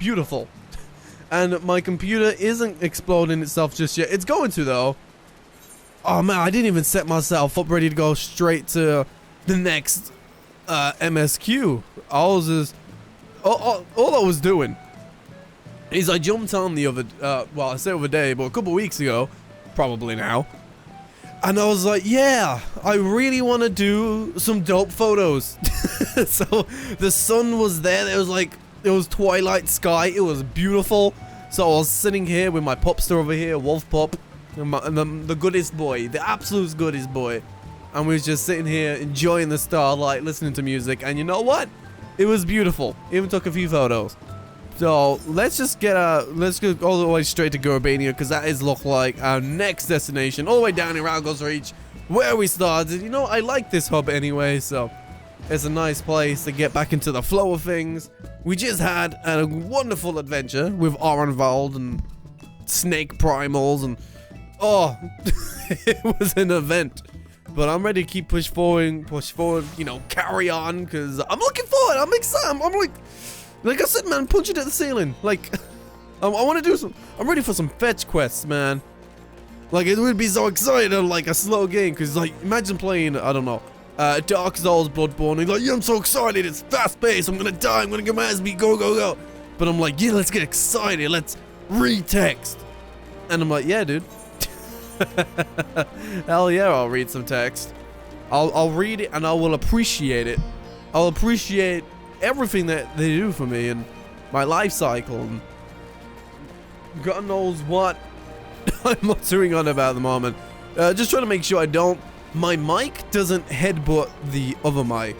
beautiful. And my computer isn't exploding itself just yet. It's going to, though. Oh, man, I didn't even set myself up ready to go straight to the next MSQ. I was just... All I was doing is I jumped on the other... well, I say other day, but a couple weeks ago, probably now. And I was like, yeah, I really want to do some dope photos. So the sun was there. It was like... It was twilight sky. It was beautiful. So I was sitting here with my popster over here, Wolf Pop, and the goodest boy, the absolute goodest boy. And we was just sitting here enjoying the starlight, listening to music. And you know what? It was beautiful. Even took a few photos. So let's just let's go all the way straight to Gorbania, because that is look like our next destination, all the way down in Ralgos Reach, where we started. You know, I like this hub anyway, so it's a nice place to get back into the flow of things. We just had a wonderful adventure with Orenvald and Snake Primals, and oh, it was an event. But I'm ready to keep push forward, you know, carry on, because I'm looking forward. I'm excited. I'm like I said, man, punching at the ceiling. Like, I want to do some. I'm ready for some fetch quests, man. Like, it would be so exciting on like a slow game, because like, imagine playing, I don't know, Dark Souls, Bloodborne, and like, yeah, I'm so excited, it's fast paced, I'm gonna die, I'm gonna get my ass beat, go, go, go. But I'm like, yeah, let's get excited, let's read-text. And I'm like, yeah, dude. Hell yeah, I'll read some text. I'll read it and I will appreciate it. I'll appreciate everything that they do for me and my life cycle. And God knows what I'm muttering on about at the moment. Just trying to make sure my mic doesn't headbutt the other mic.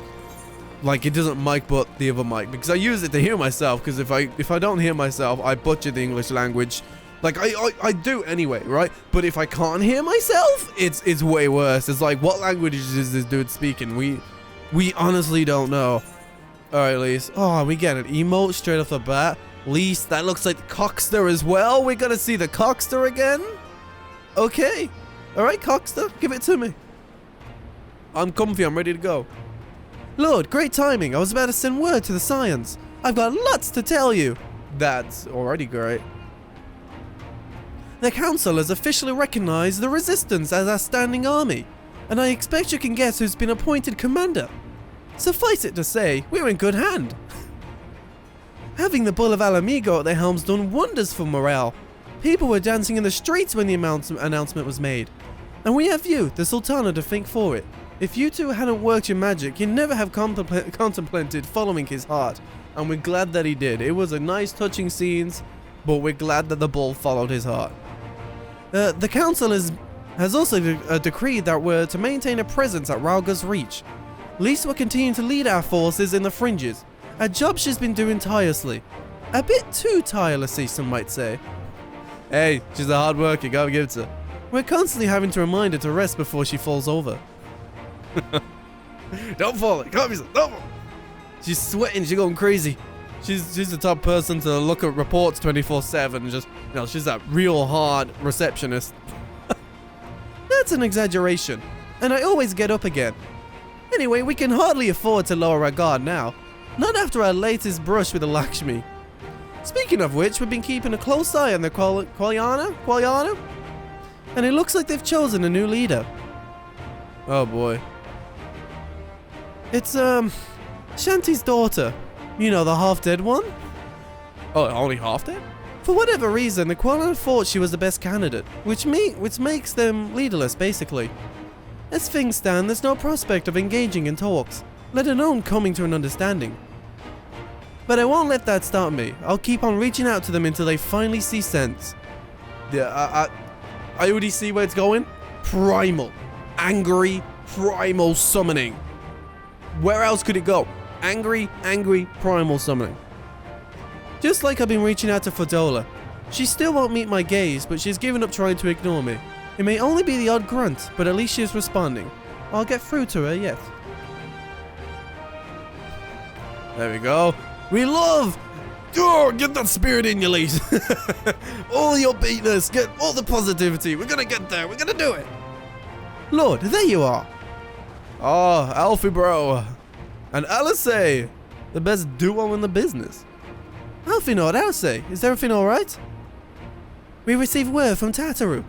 Like, it doesn't mic butt the other mic, because I use it to hear myself, because if I don't hear myself, I butcher the English language. Like, I do anyway, right? But if I can't hear myself, it's way worse. It's like, what language is this dude speaking? We honestly don't know. Alright, Lise. Oh, we get an emote straight off the bat. Lise, that looks like the Cockster as well. We're gonna see the Cockster again? Okay. Alright, Cockster, give it to me. I'm comfy, I'm ready to go. Lord, great timing. I was about to send word to the Scions. I've got lots to tell you. That's already great. The Council has officially recognized the Resistance as our standing army, and I expect you can guess who's been appointed commander. Suffice it to say, we're in good hand. Having the Bull of Alamigo at their helm's done wonders for morale. People were dancing in the streets when the announcement was made. And we have you, the Sultana, to thank for it. If you two hadn't worked your magic, you'd never have contemplated following his heart. And we're glad that he did. It was a nice touching scenes, but we're glad that the bull followed his heart. The Council has also decreed that we're to maintain a presence at Ralgos Reach. Lise will continue to lead our forces in the fringes, a job she's been doing tirelessly. A bit too tirelessly, some might say. Hey, she's a hard worker, gotta give it to her. We're constantly having to remind her to rest before she falls over. Don't fall, can't be so, don't fall. She's sweating, she's going crazy. She's the top person to look at reports 24/7. Just, you know, she's that real hard receptionist. That's an exaggeration, and I always get up again. Anyway, we can hardly afford to lower our guard now. Not after our latest brush with the Lakshmi. Speaking of which, we've been keeping a close eye on the Qualiana, and it looks like they've chosen a new leader. Oh boy. It's Shanti's daughter. You know, the half-dead one? Oh, only half-dead? For whatever reason, the Qualiana thought she was the best candidate, which makes them leaderless, basically. As things stand, there's no prospect of engaging in talks, let alone coming to an understanding. But I won't let that stop me. I'll keep on reaching out to them until they finally see sense. Yeah, I already see where it's going. Primal. Angry, primal summoning. Where else could it go? Angry, primal summoning. Just like I've been reaching out to Fodola. She still won't meet my gaze, but she's given up trying to ignore me. It may only be the odd grunt, but at least she's responding. I'll get through to her yet. There we go. We love! Oh, get that spirit in you, Lise. All your beatness, get all the positivity. We're gonna get there, we're gonna do it. Lord, there you are. Oh, Alfie bro. And Alice, the best duo in the business. Alphinaud, Asahi, is everything alright? We received word from Tataru.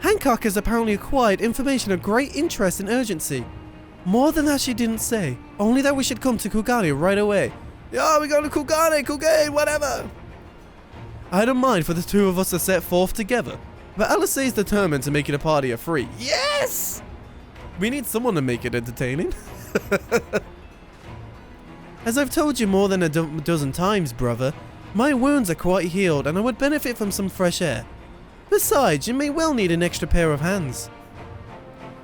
Hancock has apparently acquired information of great interest and urgency. More than that she didn't say, only that we should come to Kugane right away. Yeah, we go to Kugane, whatever! I don't mind for the two of us to set forth together, but Asahi is determined to make it a party of three. Yes! We need someone to make it entertaining. As I've told you more than a dozen times, brother, my wounds are quite healed and I would benefit from some fresh air. Besides, you may well need an extra pair of hands.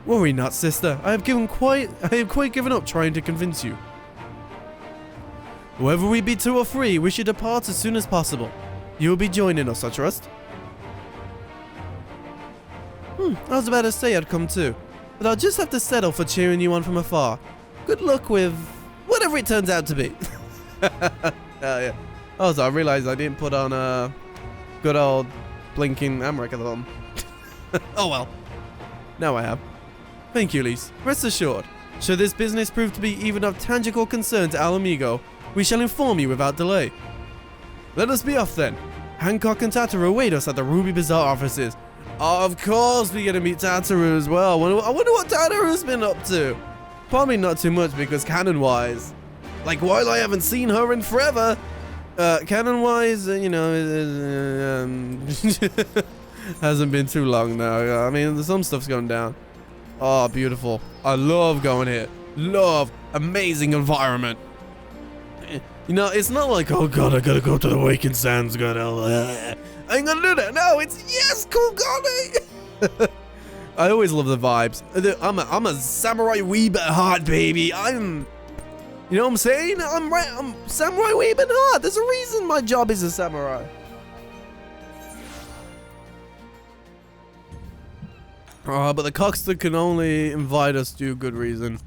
Worry not, sister. I have quite given up trying to convince you. Whether we be 2 or 3, we should depart as soon as possible. You will be joining us, I trust. I was about to say I'd come too, but I'll just have to settle for cheering you on from afar. Good luck with whatever it turns out to be. Yeah. Also, I realized I didn't put on a good old blinking Amric at the bottom. Oh well. Now I have. Thank you, Lise. Rest assured, should this business prove to be even of tangible concern to Al Amigo, we shall inform you without delay. Let us be off then. Hancock and Tataru await us at the Ruby Bazaar offices. Of course we're gonna meet Tataru as well. I wonder what Tataru's been up to. Probably not too much because canon-wise, like while I haven't seen her in forever, canon-wise, hasn't been too long now. I mean, some stuff's gone down. Oh, beautiful. I love going here. Love. Amazing environment. You know, it's not like, oh god, I gotta go to the Waking Sands, I ain't gonna do that. No, it's yes, cool golly. I always love the vibes. I'm a samurai weeb at heart, baby. You know what I'm saying? I'm samurai weeb at heart. There's a reason my job is a samurai. But the Coxter can only invite us due good reason.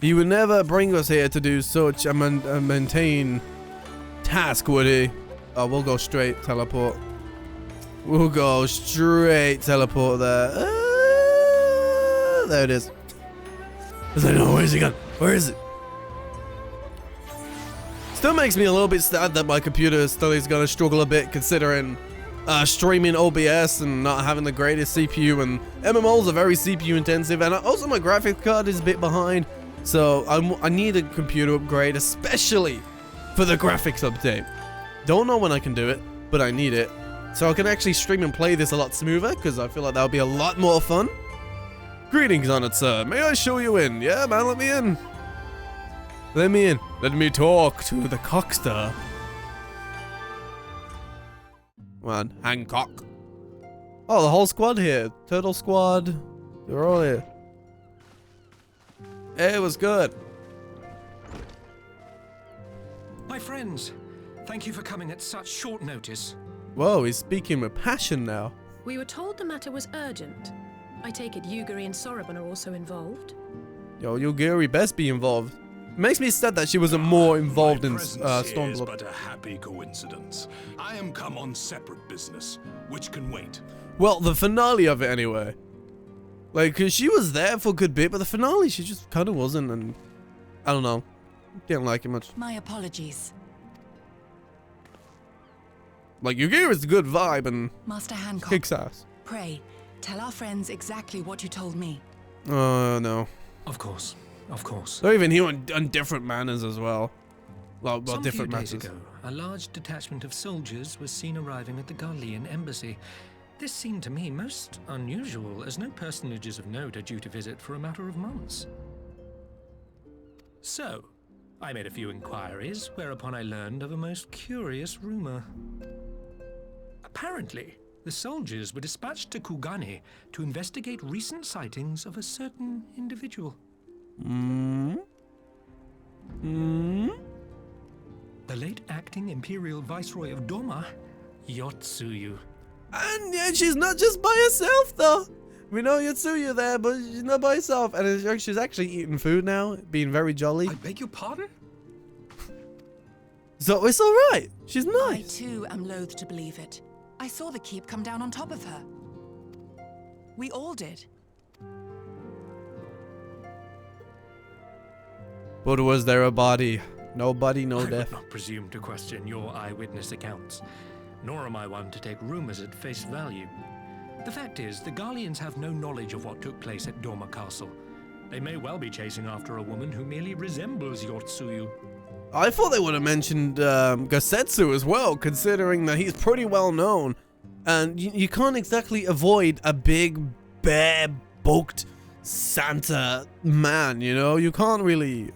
He would never bring us here to do such a maintain task, would he? Oh, we'll go straight teleport. We'll go straight teleport there. There it is. I don't know, where's he gone? Where is it? Still makes me a little bit sad that my computer still is gonna struggle a bit considering streaming OBS and not having the greatest CPU, and MMOs are very CPU intensive, and also my graphics card is a bit behind. So I need a computer upgrade, especially for the graphics update. Don't know when I can do it, but I need it. So I can actually stream and play this a lot smoother, because I feel like that would be a lot more fun. Greetings, honored sir. May I show you in? Yeah, man, let me in. Let me in. Let me talk to the Coxter. Come on, Hancock. Oh, the whole squad here. Turtle squad. They're all here. It was good. My friends, thank you for coming at such short notice. Whoa, he's speaking with passion now. We were told the matter was urgent. I take it Yugiri and Soroban are also involved? Yo, Yugiri best be involved. It makes me sad that she wasn't more involved in Stormblood. But a happy coincidence. I am come on separate business, which can wait. Well, the finale of it anyway. Like, cause she was there for a good bit, but the finale she just kind of wasn't, and I don't know, didn't like it much. My apologies. Like, Yugiri's a good vibe and Master Hancock, kicks ass. pray, tell our friends exactly what you told me. Oh no. Of course, of course. They're even here on different manners as well. Well, Some different few days matters. ago, a large detachment of soldiers was seen arriving at the Garlean embassy. This seemed to me most unusual, as no personages of note are due to visit for a matter of months. So, I made a few inquiries, whereupon I learned of a most curious rumor. Apparently, the soldiers were dispatched to Kugane to investigate recent sightings of a certain individual. The late acting Imperial Viceroy of Doma, Yotsuyu. And yeah, she's not just by herself though. We know Yotsuyu there, but she's not by herself. And she's actually eating food now, being very jolly. I beg your pardon? So it's alright. She's I nice. too am loath to believe it. I saw the keep come down on top of her. We all did. But was there a body? Nobody, no I would death. not presume to question your eyewitness accounts, nor am I one to take rumors at face value. The fact is, the Garleans have no knowledge of what took place at Dorma Castle. They may well be chasing after a woman who merely resembles Yotsuyu. I thought they would have mentioned Gosetsu as well, considering that he's pretty well known. And you can't exactly avoid a big, bare-bulked Santa man, you know? You can't really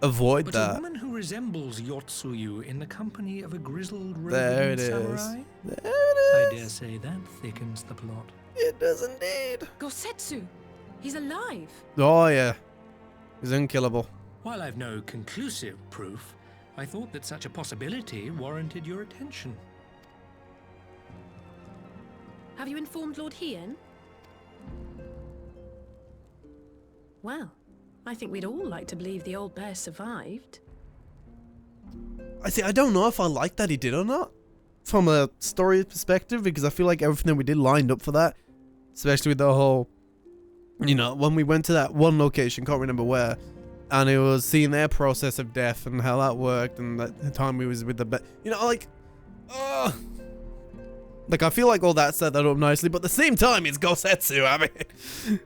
avoid But that. a woman who resembles Yotsuyu in the company of a grizzled There roving it is. samurai? There I it dare is. say that thickens the plot. It does indeed. Gosetsu! He's alive! Oh, yeah. He's unkillable. While I've no conclusive proof, I thought that such a possibility warranted your attention. Have you informed Lord Hien? Well, I think we'd all like to believe the old bear survived. I don't know if I like that he did or not. From a story perspective, because I feel like everything we did lined up for that. Especially with the whole, you know, when we went to that one location, can't remember where, and it was seeing their process of death and how that worked, and that the time we was with the you know, like, like I feel like all that set that up nicely, but at the same time, it's Gosetsu. I mean,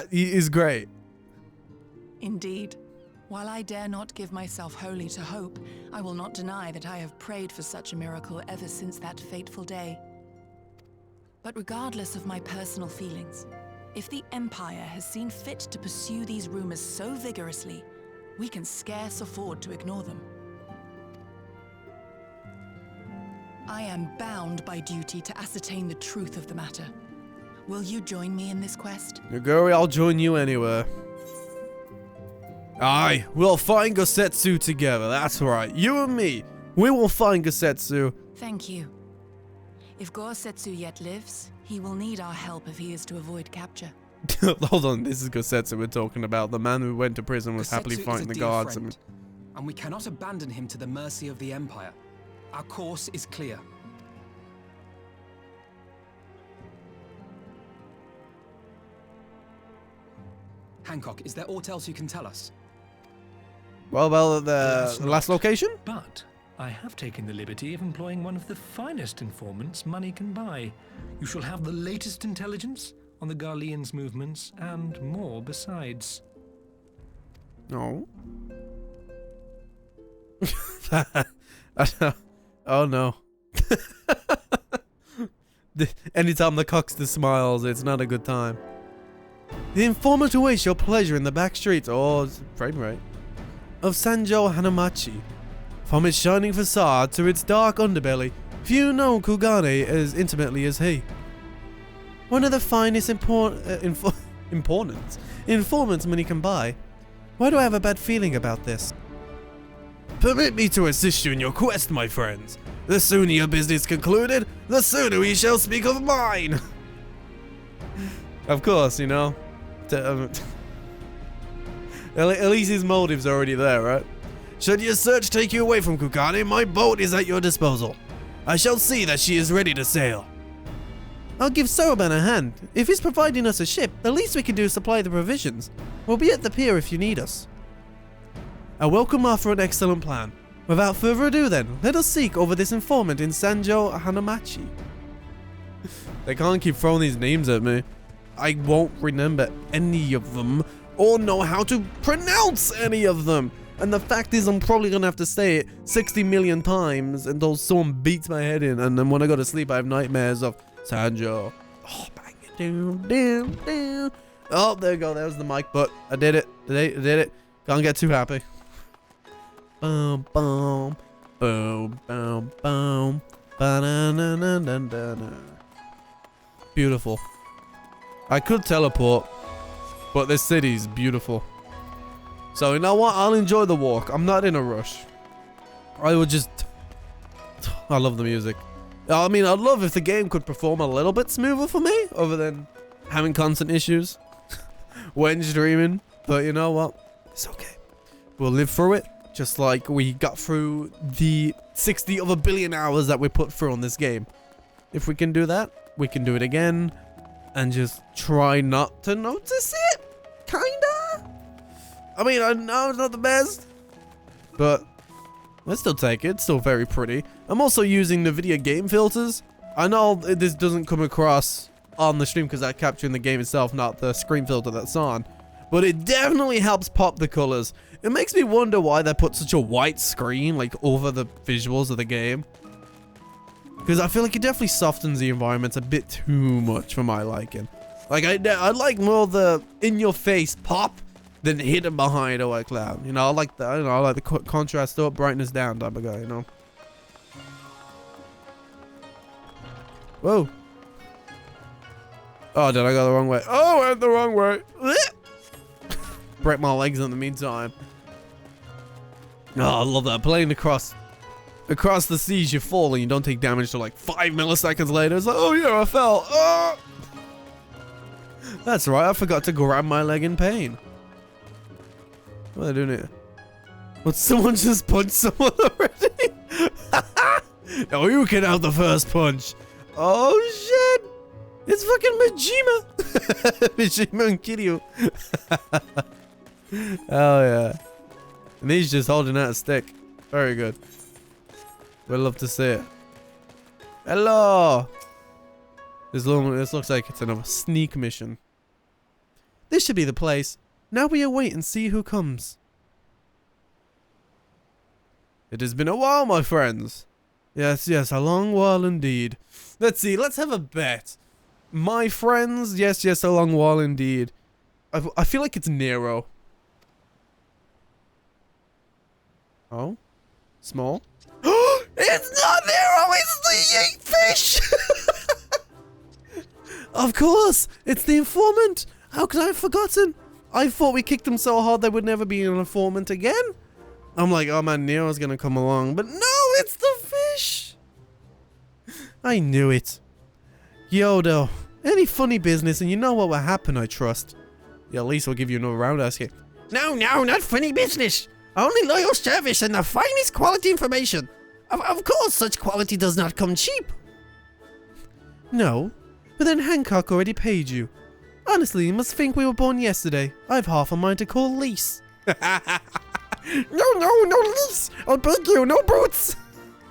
he is great. Indeed. While I dare not give myself wholly to hope, I will not deny that I have prayed for such a miracle ever since that fateful day. But regardless of my personal feelings, if the Empire has seen fit to pursue these rumors so vigorously, we can scarce afford to ignore them. I am bound by duty to ascertain the truth of the matter. Will you join me in this quest? Yoguri, I'll join you anywhere. Aye, we'll find Gosetsu together, that's right. You and me, we will find Gosetsu. Thank you. If Gosetsu yet lives, he will need our help if he is to avoid capture. Hold on, this is Gosetsu we're talking about. The man who went to prison was happily Gosetsu is fighting a the dear guards. friend, and we cannot abandon him to the mercy of the Empire. Our course is clear. Hancock, is there aught else you can tell us? Well, Yes, the last not. location? But I have taken the liberty of employing one of the finest informants money can buy. You shall have the latest intelligence on the Garleans' movements and more besides. No. Oh no. Anytime the cockster smiles, it's not a good time. The informant awaits your pleasure in the back streets, frame rate, of Sanjo Hanamachi. From its shining facade to its dark underbelly, few know Kugane as intimately as he. One of the finest informants money can buy. Why do I have a bad feeling about this? Permit me to assist you in your quest, my friends. The sooner your business concluded, the sooner we shall speak of mine. Of course, you know. At least his motive's already there, right? Should your search take you away from Kugane, my boat is at your disposal. I shall see that she is ready to sail. I'll give Soroban a hand. If he's providing us a ship, the least we can do is supply the provisions. We'll be at the pier if you need us. A welcome offer, an excellent plan. Without further ado then, let us seek over this informant in Sanjo Hanamachi. They can't keep throwing these names at me. I won't remember any of them, or know how to pronounce any of them. And the fact is, I'm probably gonna have to say it 60 million times until someone beats my head in, and then when I go to sleep I have nightmares of Sanjo. Oh, bang it down. Oh, there you go, there was the mic, but I did it. I did it. Can't get too happy. Boom, boom, boom, boom, boom. Ba-na-na-na-na-na-na. Beautiful. I could teleport, but this city's beautiful. So you know what? I'll enjoy the walk. I'm not in a rush. I would just... I love the music. I mean, I'd love if the game could perform a little bit smoother for me, other than having constant issues when streaming. But you know what? It's okay. We'll live through it, just like we got through the 60 of a billion hours that we put through on this game. If we can do that, we can do it again, and just try not to notice it. Kinda. I mean, I know it's not the best, But let's still take it. It's still very pretty. I'm also using the video game filters. I know this doesn't come across on the stream because I capture in the game itself, not the screen filter that's on. But it definitely helps pop the colors. It makes me wonder why they put such a white screen like over the visuals of the game. Because I feel like it definitely softens the environment a bit too much for my liking. Like I like more the in-your-face pop than hidden behind a white cloud. You know, I like that. You know, I like the contrast up, brightness down type of guy. You know. Whoa. Oh, did I go the wrong way? Oh, I went the wrong way. Break my legs in the meantime. Oh, I love that. Playing across the seas, you fall and you don't take damage till like 5 milliseconds later. It's like, oh yeah, I fell. Oh! That's right, I forgot to grab my leg in pain. What are they doing here? What, someone just punched someone already? No, you can have the first punch. Oh shit! It's fucking Majima! Majima and Kiryu. Oh yeah. And he's just holding out a stick. Very good. We'd love to see it. Hello! This looks like it's another sneak mission. This should be the place. Now we await and see who comes. It has been a while, my friends. Yes, yes, a long while indeed. Let's see, let's have a bet. My friends, yes, yes, a long while indeed. I feel like it's Nero. Oh? Small? It's not Nero, it's the yeet fish! Of course, it's the informant. How could I have forgotten? I thought we kicked him so hard there would never be an informant again. I'm like, oh man, Nero's gonna come along. But no, it's the fish. I knew it. Yodo, any funny business and you know what will happen, I trust. Yeah, at least we'll give you another round asking. No, no, not funny business. Only loyal service and the finest quality information. Of course, such quality does not come cheap. No, but then Hancock already paid you. Honestly, you must think we were born yesterday. I've half a mind to call lease. No, no lease. I'll beg you, no boots.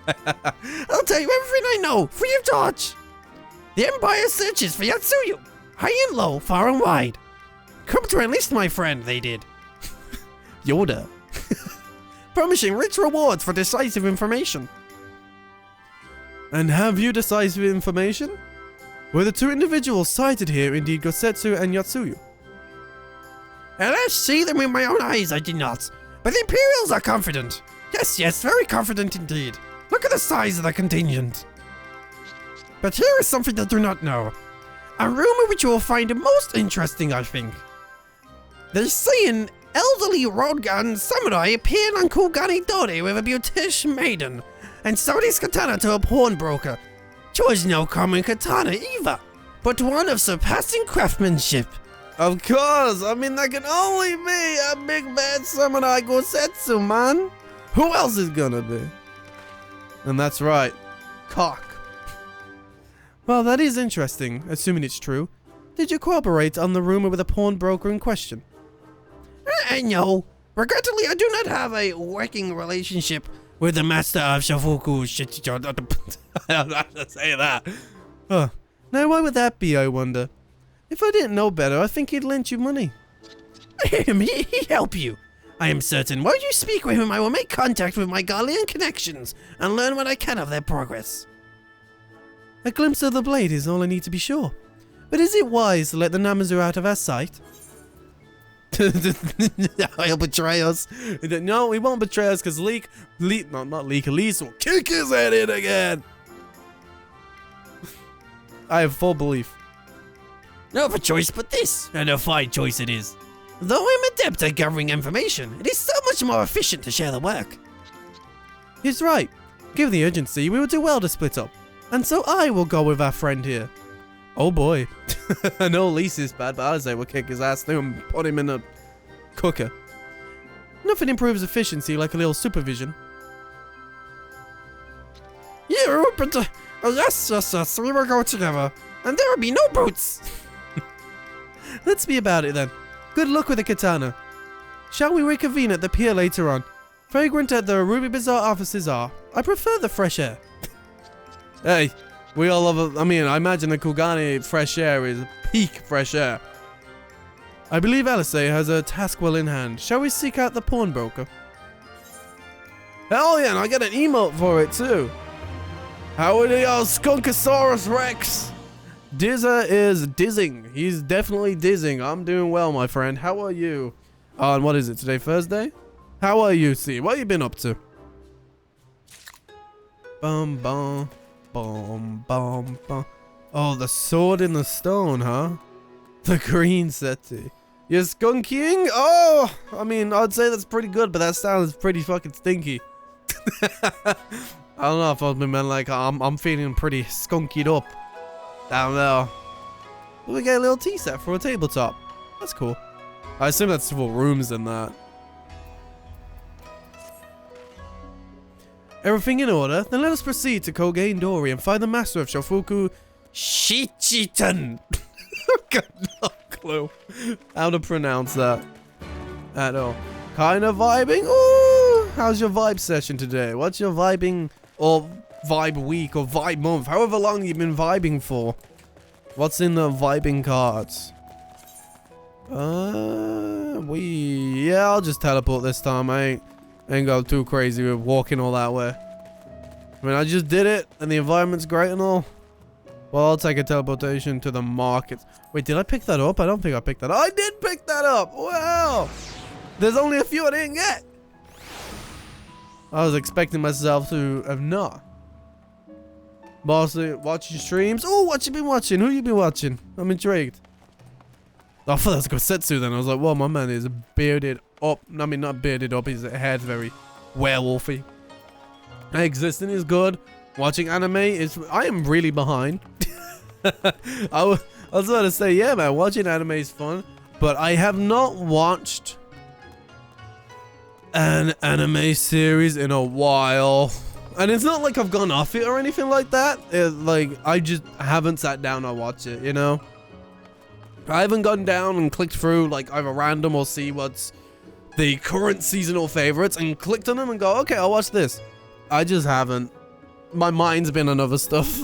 I'll tell you everything I know, free of charge. The Empire searches for Yotsuyu, high and low, far and wide. Come to enlist, my friend, they did. Yoda. Promising rich rewards for decisive information. And have you decisive information? Were the two individuals cited here indeed Gosetsu and Yotsuyu? Let's see them with my own eyes, I did not. But the Imperials are confident. Yes, yes, very confident indeed. Look at the size of the contingent. But here is something that do not know. A rumor which you will find most interesting, I think. They say an elderly Rodgan samurai appeared on Kugani Dori with a beautician maiden, and sold his katana to a pawnbroker. 'Twas no common katana either, but one of surpassing craftsmanship. Of course, I mean that can only be a big bad samurai Gosetsu, man. Who else is gonna be? And that's right, cock. Well, that is interesting, assuming it's true. Did you cooperate on the rumor with the pawnbroker in question? No. Regrettably, I do not have a working relationship with the master of Shofuku. I don't know how to say that. Huh. Now, why would that be, I wonder? If I didn't know better, I think he'd lend you money. He help you. I am certain. While you speak with him, I will make contact with my Garlean connections and learn what I can of their progress. A glimpse of the blade is all I need to be sure. But is it wise to let the Namazu out of our sight? He'll betray us. No, he won't betray us because Leek, Elise will kick his head in again. I have full belief. No other choice but this, and a fine choice it is. Though I'm adept at gathering information, it is so much more efficient to share the work. He's right. Given the urgency, we will do well to split up. And so I will go with our friend here. Oh boy. I know Elise is bad, but I say we'll kick his ass through and put him in a cooker. Nothing improves efficiency like a little supervision. Yeah, but yes, we will go together. And there will be no boots. Let's be about it then. Good luck with the katana. Shall we reconvene at the pier later on? Fragrant at the Ruby Bazaar offices are. I prefer the fresh air. Hey, we all love it. I mean, I imagine the Kugani fresh air is peak fresh air. I believe Asahi has a task well in hand. Shall we seek out the pawnbroker? Hell yeah, and I got an emote for it too. How are y'all, Skunkosaurus Rex? Dizza is dizzing. He's definitely dizzing. I'm doing well, my friend. How are you? Oh, and what is it today? Thursday? How are you, C? What you been up to? Bum bum bum bum bum. Oh, the sword in the stone, huh? The green settee. You're skunkying? Oh, I mean, I'd say that's pretty good, but that sounds pretty fucking stinky. I don't know if I've been like I'm feeling pretty skunkied up. I don't know. We get a little tea set for a tabletop. That's cool. I assume that's for rooms and that. Everything in order? Then let us proceed to Kogain Dori and find the master of Shofuku Shichitan. I've got no clue how to pronounce that at all. Kind of vibing? Ooh, how's your vibe session today? What's your vibing or vibe week or vibe month? However long you've been vibing for. What's in the vibing cards? Yeah, I'll just teleport this time. I ain't go too crazy with walking all that way. I mean, I just did it, and the environment's great and all. Well, I'll take a teleportation to the market. Wait, did I pick that up? I don't think I picked that up. I did pick that up! Wow! There's only a few I didn't get! I was expecting myself to have not. Mostly watching streams. Oh, what you been watching? Who you been watching? I'm intrigued. Oh, I thought that was Gosetsu then. I was like, well, my man is bearded up. I mean, not bearded up. His hair's very werewolfy. Existing is good. Watching anime is... I am really behind. I was about to say, yeah, man, watching anime is fun. But I have not watched an anime series in a while. And it's not like I've gone off it or anything like that. Like, I just haven't sat down and watched it, you know? I haven't gone down and clicked through, like, either random or see what's the current seasonal favorites and clicked on them and go, okay, I'll watch this. I just haven't. My mind's been on other stuff.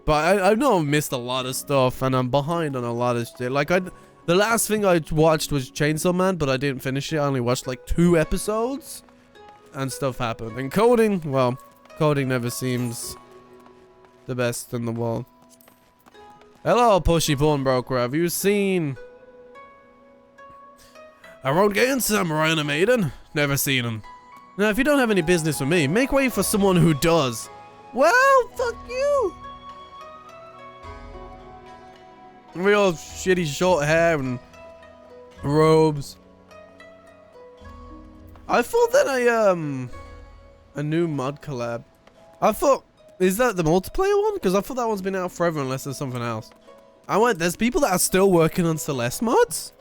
But I know I've missed a lot of stuff and I'm behind on a lot of shit. Like, the last thing I watched was Chainsaw Man, but I didn't finish it. I only watched, like, 2 episodes. And stuff happened. And coding, well, coding never seems the best in the world. Hello, pushy pawnbroker. Have you seen a Road Samurai and a Maiden? Never seen him. Now, if you don't have any business with me, make way for someone who does. Well, fuck you. Real shitty short hair and robes. I thought that a new mod collab. I thought, is that the multiplayer one? Because I thought that one's been out forever unless there's something else. There's people that are still working on Celeste mods?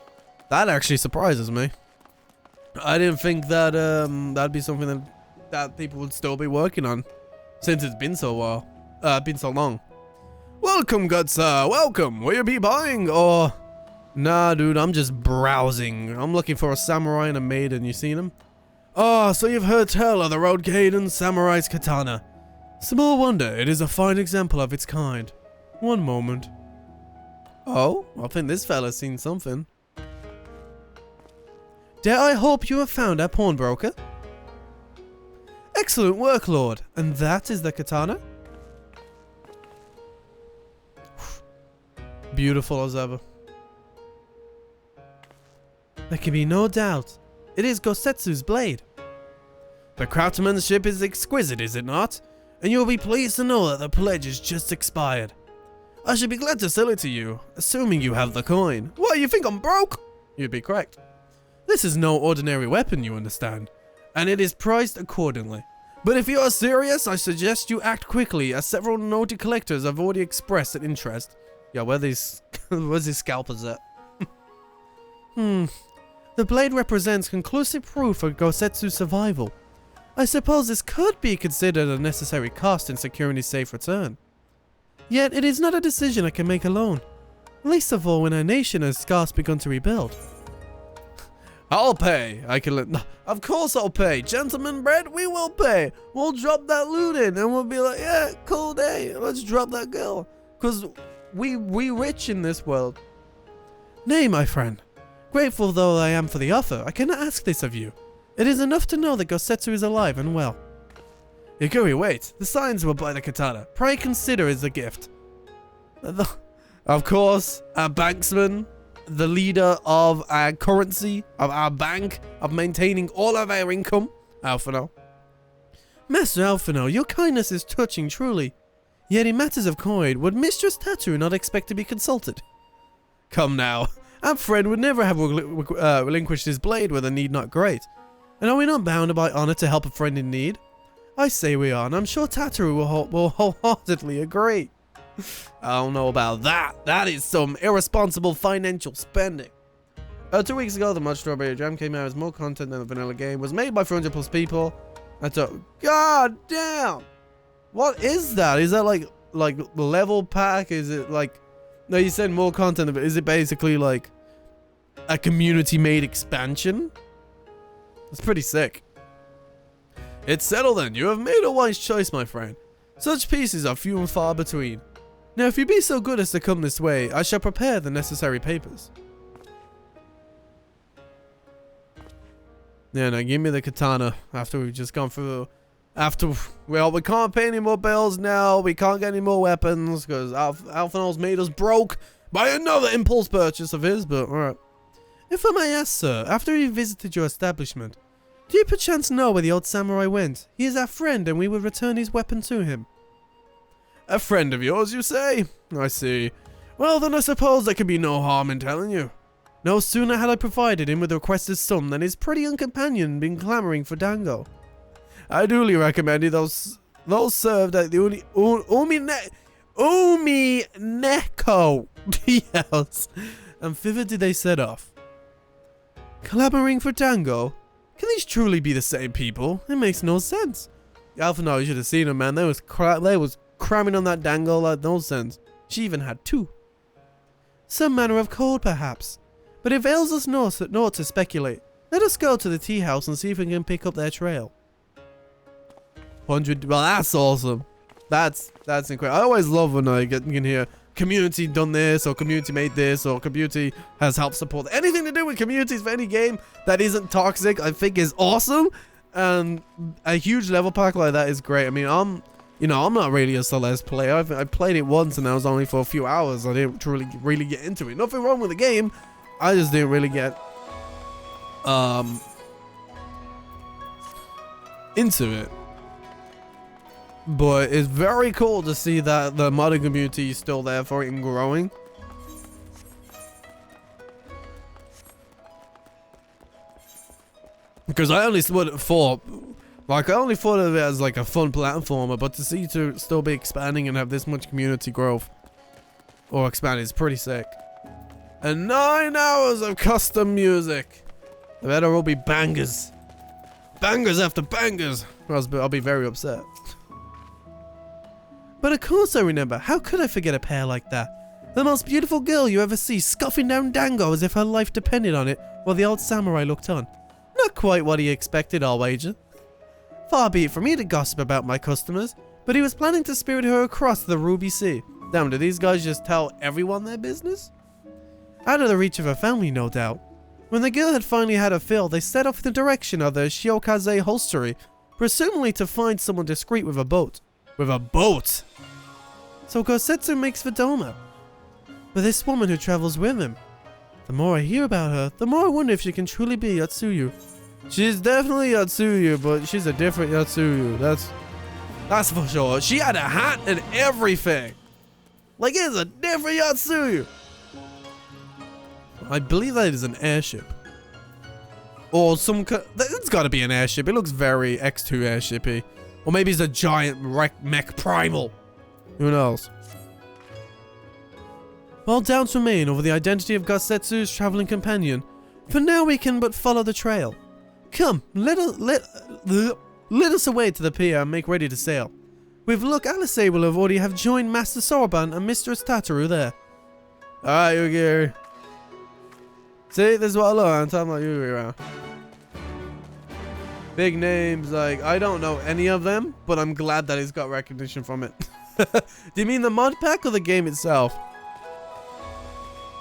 That actually surprises me. I didn't think that that'd be something that people would still be working on since it's been so long. Welcome, good sir. Welcome. Will you be buying or? Nah, dude. I'm just browsing. I'm looking for a samurai and a maiden. You seen them? Oh, so you've heard tell of the Road Gaiden Samurai's Katana. Small wonder, it is a fine example of its kind. One moment. Oh, I think this fella's seen something. Dare I hope you have found our pawnbroker? Excellent work, Lord. And that is the katana? Beautiful as ever. There can be no doubt. It is Gosetsu's blade. The craftsmanship is exquisite, is it not? And you will be pleased to know that the pledge is just expired. I should be glad to sell it to you, assuming you have the coin. What, you think I'm broke? You'd be correct. This is no ordinary weapon, you understand, and it is priced accordingly. But if you are serious, I suggest you act quickly, as several naughty collectors have already expressed an interest. Yeah, where's these scalpers at? The blade represents conclusive proof of Gosetsu's survival. I suppose this could be considered a necessary cost in securing his safe return. Yet it is not a decision I can make alone, least of all when our nation has scarce begun to rebuild. I'll pay. I can let. Of course I'll pay. Gentlemen, Brett, we will pay. We'll drop that loot in and we'll be like, yeah, cool day. Let's drop that girl. Because we rich in this world. Nay, my friend. Grateful though I am for the offer, I cannot ask this of you. It is enough to know that Gosetsu is alive and well. Yogiri, wait. The signs will buy the katana. Pray consider as a gift. Of course, our banksman, the leader of our currency, of our bank, of maintaining all of our income, Alphino. Master Alphino, your kindness is touching truly. Yet in matters of coin, would Mistress Tattoo not expect to be consulted? Come now. Our friend would never have relinquished his blade with a need not great. And are we not bound by honor to help a friend in need? I say we are, and I'm sure Tataru will wholeheartedly agree. I don't know about that. That is some irresponsible financial spending. 2 weeks ago, the Mud Strawberry Jam came out as more content than the vanilla game. Was made by 400 plus people. I thought, god damn! What is that? Is that like level pack? Is it like... No, you said more content, but is it basically like a community-made expansion? It's pretty sick. It's settled then. You have made a wise choice, my friend. Such pieces are few and far between. Now, if you be so good as to come this way, I shall prepare the necessary papers. Yeah, now give me the katana after we've just gone through... Well, we can't pay any more bills now. We can't get any more weapons because Alphino's made us broke by another impulse purchase of his, but alright. If I may ask, sir, after he visited your establishment, do you perchance know where the old samurai went? He is our friend and we will return his weapon to him. A friend of yours, you say? I see. Well, then I suppose there could be no harm in telling you. No sooner had I provided him with the requested sum than his pretty young companion been clamouring for dango. I duly recommended those served at the Umineko House, and thither did they set off. Clamouring for dango? Can these truly be the same people? It makes no sense. Alphino, you should have seen them, man. They was cramming on that dango like no sense. She even had two. Some manner of code, perhaps. But it avails us naught to speculate. Let us go to the tea house and see if we can pick up their trail. 100. Well, that's awesome. That's incredible. I always love when I can hear community done this, or community made this, or community has helped support. Anything to do with communities for any game that isn't toxic, I think is awesome. And a huge level pack like that is great. I mean, I'm not really a Celeste player. I played it once, and that was only for a few hours. I didn't really get into it. Nothing wrong with the game. I just didn't really get into it. But it's very cool to see that the modding community is still there for it and growing. Because I only thought of it as like a fun platformer, but to see to still be expanding and have this much community growth or expand is pretty sick. And 9 hours of custom music. They better all be bangers. Bangers after bangers. Or else I'll be very upset. But of course I remember. How could I forget a pair like that? The most beautiful girl you ever see, scoffing down dango as if her life depended on it, while the old samurai looked on. Not quite what he expected, I'll wager. Far be it from me to gossip about my customers, but he was planning to spirit her across the Ruby Sea. Damn, do these guys just tell everyone their business? Out of the reach of her family, no doubt. When the girl had finally had her fill, they set off in the direction of the Shiokaze hostelry, presumably to find someone discreet with a boat. With a boat? So Gosetsu makes for Doma. But this woman who travels with him. The more I hear about her, the more I wonder if she can truly be Yotsuyu. She's definitely Yotsuyu, but she's a different Yotsuyu. That's for sure. She had a hat and everything. Like, it's a different Yotsuyu. I believe that is an airship. Or it's gotta be an airship. It looks very X2 airshipy. Or maybe it's a giant mech primal. Who knows? All doubts remain over the identity of Gosetsu's traveling companion. For now we can but follow the trail. Come, let us away to the pier and make ready to sail. With luck, Alice will have already joined Master Soroban and Mistress Tataru there. Alright, Yogiri. See, this is what I love. I'm talking about you around. Big names, like, I don't know any of them, but I'm glad that he's got recognition from it. Do you mean the mod pack or the game itself?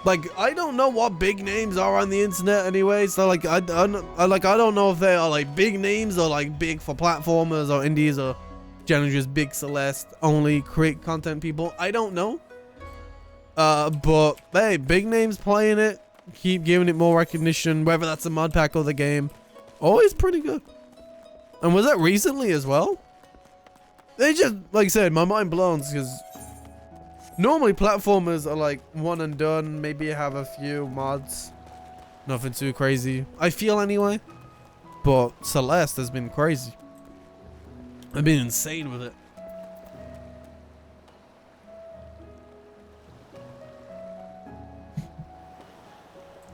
Like, I don't know what big names are on the internet anyway, so like, I don't know if they are like big names or like big for platformers or indies or generally just big Celeste only create content people. I don't know. But hey, big names playing it, keep giving it more recognition, whether that's the mod pack or the game. Always pretty good. And was that recently as well? They just, like I said, my mind blown because normally platformers are like one and done, maybe have a few mods. Nothing too crazy. I feel anyway. But Celeste has been crazy. I've been insane with it.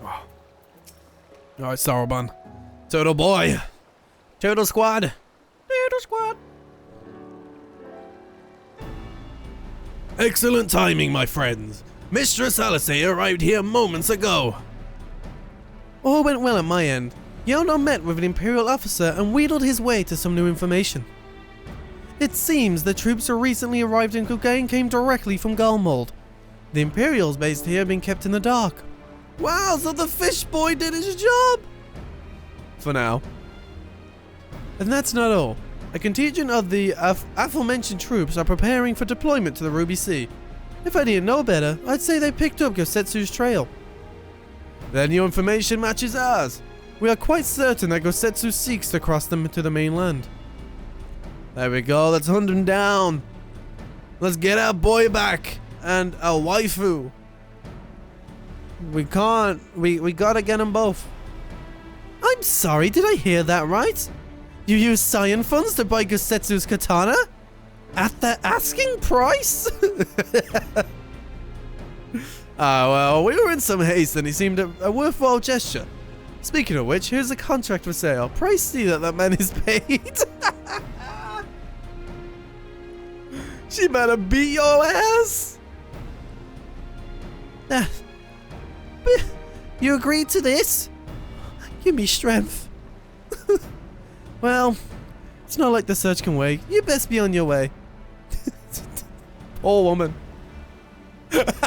Oh. Alright, Sauron. Turtle boy. Turtle squad. Turtle squad. Excellent timing, my friends. Mistress Asahi arrived here moments ago. All went well at my end. Yono met with an Imperial officer and wheedled his way to some new information. It seems the troops who recently arrived in Kugain came directly from Galmold. The Imperials based here have been kept in the dark. Wow, so the fish boy did his job! For now. And that's not all. A contingent of the aforementioned troops are preparing for deployment to the Ruby Sea. If I didn't know better, I'd say they picked up Gosetsu's trail. Then your information matches ours. We are quite certain that Gosetsu seeks to cross them to the mainland. There we go, let's hunt him down. Let's get our boy back and our waifu. We can't, we gotta get them both. I'm sorry, did I hear that right? You use Scion funds to buy Gosetsu's katana? At the asking price? Well, we were in some haste and he seemed a worthwhile gesture. Speaking of which, here's a contract for sale. Pray see that that man is paid. She better beat your ass. You agreed to this? Give me strength. Well, it's not like the search can wait. You best be on your way. Poor woman. But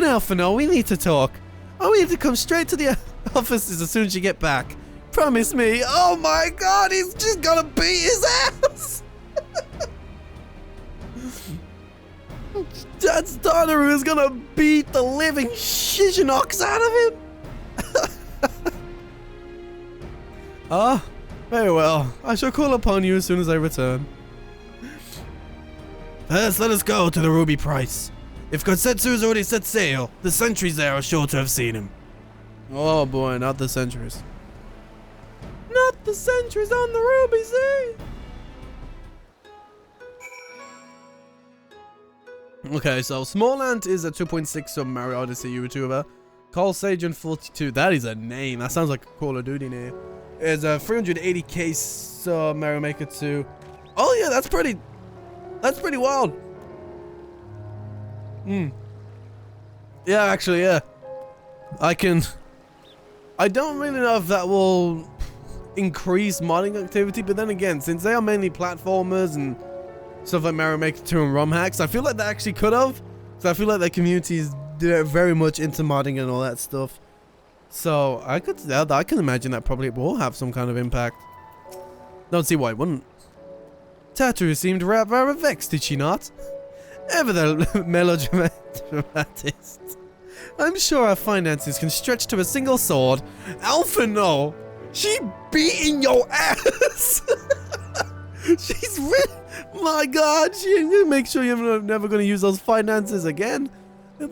now, for now, we need to talk. I want you to come straight to the offices as soon as you get back. Promise me. Oh my god, he's just gonna beat his ass. Dad's daughter is gonna beat the living shizinox out of him. Ah, very well. I shall call upon you as soon as I return. First, let us go to the Ruby Price. If Gosetsu has already set sail, the sentries there are sure to have seen him. Oh boy, not the sentries. Not the sentries on the Ruby Sea! Okay, so Small is a 2.6 sub Mario Odyssey YouTuber. Call Sajan 42. That is a name. That sounds like a Call of Duty name. Is a 380k sub Mario Maker 2. Oh yeah, that's pretty wild. Yeah, actually, yeah. I don't really know if that will increase modding activity, but then again, since they are mainly platformers and stuff like Mario Maker 2 and ROM hacks, I feel like they actually could have. So I feel like their communities are very much into modding and all that stuff. So I can imagine that probably will have some kind of impact. Don't see why it wouldn't. Tatu seemed rather vexed, did she not? Ever the melodramatist. I'm sure our finances can stretch to a single sword. Alpha, no. She beating your ass. She's really... My god, she make sure you're never going to use those finances again. I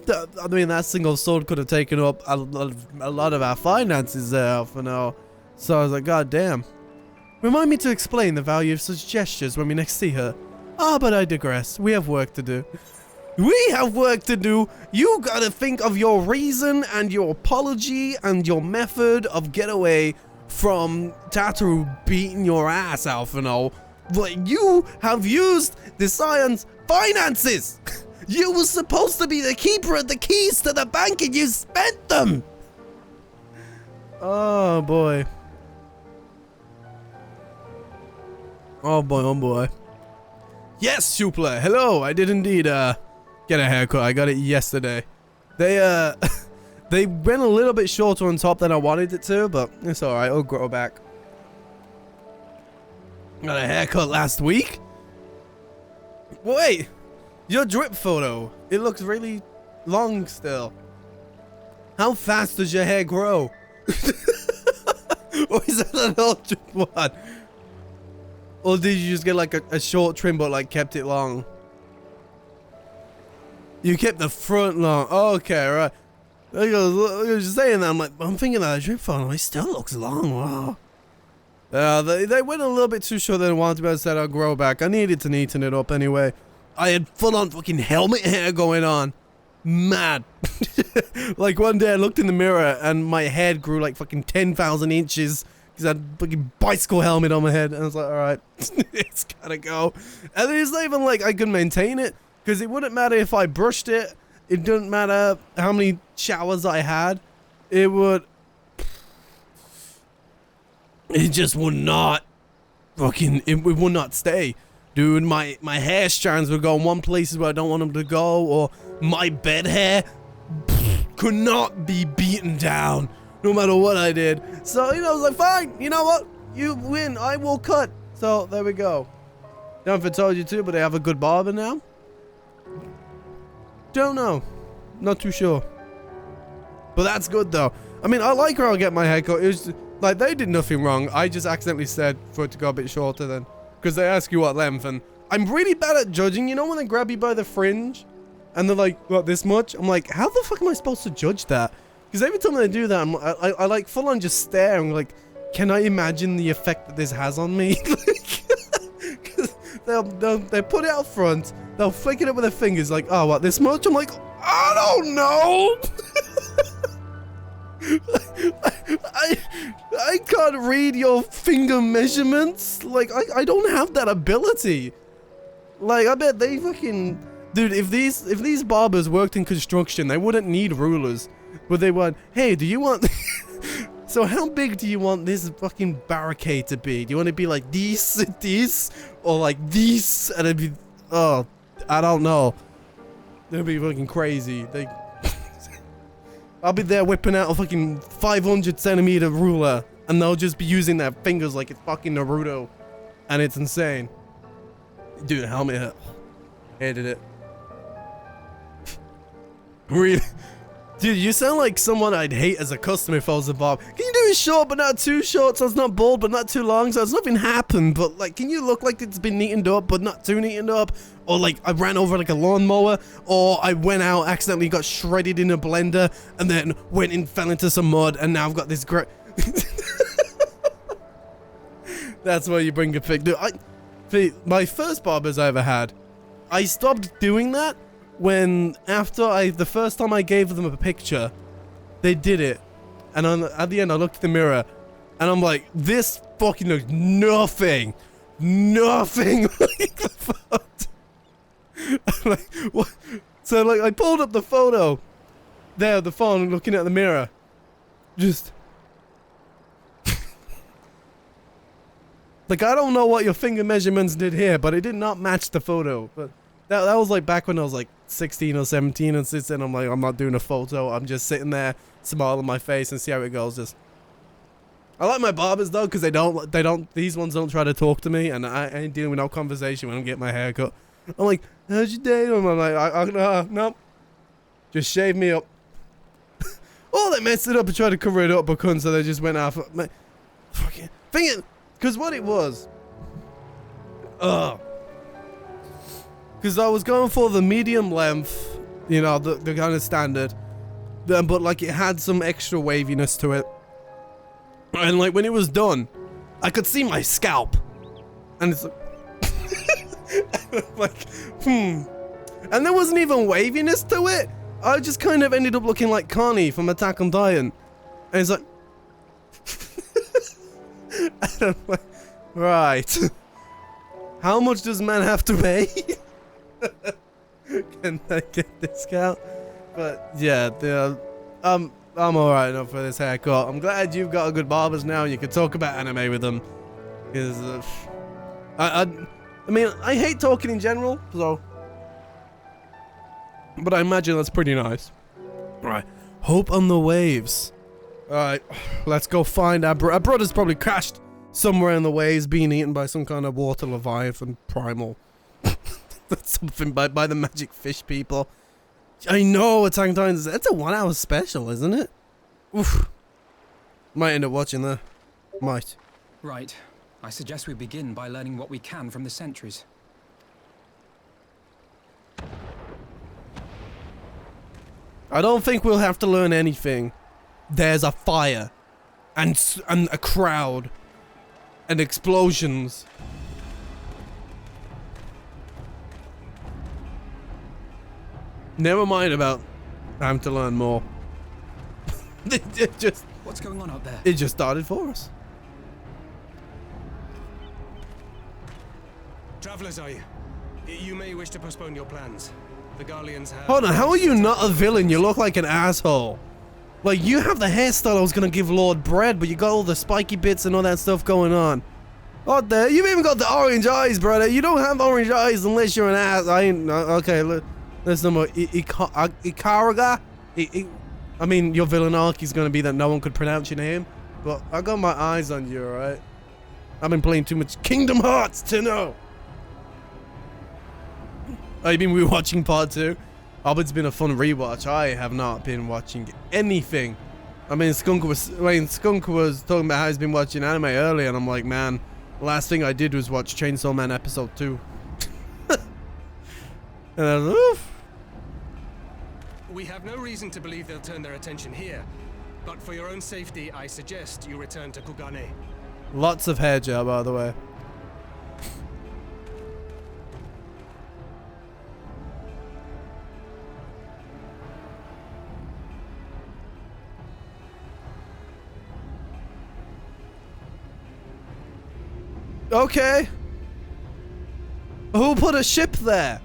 mean, that single sword could have taken up a lot of our finances there for now. So I was like, god damn. Remind me to explain the value of such gestures when we next see her. Ah, but I digress. We have work to do. We have work to do. You gotta think of your reason and your apology and your method of get away from Tataru beating your ass, Alphino. But you have used the Scion's finances. You were supposed to be the keeper of the keys to the bank and you spent them! Oh boy. Oh boy, oh boy. Yes, Supla. Hello. I did indeed get a haircut. I got it yesterday. They they went a little bit shorter on top than I wanted it to, but it's alright. It'll grow back. Got a haircut last week. Wait, your drip photo. It looks really long still. How fast does your hair grow? Or is that an old drip one? Or did you just get like a short trim but like kept it long? You kept the front long. Oh, okay, right. I was just saying that. I'm thinking that drip photo. It still looks long. Wow. They went a little bit too short than I wanted, but I said I'll grow back. I needed to neaten it up anyway. I had full on fucking helmet hair going on. Mad. Like one day I looked in the mirror and my head grew like fucking 10,000 inches. Because I had a fucking bicycle helmet on my head. And I was like, alright, it's gotta go. And it's not even like I could maintain it. Because it wouldn't matter if I brushed it. It doesn't matter how many showers I had. It would... It just would not... Fucking... It would not stay. Dude, my hair strands would go in one places where I don't want them to go. Or my bed hair could not be beaten down. No matter what I did. So, you know, I was like, fine. You know what? You win. I will cut. So, there we go. Don't know if I told you to, but I have a good barber now. Don't know. Not too sure. But that's good, though. I mean, I like how I get my haircut. It was like, they did nothing wrong. I just accidentally said for it to go a bit shorter then. Because they ask you what length. And I'm really bad at judging. You know when they grab you by the fringe? And they're like, what, this much? I'm like, how the fuck am I supposed to judge that? Because every time they do that, I like full on just stare. I'm like, can I imagine the effect that this has on me? They'll put it out front. They'll flick it up with their fingers like, oh, what, this much? I'm like, I don't know. I can't read your finger measurements. Like, I don't have that ability. Like, I bet they fucking... Dude, if these barbers worked in construction, they wouldn't need rulers. But they went, hey, do you want... So how big do you want this fucking barricade to be? Do you want it to be like this, or like this? And it'd be... Oh, I don't know. It'd be fucking crazy. I'll be there whipping out a fucking 500 centimeter ruler. And they'll just be using their fingers like it's fucking Naruto. And it's insane. Dude, helmet. Hated it. Really? Dude, you sound like someone I'd hate as a customer if I was a barber. Can you do it short but not too short so it's not bald but not too long so it's nothing happened, but like, can you look like it's been neatened up but not too neatened up? Or like I ran over like a lawnmower, or I went out, accidentally got shredded in a blender and then went and fell into some mud and now I've got this great... That's why you bring a pic. Dude, my first barbers I ever had, I stopped doing that when the first time I gave them a picture, they did it. And at the end, I looked at the mirror and I'm like, this fucking looks nothing like the photo. I'm like, what? So like, I pulled up the photo there, the phone, looking at the mirror. Just... Like, I don't know what your finger measurements did here, but it did not match the photo. But that was like back when I was like 16 or 17, and since then I'm like, I'm not doing a photo. I'm just sitting there, smile on my face and see how it goes. Just, I like my barbers though, because these ones don't try to talk to me, and I ain't dealing with no conversation when I'm getting my hair cut. I'm like, how's your day? And I'm like, no, just shave me up. Oh, they messed it up and tried to cover it up, because so they just went off. Fucking thing. Because what it was, because I was going for the medium length, you know, the kind of standard, but like it had some extra waviness to it. And like when it was done, I could see my scalp, and it's like, and there wasn't even waviness to it. I just kind of ended up looking like Connie from Attack on Titan, and it's like. And I'm like, right. How much does man have to pay? and I get discount. But yeah, I'm alright enough for this haircut. I'm glad you've got a good barbers now. You can talk about anime with them. Because I mean, I hate talking in general, so. But I imagine that's pretty nice. Right, hope on the waves. Alright, let's go find our brother's probably crashed somewhere in the waves, being eaten by some kind of water leviathan primal. That's something by the magic fish people. I know Attack on Titan. It's a 1 hour special, isn't it? Oof. Might end up watching that. Might. Right. I suggest we begin by learning what we can from the sentries. I don't think we'll have to learn anything. There's a fire. And a crowd. And explosions. Never mind about having to learn more. it just... What's going on out there? It just started for us. Travelers, are you? You may wish to postpone your plans. The Garleans have... Hold on, how are you not a villain? You look like an asshole. Like, you have the hairstyle I was gonna give Lord Bread, but you got all the spiky bits and all that stuff going on. What the? You've even got the orange eyes, brother. You don't have orange eyes unless you're an ass. I ain't... Okay, look. There's no more. Ikaraga? I mean, your villain arc is gonna be that no one could pronounce your name. But I got my eyes on you, alright? I've been playing too much Kingdom Hearts to know. Oh, you been rewatching part 2? Oh, but it's been a fun rewatch. I have not been watching anything. I mean, Skunk was talking about how he's been watching anime earlier, and I'm like, man, the last thing I did was watch Chainsaw Man episode 2. And I was, oof. We have no reason to believe they'll turn their attention here. But for your own safety, I suggest you return to Kugane. Lots of hair gel, by the way. Okay. Who put a ship there?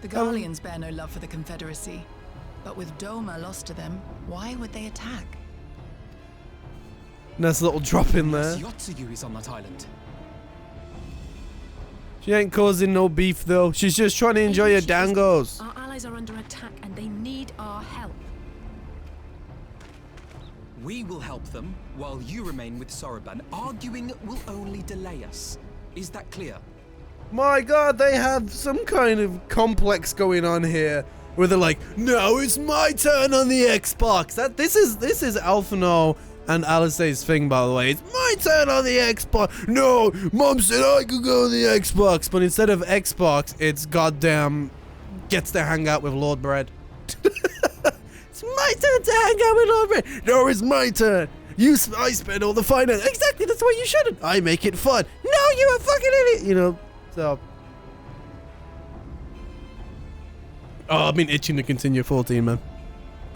The Garleans bear no love for the Confederacy. But with Doma lost to them, why would they attack? Nice little drop in there. Yotsuyu is on that island. She ain't causing no beef though. She's just trying to enjoy her dangos. Our allies are under attack and they need our help. We will help them while you remain with Soroban. Arguing will only delay us. Is that clear? My god, they have some kind of complex going on here where they're like, no, it's my turn on the Xbox. This is Alphino and Alistair's thing, by the way. It's my turn on the Xbox. No, Mom said I could go on the Xbox, but instead of Xbox, it's goddamn gets to hang out with Lord Bread. It's my turn to hang out with Lord Bread. No, it's my turn. I spend all the finance. Exactly, that's why you shouldn't. I make it fun. No, you're a fucking idiot. You know, so. Oh, I've been itching to continue 14, man.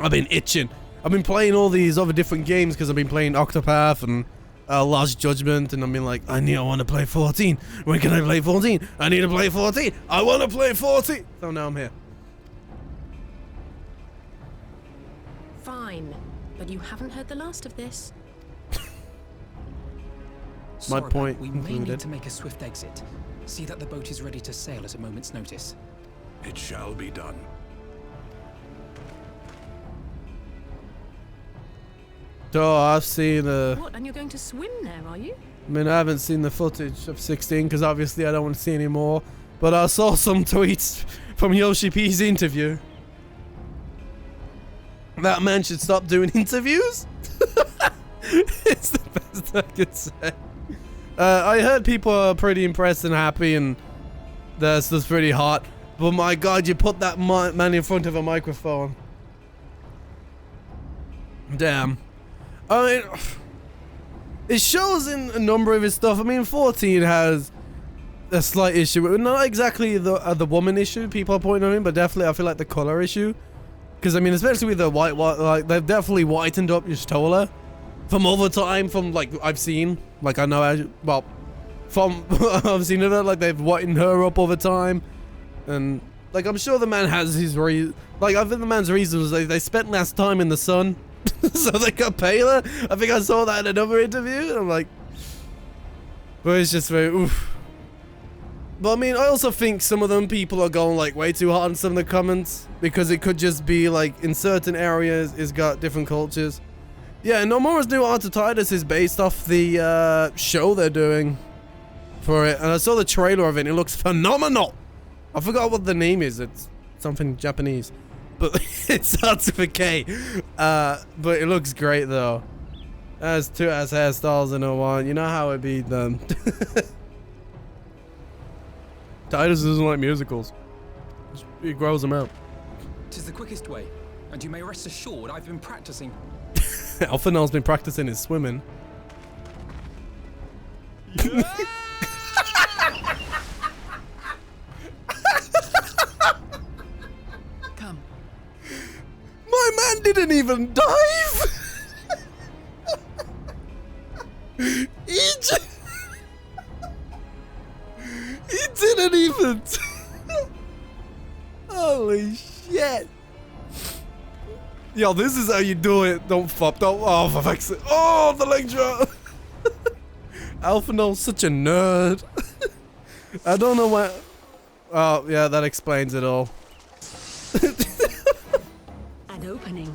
I've been itching. I've been playing all these other different games because I've been playing Octopath and Lost Judgment, and I've been like, I want to play 14. When can I play 14? I need to play 14. I want to play 14. So now I'm here. Fine, but you haven't heard the last of this. My Soroban, point we may concluded. need to make a swift exit. See that the boat is ready to sail at a moment's notice. It shall be done. Oh, I've seen What, and you're going to swim there, are you? I mean, I haven't seen the footage of 16 because obviously I don't want to see any more. But I saw some tweets from Yoshi P's interview. That man should stop doing interviews. It's the best I could say. I heard people are pretty impressed and happy, and that's pretty hot. But my God, you put that man in front of a microphone. Damn. I mean, it shows in a number of his stuff. I mean, 14 has a slight issue. Not exactly the woman issue people are pointing on him, but definitely I feel like the color issue. Because, I mean, especially with the white, like, they've definitely whitened up Y'shtola from over time, from, like, I've seen. Like, I know, well, from obviously like they've whitened her up over time, and like I'm sure the man has his like I think the man's reason was they spent less time in the sun, so they got paler. I think I saw that in another interview, and I'm like, but it's just very oof. But I mean, I also think some of them people are going like way too hard on some of the comments, because it could just be like in certain areas it's got different cultures. Yeah, Nomura's new Art of Titus is based off the show they're doing for it, and I saw the trailer of it and it looks phenomenal. I forgot what the name is, it's something Japanese, but it starts with a K. But it looks great though. Has two ass hairstyles in a one, you know how it be done. Titus doesn't like musicals. He grows them out. 'Tis the quickest way, and you may rest assured I've been practicing. Alphanel's been practicing his swimming. Come. My man didn't even dive! He didn't even. Holy shit! Yo, this is how you do it. Don't flop. Don't. Oh, for fuck's sake. Oh, the leg drop. Alphanel's such a nerd. I don't know why. Oh, yeah, that explains it all. An opening.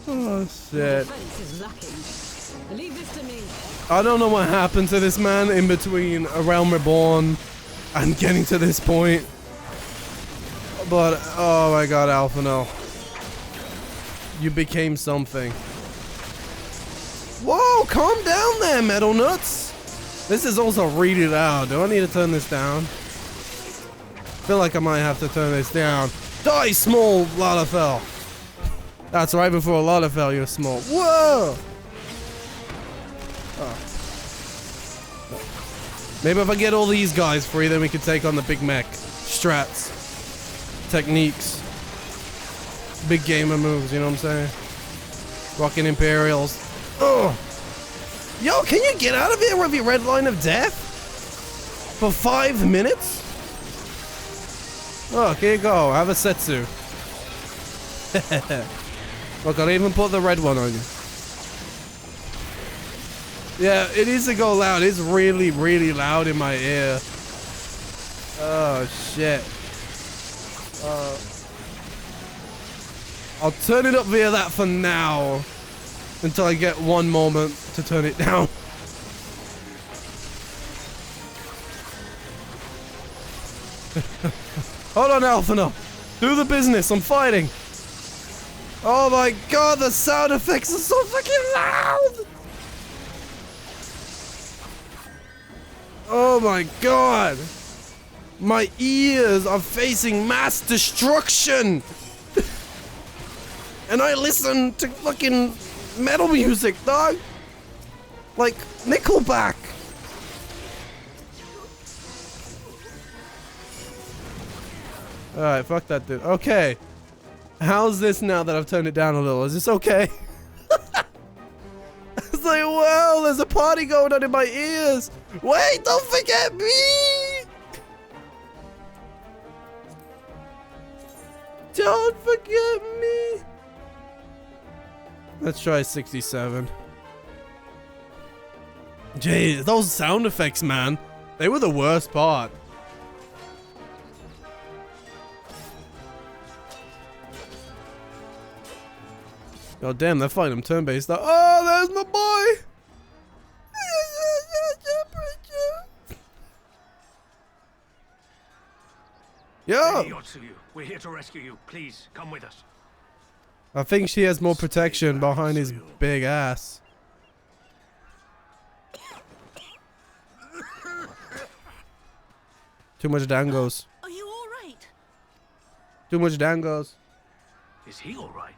Oh shit. Defense is lacking. Leave this to me. I don't know what happened to this man in between A Realm Reborn and getting to this point. But, oh my god, Alphano. You became something. Whoa, calm down there, Metal Nuts. This is also really loud. Do I need to turn this down? I feel like I might have to turn this down. Die, small Lalafell. That's right before Lalafell, you're small. Whoa! Oh. Maybe if I get all these guys free, then we can take on the big mech. Strats. Techniques. Big gamer moves, you know what I'm saying? Rocking Imperials. Ugh. Yo, can you get out of here with your red line of death? For 5 minutes? Look, here you go. Have a Setsu. Look, I'll even put the red one on you. Yeah, it needs to go loud. It's really, really loud in my ear. Oh, shit. I'll turn it up via that for now. Until I get one moment to turn it down. Hold on, Alphano. Do the business. I'm fighting. Oh my god, the sound effects are so fucking loud. Oh my god. My ears are facing mass destruction. And I listen to fucking metal music, dog. Like Nickelback. Alright, fuck that dude. Okay. How's this now that I've turned it down a little? Is this okay? It's like, wow, there's a party going on in my ears. Wait, don't forget me. Don't forget me. Let's try 67. Jeez, those sound effects, man. They were the worst part. Oh damn, they're fighting them turn-based. Oh, there's my boy! Yo! Lady Yotsuyu, we're here to rescue you. Please, come with us. I think she has more protection behind his big ass. Too much dangos. Are you all right? Too much dangos. Is he all right?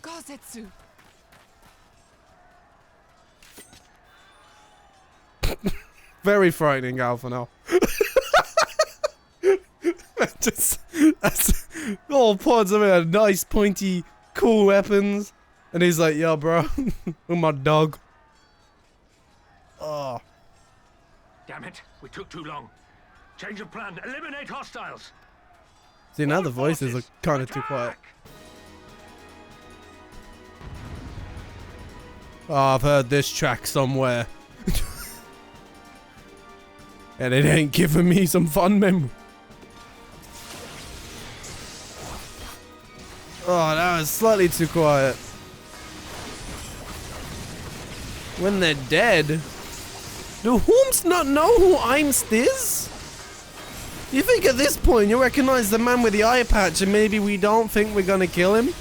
Gosetsu. Very frightening, Alpha now. That's all pods of it. Nice, pointy, cool weapons. And he's like, yo, bro, with my dog. Oh. Damn it, we took too long. Change of plan, eliminate hostiles. See, now All the voices are forces, kind of too quiet. attack! Oh, I've heard this track somewhere. And it ain't giving me some fun memory. Oh, that was slightly too quiet. When they're dead. Do whom's not know who I'm stiz? You think at this point you recognize the man with the eye patch and maybe we don't think we're gonna kill him?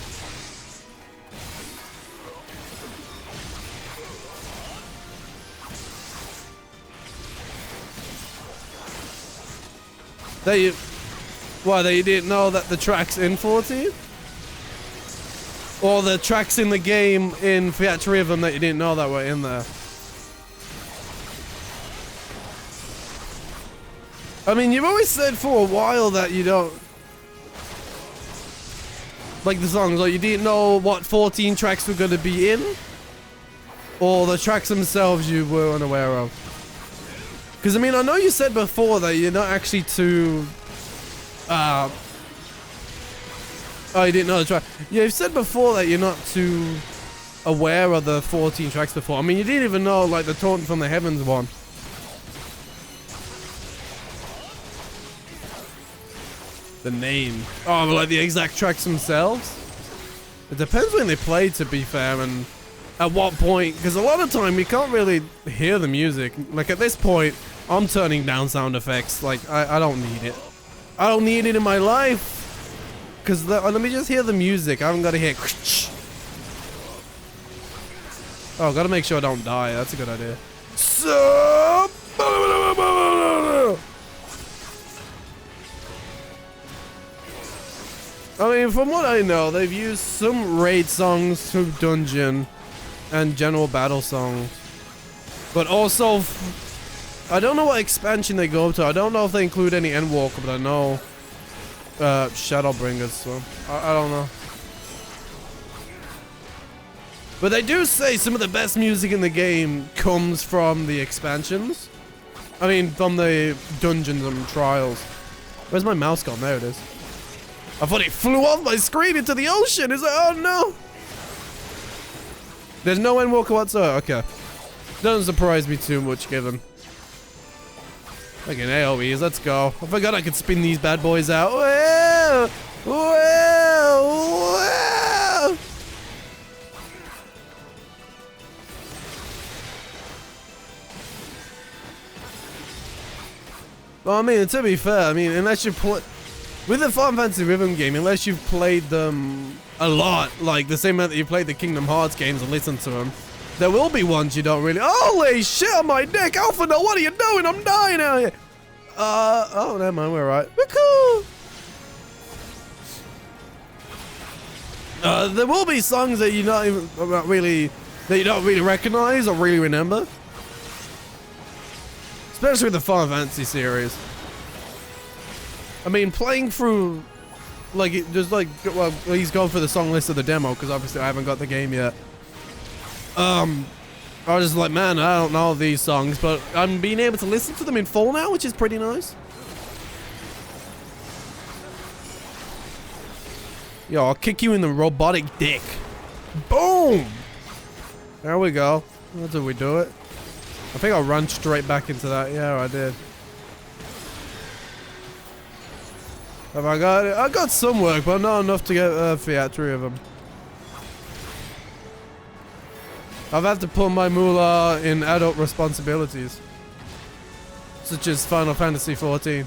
That you... Why, that you didn't know that the track's in 14? Or the tracks in the game in Theatrhythm that you didn't know that were in there? I mean, you've always said for a while that you don't... Like the songs, like you didn't know what 14 tracks were going to be in? Or the tracks themselves you were unaware of? Because, I mean, I know you said before that you're not actually too... Oh, you didn't know the track. Yeah, you've said before that you're not too aware of the 14 tracks before. I mean, you didn't even know, like, the Taunt from the Heavens one. The name. Oh, but like the exact tracks themselves? It depends when they play, to be fair, and at what point. Because a lot of time, we can't really hear the music. Like, at this point, I'm turning down sound effects. Like, I don't need it. I don't need it in my life. Because let me just hear the music. I haven't got to hear... Oh, got to make sure I don't die. That's a good idea. So... I mean, from what I know, they've used some raid songs through Dungeon and general battle songs. But also... I don't know what expansion they go to. I don't know if they include any Endwalker, but I know Shadowbringers, so I don't know. But they do say some of the best music in the game comes from the expansions. I mean, from the dungeons and trials. Where's my mouse gone? There it is. I thought it flew off my screen into the ocean. It's like, oh no. There's no Endwalker whatsoever. Okay. Doesn't surprise me too much, given. Fucking AoEs, let's go. I forgot I could spin these bad boys out. Whoa! Whoa! Whoa! Well, I mean, to be fair, I mean, unless you play... With the Final Fantasy Rhythm game, unless you've played them a lot, like the same amount that you played the Kingdom Hearts games and listened to them, there will be ones you don't really... Holy shit on my neck! Alpha, no, what are you doing? I'm dying out here! Oh, never mind, we're right. We're cool! There will be songs that you not even really... that you don't really recognize or really remember. Especially with the Final Fantasy series. I mean, playing through... Like, just like... Well, he's going for the song list of the demo, because obviously I haven't got the game yet. I was just like, man, I don't know these songs, but I'm being able to listen to them in full now, which is pretty nice. Yo, I'll kick you in the robotic dick. Boom! There we go. How did we do it? I think I'll run straight back into that. Yeah, I did. Have I got it? I got some work, but not enough to get Fiat 3 of them. I've had to put my moolah in adult responsibilities. Such as Final Fantasy 14.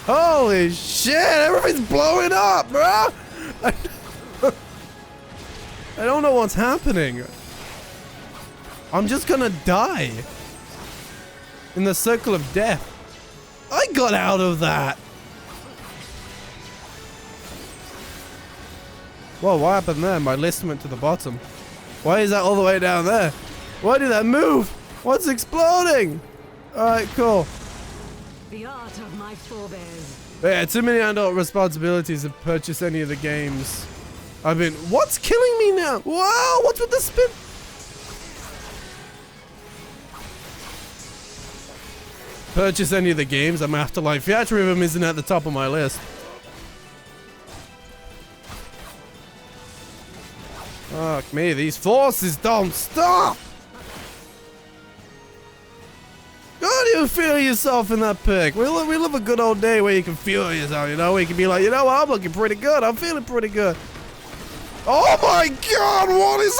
Holy shit, everything's blowing up, bro! I don't know what's happening. I'm just gonna die. In the circle of death. I got out of that. Whoa, what happened there? My list went to the bottom. Why is that all the way down there? Why did that move? What's exploding? Alright, cool. The art of my forebears. But yeah, too many adult responsibilities to purchase any of the games. I've been. What's killing me now? Wow, what's with the spin? Purchase any of the games. I'm Afterlife. Theatrhythm isn't at the top of my list. Fuck me, these forces don't stop! How do you feel yourself in that pic? We live a good old day where you can feel yourself, you know? Where you can be like, you know what, I'm looking pretty good. I'm feeling pretty good. Oh my god, what is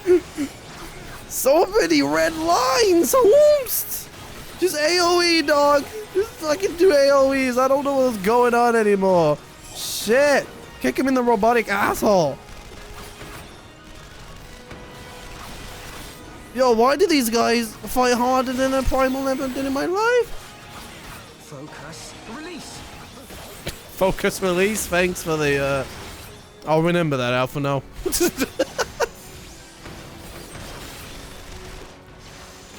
that? So many red lines! Whoops! Just AoE, dog. Just fucking do AoEs. I don't know what's going on anymore. Shit. Kick him in the robotic asshole. Yo, why do these guys fight harder than a primal ever did in my life? Focus. Release. Focus release. Thanks for the, I'll remember that, Alpha, now.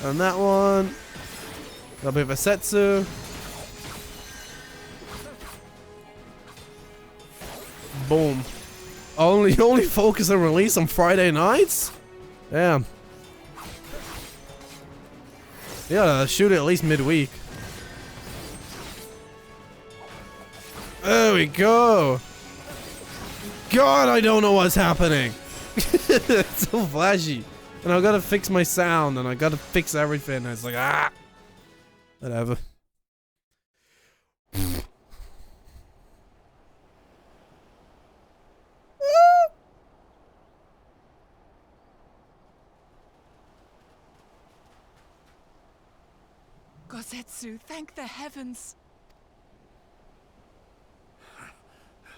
And that one. A bit of a Setsu. Boom. Only focus and release on Friday nights? Damn. Yeah, shoot it at least midweek. There we go. God, I don't know what's happening. It's so flashy. And I gotta fix my sound and I gotta fix everything. It's like, ah. Whatever. Gosetsu, thank the heavens.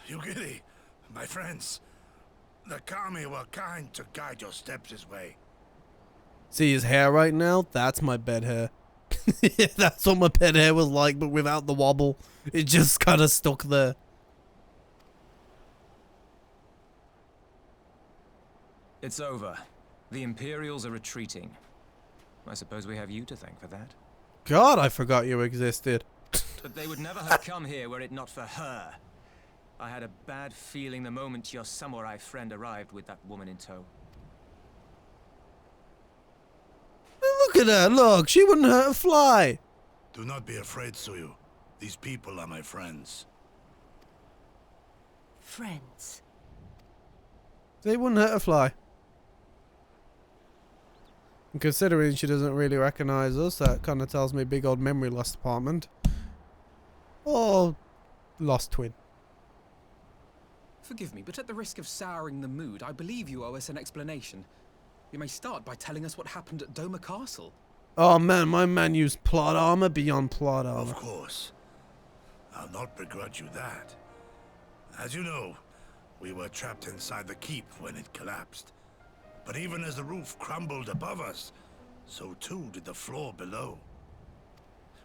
Yugiri, my friends, the kami were kind to guide your steps this way. See his hair right now? That's my bed hair. That's what my bed hair was like, but without the wobble. It just kind of stuck there. It's over. The Imperials are retreating. I suppose we have you to thank for that. God, I forgot you existed. But they would never have come here were it not for her. I had a bad feeling the moment your samurai friend arrived with that woman in tow. Look at her, look, she wouldn't hurt a fly. Do not be afraid, Suyu. These people are my friends. Friends. They wouldn't hurt a fly. And considering she doesn't really recognize us, that kind of tells me big old memory loss department. Or lost twin. Forgive me, but at the risk of souring the mood, I believe you owe us an explanation. You may start by telling us what happened at Doma Castle. Oh man, my man used plot armor beyond plot armor. Of course. I'll not begrudge you that. As you know, we were trapped inside the keep when it collapsed. But even as the roof crumbled above us, so too did the floor below.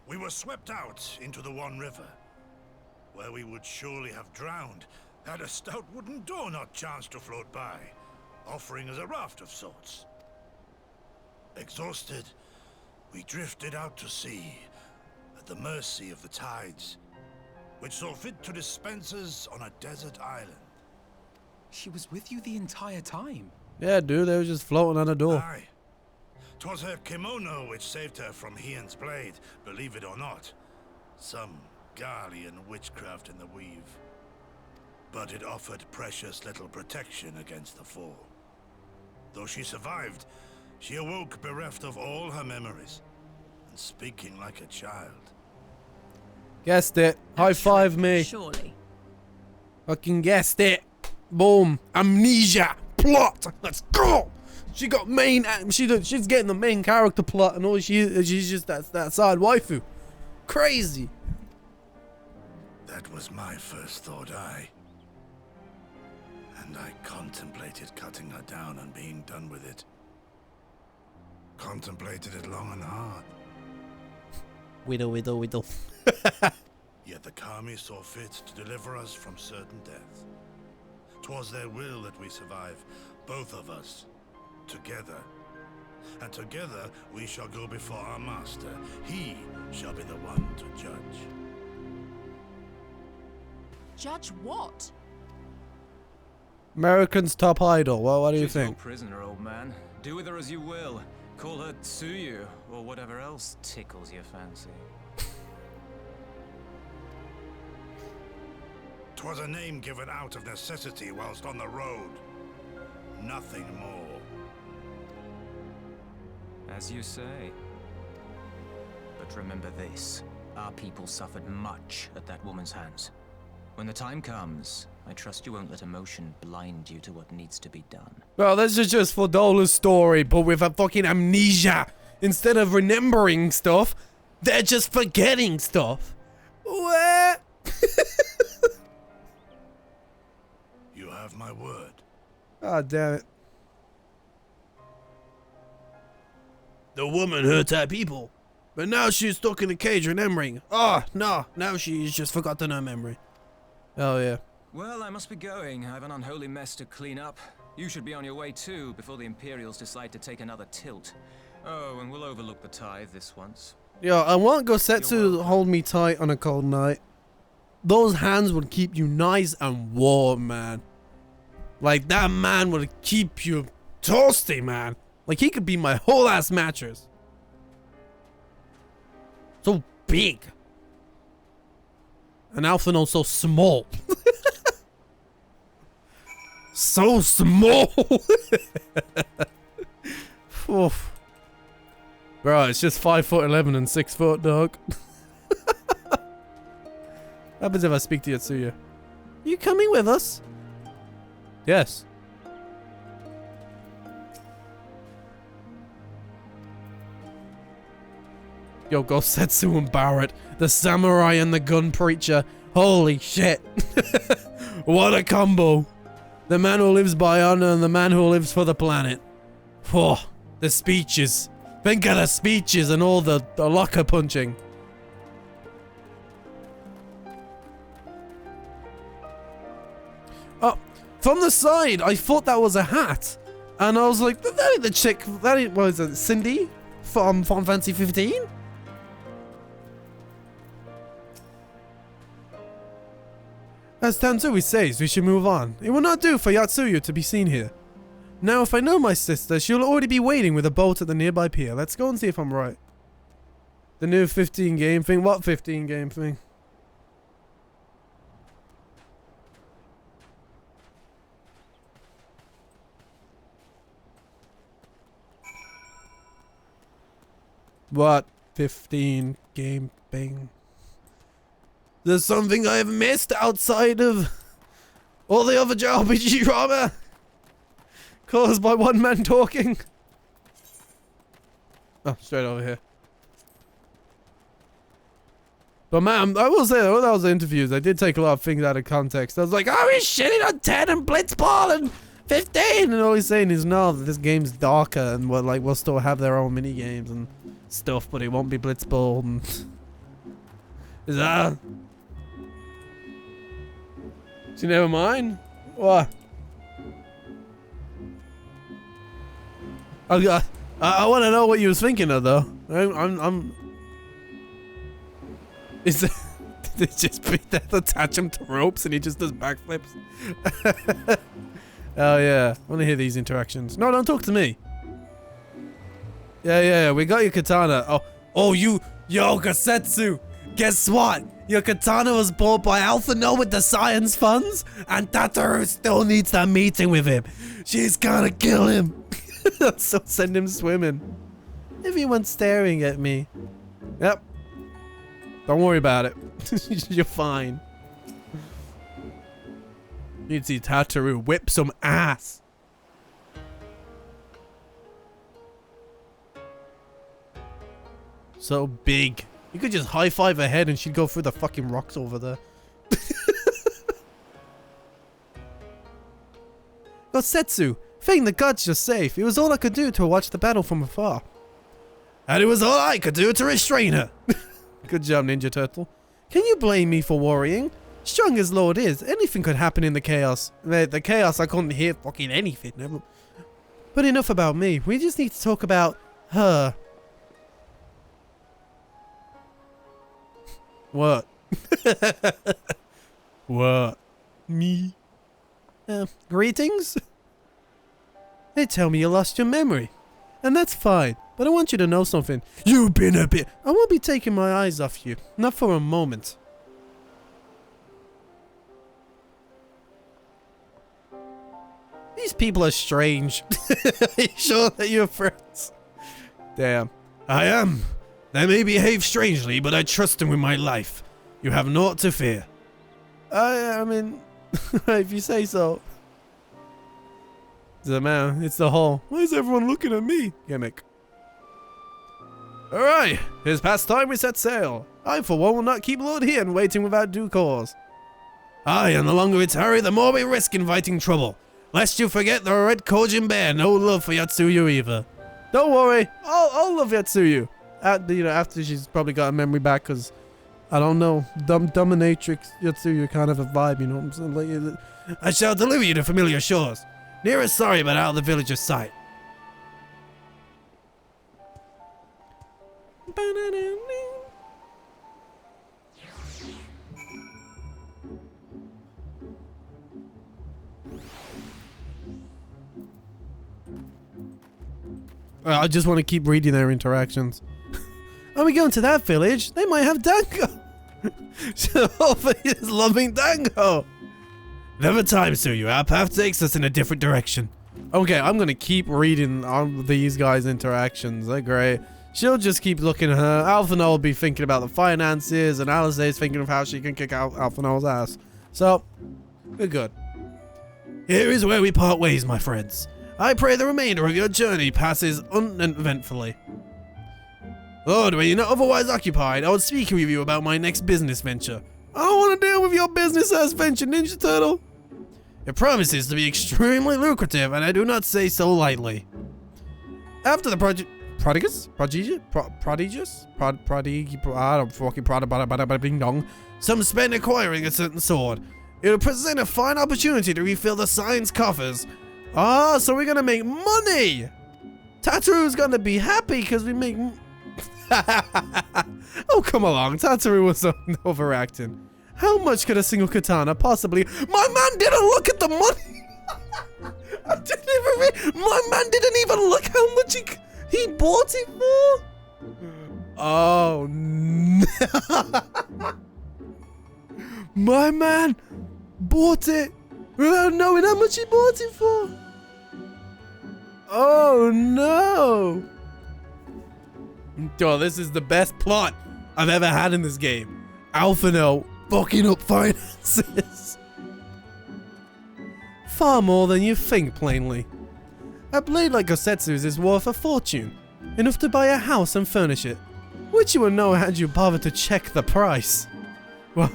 We were swept out into the One River, where we would surely have drowned had a stout wooden door not chanced to float by, offering us a raft of sorts. Exhausted, we drifted out to sea, at the mercy of the tides, which saw fit to dispense us on a desert island. She was with you the entire time? Yeah, dude, they were just floating on a door. Aye. 'Twas her kimono which saved her from Hien's blade, believe it or not. Some Garlean witchcraft in the weave. But it offered precious little protection against the fall. Though she survived, she awoke bereft of all her memories, and speaking like a child. Guessed it. High five me. Surely. Fucking guessed it. Boom. Amnesia. Plot. Let's go. She got main. She's getting the main character plot, and all she's just that side waifu. Crazy. That was my first thought, and I contemplated cutting her down and being done with it. Contemplated it long and hard. Widow. Yet the kami saw fit to deliver us from certain death. 'Twas their will that we survive, both of us, together. And together we shall go before our master. He shall be the one to judge. Judge what? American's top idol. Well, what do you She's your think? prisoner, old man. Do with her as you will. Call her Tsuyu, or whatever else tickles your fancy. 'Twas a name given out of necessity whilst on the road. Nothing more. As you say. But remember this. Our people suffered much at that woman's hands. When the time comes, I trust you won't let emotion blind you to what needs to be done. Well, this is just Fodola's story, but with a fucking amnesia. Instead of remembering stuff, they're just forgetting stuff. What? You have my word. God damn it. The woman hurt our people, but now she's stuck in a cage remembering. Oh, no, now she's just forgotten her memory. Oh, yeah. Well, I must be going. I have an unholy mess to clean up. You should be on your way too, before the Imperials decide to take another tilt. Oh, and we'll overlook the tithe this once. Yo, I want Gosetsu to hold me tight on a cold night. Those hands would keep you nice and warm, man. Like, that man would keep you toasty, man. Like, he could be my whole ass mattress. So big. And Alphino so small. So small. Oof. Bro, it's just 5'11" and 6 foot, dog. What happens if I speak to Yotsuyu? You coming with us? Yes. Yo, Gosetsu and Barrett, the samurai and the gun preacher. Holy shit. What a combo. The man who lives by honor and the man who lives for the planet. Oh, the speeches. Think of the speeches and all the locker punching. Oh, from the side, I thought that was a hat. And I was like, that ain't the chick, that ain't, what is it, Cindy? From Final Fantasy 15? As Tansui says, we should move on. It will not do for Yotsuyu to be seen here. Now, if I know my sister, she'll already be waiting with a boat at the nearby pier. Let's go and see if I'm right. The new 15 game thing? What 15 game thing? What 15 game thing? There's something I have missed outside of all the other JRPG drama caused by one man talking. Oh, straight over here. But man, I will say, when I was interviews, I did take a lot of things out of context. I was like, oh, he's shitting on 10 and Blitzball and 15, and all he's saying is, no, this game's darker, and we'll still have their own mini games and stuff, but it won't be Blitzball. And is that? So never mind. What? I want to know what you was thinking of, though. I'm. Is it? Did they just be there to attach him to ropes and he just does backflips? Oh yeah, I want to hear these interactions. No, don't talk to me. Yeah, we got your katana. Yo, Gosetsu. Guess what? Your katana was bought by Alphino with the science funds, and Tataru still needs that meeting with him. She's gonna kill him. So send him swimming. Everyone's staring at me. Yep. Don't worry about it. You're fine. You need to see Tataru whip some ass. So big. You could just high five her head and she'd go through the fucking rocks over there. Gosetsu, thank the gods you're safe. It was all I could do to watch the battle from afar. And it was all I could do to restrain her. Good job, Ninja Turtle. Can you blame me for worrying? Strong as Lord is, anything could happen in the chaos. The chaos, I couldn't hear fucking anything. But enough about me. We just need to talk about her. What? What? Me? Greetings? They tell me you lost your memory. And that's fine, but I want you to know something. You've been a bit... I won't be taking my eyes off you. Not for a moment. These people are strange. Are you sure that you're friends? Damn. I am. They may behave strangely, but I trust them with my life. You have naught to fear. I mean, if you say so. Doesn't matter. It's the whole, why is everyone looking at me gimmick. Alright, it's past time we set sail. I for one will not keep Lord Hien waiting without due cause. Aye, and the longer we tarry, the more we risk inviting trouble. Lest you forget the red Kojin bear no love for Yotsuyu either. Don't worry, I'll love Yotsuyu. After she's probably got her memory back, because I don't know, dominatrix Yotsuyu kind of a vibe, you know what I'm saying? Like, I shall deliver you to familiar shores. Near is sorry, but out of the village's sight. I just want to keep reading their interactions. Are we going to that village? They might have dango. Sophie is loving dango. Never time, Tsuyu. Our path takes us in a different direction. Okay, I'm going to keep reading on these guys' interactions. They're great. She'll just keep looking at her. Alphinaud will be thinking about the finances, and Alice is thinking of how she can kick out Alphinaud's ass. So, we're good. Here is where we part ways, my friends. I pray the remainder of your journey passes uneventfully. Lord, were you not otherwise occupied, I would speak with you about my next business venture. I don't want to deal with your business-ass venture, Ninja Turtle. It promises to be extremely lucrative, and I do not say so lightly. After the some spend acquiring a certain sword. It will present a fine opportunity to refill the sign's coffers. Ah, so we're gonna make money! Tataru's gonna be happy because we make... Oh, come along, Tataru was overacting. How much could a single katana possibly... My man didn't look at the money! I didn't even my man didn't even look how much he bought it for! Oh, no. My man bought it without knowing how much he bought it for! Oh, no! Oh, this is the best plot I've ever had in this game. Alphinaud fucking up finances. Far more than you think, plainly. A blade like Gosetsu's is worth a fortune. Enough to buy a house and furnish it. Which you would know had you bothered to check the price. Well,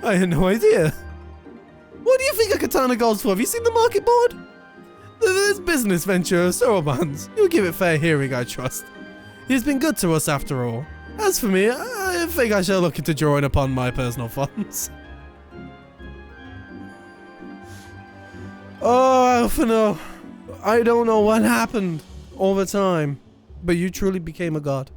I had no idea. What do you think a katana goes for? Have you seen the market board? This business venture of Soroban's. You'll give it fair hearing, I trust. He's been good to us after all. As for me, I think I shall look into drawing upon my personal funds. Oh, Alphinaud, I don't know what happened over time, but you truly became a god.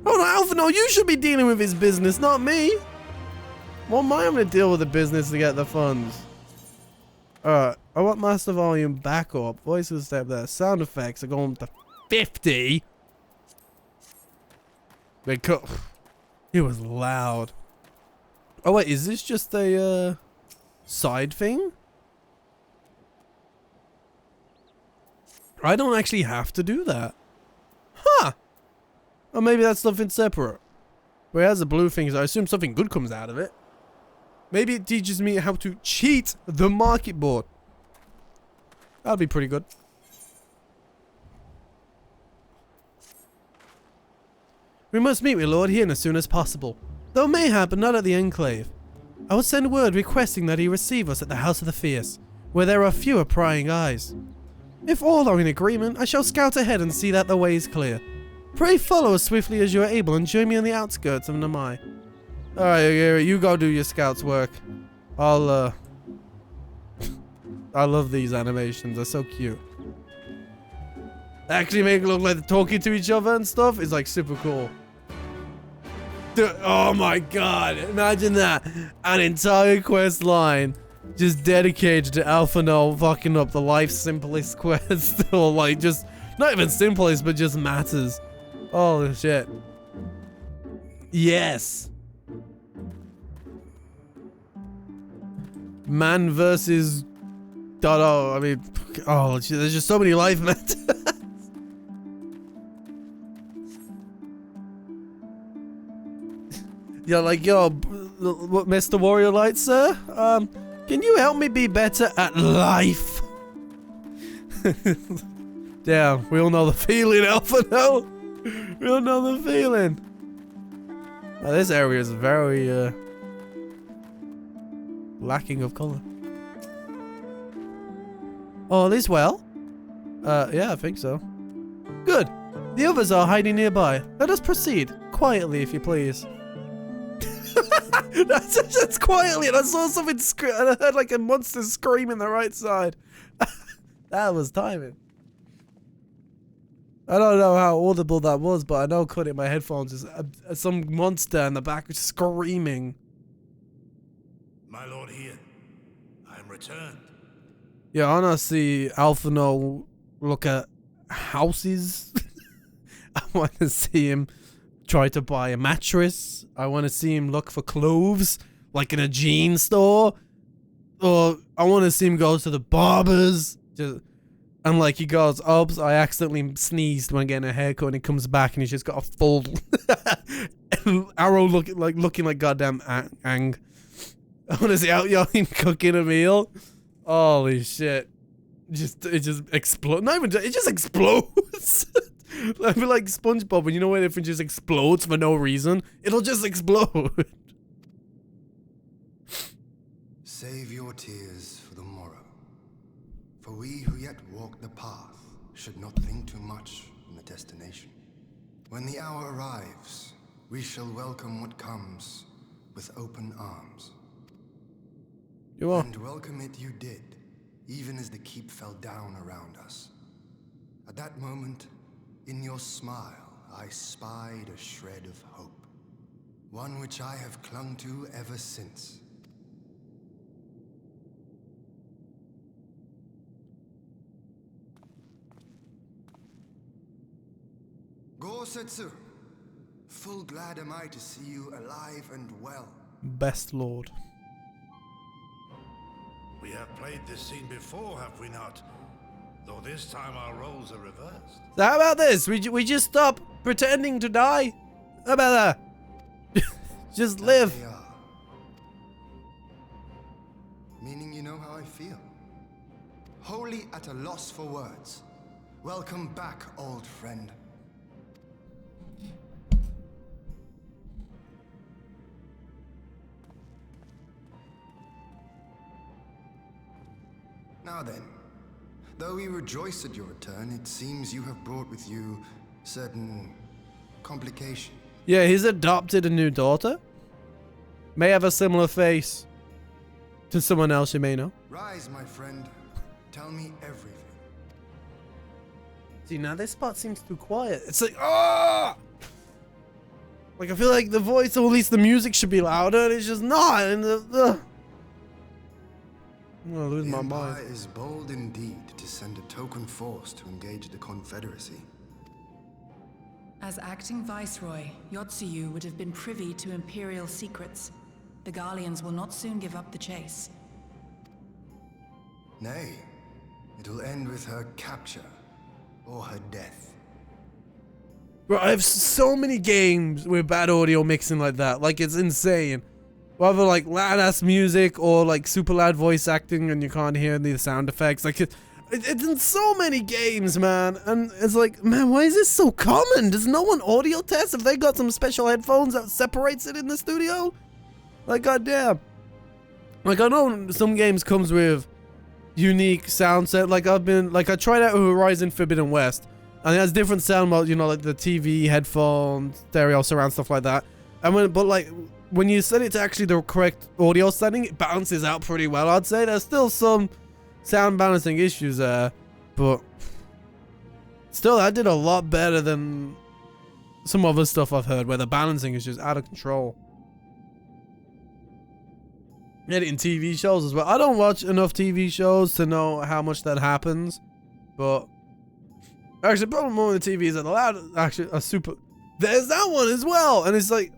Oh no, Alphinaud, you should be dealing with his business, not me. Well, am I going to deal with the business to get the funds? Alright, I want master volume back up. Voice of the step there. Sound effects are going to 50. It was loud. Oh wait, is this just a side thing? I don't actually have to do that. Huh. Or maybe that's something separate. But it has a blue thing, so I assume something good comes out of it. Maybe it teaches me how to cheat the market board. That'll be pretty good. We must meet with Lord Hien as soon as possible. Though mayhap, but not at the Enclave. I will send word requesting that he receive us at the House of the Fierce, where there are fewer prying eyes. If all are in agreement, I shall scout ahead and see that the way is clear. Pray follow as swiftly as you are able and join me on the outskirts of Namai. Alright, you go do your scouts work. I love these animations, they're so cute. They actually make it look like they're talking to each other and stuff. It's like super cool. Oh my god, imagine that. An entire quest line just dedicated to Alphinaud fucking up the life's simplest quest. Or like just, not even simplest, but just matters. Holy shit. Yes. Man versus Dodo. I mean, oh, there's just so many life matters. You're like, yo, Mr. Warrior Light, sir? Can you help me be better at life? Damn, we all know the feeling, Alpha, no? We all know the feeling. Now, this area is very, lacking of color. All is well? Yeah, I think so. Good. The others are hiding nearby. Let us proceed. Quietly, if you please. That's quietly, and I saw something and I heard like a monster scream in the right side. That was timing. I don't know how audible that was, but I know cutting my headphones is some monster in the back screaming. My lord here, I am returned. Yeah, I wanna see Alphinaud look at houses. I wanna see him try to buy a mattress. I want to see him look for clothes, like in a jean store. Or I want to see him go to the barbers. And like he goes, oops, I accidentally sneezed when getting a haircut, and he comes back and he's just got a full arrow looking like goddamn Ang. I want to see out yelling cooking a meal. Holy shit. It just explodes. Not even, it just explodes. I feel like SpongeBob, and you know when if it just explodes for no reason? It'll just explode. Save your tears for the morrow. For we who yet walk the path should not think too much on the destination. When the hour arrives, we shall welcome what comes with open arms. You are. And welcome it you did, even as the keep fell down around us. At that moment, in your smile, I spied a shred of hope. One which I have clung to ever since. Gosetsu, full glad am I to see you alive and well. Best lord. We have played this scene before, have we not? Though this time our roles are reversed. So how about this? We just stop pretending to die? How about that? Just live. They are. Meaning you know how I feel. Wholly at a loss for words. Welcome back, old friend. Now then, though we rejoice at your return, it seems you have brought with you certain complications. Yeah, he's adopted a new daughter. May have a similar face to someone else you may know. Rise, my friend. Tell me everything. See, now this spot seems too quiet. It's like, ah! Like, I feel like the voice, or at least the music should be louder, and it's just not. And I'm gonna lose my mind. The Empire is bold indeed to send a token force to engage the Confederacy. As acting viceroy, Yotsuyu would have been privy to Imperial secrets. The Garleans will not soon give up the chase. Nay, it will end with her capture or her death. Bro, I have so many games with bad audio mixing like that. Like, it's insane. Whether like loud ass music or like super loud voice acting and you can't hear the sound effects. Like it's in so many games, man. And it's like, man, why is this so common? Does no one audio test? Have they got some special headphones that separates it in the studio? Like, goddamn. Like, I know some games comes with unique sound set. Like I tried out Horizon Forbidden West, and it has different sound modes, you know, like the TV, headphones, stereo, surround, stuff like that. And when you set it to actually the correct audio setting, it balances out pretty well, I'd say. There's still some sound balancing issues there, but still, that did a lot better than some other stuff I've heard where the balancing is just out of control. Editing TV shows as well. I don't watch enough TV shows to know how much that happens, but actually, the problem with the TV is that a lot actually a super. There's that one as well, and it's like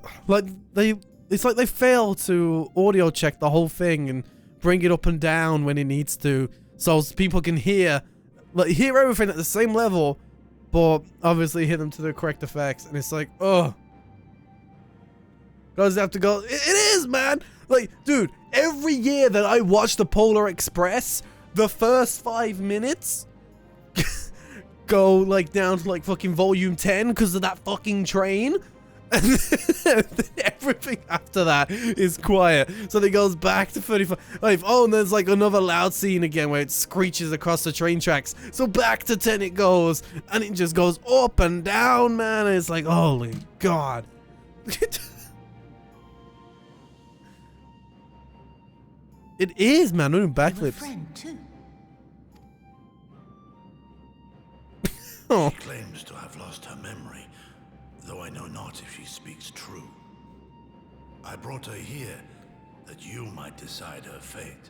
they fail to audio check the whole thing and bring it up and down when it needs to, so people can hear everything at the same level, but obviously hit them to the correct effects, and it's like, oh, guys have to go. It is, man. Like, dude, every year that I watch the Polar Express, the first 5 minutes go like down to like fucking volume 10 because of that fucking train, and then everything after that is quiet. So it goes back to 35. Like, oh, and there's like another loud scene again where it screeches across the train tracks. So back to 10 it goes, and it just goes up and down, man. And it's like, holy god. It is, man. Doing backflips. Oh. She claims to have lost her memory, though I know not if she speaks true. I brought her here that you might decide her fate.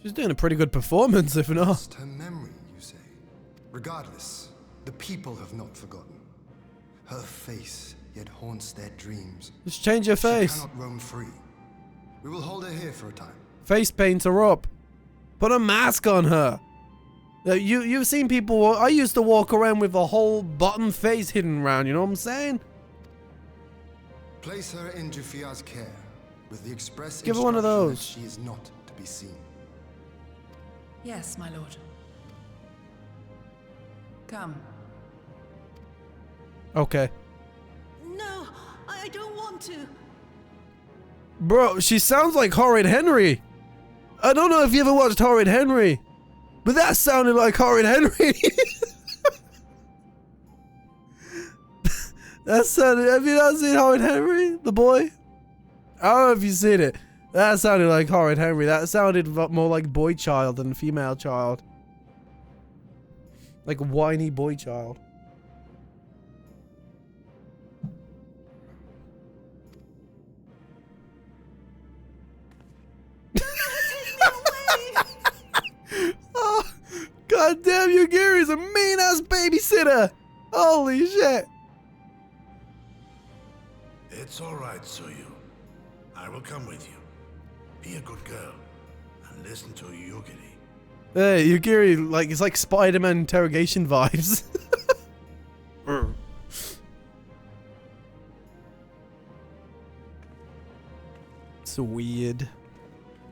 She's doing a pretty good performance, if not. Lost her memory, you say? Regardless, the people have not forgotten. Her face yet haunts their dreams. Just change your face. She cannot roam free. We will hold her here for a time. Face paint her up. Put a mask on her. You've seen people. I used to walk around with a whole bottom face hidden around. You know what I'm saying? Place her in Jufia's care with the express Give her one of instruction those. that she is not to be seen. Yes, my lord. Come. Okay. No, I don't want to. Bro, she sounds like Horrid Henry. I don't know if you ever watched Horrid Henry, but that sounded like Horrid Henry. That sounded. Have you not seen Horrid Henry, the boy? I don't know if you've seen it. That sounded like Horrid Henry. That sounded more like boy child than female child. Like a whiny boy child. Oh, god damn you, Gary's a mean ass babysitter. Holy shit. It's all right, Tsuyu. I will come with you. Be a good girl and listen to Yugiri. Hey, Yugiri, like, it's like Spider-Man interrogation vibes. It's weird.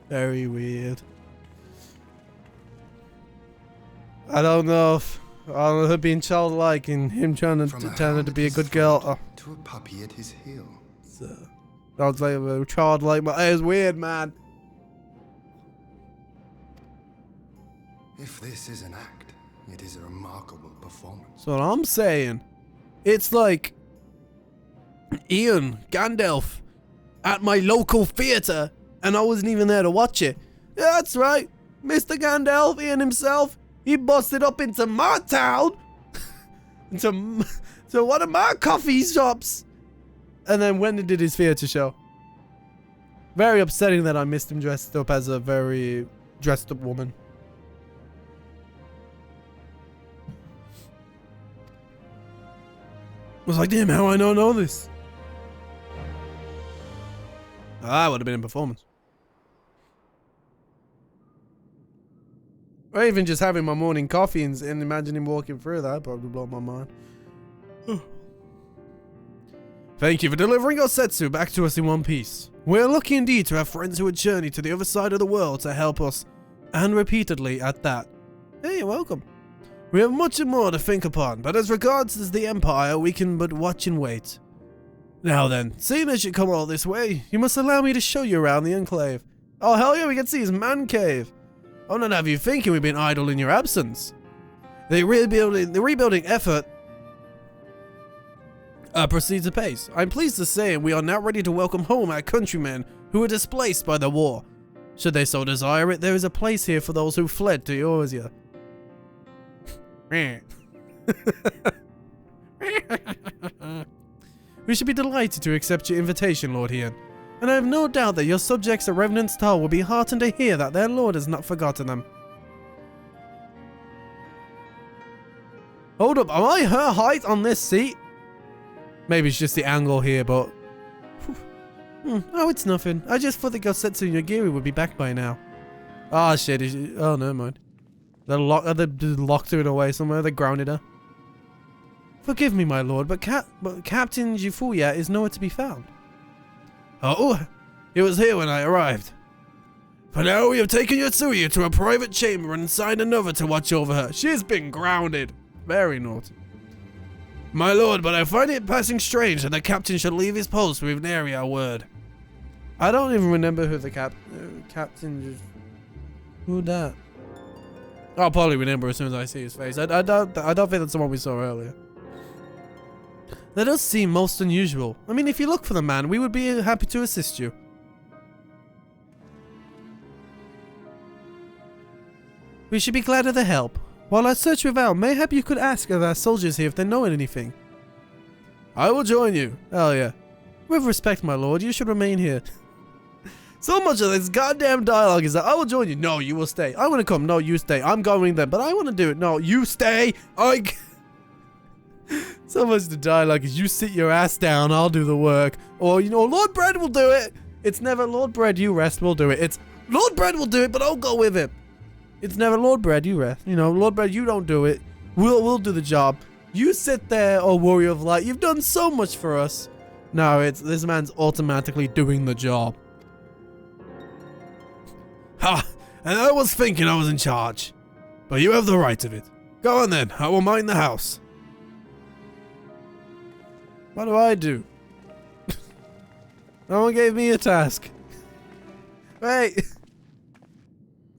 Very weird. I don't know if her being childlike and him trying to tell her to be a good girl. Oh. To a puppy at his heel. Sounds like a childlike, but it's weird, man. If this is an act, it is a remarkable performance. That's what I'm saying. It's like Ian Gandalf at my local theater, and I wasn't even there to watch it. Yeah, that's right. Mr. Gandalf, Ian himself, he busted up into my town, into one of my coffee shops, and then went and did his theater show. Very upsetting that I missed him dressed up as a very dressed up woman. I was like, damn, how I don't know this? That would have been in performance. Or even just having my morning coffee and imagining walking through that probably blow my mind. Thank you for delivering Gosetsu back to us in one piece. We're lucky indeed to have friends who would journey to the other side of the world to help us, and repeatedly at that. Hey, you're welcome. We have much more to think upon, but as regards as the Empire, we can but watch and wait. Now then, seeing as you come all this way, you must allow me to show you around the Enclave. Oh hell yeah, we can see his man cave. I'll not have you thinking we've been idle in your absence. The rebuilding effort proceeds apace. I'm pleased to say we are now ready to welcome home our countrymen who were displaced by the war. Should they so desire it, there is a place here for those who fled to Eorzea. We should be delighted to accept your invitation, Lord Hien. And I have no doubt that your subjects at Revenant's Tower will be heartened to hear that their lord has not forgotten them. Hold up, am I her height on this seat? Maybe it's just the angle here, but... Oh, it's nothing. I just thought the Gosetsu and Yogiri would be back by now. Ah, shit. Oh, never mind. They locked her away somewhere. They grounded her. Forgive me, my lord, but Captain Jifuya is nowhere to be found. Oh, he was here when I arrived. For now, we have taken Yotsuyu to a private chamber and assigned another to watch over her. She's been grounded. Very naughty. My lord, but I find it passing strange that the captain should leave his post with nary a word. I don't even remember who the captain is. Who that? I'll probably remember as soon as I see his face. I don't think that's the one we saw earlier. That does seem most unusual. I mean, if you look for the man, we would be happy to assist you. We should be glad of the help. While I search without, mayhap you could ask of our soldiers here if they know anything. I will join you. Hell yeah. With respect, my lord, you should remain here. So much of this goddamn dialogue is that I will join you. No, you will stay. I want to come. No, you stay. I'm going then, but I want to do it. No, you stay. So much of the dialogue is you sit your ass down, I'll do the work. Or, you know, Lord Bread will do it. It's never Lord Bread, you rest, we'll do it. It's Lord Bread will do it, but I'll go with him. It's never Lord Bread, you rest. You know, Lord Bread, you don't do it. We'll do the job. You sit there, oh warrior of light. You've done so much for us. No, it's this man's automatically doing the job. Ha! And I was thinking I was in charge. But you have the right of it. Go on then, I will mind the house. What do I do? No one gave me a task. Wait.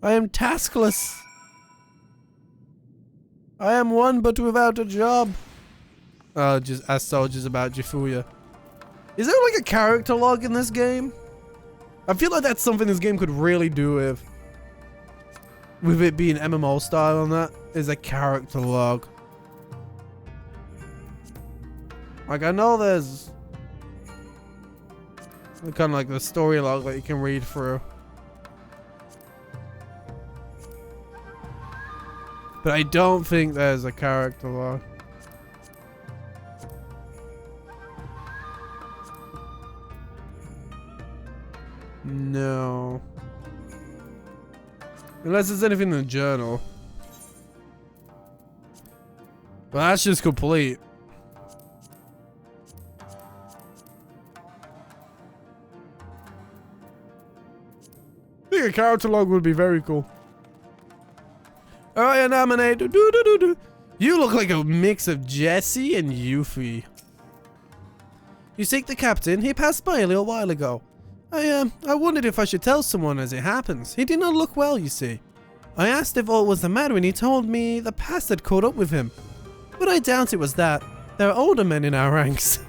I am taskless. I am one but without a job. Just ask soldiers about Jifuya. Is there like a character log in this game? I feel like that's something this game could really do with it being MMO style on that, is a character log. Like, I know there's kind of like the story log that you can read through. But I don't think there's a character log. No. Unless there's anything in the journal. But that's just complete. I think a character log would be very cool. Alright, nominate. You look like a mix of Jesse and Yuffie. You seek the captain? He passed by a little while ago. I wondered if I should tell someone as it happens. He did not look well, you see. I asked if all was the matter and he told me the past had caught up with him. But I doubt it was that. There are older men in our ranks.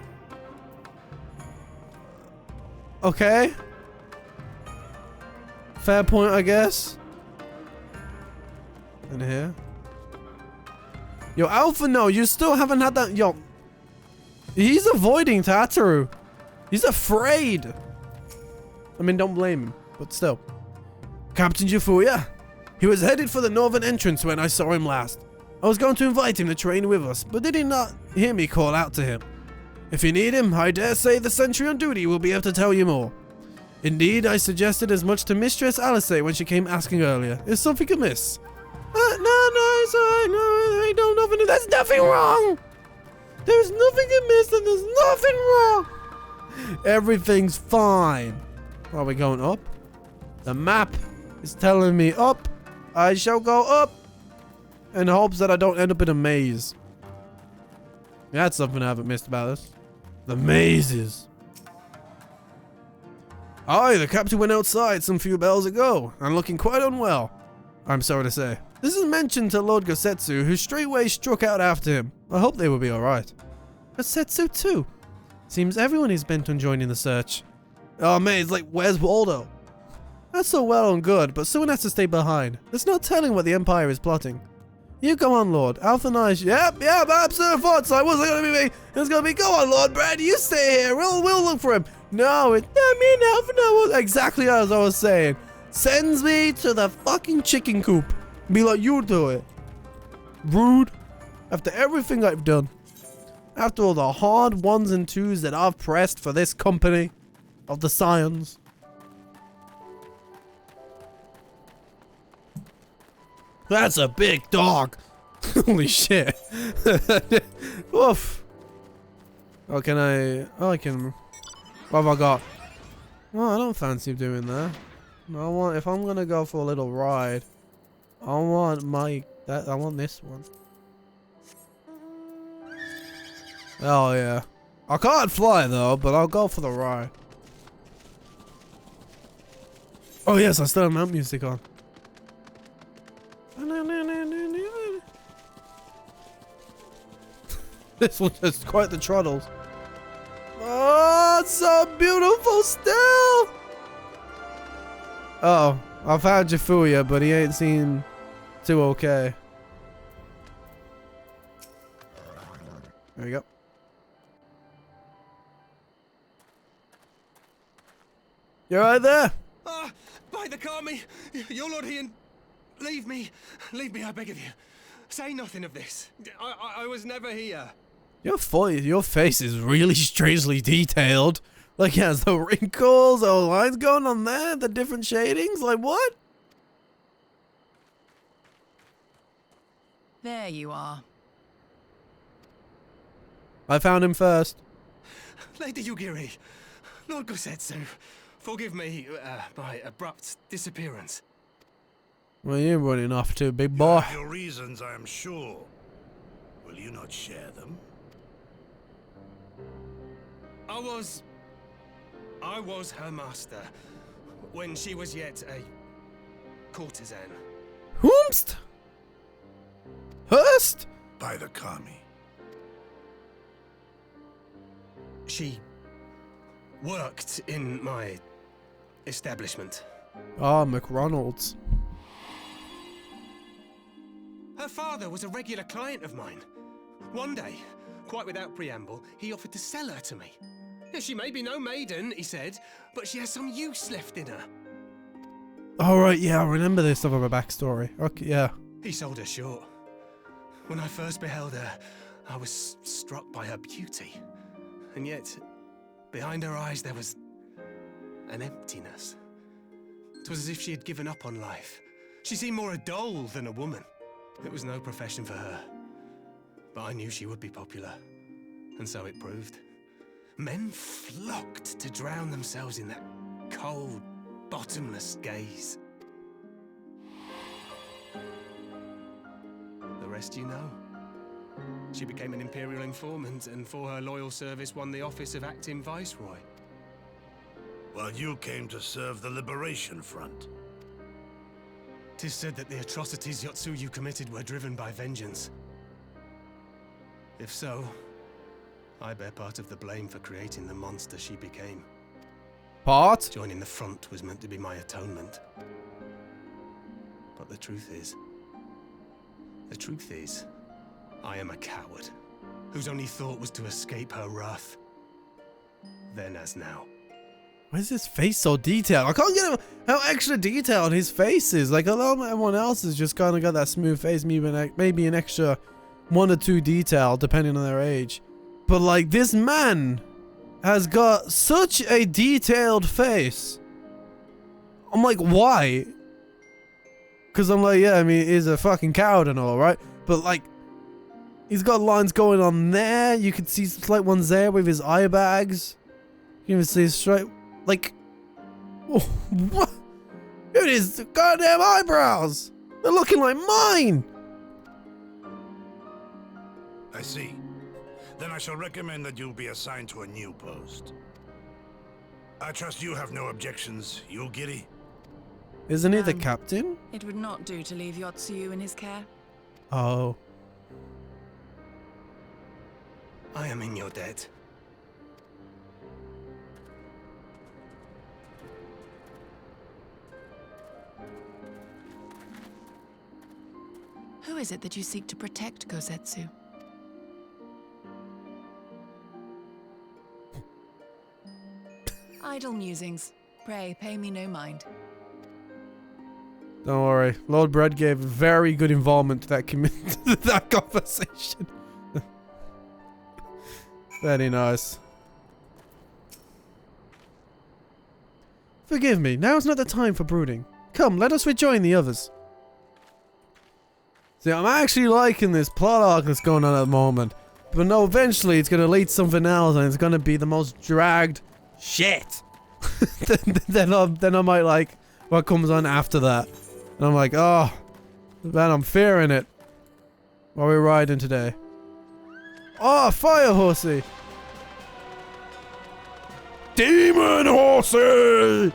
Okay. Fair point, I guess. In here. Yo, Alpha, no, you still haven't had that. Yo. He's avoiding Tataru. He's afraid. I mean, don't blame him, but still. Captain Jifuya. He was headed for the northern entrance when I saw him last. I was going to invite him to train with us, but did he not hear me call out to him? If you need him, I dare say the sentry on duty will be able to tell you more. Indeed, I suggested as much to Mistress Alice when she came asking earlier. Is something amiss? No, sorry, no, I don't know. There's nothing wrong. There's nothing amiss and there's nothing wrong. Everything's fine. Are we going up? The map is telling me up. I shall go up in hopes that I don't end up in a maze. That's something I haven't missed about this. The mazes. Aye, the captain went outside some few bells ago and looking quite unwell. I'm sorry to say. This is mentioned to Lord Gosetsu, who straightway struck out after him. I hope they will be alright. Gosetsu too. Seems everyone is bent on joining the search. Oh man, it's like, where's Waldo? That's all well and good, but someone has to stay behind. There's no telling what the Empire is plotting. You come on, Lord. Alpha Nice. Yep, I absolutely thought so. It wasn't gonna be me. It was gonna be, go on, Lord Brad, you stay here. We'll look for him. No, it's not me and Alpha. No, exactly as I was saying. Sends me to the fucking chicken coop. Be like, you do it. Rude. After everything I've done. After all the hard 1s and 2s that I've pressed for this company of the Scions. That's a big dog. Holy shit. Woof. Oh, can I... Oh, I can... What have I got? Well, I don't fancy doing that. I want... If I'm gonna go for a little ride, I want my... I want this one. Oh, yeah. I can't fly, though, but I'll go for the ride. Oh, yes, I still have mount music on. This one has quite the trottles. Oh, it's so beautiful still. Oh, I found Jafuya, but he ain't seen too okay. There you go. You right there? Ah, by the Kami, your Lord Ian, leave me, I beg of you. Say nothing of this. I was never here. Your face is really strangely detailed. Like, it has the wrinkles, the lines going on there, the different shadings. Like, what? There you are. I found him first. Lady Yugiri, Lord Gosetsu, forgive me my abrupt disappearance. Well, you're running off too, big You boy. have your reasons, I am sure. Will you not share them? I was her master when she was yet a courtesan. Whomst? Hurst? By the Kami. She worked in my establishment. Ah, McRonald's. Her father was a regular client of mine. One day, quite without preamble, he offered to sell her to me. She may be no maiden, he said, but she has some use left in her. Alright, yeah, I remember this stuff of her backstory. Okay, yeah. He sold her short. When I first beheld her, I was struck by her beauty. And yet, behind her eyes there was an emptiness. It was as if she had given up on life. She seemed more a doll than a woman. It was no profession for her. But I knew she would be popular. And so it proved. Men flocked to drown themselves in that cold, bottomless gaze. The rest you know. She became an Imperial informant and for her loyal service won the office of acting Viceroy. While you came to serve the Liberation Front. 'Tis said that the atrocities Yotsuyu committed were driven by vengeance. If so, I bear part of the blame for creating the monster she became. Part? Joining the front was meant to be my atonement. But the truth is, I am a coward, whose only thought was to escape her wrath. Then as now. Why is his face so detailed? I can't get him how extra detailed his face is. Like, although everyone else has just kind of got that smooth face, maybe an extra 1 or 2 detail, depending on their age. But, like, this man has got such a detailed face. I'm like, why? Because I'm like, yeah, I mean, he's a fucking coward and all, right? But, like, he's got lines going on there. You can see slight ones there with his eye bags. You can even see his straight, like, oh, what? It is the goddamn eyebrows. They're looking like mine. I see. Then I shall recommend that you be assigned to a new post. I trust you have no objections, Yugiri? Isn't he the captain? It would not do to leave Yotsuyu in his care. Oh. I am in your debt. Who is it that you seek to protect, Gosetsu? Idle musings. Pray, pay me no mind. Don't worry. Lord Bread gave very good involvement to that to that conversation. Very nice. Forgive me, now is not the time for brooding. Come, let us rejoin the others. See, I'm actually liking this plot arc that's going on at the moment. But no, eventually it's going to lead to something else and it's going to be the most dragged shit. then I might like what comes on after that. And I'm like, oh, man, I'm fearing it. What are we riding today? Oh, fire horsey. Demon horsey.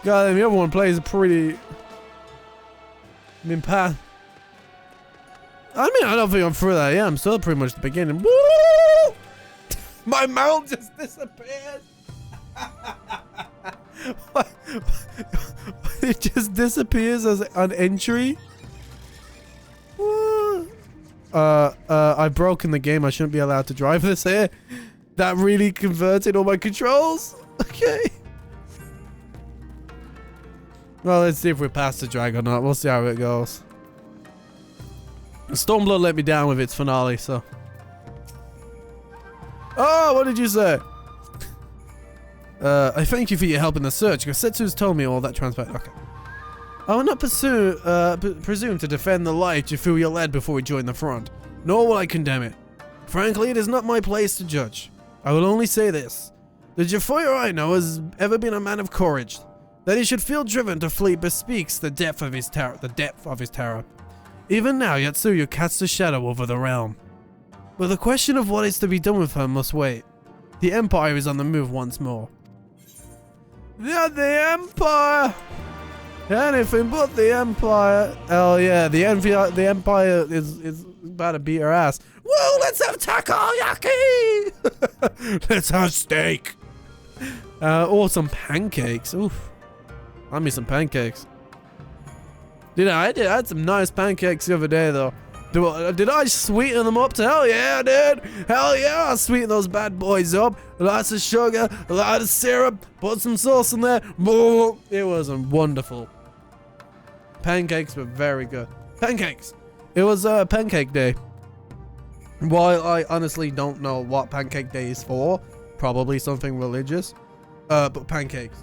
God, the other one plays a pretty... I mean, I don't think I'm through that. Yeah, I'm still pretty much at the beginning. Woo! My mount just disappeared. It just disappears as an entry. I've broken the game. I shouldn't be allowed to drive this here. That really converted all my controls. Okay. Well, let's see if we pass the drag or not. We'll see how it goes. Stormblood let me down with its finale, so. Oh, what did you say? I thank you for your help in the search. Gosetsu's told me all that transpired. Okay. I will not presume to defend the life you feel you led before we join the front, nor will I condemn it. Frankly, it is not my place to judge. I will only say this. The Jaffoya I know has ever been a man of courage. That he should feel driven to flee bespeaks the depth of his terror. Even now, Yotsuyu casts a shadow over the realm. But the question of what is to be done with her must wait. The Empire is on the move once more. Yeah, the Empire! Anything but the Empire. Hell yeah, the Empire is about to beat her ass. Whoa, let's have takoyaki! Let's have steak! Or some pancakes. Oof. I made some pancakes. I had some nice pancakes the other day though. Did I sweeten them up to hell yeah I did? Hell yeah, I sweetened those bad boys up. Lots of sugar, a lot of syrup, put some sauce in there. It was wonderful. Pancakes were very good. Pancakes! It was pancake day. While I honestly don't know what pancake day is for, probably something religious. But pancakes.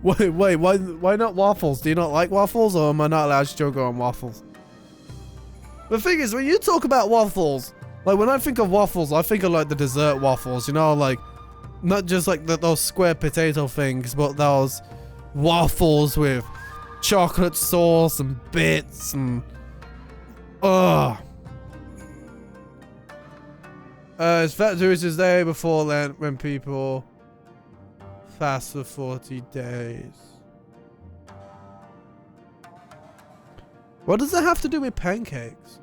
Wait, why not waffles? Do you not like waffles, or am I not allowed to joke on waffles? The thing is, when you talk about waffles, like when I think of waffles, I think of like the dessert waffles, you know, like not just like those square potato things, but those waffles with chocolate sauce and bits and it's Fat Tuesday's day before Lent when people fast for 40 days. What does that have to do with pancakes?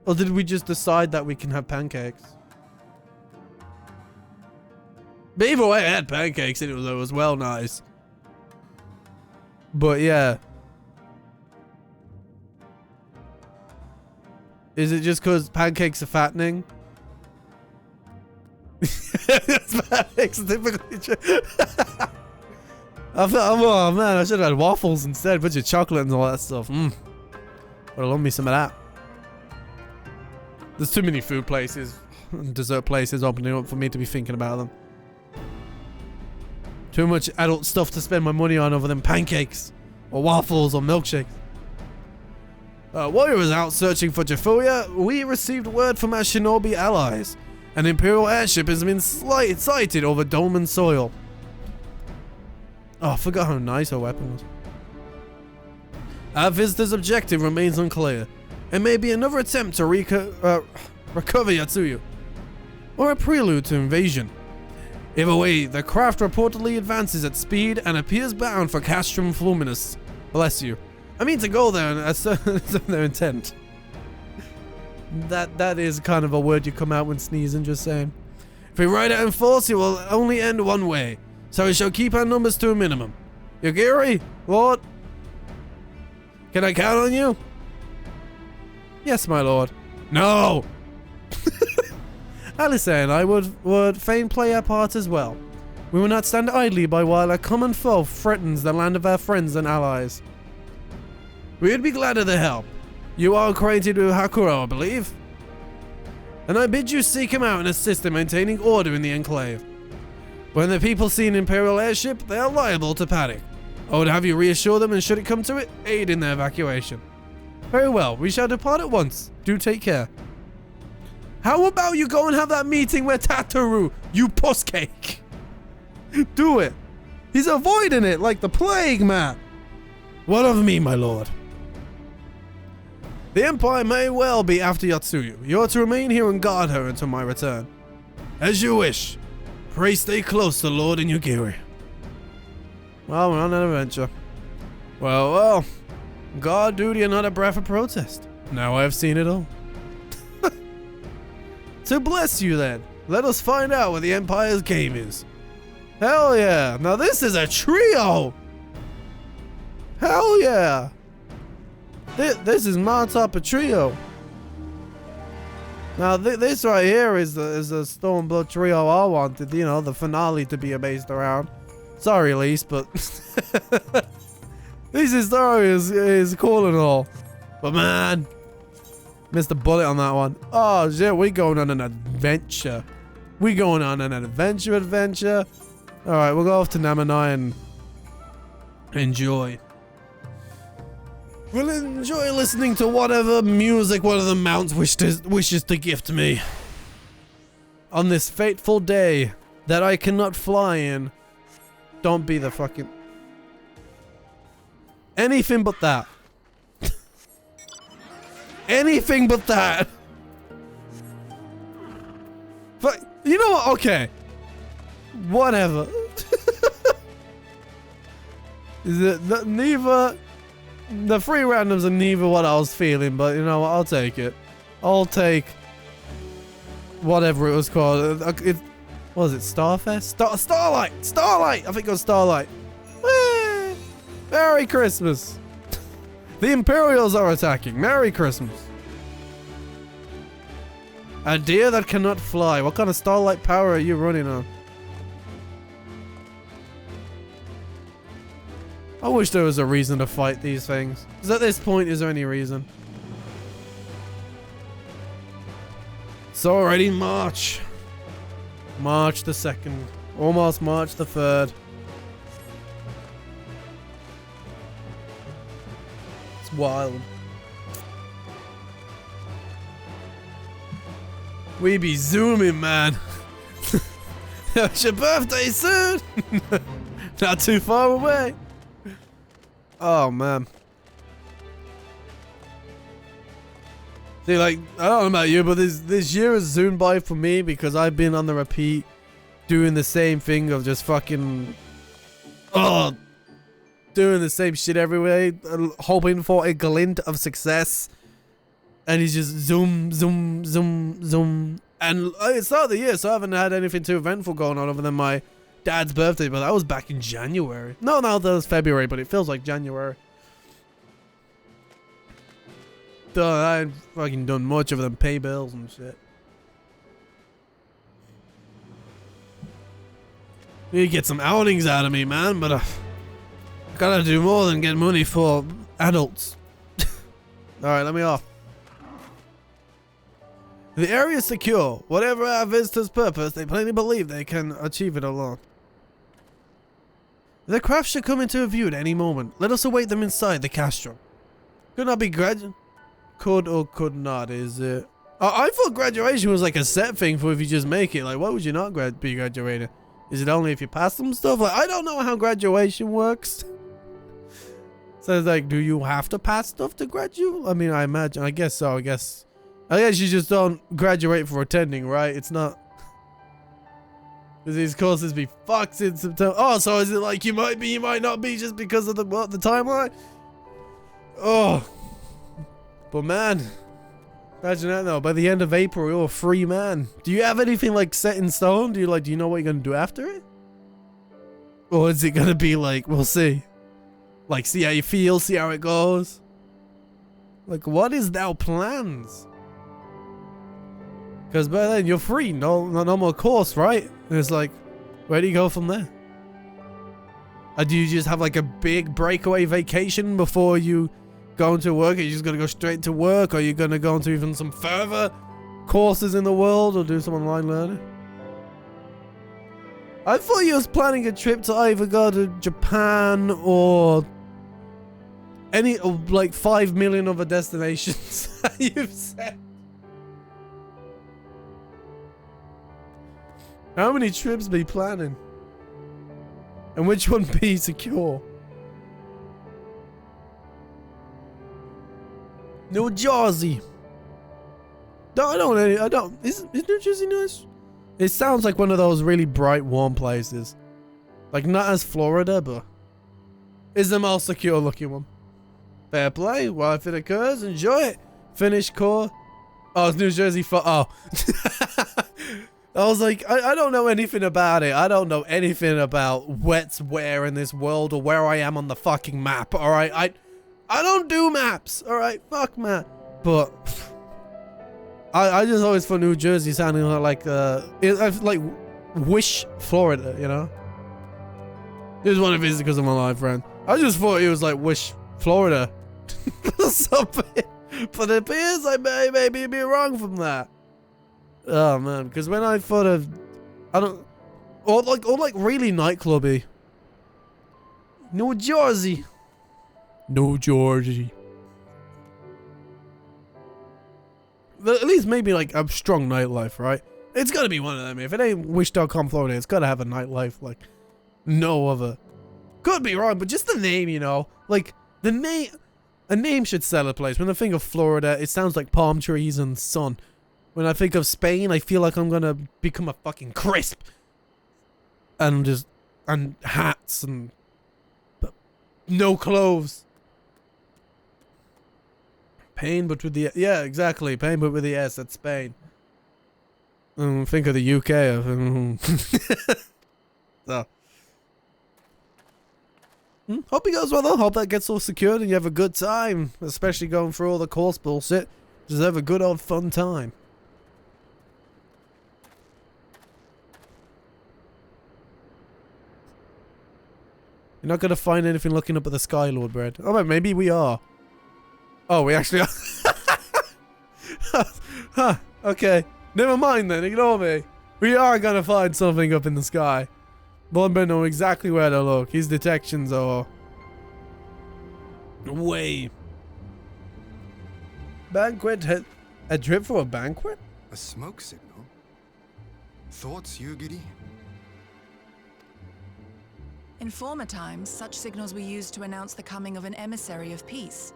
Or did we just decide that we can have pancakes? But either way, I had pancakes and it was well nice. But yeah. Is it just because pancakes are fattening? Pancakes are typically true. I thought, oh man, I should have had waffles instead. A bunch of chocolate and all that stuff. Would have loved me some of that. There's too many food places and dessert places opening up for me to be thinking about them. Too much adult stuff to spend my money on other than pancakes or waffles or milkshakes. While we was out searching for Jaffoya, we received word from our shinobi allies. An Imperial airship has been sighted over Dolmen soil. Oh, I forgot how nice her weapon was. Our visitor's objective remains unclear. It may be another attempt to recover Yotsuyu, or a prelude to invasion. Either way, the craft reportedly advances at speed and appears bound for Castrum Fluminus. Bless you. I mean to go there and that's their intent. That is kind of a word you come out when sneezing, just saying. If we ride out in force, it will only end one way. So we shall keep our numbers to a minimum. Yogiri, Lord, Can I count on you? Yes, my lord. No! Alice and I would fain play our part as well. We will not stand idly by while a common foe threatens the land of our friends and allies. We would be glad of the help. You are acquainted with Hakuro, I believe? And I bid you seek him out and assist in maintaining order in the enclave. When the people see an Imperial airship, they are liable to panic. I would have you reassure them, and should it come to it, aid in their evacuation. Very well, we shall depart at once. Do take care. How about you go and have that meeting with Tataru, you puss cake? Do it. He's avoiding it like the plague, man. What of me, my lord? The Empire may well be after Yotsuyu. You are to remain here and guard her until my return. As you wish. Pray stay close to Lord Inugiri. Well, we're on an adventure. Well. Guard duty and not a breath of protest. Now I have seen it all. To bless you then. Let us find out what the Empire's game is. Hell yeah. Now this is a trio. Hell yeah. This is my type of trio. Now this right here is the Stormblood trio I wanted. You know, the finale to be based around. Sorry, Elise, but this story is cool and all. But man, missed a bullet on that one. Oh shit, we going on an adventure. We going on an adventure. All right, we'll go off to Namanai and enjoy. We'll enjoy listening to whatever music one of the mounts wishes to gift me. On this fateful day that I cannot fly in. Don't be the fucking... Anything but that. Anything but that. But, you know what? Okay. Whatever. Is it neither... The free randoms are neither what I was feeling, but you know what? I'll take it. I'll take... whatever it was called. What was it? Starfest? Starlight! Starlight! I think it was Starlight. Whee! Merry Christmas. The Imperials are attacking. Merry Christmas. A deer that cannot fly. What kind of Starlight power are you running on? I wish there was a reason to fight these things. Because at this point, is there any reason? So already March. March the 2nd. Almost March the 3rd. It's wild. We be zooming, man. It's your birthday soon. Not too far away. Oh, man. See, like, I don't know about you, but this year has zoomed by for me because I've been on the repeat doing the same thing of just fucking... Oh, doing the same shit everywhere, hoping for a glint of success. And he's just zoom, zoom, zoom, zoom. And it's not the year, so I haven't had anything too eventful going on other than my dad's birthday, but that was back in January. No, that was February, but it feels like January. I ain't fucking done much other than pay bills and shit. You get some outings out of me, man, but I gotta do more than get money for adults. Alright, let me off. The area is secure. Whatever our visitors' purpose, they plainly believe they can achieve it alone. The craft should come into view at any moment. Let us await them inside the castrum. Could not be could or could not, is it? I thought graduation was like a set thing for if you just make it. Like, why would you not be graduated? Is it only if you pass some stuff? Like, I don't know how graduation works. So it's like, do you have to pass stuff to graduate? I mean, I imagine. I guess so. I guess you just don't graduate for attending, right? It's not. Because these courses be fucked in September. Oh, so is it like you might be, you might not be just because of the timeline? Oh. But man, imagine that though. By the end of April, you're a free man. Do you have anything like set in stone? Do you know what you're gonna do after it? Or is it gonna be like, we'll see? Like, see how you feel, see how it goes? Like, what is thou plans? Because by then you're free, no more course, right? And it's like, where do you go from there? Do you just have like a big breakaway vacation before you go into work? Are you just gonna go straight to work? Or are you gonna go into even some further courses in the world or do some online learning? I thought you was planning a trip to either go to Japan or any like 5 million other destinations you've said. How many trips be planning? And which one be secure? New Jersey. Is New Jersey nice? It sounds like one of those really bright, warm places. Like, not as Florida, but is the most secure looking one. Fair play. Well, if it occurs, enjoy it. Finish core. Oh, it's New Jersey for. Oh. I was like, I don't know anything about it. I don't know anything about what's where in this world or where I am on the fucking map. All right, I don't do maps. All right, fuck map. But I just always thought New Jersey sounding like like Wish, Florida. You know, I just want to visit because of my life friend. I just thought it was like Wish, Florida, or something. But it appears I may be wrong from that. Oh man, because when I thought of, or like really nightclubby. New Jersey. New Jersey. But at least maybe like a strong nightlife, right? It's gotta be one of them. If it ain't Wish.com Florida, it's gotta have a nightlife like no other. Could be wrong, but just the name, you know, like the name. A name should sell a place. When I think of Florida, it sounds like palm trees and sun. When I think of Spain, I feel like I'm gonna become a fucking crisp. And hats and no clothes. Pain, but with the, yeah, exactly. Pain, but with the S. That's Spain. Think of the UK. So. Hope it goes well though. Hope that gets all secured and you have a good time. Especially going through all the course bullshit. Just have a good old fun time. You're not going to find anything looking up at the sky, Lord Bread. Oh, maybe we are. Oh, we actually are. Huh, okay. Never mind then. Ignore me. We are going to find something up in the sky. Lord Bread knows exactly where to look. His detections are way. Banquet. A trip for a banquet? A smoke signal? Thoughts, Yugiri? In former times, such signals were used to announce the coming of an emissary of peace.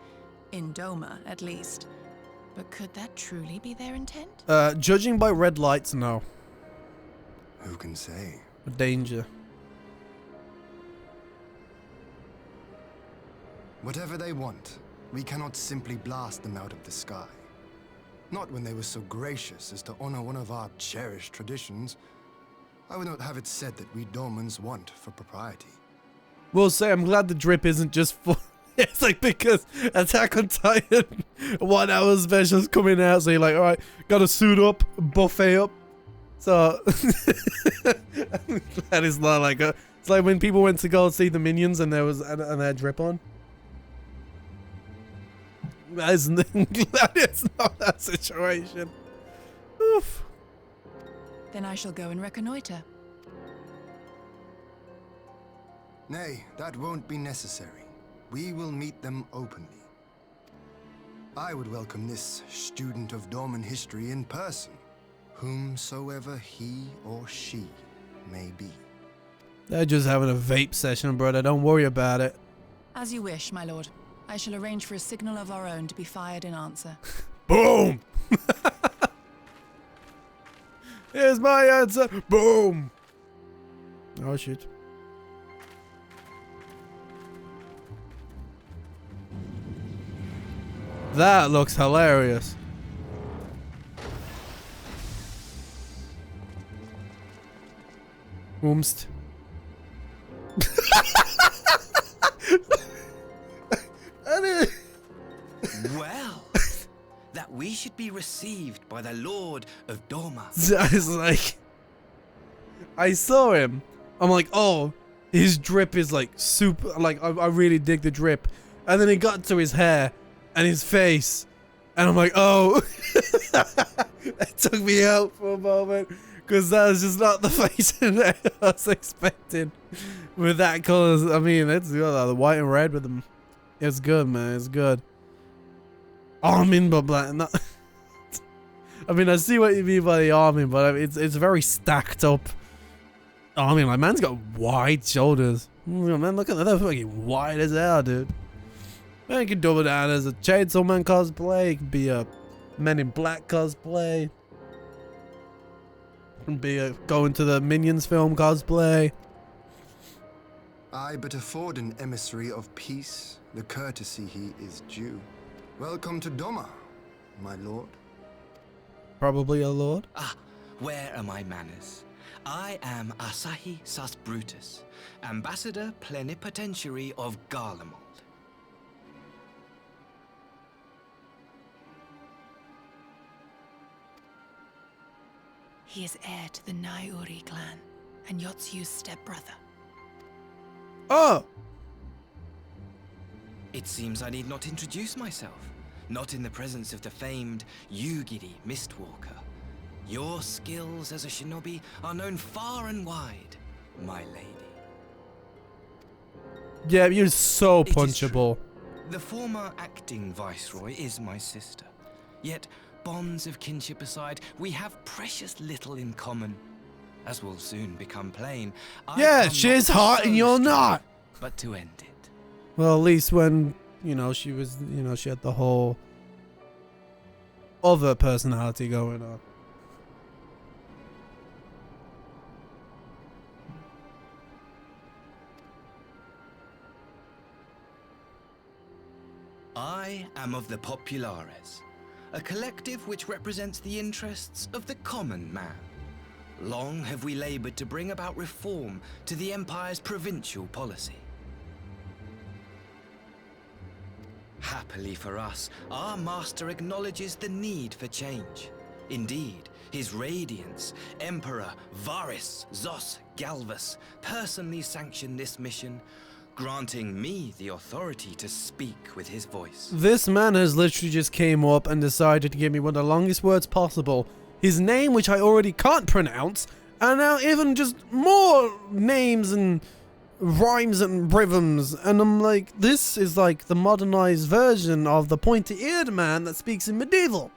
In Doma, at least. But could that truly be their intent? Judging by red lights, no. Who can say? Danger. Whatever they want, we cannot simply blast them out of the sky. Not when they were so gracious as to honor one of our cherished traditions. I would not have it said that we Domans want for propriety. We'll say I'm glad the drip isn't just for... It's like because Attack on Titan 1 hour specials coming out, so you're like, alright, gotta suit up, buffet up. So... I'm glad it's not like a... It's like when people went to go see the Minions and there was and they had drip on. That is not that situation. Oof. Then I shall go and reconnoiter. Nay, that won't be necessary. We will meet them openly. I would welcome this student of Dorman history in person, whomsoever he or she may be. They're just having a vape session, brother. Don't worry about it. As you wish, my lord. I shall arrange for a signal of our own to be fired in answer. Boom! Here's my answer. Boom! Oh, shit. That looks hilarious. Oomst. Well, should be received by the Lord of Doma. I was like, I saw him. I'm like, oh, his drip is like super, like I really dig the drip. And then it got to his hair and his face. And I'm like, oh, that took me out for a moment. Because that was just not the face that I was expecting with that colors. I mean, it's good. The white and red with them. It's good, man. It's good. Armin, but black. Not I mean, I see what you mean by the Armin, but it's very stacked up. Armin, like, man's got wide shoulders. Man, look at that. They're fucking wide as hell, dude. Man, you can double down as a Chainsaw Man cosplay. It can be a Men in Black cosplay. It can be a going to the Minions film cosplay. I but afford an emissary of peace the courtesy he is due. Welcome to Doma, my lord. Probably a lord. Ah, where are my manners? I am Asahi Sus Brutus, Ambassador Plenipotentiary of Garlemald. He is heir to the Naiuri clan and Yotsuyu's stepbrother. Oh! It seems I need not introduce myself, not in the presence of the famed Yugiri Mistwalker. Your skills as a shinobi are known far and wide, my lady. Yeah, you're so It is punchable. The former acting viceroy is my sister. Yet, bonds of kinship aside, we have precious little in common. As will soon become plain, Yeah, she's hot and you're not. But to end it. Well, at least when, you know, she was, you know, she had the whole other personality going on. I am of the Populares, a collective which represents the interests of the common man. Long have we labored to bring about reform to the Empire's provincial policy. Happily for us, our master acknowledges the need for change. Indeed, His Radiance, Emperor Varys Zos Galvus, personally sanctioned this mission, granting me the authority to speak with his voice. This man has literally just came up and decided to give me one of the longest words possible. His name, which I already can't pronounce, and now even just more names and rhymes and rhythms. And I'm like, this is like the modernized version of the pointy-eared man that speaks in medieval.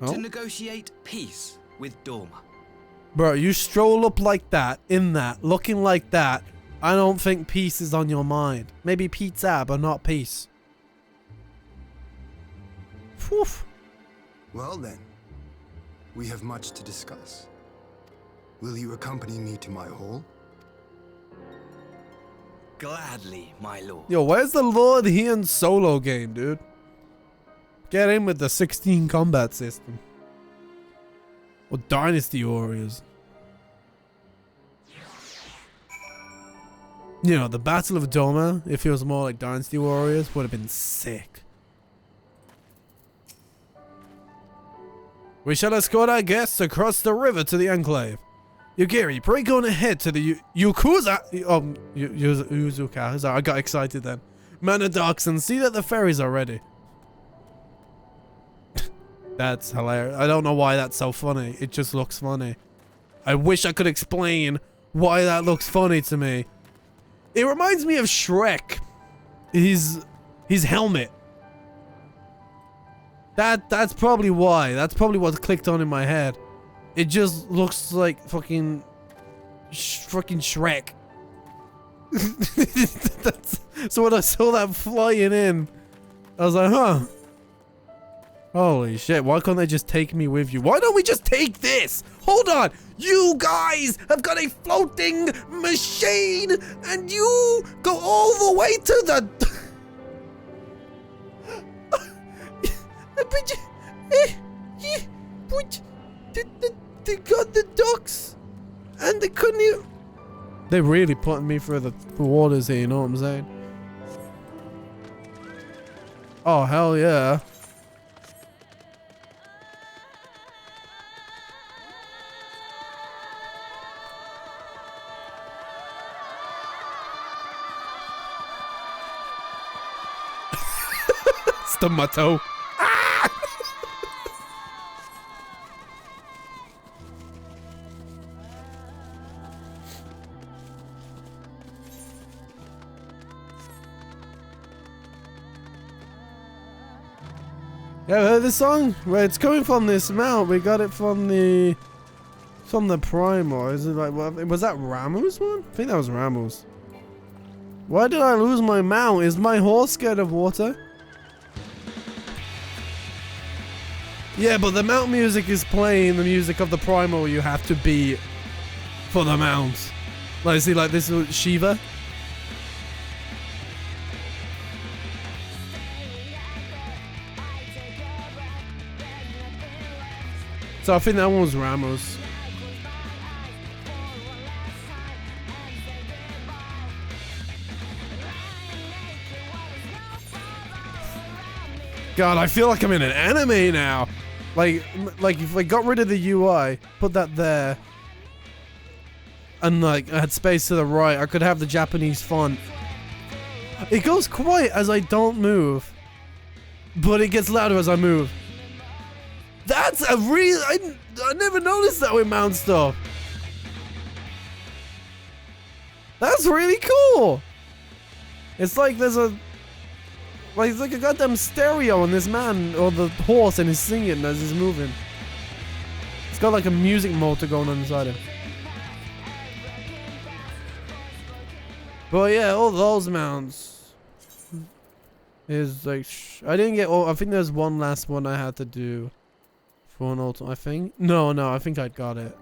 To negotiate peace with Doma. Bro, you stroll up like that, in that, looking like that. I don't think peace is on your mind. Maybe pizza, but not peace. Whew. Well then, we have much to discuss. Will you accompany me to my hall? Gladly, my lord. Yo, where's the Lord Heian solo game, dude? Get in with the 16 combat system. Or Dynasty Warriors. You know, the Battle of Doma, if it was more like Dynasty Warriors, would have been sick. We shall escort our guests across the river to the Enclave. Yugiri, break on ahead to the Yuzuka. I got excited then. Man of Docks and see that the ferries are ready. That's hilarious. I don't know why that's so funny. It just looks funny. I wish I could explain why that looks funny to me. It reminds me of Shrek. His helmet. That's probably why. That's probably what's clicked on in my head. It just looks like fucking Shrek. So when I saw that flying in, I was like, huh. Holy shit, why can't they just take me with you? Why don't we just take this? Hold on. You guys have got a floating machine and you go all the way to the... They got the ducks and they couldn't even... They're really putting me through the waters here, you know what I'm saying? Oh, hell yeah. Stub my toe. Yeah, I heard this song? Where it's coming from this mount. We got it from the primal. Is it like, was that Ramu's one? I think that was Ramu's. Why did I lose my mount? Is my horse scared of water? Yeah, but the mount music is playing the music of the primal you have to beat for the mount. Like, see, like this is Shiva. So I think that one was Ramos. God, I feel like I'm in an anime now. Like if I got rid of the UI, put that there, and like I had space to the right, I could have the Japanese font. It goes quiet as I don't move, but it gets louder as I move. That's a real... I never noticed that with mount stuff. That's really cool. It's like there's a... Like, it's like a goddamn stereo on this man, or the horse, and he's singing as he's moving. It's got like a music motor going on inside him. But yeah, all those mounts is like... I didn't get... I think there's one last one I had to do. For an ultimate, I think. No, I think I got it.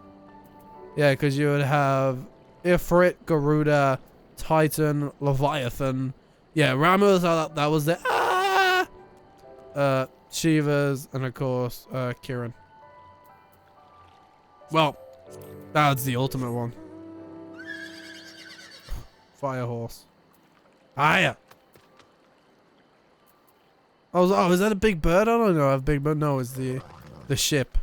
Yeah, because you would have Ifrit, Garuda, Titan, Leviathan. Yeah, Ramos, that was the Shivas, and of course, Kirin. Well, that's the ultimate one. Fire horse. Hiya! Oh, is that a big bird? I don't know. A big bird? No, it's the ship.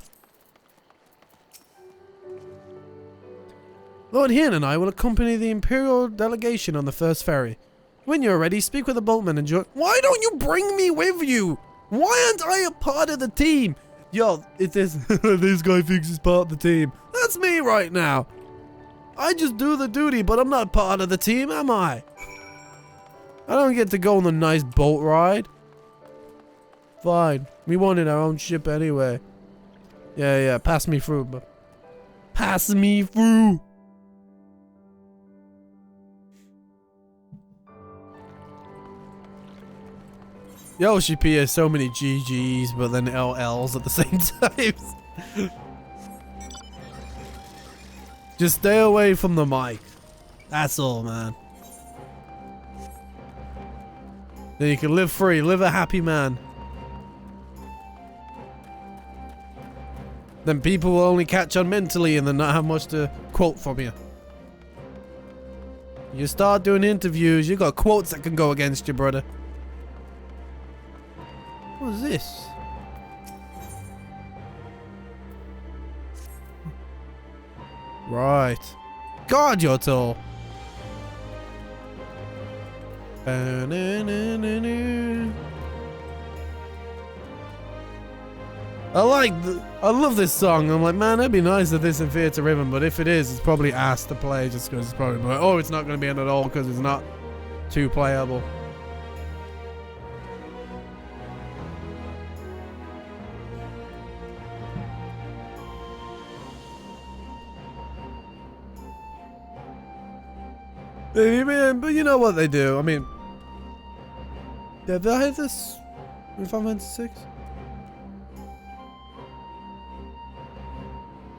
Lord Hien and I will accompany the Imperial delegation on the first ferry. When you're ready, speak with the boatman and join. Why don't you bring me with you? Why aren't I a part of the team? Yo, it is. This guy thinks he's part of the team. That's me right now. I just do the duty, but I'm not part of the team, am I? I don't get to go on the nice boat ride. Fine. We wanted our own ship anyway. Yeah, pass me through, but pass me through. Yoshi P has so many GGs, but then LLs at the same time. Just stay away from the mic. That's all, man. Then you can live free, live a happy man. Then people will only catch on mentally and then not have much to quote from you. You start doing interviews, you got quotes that can go against you, brother. What is this? Right. God, you're tall. I love this song. I'm like, man, it'd be nice if this in Theatre Rhythm, but if it is, it's probably asked to play just because it's probably like, oh, it's not going to be in at all because it's not too playable. But you know what they do. I mean, yeah, did I hit this in Final Fantasy 6?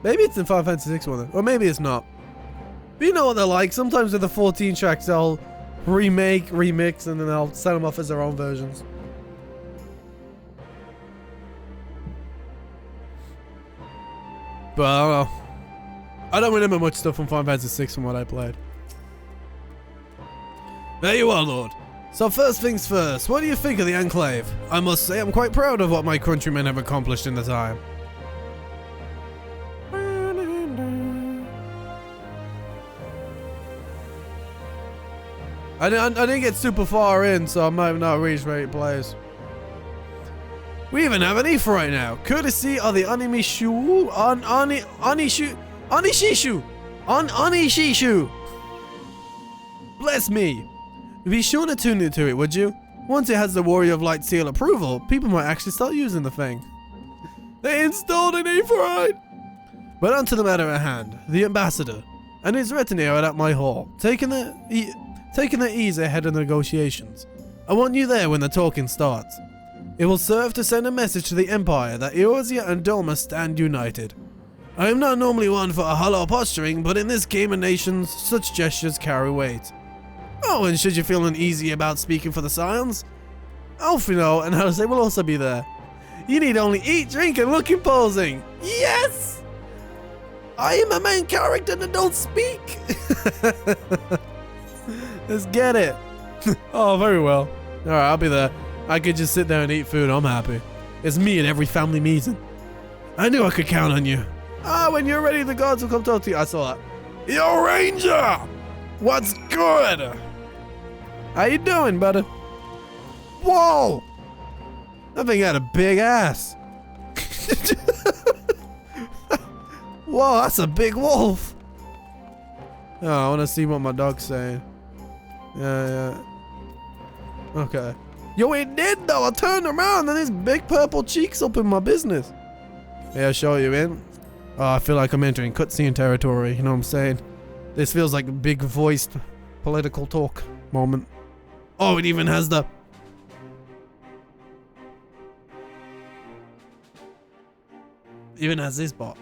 Maybe it's in Final Fantasy 6 one, or maybe it's not. But you know what they're like. Sometimes with the 14 tracks, they'll remake, remix, and then they'll send them off as their own versions. But I don't know. I don't remember much stuff from Final Fantasy 6 from what I played. There you are, Lord. So first things first, what do you think of the Enclave? I must say I'm quite proud of what my countrymen have accomplished in the time. I didn't get super far in, so I might have not reached 8 players. We even have an ETH right now, courtesy of the Anishishu. Bless me. Be sure to tune into it, would you? Once it has the Warrior of Light seal approval, people might actually start using the thing. They installed an ETH right. But on to the matter at hand. The ambassador and his retinue are at my hall, taking their ease ahead of the negotiations. I want you there when the talking starts. It will serve to send a message to the Empire that Eorzea and Doma stand united. I am not normally one for a hollow posturing, but in this game of nations, such gestures carry weight. Oh, and should you feel uneasy about speaking for the Scions, Alfino and Jose will also be there. You need only eat, drink, and look imposing. Yes! I am a main character that don't speak. Let's get it. Oh, very well. Alright, I'll be there. I could just sit there and eat food. I'm happy. It's me at every family meeting. I knew I could count on you. Ah, when you're ready, the gods will come talk to you. I saw that. Yo, Ranger! What's good? How you doing, buddy? Whoa! That thing had a big ass. Whoa, that's a big wolf. Oh, I want to see what my dog's saying. Yeah. Okay. Yo, it did though. I turned around and his big purple cheeks up in my business. Yeah, I'll show you in. Oh, I feel like I'm entering cutscene territory. You know what I'm saying? This feels like a big voiced political talk moment. Oh, it even has the... Even has this bot.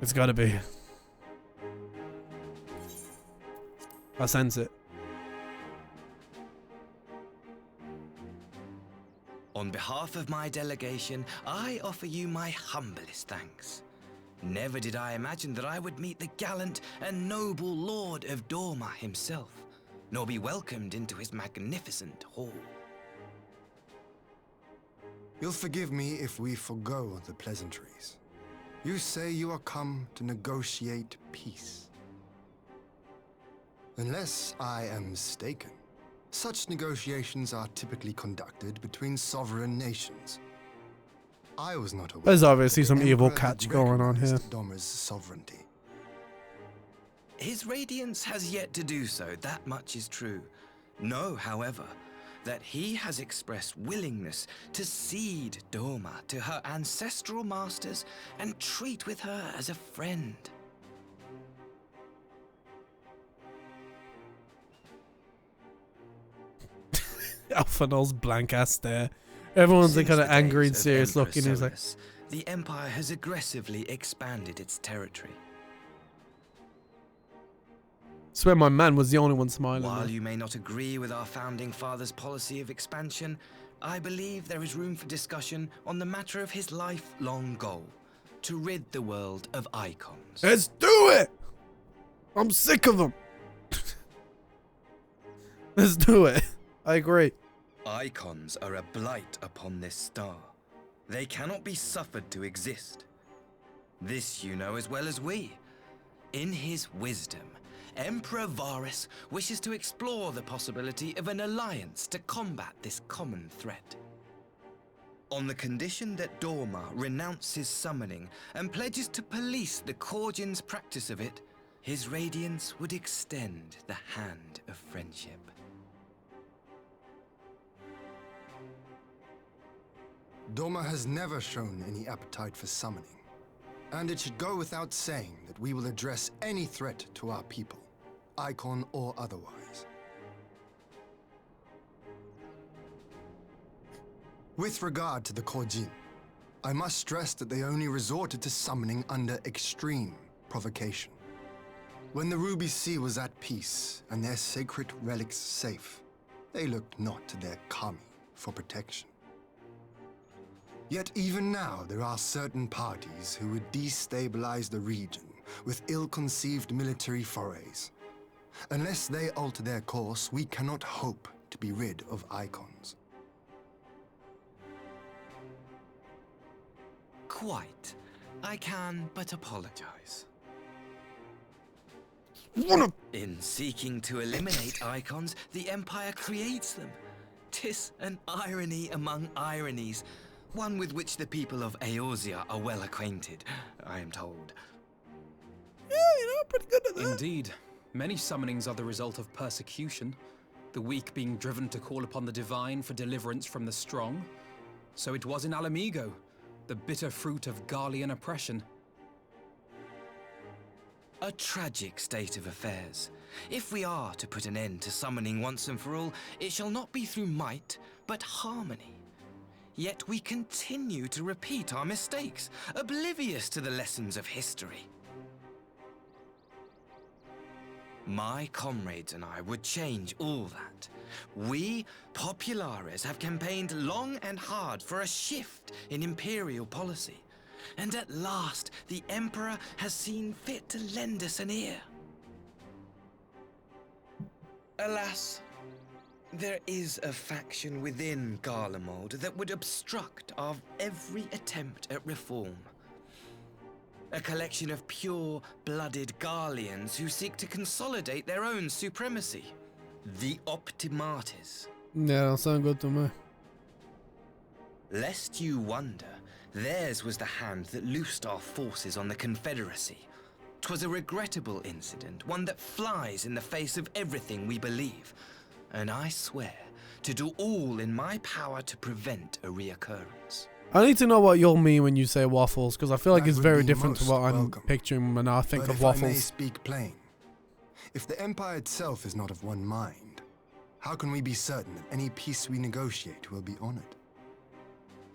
It's gotta be. I sense it. On behalf of my delegation, I offer you my humblest thanks. Never did I imagine that I would meet the gallant and noble Lord of Dorma himself, nor be welcomed into his magnificent hall. You'll forgive me if we forgo the pleasantries. You say you are come to negotiate peace. Unless I am mistaken, such negotiations are typically conducted between sovereign nations. I was not aware. There's obviously that some the evil Emperor catch had going on here. recognized Doma's sovereignty. His Radiance has yet to do so, that much is true. Know, however, that he has expressed willingness to cede Dorma to her ancestral masters and treat with her as a friend. Alphanol's blank ass stare. Everyone's kind of angry and serious looking. He's like, the Empire has aggressively expanded its territory. swear my man was the only one smiling. While you may not agree with our founding father's policy of expansion, I believe there is room for discussion on the matter of his lifelong goal, to rid the world of icons. Let's do it! I'm sick of them. Let's do it. I agree. Icons are a blight upon this star. They cannot be suffered to exist. This you know as well as we. In his wisdom, Emperor Varus wishes to explore the possibility of an alliance to combat this common threat. On the condition that Dorma renounces summoning and pledges to police the Korgin's practice of it, his radiance would extend the hand of friendship. Dorma has never shown any appetite for summoning, and it should go without saying that we will address any threat to our people, icon or otherwise. With regard to the Korjin, I must stress that they only resorted to summoning under extreme provocation. When the Ruby Sea was at peace and their sacred relics safe, they looked not to their kami for protection. Yet even now, there are certain parties who would destabilize the region with ill-conceived military forays. Unless they alter their course, we cannot hope to be rid of icons. Quite. I can but apologize. In seeking to eliminate icons, the Empire creates them. 'Tis an irony among ironies, one with which the people of Eorzea are well acquainted, I am told. Yeah, pretty good at that. Indeed. Many summonings are the result of persecution, the weak being driven to call upon the divine for deliverance from the strong. So it was in Alamigo, the bitter fruit of Garlean oppression. A tragic state of affairs. If we are to put an end to summoning once and for all, it shall not be through might, but harmony. Yet we continue to repeat our mistakes, oblivious to the lessons of history. My comrades and I would change all that. We, Populares, have campaigned long and hard for a shift in imperial policy. And at last, the Emperor has seen fit to lend us an ear. Alas, there is a faction within Garlemald that would obstruct our every attempt at reform. A collection of pure-blooded Garleans who seek to consolidate their own supremacy. The Optimates. Yeah, that sounds good to me. Lest you wonder, theirs was the hand that loosed our forces on the Confederacy. 'Twas a regrettable incident, one that flies in the face of everything we believe. And I swear to do all in my power to prevent a reoccurrence. I need to know what you'll mean when you say waffles, because I feel like That it's would very be different to most what I'm welcome. picturing when I think But of if I may waffles. speak plain, if the Empire itself is not of one mind, how can we be certain that any peace we negotiate will be honored?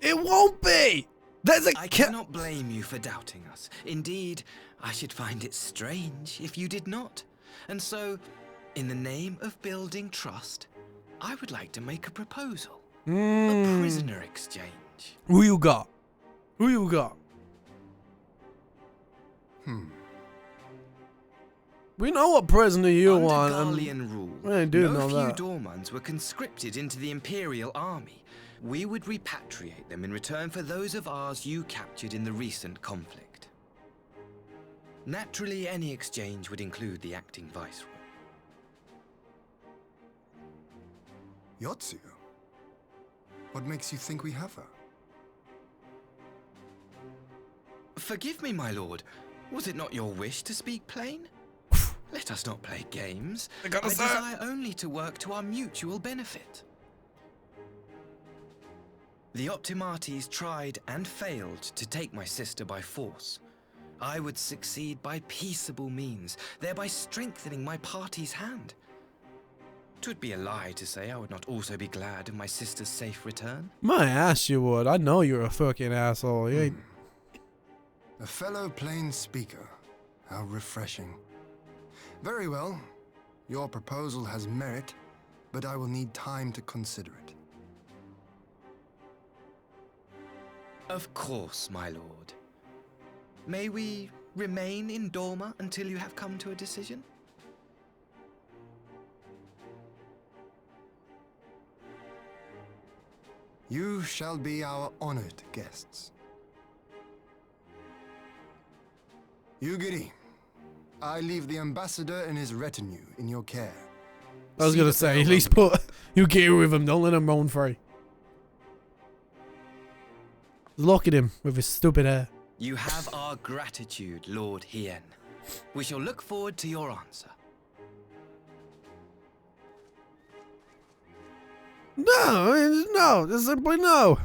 It won't be! There's a I cannot blame you for doubting us. Indeed, I should find it strange if you did not. And so, in the name of building trust, I would like to make a proposal. A prisoner exchange. Who you got? Who you got? We know what prisoner you Under want. Garlean rule, we ain't doing no all few that. Dormans were conscripted into the Imperial Army. We would repatriate them in return for those of ours you captured in the recent conflict. Naturally, any exchange would include the acting viceroy. Yotsuyu? What makes you think we have her? Forgive me, my lord. Was it not your wish to speak plain? Let us not play games. I desire only to work to our mutual benefit. The Optimates tried and failed to take my sister by force. I would succeed by peaceable means, thereby strengthening my party's hand. 'Twould be a lie to say I would not also be glad of my sister's safe return. My ass you would. I know you're a fucking asshole. You ain't... A fellow plain speaker. How refreshing. Very well. Your proposal has merit, but I will need time to consider it. Of course, my lord. May we remain in Dorma until you have come to a decision? You shall be our honored guests. Yugiri, I leave the ambassador and his retinue in your care. I was gonna say, at least put you gear with him. Don't let him roam free. Look at him with his stupid hair. You have our gratitude, Lord Hien. We shall look forward to your answer. No, just simply no.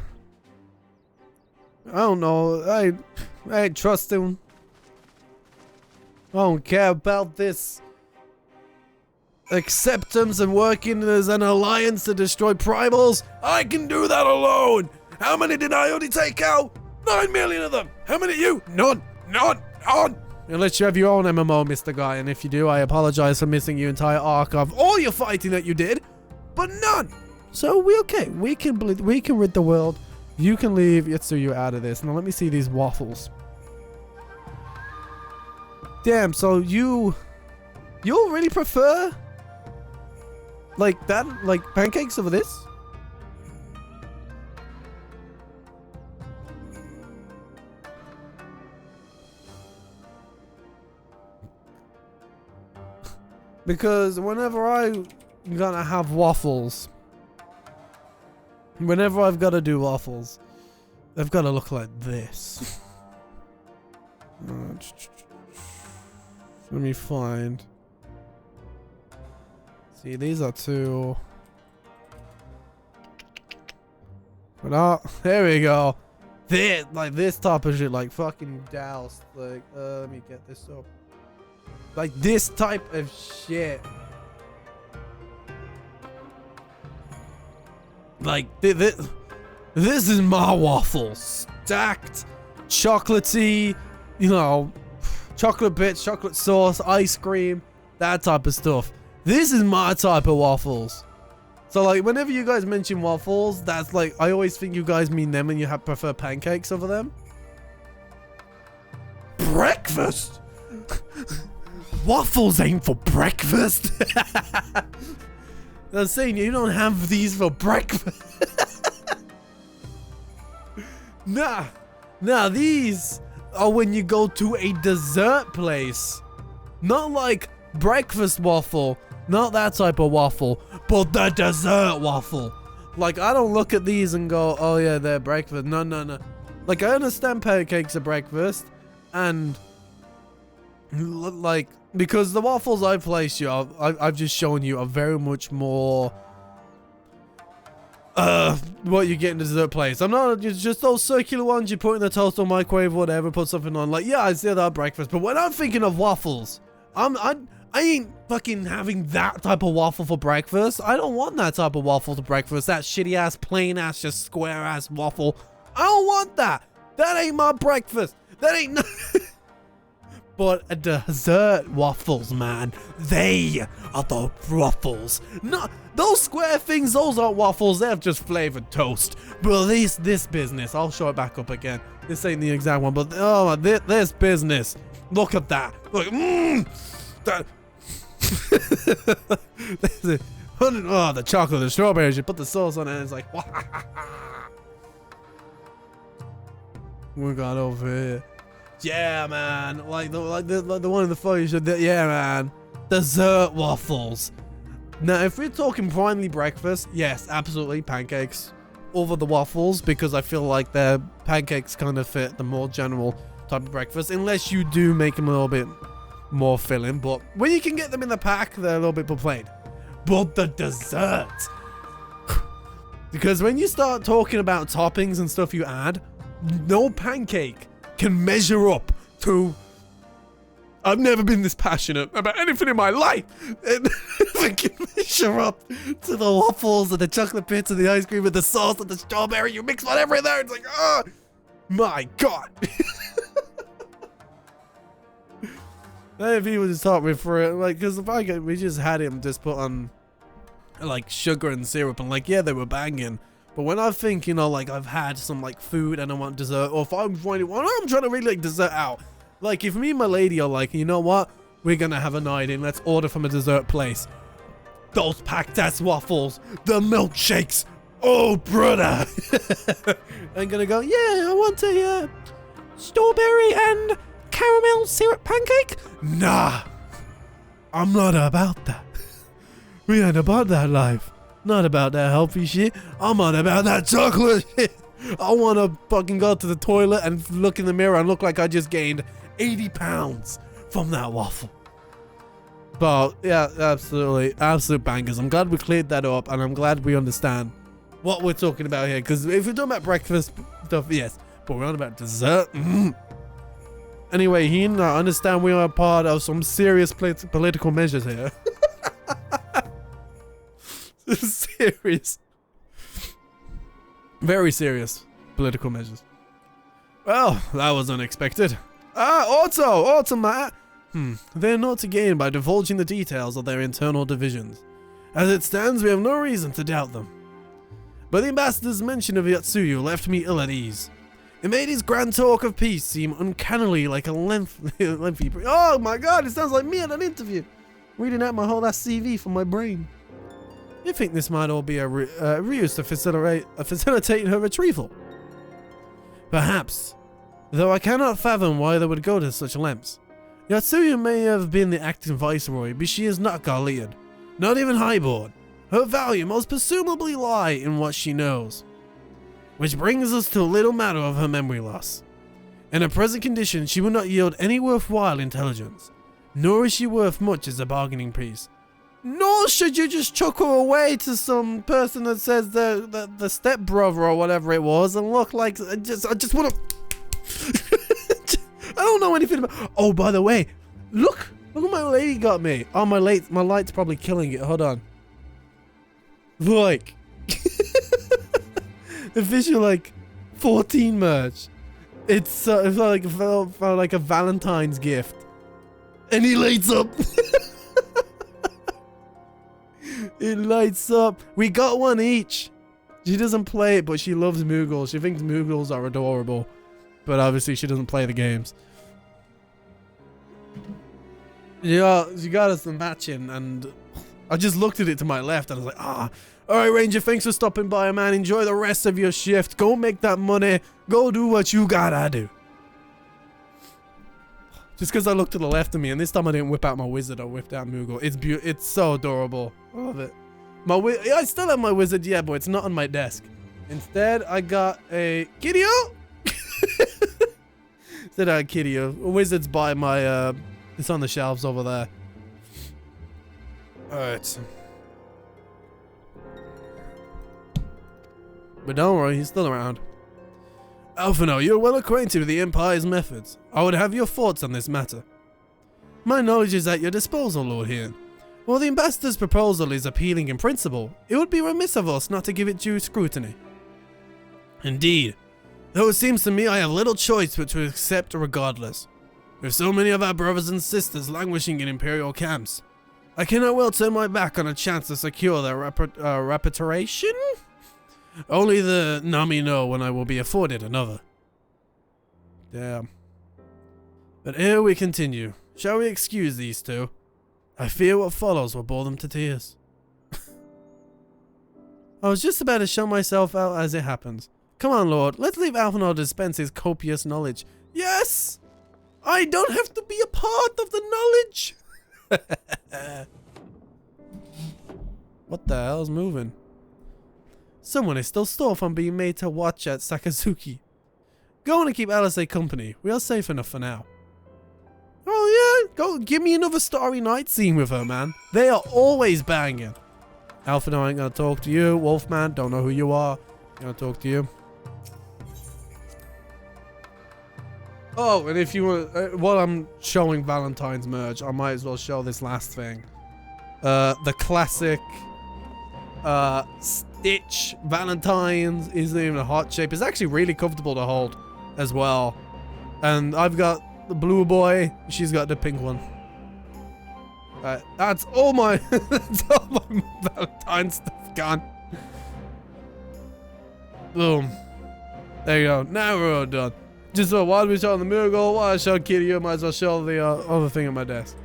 I don't know. I ain't trust him. I don't care about this acceptance and working as an alliance to destroy primals. I can do that alone. How many did I only take out? 9 million of them. How many you? None. Unless you have your own MMO, Mr. Guy, and if you do, I apologize for missing your entire arc of all your fighting that you did, but none. So we okay. We can rid the world. You can leave Yotsuyu out of this. Now let me see these waffles. Damn, so you You'll really prefer like that, like pancakes over this? Because whenever I'm gonna have waffles, whenever I've got to do waffles, they've got to look like this. Let me find. See, these are two. But there we go. This, like this type of shit, like fucking doused. Like, let me get this up. Like this type of shit. Like this is my waffles. Stacked, chocolatey, you know, chocolate bits, chocolate sauce, ice cream, that type of stuff. This is my type of waffles. So like whenever you guys mention waffles, that's like, I always think you guys mean them and you prefer pancakes over them. Breakfast? Waffles ain't for breakfast. I'm saying you don't have these for breakfast. Nah, these are when you go to a dessert place. Not like breakfast waffle, not that type of waffle, but the dessert waffle. Like, I don't look at these and go, oh yeah, they're breakfast. No. Like, I understand pancakes are breakfast, and like, because the waffles I've placed you, I've just shown you are very much more what you get in the dessert place. I'm not just those circular ones you put in the toaster, microwave, whatever, put something on. Like, yeah, I see that breakfast, but when I'm thinking of waffles, I ain't fucking having that type of waffle for breakfast. I don't want that type of waffle for breakfast. That shitty ass, plain ass, just square ass waffle. I don't want that. That ain't my breakfast. That ain't no But a dessert waffles, man. They are the waffles. No, those square things, those aren't waffles. They're just flavored toast. But this business, I'll show it back up again. This ain't the exact one, but oh, this business. Look at that. Look, that. Oh, the chocolate, the strawberries. You put the sauce on it, and it's like, we got over here. Yeah, man. Like the one in the photo showed. Yeah, man. Dessert waffles. Now, if we're talking primarily breakfast, yes, absolutely pancakes over the waffles, because I feel like their pancakes kind of fit the more general type of breakfast, unless you do make them a little bit more filling. But when you can get them in the pack, they're a little bit more plain. But the dessert, because when you start talking about toppings and stuff you add, no pancake can measure up to. I've never been this passionate about anything in my life. And I can measure up to the waffles and the chocolate bits and the ice cream and the sauce and the strawberry. You mix whatever in there. It's like, oh my god. If people just taught me for it, like, because the pancake, we just had him just put on like sugar and syrup, and like, yeah, they were banging. But when I think, you know, like I've had some like food and I want dessert, or if I'm trying to really like dessert out, like if me and my lady are like, you know what, we're gonna have a night in, let's order from a dessert place. Those packed ass waffles, the milkshakes, oh brother. I'm gonna go, yeah, I want a strawberry and caramel syrup pancake. Nah, I'm not about that. We ain't about that life. Not about that healthy shit. I'm on about that chocolate shit. I want to fucking go to the toilet and look in the mirror and look like I just gained 80 pounds from that waffle. But yeah, absolutely. Absolute bangers. I'm glad we cleared that up, and I'm glad we understand what we're talking about here. Because if we're talking about breakfast stuff, yes. But we're on about dessert. Anyway, Heen, I understand we are part of some serious political measures here. Serious. Very serious political measures. Well, that was unexpected. Automat. They're not to gain by divulging the details of their internal divisions. As it stands, we have no reason to doubt them. But the ambassador's mention of Yotsuyu left me ill at ease. It made his grand talk of peace seem uncannily like a lengthy... Oh my god, it sounds like me at an interview. reading out my whole ass CV from my brain. You think this might all be a ruse to facilitating her retrieval? Perhaps, though I cannot fathom why they would go to such lengths. Yotsuyu may have been the acting viceroy, but she is not Garlean, not even highborn. Her value most presumably lie in what she knows. Which brings us to a little matter of her memory loss. In her present condition, she will not yield any worthwhile intelligence, nor is she worth much as a bargaining piece. Nor should you just chuck her away to some person that says the stepbrother or whatever it was and look like I just want to. I don't know anything about. Oh, by the way, look what my lady got me. Oh, my light's probably killing it. Hold on. Like, official like 14 merch. It's like a Valentine's gift, and he lights up. It lights up. We got one each. She doesn't play it, but she loves Moogles. She thinks Moogles are adorable, but obviously she doesn't play the games. Yeah, she got us the matching, and I just looked at it to my left, and I was like, all right, Ranger, thanks for stopping by, man. Enjoy the rest of your shift. Go make that money. Go do what you gotta do. Just because I looked to the left of me, and this time I didn't whip out my wizard, I whipped out Moogle. It's so adorable. I love it. I still have my wizard, yeah, but it's not on my desk. Instead, I got a Kirio. Instead, I got a Kirio. A wizard's by my, it's on the shelves over there. Alright. But don't worry, he's still around. Alphino, you're well acquainted with the Empire's methods. I would have your thoughts on this matter. My knowledge is at your disposal, Lord Hearn. While the Ambassador's proposal is appealing in principle, it would be remiss of us not to give it due scrutiny. Indeed, though it seems to me I have little choice but to accept regardless. With so many of our brothers and sisters languishing in Imperial camps, I cannot well turn my back on a chance to secure their repatriation? Only the Nami know when I will be afforded another. Damn. But ere we continue, shall we excuse these two? I fear what follows will bore them to tears. I was just about to show myself out as it happens. Come on, Lord, let's leave Alphino dispense his copious knowledge. Yes! I don't have to be a part of the knowledge! What the hell's moving? Someone is still stalled from being made to watch at Sakazuki. Go on and keep Alice company. We are safe enough for now. Oh yeah, go give me another Starry Night scene with her, man. They are always banging. Alphino, I ain't gonna talk to you. Wolfman, don't know who you are. Gonna talk to you. Oh, and if you want, while I'm showing Valentine's merch, I might as well show this last thing. The classic Stitch Valentine's isn't even a heart shape. It's actually really comfortable to hold as well. And I've got the blue boy. She's got the pink one. That's all my that's all my Valentine's stuff gone. Boom. There you go. Now we're all done. Just so while we show the Moogle, while I show Kitty, you might as well show the other thing on my desk.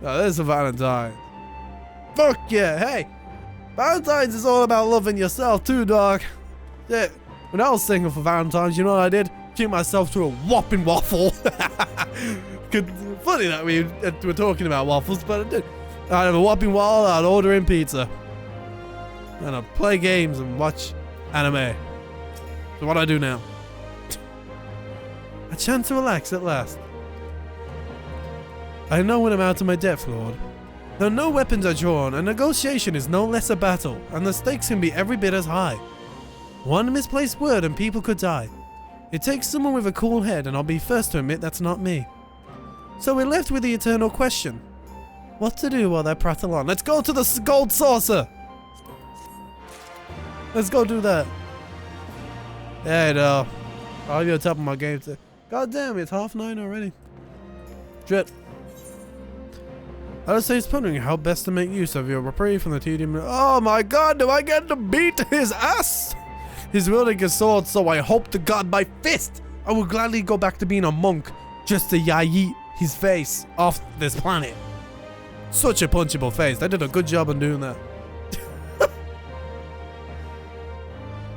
Oh, there's a Valentine. Fuck yeah, hey! Valentine's is all about loving yourself too, dog. Yeah. When I was single for Valentine's, you know what I did? Treat myself to a whopping waffle. Funny that we were talking about waffles, but I did. I'd have a whopping waffle, I'd order in pizza. And I'd play games and watch anime. So what do I do now? A chance to relax at last. I know when I'm out of my depth, Lord. Though no weapons are drawn, a negotiation is no less a battle, and the stakes can be every bit as high. One misplaced word and people could die. It takes someone with a cool head, and I'll be first to admit that's not me. So we're left with the eternal question. What to do while they prattle on? Let's go to the gold saucer! Let's go do that. Yeah, no. I'll be on top of my game too. God damn, it's 9:30 already. Drip. Asahi's pondering how best to make use of your reprieve from the tedium. Oh my god, do I get to beat his ass? He's wielding a sword, so I hope to god by fist I will gladly go back to being a monk just to yeet his face off this planet. Such a punchable face. They did a good job on doing that.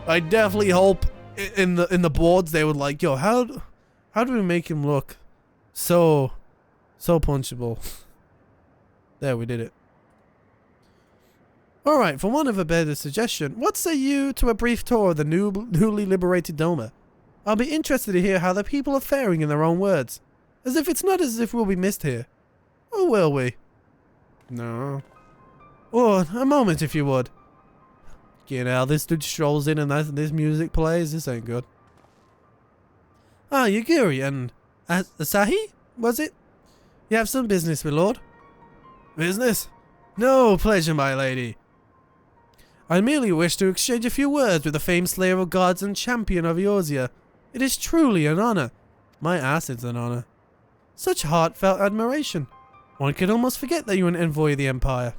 I definitely hope in the boards they would like, yo, how do we make him look so punchable? There, we did it. Alright, for want of a better suggestion, what say you to a brief tour of the newly liberated Doma? I'll be interested to hear how the people are faring in their own words. As if it's not as if we'll be missed here. Or will we? No. Or, a moment if you would. You know, this dude strolls in and this music plays. This ain't good. Ah, Yugiri and Asahi, was it? You have some business, my lord. Business? No pleasure, my lady. I merely wish to exchange a few words with the famed slayer of gods and champion of Eorzea. It is truly an honor. My ass, it's an honor. Such heartfelt admiration. One could almost forget that you're an envoy of the Empire.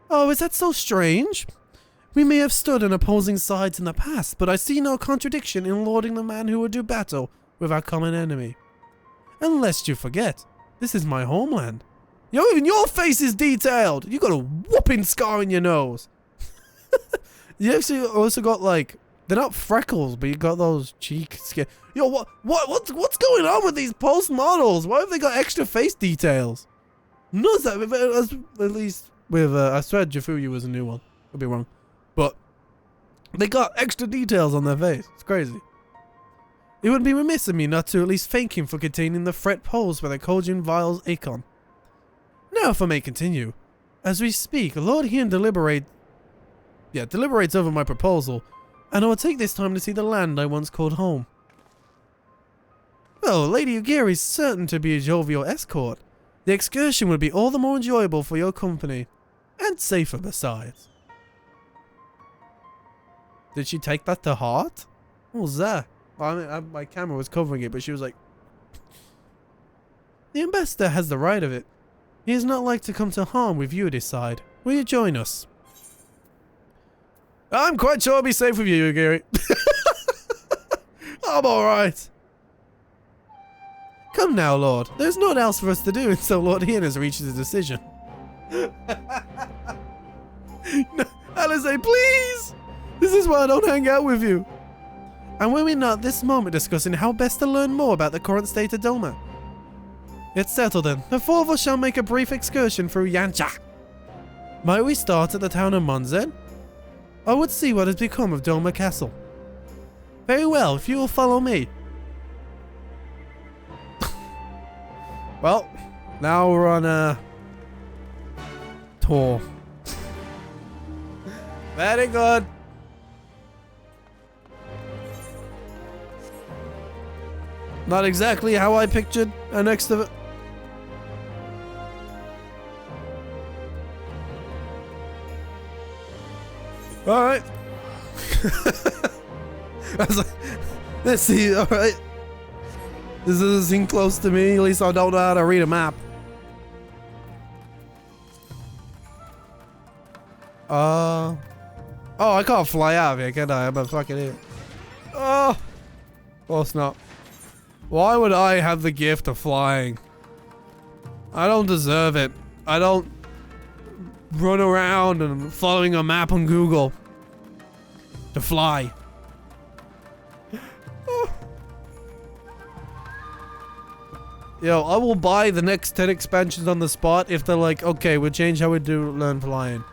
Oh, is that so strange? We may have stood on opposing sides in the past, but I see no contradiction in lauding the man who would do battle with our common enemy. And lest you forget, this is my homeland. Yo, even your face is detailed! You got a whooping scar in your nose! You actually also got, like, they're not freckles, but you got those cheek skin. Yo, what's going on with these post models? Why have they got extra face details? No, that at least with I swear Jifuyu was a new one. Could be wrong, but they got extra details on their face. It's crazy. It would be remiss of me not to at least thank him for containing the threat posed by the Kojin Vile's Akon. Now, if I may continue, as we speak, Lord Hien deliberates over my proposal, and I will take this time to see the land I once called home. Well, Lady Yugiri is certain to be a jovial escort. The excursion would be all the more enjoyable for your company, and safer besides. Did she take that to heart? What was that? I mean, my camera was covering it, but she was like... The ambassador has the right of it. He is not like to come to harm with you at his side. Will you join us? I'm quite sure I'll be safe with you, Yugiri. I'm alright. Come now, Lord. There's naught else for us to do until Lord Hien has reached his decision. No, Alisaie, please! This is why I don't hang out with you. And were we not this moment discussing how best to learn more about the current state of Doma? It's settled then. The four of us shall make a brief excursion through Yancha. Might we start at the town of Monzen? I would see what has become of Doma Castle. Very well, if you will follow me. Well, now we're on a tour. Very good. Not exactly how I pictured a next of it. Alright. I was like, let's see, alright. This doesn't seem close to me, at least I don't know how to read a map. Oh, I can't fly out of here, can I? I'm a fucking idiot. Oh! Of course not. Why would I have the gift of flying? I don't deserve it. I don't run around and following a map on Google to fly. Yo, I will buy the next 10 expansions on the spot if they're like, okay, we'll change how we do learn flying.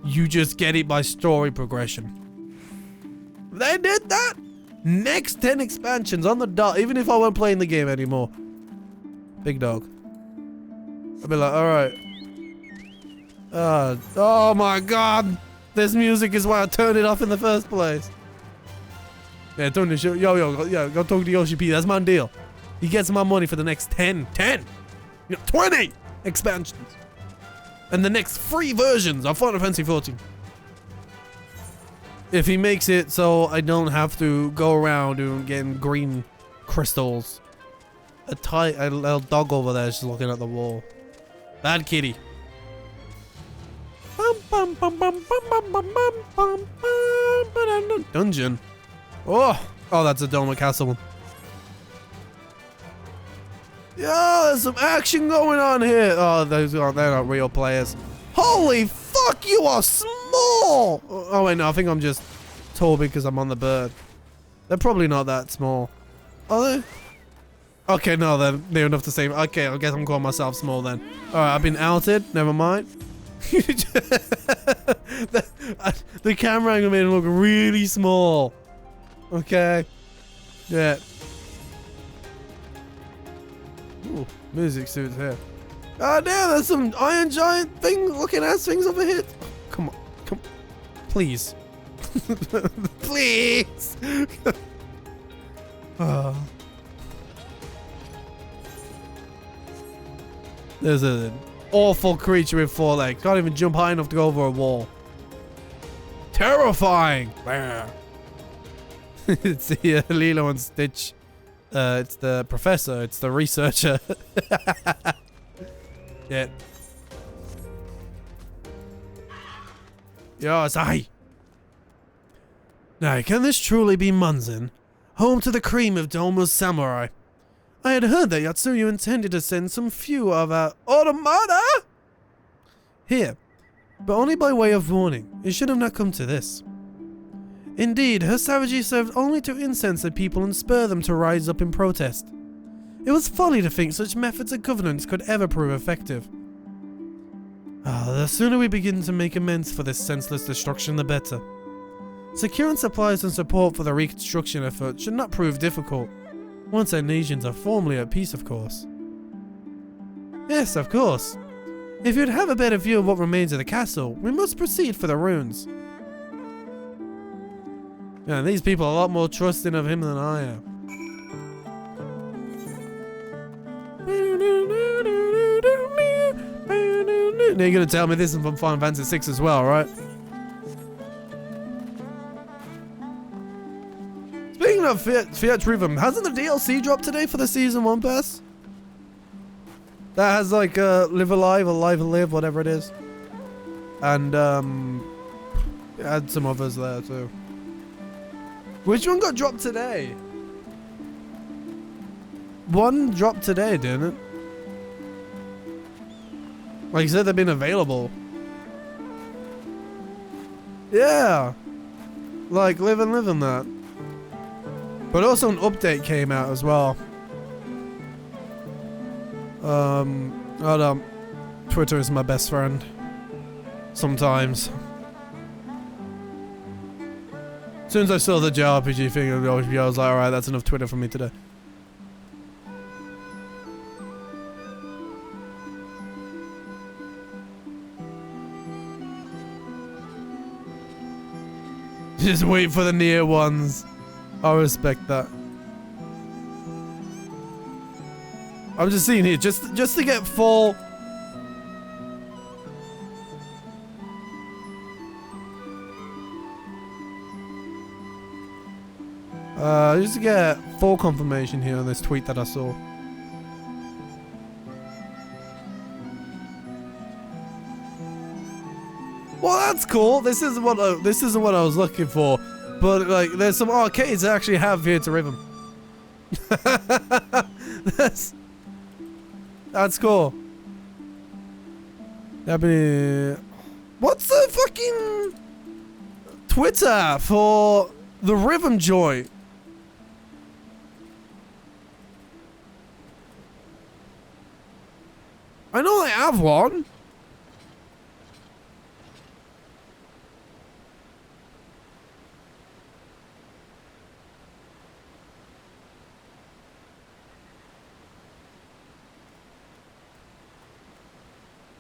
You just get it by story progression. They did that! Next 10 expansions on the dot, even if I weren't playing the game anymore. Big dog. I'd be like, alright. Oh my god! This music is why I turned it off in the first place. Yeah, don't go talk to Yoshi P. That's my deal. He gets my money for the next 10, 20 expansions. And the next 3 versions of Final Fantasy XIV. If he makes it so I don't have to go around and getting green crystals. A little dog over there is just looking at the wall. Bad kitty. Dungeon. Oh, that's a Doma Castle one. Yeah, there's some action going on here. Oh, they're not real players. Holy fuck, you are small. Oh wait, no, I think I'm just tall because I'm on the bird. They're probably not that small. Are they? Okay, no, they're near enough to say. Okay, I guess I'm calling myself small then. Alright, I've been outed. Never mind. The camera angle made it look really small. Okay. Yeah. Ooh, music suits here. Ah, damn, there's some Iron Giant thing looking ass things over here. Come on. Come. Please. Please. There's an awful creature with 4 legs. Can't even jump high enough to go over a wall. Terrifying. It's the Lilo and Stitch. It's the professor. It's the researcher. Yeah. Yo, Asahi. Now, can this truly be Munzen? Home to the cream of Doma's samurai. I had heard that Yotsuyu intended to send some few of our automata here, but only by way of warning. It should have not come to this. Indeed, her savagery served only to incense the people and spur them to rise up in protest. It was folly to think such methods of governance could ever prove effective. The sooner we begin to make amends for this senseless destruction, the better. Securing supplies and support for the reconstruction effort should not prove difficult. Once our nations are formally at peace, of course. Yes, of course. If you'd have a better view of what remains of the castle, we must proceed for the ruins. Yeah, these people are a lot more trusting of him than I am. Now you're gonna tell me this is from Final Fantasy 6 as well, right? Speaking of Fiat Rhythm, hasn't the DLC dropped today for the Season 1 pass? That has like Live Alive or Live and Live, whatever it is. And it had some others there too. Which one got dropped today? One dropped today, didn't it? Like you said, they've been available. Yeah. Like Live and Live and that. But also an update came out as well. Hold on. Twitter is my best friend. Sometimes. As soon as I saw the JRPG thing on the OPP, I was like, alright, that's enough Twitter for me today. Just wait for the near ones. I respect that. I'm just seeing here, just to get full. Just to get full confirmation here on this tweet that I saw. Well, that's cool. This isn't what I was looking for. But like, there's some arcades that actually have Theatre Rhythm. That's cool. What's the fucking Twitter for the Rhythm Joy? I know they have one.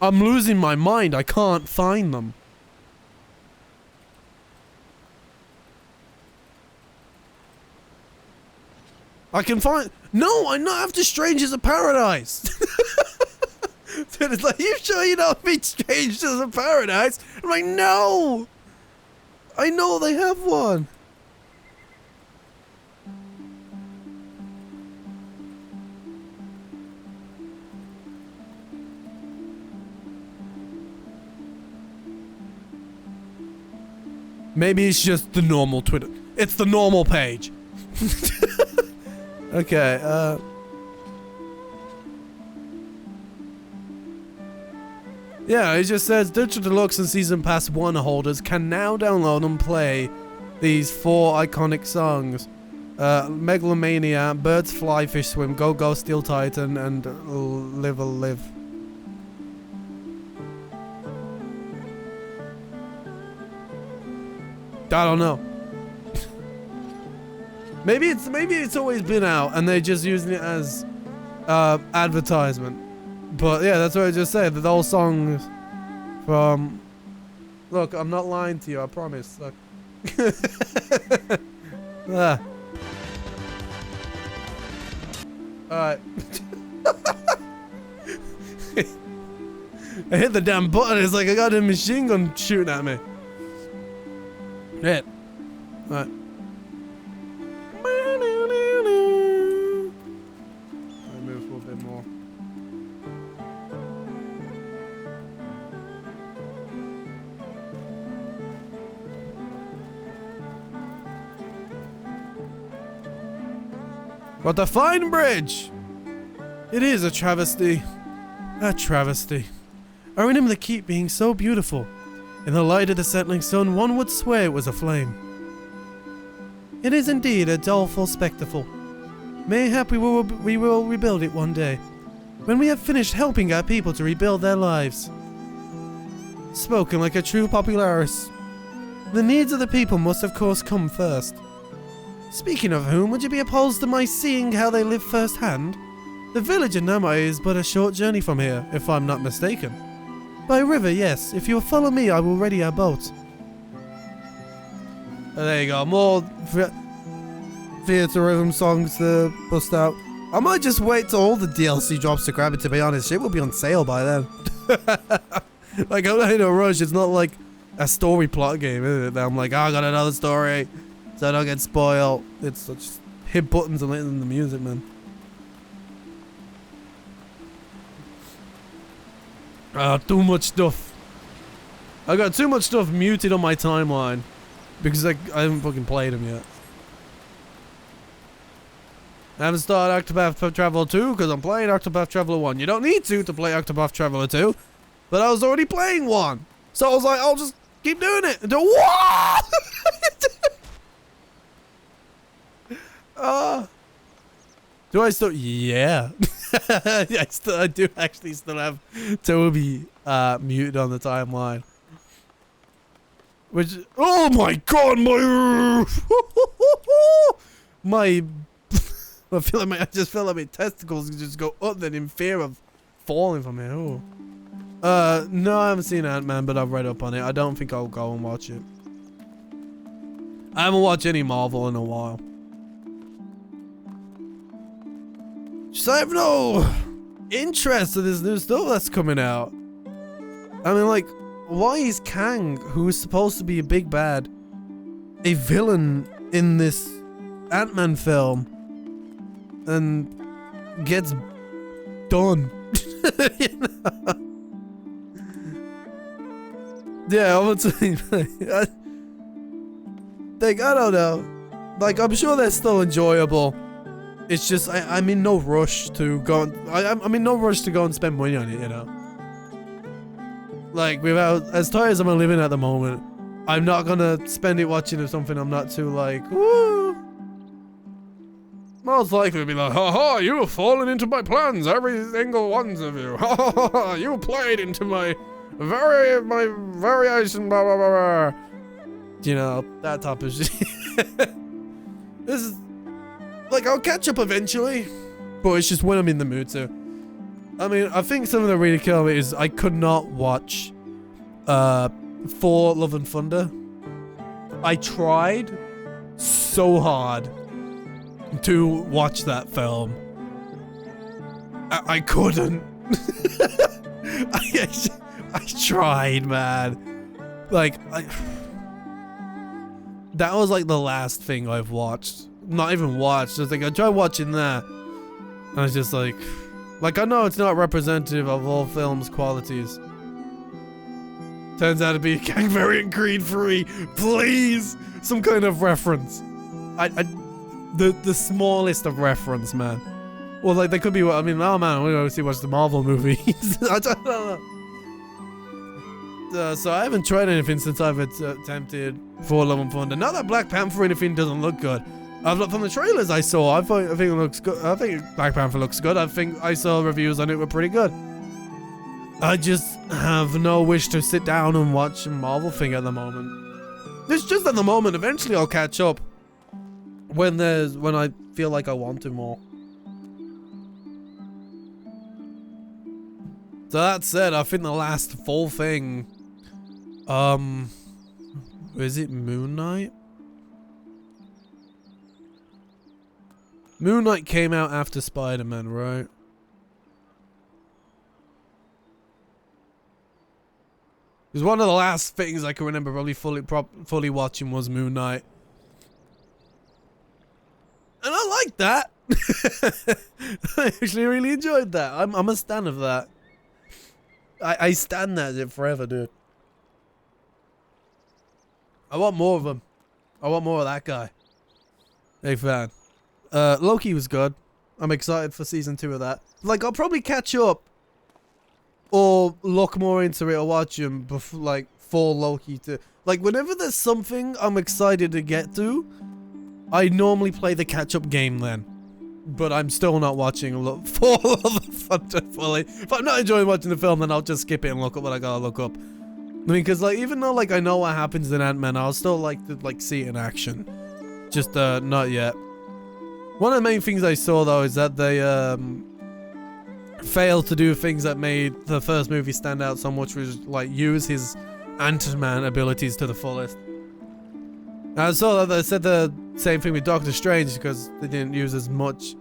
I'm losing my mind. I can't find them. I can find... No, I'm not after Strangers of Paradise. Dude, it's like, you sure you don't mean Strangers of Paradise? I'm like, no. I know they have one. Maybe it's just the normal Twitter. It's the normal page. Okay, Yeah, it just says Digital Deluxe and Season Pass 1 holders can now download and play these 4 iconic songs. Megalomania, Birds Fly, Fish Swim, Go Go Steel Titan, and Live a Live. I don't know. maybe it's always been out and they're just using it as advertisement. But yeah, that's what I just said. The whole songs from. Look, I'm not lying to you. I promise. Look. Ah. Alright. I hit the damn button. It's like I got a machine gun shooting at me. Hit. Alright. I move a little bit more. What a fine bridge! It is a travesty. A travesty. I remember the keep being so beautiful. In the light of the settling sun, one would swear it was aflame. It is indeed a doleful spectacle. Mayhap we will rebuild it one day, when we have finished helping our people to rebuild their lives. Spoken like a true popularis. The needs of the people must of course come first. Speaking of whom, would you be opposed to my seeing how they live firsthand? The village of Namai is but a short journey from here, if I'm not mistaken. By river, yes. If you'll follow me, I will ready our boat. There you go. More theatre rhythm songs to bust out. I might just wait till all the DLC drops to grab it, to be honest. It will be on sale by then. Like, I'm not in a rush. It's not like a story plot game, is it? I'm like, oh, I got another story, so I don't get spoiled. It's just hit buttons and listen to the music, man. Too much stuff. I got too much stuff muted on my timeline because I haven't fucking played them yet. I haven't started Octopath Traveler 2 because I'm playing Octopath Traveler 1. You don't need to play Octopath Traveler 2, but I was already playing 1. So I was like, I'll just keep doing it. And do what? Do I still? Yeah. I do actually still have Toby muted on the timeline. Which, oh my god, my I just feel like my testicles just go up then in fear of falling from here. Ooh. No, I haven't seen Ant-Man, but I've read up on it. I don't think I'll go and watch it. I haven't watched any Marvel in a while. Just I have no interest in this new stuff that's coming out. I mean, like, why is Kang, who is supposed to be a big bad, a villain in this Ant-Man film and gets done? You know? Yeah, I'm saying, like, I don't know. Like, I'm sure they're still enjoyable. It's just I'm in no rush to go. I'm in no rush to go and spend money on it, you know. Like, without, as tired as I'm living at the moment, I'm not gonna spend it watching something I'm not too like. Woo. Most likely to be like, ha ha, you have fallen into my plans, every single one of you. Ha ha ha, you played into my variation, blah blah blah blah. You know, that type of shit. This is. Like, I'll catch up eventually, but it's just when I'm in the mood to. I mean, I think something that really killed me is I could not watch Thor Love and Thunder. I tried so hard to watch that film. I couldn't. I tried, man. Like, that was like the last thing I've watched. Not even watched. Just like I tried watching that, and I was just like I know it's not representative of all films' qualities. Turns out to be a gang variant Creed 3. Please, some kind of reference. The smallest of reference, man. Well, like they could be. I mean, oh man, we obviously watch the Marvel movies. I don't know. So I haven't tried anything since I've attempted For Love and Thunder. Now that Black Panther anything doesn't look good. I've looked from the trailers I saw. I think it looks good. I think Black Panther looks good. I think I saw reviews on it were pretty good. I just have no wish to sit down and watch a Marvel thing at the moment. It's just at the moment. Eventually I'll catch up when I feel like I want to more. So that said, I think the last full thing, is it Moon Knight? Moon Knight came out after Spider-Man, right? Because one of the last things I can remember really fully watching was Moon Knight. And I like that. I actually really enjoyed that. I'm a stan of that. I stand that shit forever, dude. I want more of them. I want more of that guy. Big fan. Loki was good. I'm excited for season 2 of that. Like, I'll probably catch up or look more into it or watch him before, like, for Loki to... Like, whenever there's something I'm excited to get to, I normally play the catch-up game then. But I'm still not watching For Love and Thunder fully. If I'm not enjoying watching the film, then I'll just skip it and look up what I gotta look up. I mean, because, like, even though, like, I know what happens in Ant-Man, I'll still like to, like, see it in action. Just, not yet. One of the main things I saw, though, is that they, failed to do things that made the first movie stand out so much, was, like, use his Ant-Man abilities to the fullest. I saw that they said the same thing with Doctor Strange, because they didn't use as much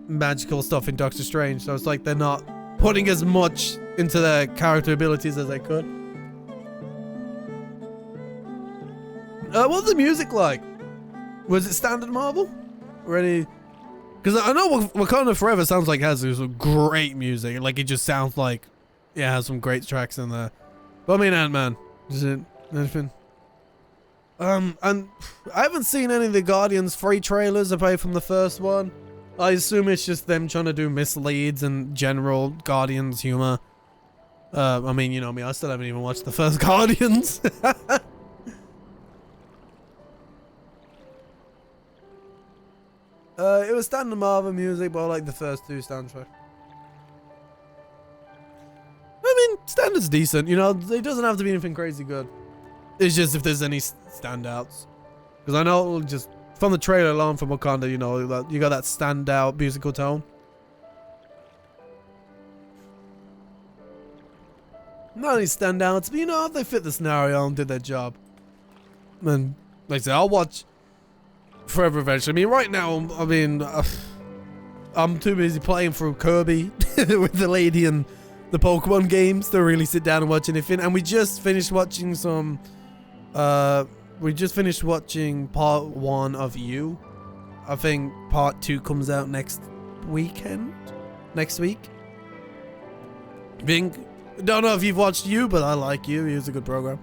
magical stuff in Doctor Strange. So it's like they're not putting as much into their character abilities as they could. What's the music like? Was it standard Marvel? Ready? Because I know Wakanda Forever sounds like it has some great music. Like, it just sounds like it has some great tracks in there. But I mean, Ant-Man. Is it anything? And I haven't seen any of the Guardians 3 trailers apart from the first one. I assume it's just them trying to do misleads and general Guardians humor. I mean, you know me, I still haven't even watched the first Guardians. It was standard Marvel music, but I like the first 2 soundtracks. I mean, standard's decent, you know, it doesn't have to be anything crazy good. It's just if there's any standouts. Because I know just from the trailer alone from Wakanda, you know, you got that standout musical tone. Not any standouts, but you know, they fit the scenario and did their job. And like I said, I'll watch Forever eventually. I mean, right now, I mean, I'm too busy playing through Kirby with the lady and the Pokemon games to really sit down and watch anything. And we just finished watching some... we just finished watching part 1 of You. I think part 2 comes out next week. Don't know if you've watched You, but I like You. It's a good program.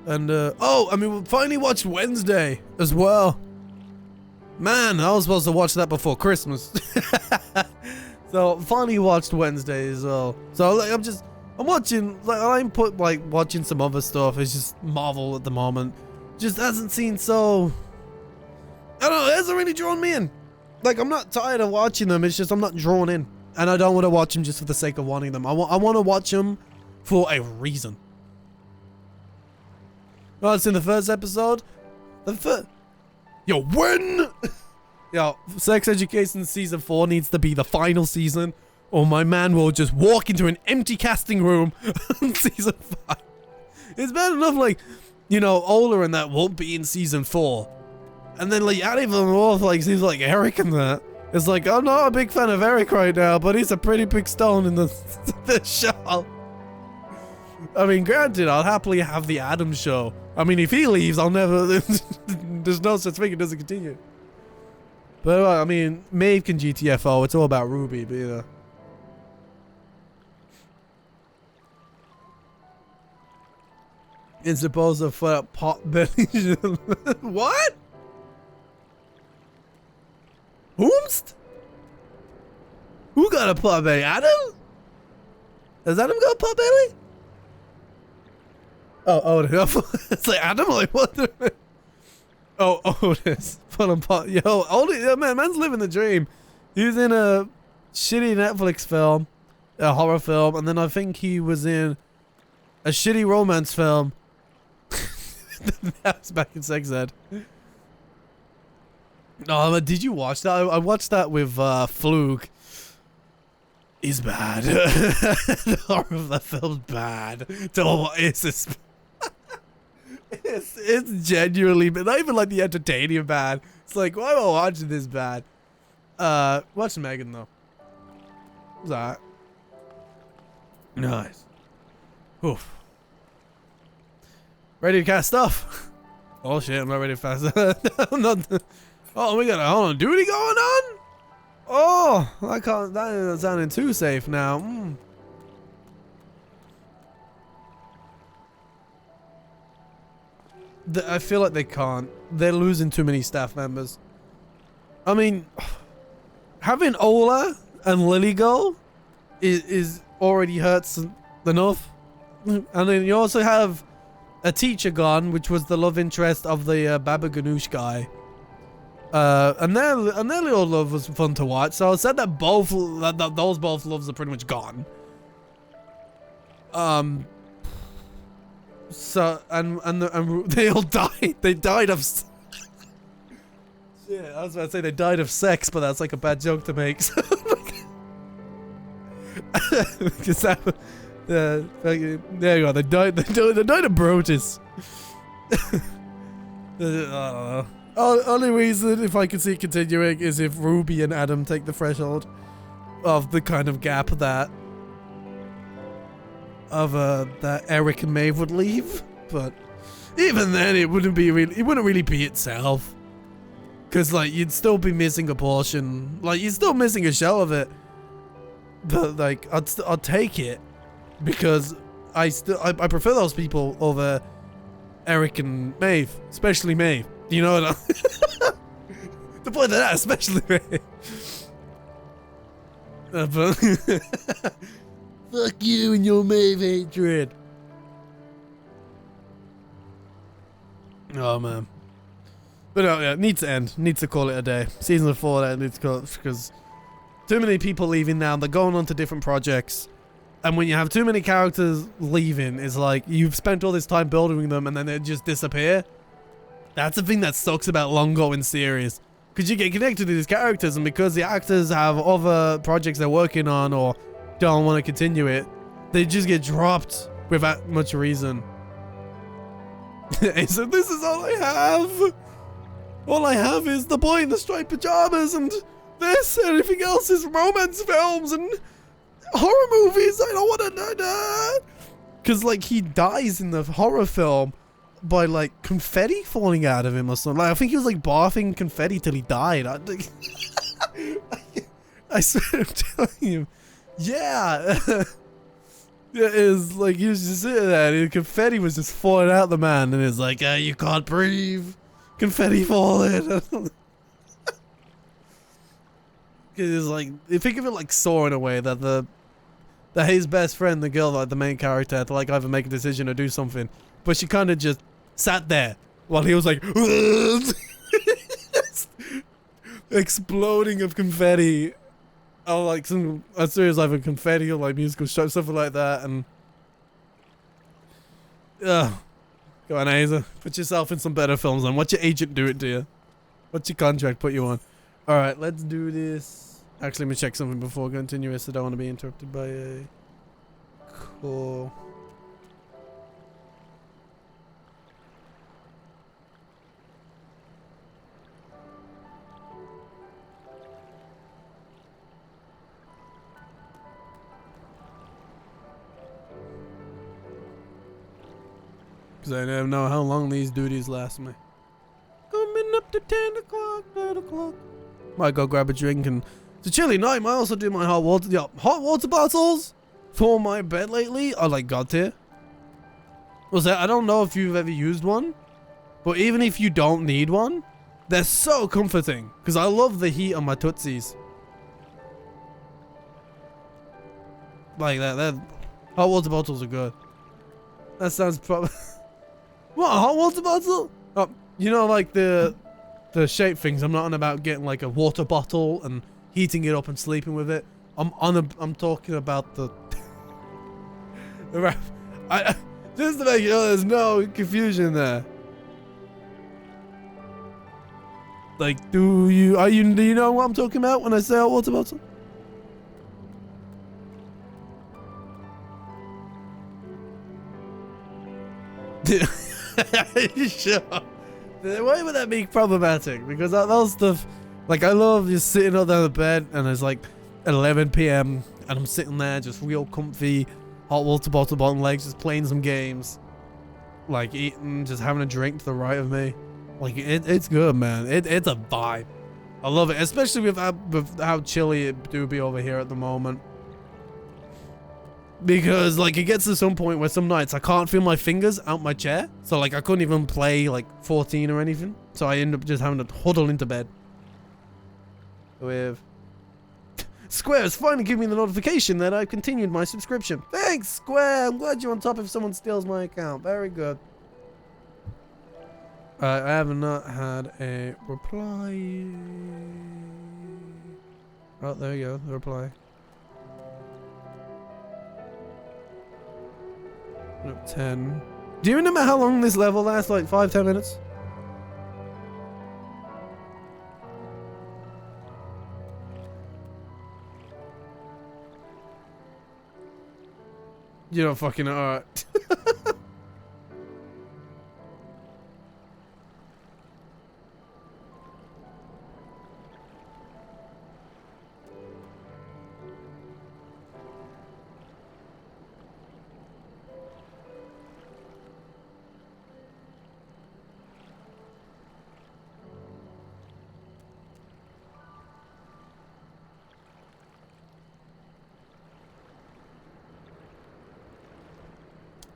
And, oh, I mean, we finally watched Wednesday as well. Man, I was supposed to watch that before Christmas. So, finally watched Wednesday as well. So, like, I'm watching, like, I'm watching some other stuff. It's just Marvel at the moment. Just hasn't seemed so... I don't know, it hasn't really drawn me in. Like, I'm not tired of watching them. It's just I'm not drawn in. And I don't want to watch them just for the sake of wanting them. I want to watch them for a reason. Oh, it's in the first episode. Yo, when? Yo, Sex Education season 4 needs to be the final season, or my man will just walk into an empty casting room on season 5. It's bad enough, like, you know, Ola and that won't be in season 4. And then, like, add even more, like, seems like Eric and that. It's like, I'm not a big fan of Eric right now, but he's a pretty big stone in the show. I mean, granted, I'll happily have the Adam show. I mean, if he leaves, I'll never... There's no such thing, it doesn't continue. But, I mean, Maeve can GTFO, it's all about Ruby, but, you know. It's supposed to put up pot belly. What? Whomst? Who got a pot belly? Adam? Does Adam got a pot belly? Oh, Otis. It's like Adam. Like what? Oh, Otis. Put him pot. Yo, Otis. Yeah, man's living the dream. He was in a shitty Netflix film, a horror film, and then I think he was in a shitty romance film. That was back in sex ed. Oh, did you watch that? I watched that with Fluke. He's bad. The horror of that film's bad. It's this. It's genuinely bad. Not even like the entertaining bad. It's like, why am I watching this bad? Watch Megan though. What's that? Nice. Oof. Ready to cast stuff? Oh shit, I'm not ready to fast. I'm not. Oh, we got a hold on duty going on. Oh, that isn't sounding too safe now. I feel like they can't. They're losing too many staff members. I mean, having Ola and Lily go is already hurts enough. And then you also have a teacher gone, which was the love interest of the Baba Ganoush guy. And their little love was fun to watch. So I said that those both loves are pretty much gone. So and they all died. They died of. Shit, I was about to say they died of sex, but that's like a bad joke to make. So because that, there you go. They died of Brutus. I don't know. Only reason, if I can see it continuing, is if Ruby and Adam take the threshold of the kind of gap that Eric and Maeve would leave. But even then, it wouldn't really be itself. Cause like you'd still be missing a portion, like you're still missing a shell of it. But like I'd take it because I prefer those people over Eric and Maeve, especially Maeve. You know what the point of that, especially Maeve. But fuck you and your Maeve hatred. Oh man. But no, yeah, needs to end. Needs to call it a day. Season 4, that needs to call it, because too many people leaving now. They're going on to different projects. And when you have too many characters leaving, it's like you've spent all this time building them and then they just disappear. That's the thing that sucks about long-going series. Because you get connected to these characters, and because the actors have other projects they're working on or don't want to continue it, they just get dropped without much reason. And so this is all I have. All I have is the boy in the striped pajamas and this. Everything else is romance films and horror movies. I don't want to know that. Because, like, he dies in the horror film by, like, confetti falling out of him or something. Like, I think he was, like, barfing confetti till he died. I swear I'm telling you. Yeah. It is, like, he was just sitting there and confetti was just falling out the man. And it's like, you can't breathe. Confetti falling. Because it's like, you think of it like Saw in a way, that his best friend, the girl, like the main character, had to like either make a decision or do something, but she kind of just sat there while he was like exploding of confetti, or like a series like confetti or like musical show, something like that, and go on, Asa. Put yourself in some better films on. What's your agent do it to you? What's your contract put you on? Alright, let's do this. Actually, let me check something before I continue this. I don't want to be interrupted by a call. Because I never know how long these duties last me. Coming up to 10 o'clock, 9 o'clock. Might go grab a drink, and it's a chilly night. Might also do my hot water. Yeah, hot water bottles for my bed lately are like god tier. Was that? I don't know if you've ever used one, but even if you don't need one, they're so comforting. Because I love the heat on my tootsies. Like that. Hot water bottles are good. That sounds probably. What, a hot water bottle? Oh, you know, like the shape things. I'm not on about getting like a water bottle and heating it up and sleeping with it. I'm talking about the just to make sure there's no confusion there. Like, do you know what I'm talking about when I say hot water bottle? Sure. Why would that be problematic? Because that stuff, like, I love just sitting up there in the bed and it's like 11 p.m. and I'm sitting there just real comfy, hot water bottle bottom legs, just playing some games, like eating, just having a drink to the right of me. Like, it's good, man. It's a vibe. I love it, especially with how chilly it do be over here at the moment. Because, like, it gets to some point where some nights I can't feel my fingers out my chair. So, like, I couldn't even play, like, 14 or anything. So I end up just having to huddle into bed. With... Square has finally given me the notification that I've continued my subscription. Thanks, Square. I'm glad you're on top if someone steals my account. Very good. I have not had a reply. Oh, there you go. The reply. 10. Do you remember how long this level lasts? Like 5-10 minutes? You don't fucking know. Alright.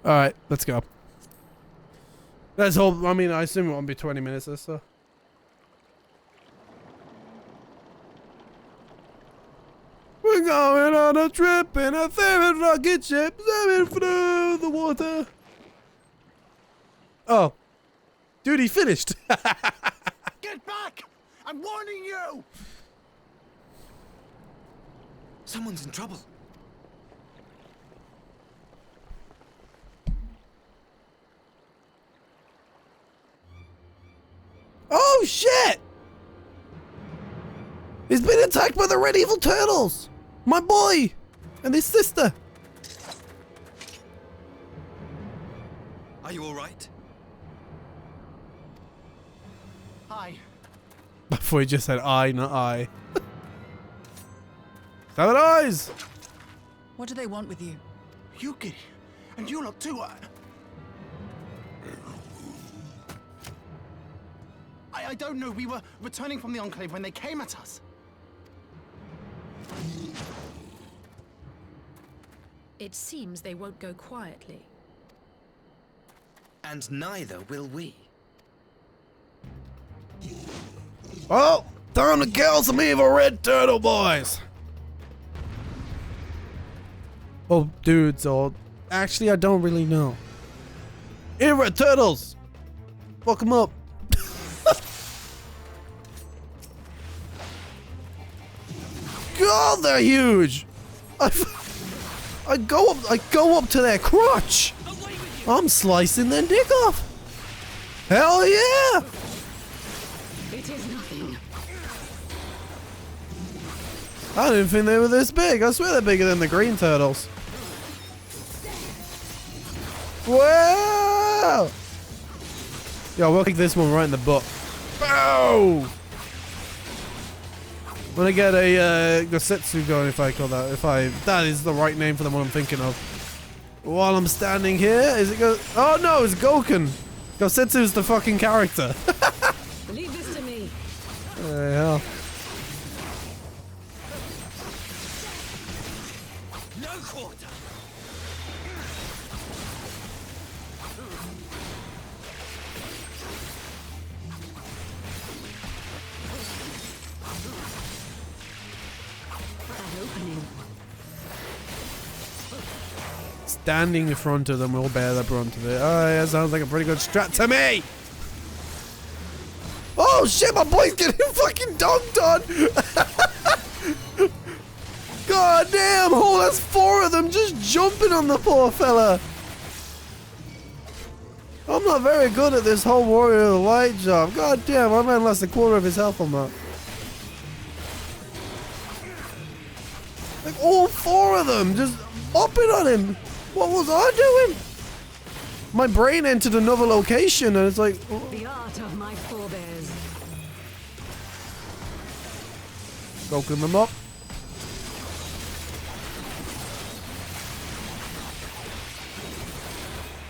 Alright, let's go. Let's hope, I mean, I assume it won't be 20 minutes or so. We're going on a trip in a favorite rocket ship, sailing through the water. Oh. Dude, he finished. Get back! I'm warning you! Someone's in trouble. Oh shit! He's been attacked by the red evil turtles! My boy! And his sister! Are you alright? Hi. Before he just said I, not I. Seven eyes! What do they want with you? Yuki, and you lot too. I don't know. We were returning from the Enclave when they came at us. It seems they won't go quietly. And neither will we. Oh! Time to kill some evil red turtle boys! Oh, dudes, or... Actually, I don't really know. Hey, red turtles! Fuck them up. God, they're huge! I go up to their crotch! I'm slicing their dick off! Hell yeah! It is nothing. I didn't think they were this big. I swear they're bigger than the green turtles. Wow! Yo, we'll kick this one right in the butt. Bow! I'm gonna get a Gosetsu going if I call that. That is the right name for the one I'm thinking of. While I'm standing here, is it oh no, it's Goken. Gosetsu's the fucking character. Leave this to me. Hell. No quarter. Standing in front of them will bear the brunt of it. Oh, yeah, sounds like a pretty good strat to me. Oh shit, my boy's getting fucking dunked on. God damn, oh, that's 4 of them just jumping on the poor fella. I'm not very good at this whole Warrior of the Light job. God damn, my man lost a quarter of his health on that. Like all 4 of them just mopping on him. What was I doing? My brain entered another location and it's like... Oh. The art of my forebears. Soaking them up.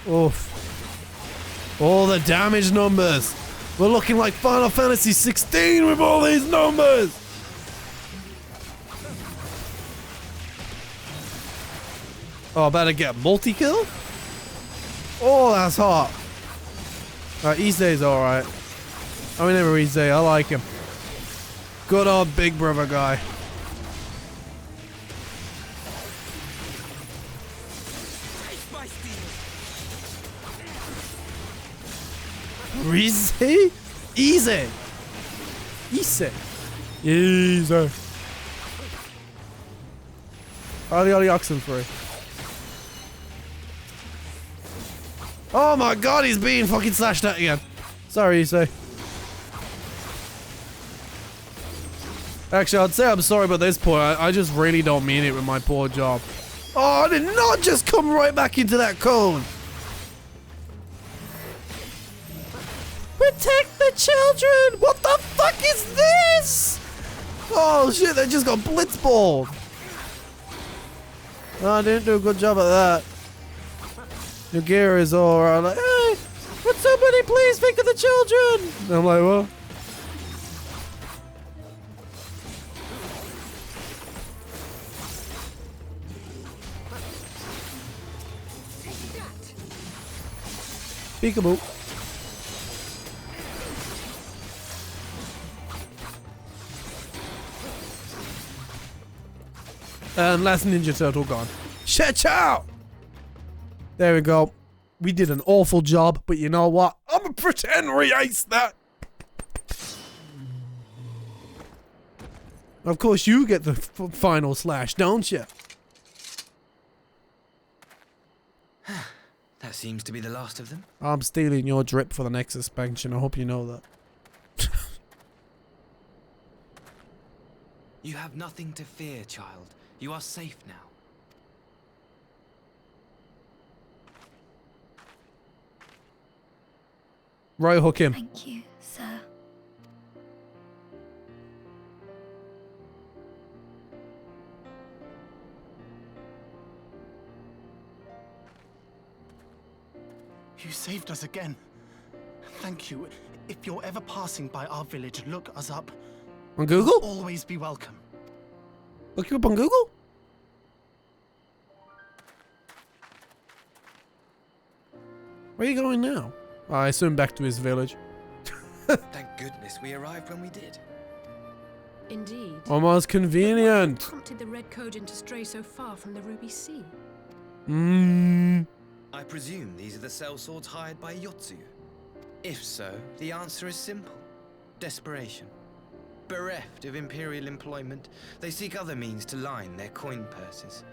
Oof. All the damage numbers. We're looking like Final Fantasy 16 with all these numbers. Oh, about to get multi-kill? Oh, that's hot. Isei's alright. I mean, never Issei. I like him. Good old big brother guy. Issei? Easy. Issei. Easy. Ollie oxen free. Oh my god, he's being fucking slashed at again. Sorry, Issei. Actually, I'd say I'm sorry about this point. I just really don't mean it with my poor job. Oh, I did not just come right back into that cone. Protect the children! What the fuck is this? Oh shit, they just got blitzballed. No, I didn't do a good job at that. Your gear is alright. Like, hey, would somebody please think of the children? And I'm like, well. Peekaboo. And last Ninja Turtle gone. Shut out! There we go. We did an awful job, but you know what? I'm gonna pretend we aced that. Of course, you get the final slash, don't you? That seems to be the last of them. I'm stealing your drip for the next expansion. I hope you know that. You have nothing to fear, child. You are safe now. Right hook him. Thank you, sir. You saved us again. Thank you. If you're ever passing by our village, look us up. On Google? You'll always be welcome. Look you up on Google? Where are you going now? I assume back to his village. Thank goodness we arrived when we did. Indeed. Almost convenient. What prompted the Red Kojin to stray so far from the Ruby Sea? I presume these are the sellswords hired by Yotsuyu. If so, the answer is simple. Desperation. Bereft of imperial employment, they seek other means to line their coin purses.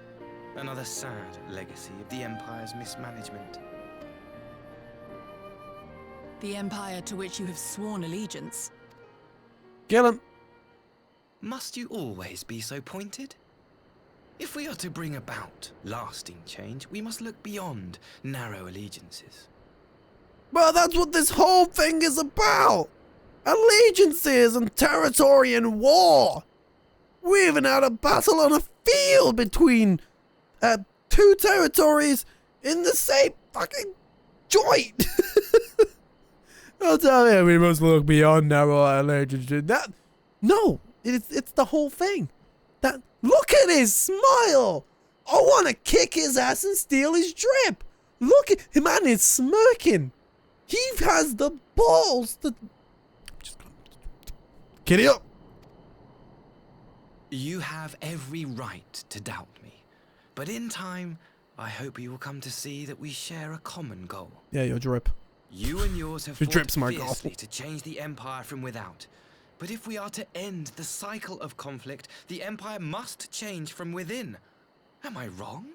Another sad legacy of the Empire's mismanagement. The Empire to which you have sworn allegiance. Kill him. Must you always be so pointed? If we are to bring about lasting change, we must look beyond narrow allegiances. Well, that's what this whole thing is about. Allegiances and territory and war. We even had a battle on a field between two territories in the same fucking joint. I'll tell you, we must look beyond narrow allegiances. That, no, it's the whole thing. That, look at his smile. I want to kick his ass and steal his drip. Look at him, man is smirking. He has the balls to... Giddy up. You have every right to doubt me, but in time, I hope you will come to see that we share a common goal. Yeah, your drip. You and yours have Your fought drip's my goal. fiercely to change the Empire from without. But if we are to end the cycle of conflict, the Empire must change from within. Am I wrong?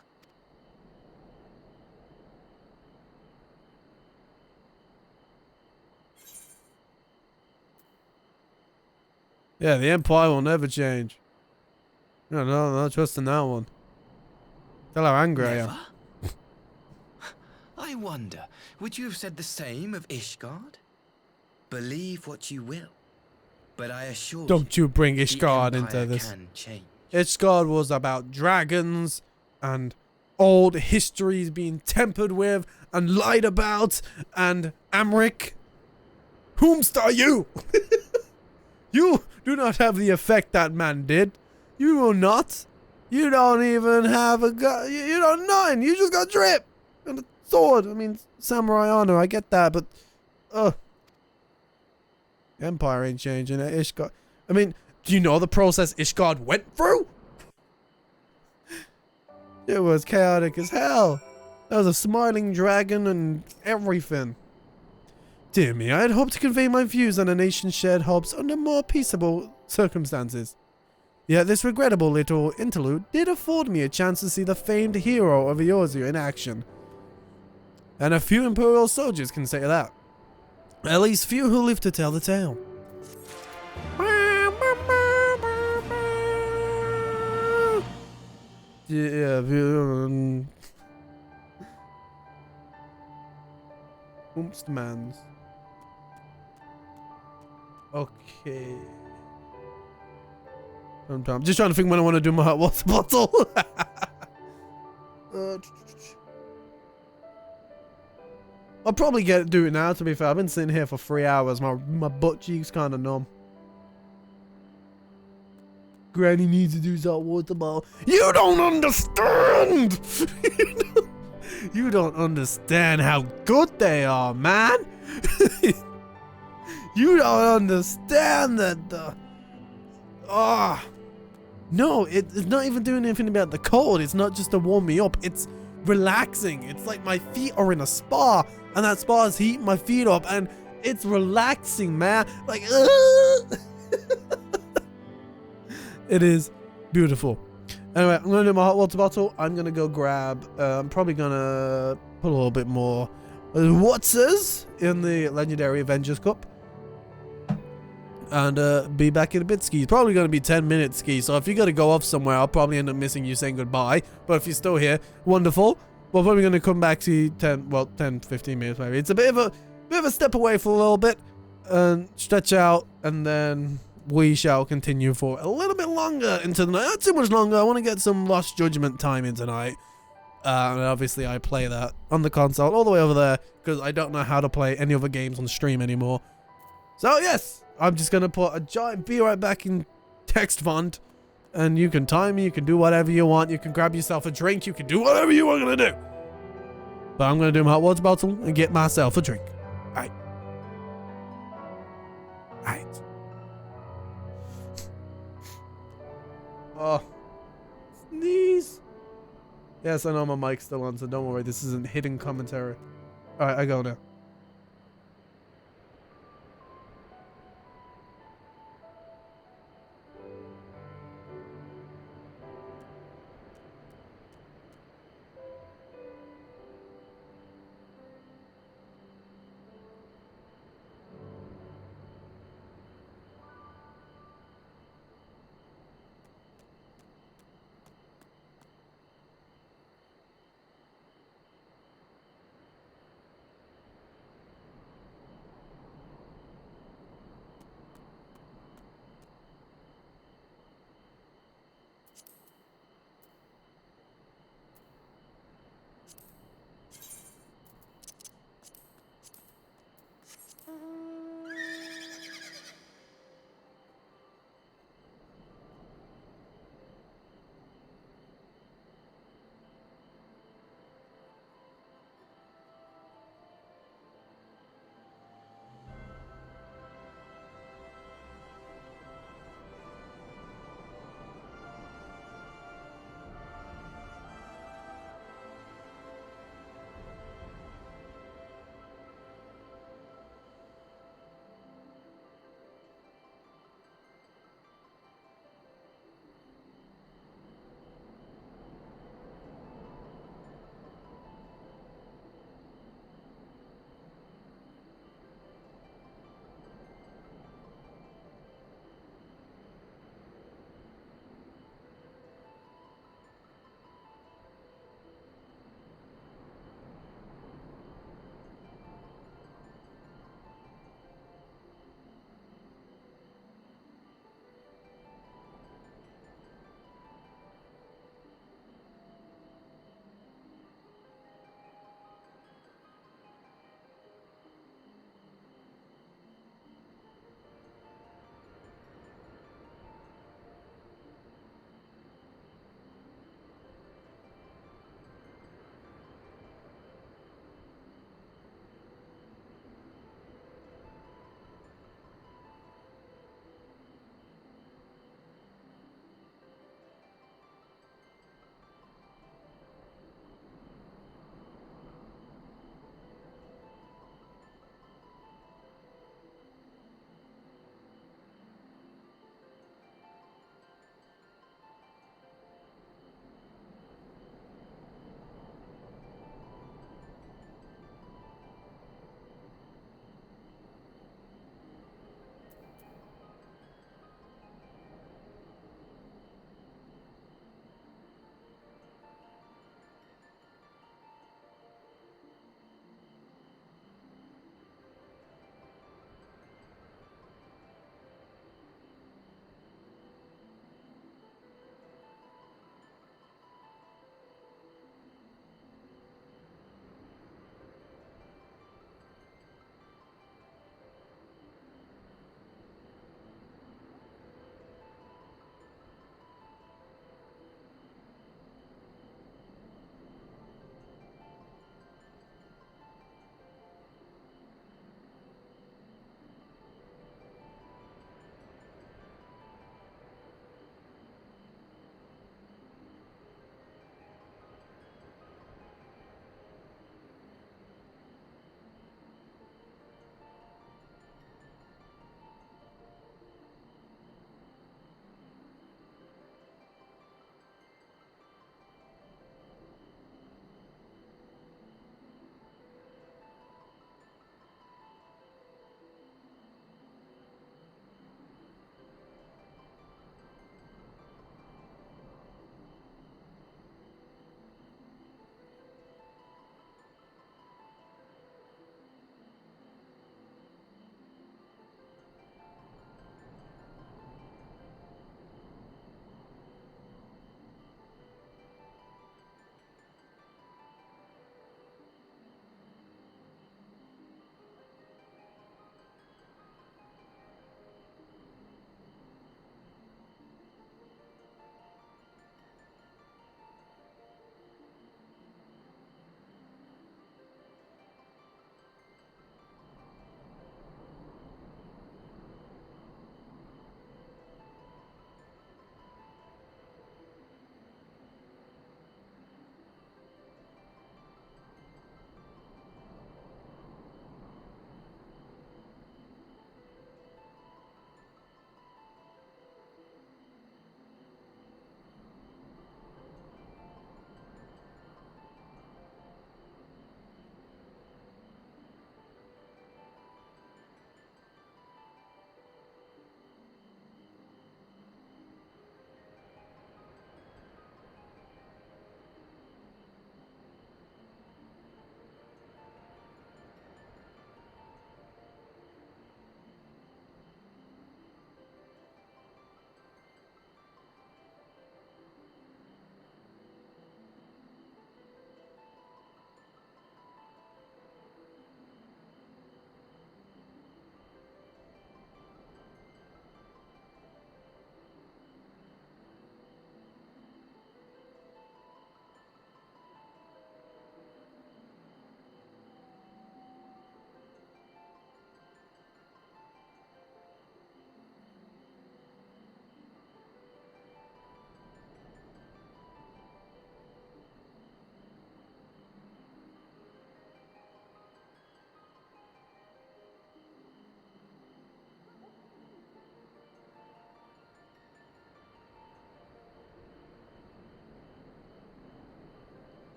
Yeah, the Empire will never change. No, not trusting that one. Tell how angry I am. Never? I wonder, would you have said the same of Ishgard? Believe what you will, but I assure Don't you bring the Ishgard into Empire this. can change. Ishgard was about dragons and old histories being tempered with and lied about, and Amric, whomst are you? You do not have the effect that man did. You will not. You don't even have a gun. You don't none. You just got drip and a sword. I mean, samurai honor. I get that, but Empire ain't changing. Ishgard. I mean, do you know the process Ishgard went through? It was chaotic as hell. There was a smiling dragon and everything. Dear me, I had hoped to convey my views on a nation's shared hopes under more peaceable circumstances. Yet this regrettable little interlude did afford me a chance to see the famed hero of Yotsuyu in action. And a few Imperial soldiers can say that. At least few who live to tell the tale. Yeah, Oomstmans. Okay. I'm just trying to think when I want to do my hot water bottle. I'll probably do it now, to be fair. I've been sitting here for 3 hours. My butt cheeks kind of numb. Granny needs to do hot water bottle. You don't understand! You don't understand how good they are, man! You don't understand that the... No, it's not even doing anything about the cold. It's not just to warm me up. It's relaxing. It's like my feet are in a spa, and that spa is heating my feet up, and it's relaxing, man. Like, it is beautiful. Anyway, I'm going to do my hot water bottle. I'm going to go grab... I'm probably going to put a little bit more Watsers in the Legendary Avengers Cup. And be back in a bit. Ski. It's probably going to be 10 minutes, Ski. So if you got to go off somewhere, I'll probably end up missing you saying goodbye. But if you're still here, wonderful. We're probably going to come back to you 10, 15 minutes maybe. It's a bit of a step away for a little bit. And stretch out. And then we shall continue for a little bit longer into the night. Not too much longer. I want to get some Lost Judgment time in tonight. And obviously I play that on the console all the way over there. Because I don't know how to play any other games on stream anymore. So yes. I'm just going to put a giant be right back in text font. And you can time me. You can do whatever you want. You can grab yourself a drink. You can do whatever you are going to do. But I'm going to do my hot water bottle and get myself a drink. Alright. Alright. Oh. Sneeze. Yes, I know my mic's still on, so don't worry. This isn't hidden commentary. Alright, I go now.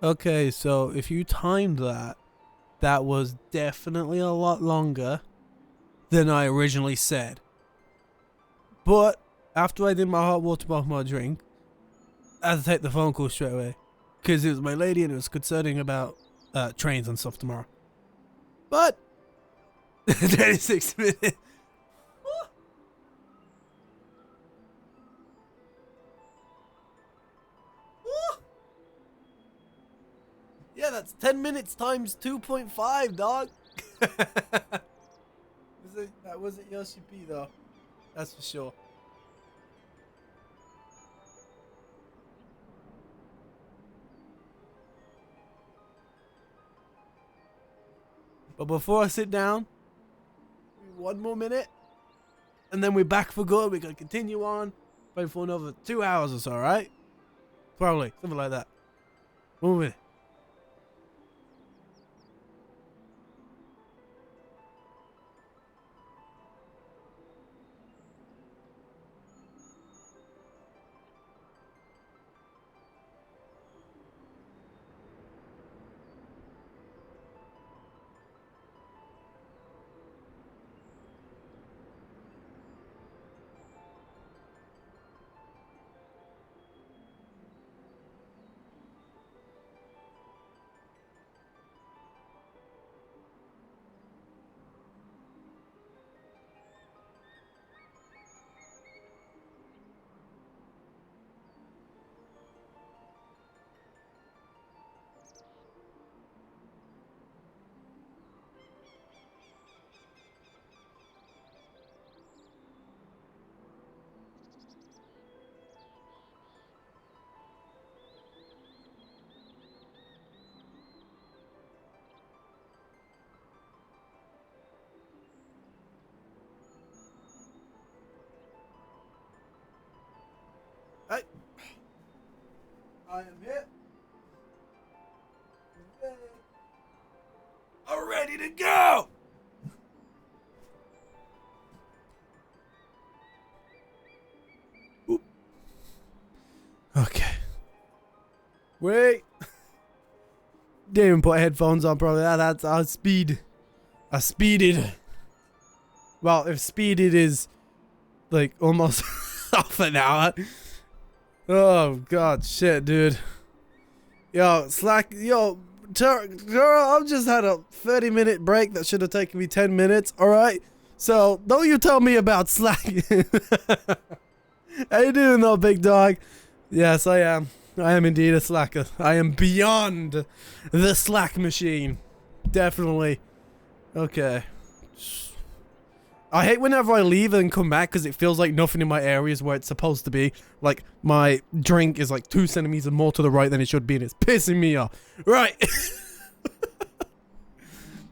Okay, so if you timed that, that was definitely a lot longer than I originally said. But after I did my hot water bottle, my drink, I had to take the phone call straight away. Because it was my lady and it was concerning about trains and stuff tomorrow. But 26 minutes. Yeah, that's 10 minutes times 2.5, dog. That wasn't Yoshi P though. That's for sure. But before I sit down, one more minute, and then we're back for good. We're gonna continue on, probably for another 2 hours or so, right? Probably something like that. 1 minute. Hey, I am here. I'm ready to go. Oop. Okay. Wait. Didn't even put headphones on. Probably that's I speeded. Well, if speeded is like almost half an hour. Oh god, shit, dude. Yo, Slack, yo, Tara, I've just had a 30-minute break that should have taken me 10 minutes, alright? So, don't you tell me about Slack. How you doing though, big dog? Yes, I am. I am indeed a slacker. I am beyond the Slack machine. Definitely. Okay. I hate whenever I leave and come back because it feels like nothing in my area is where it's supposed to be. Like, my drink is like 2 centimeters more to the right than it should be, and it's pissing me off. Right.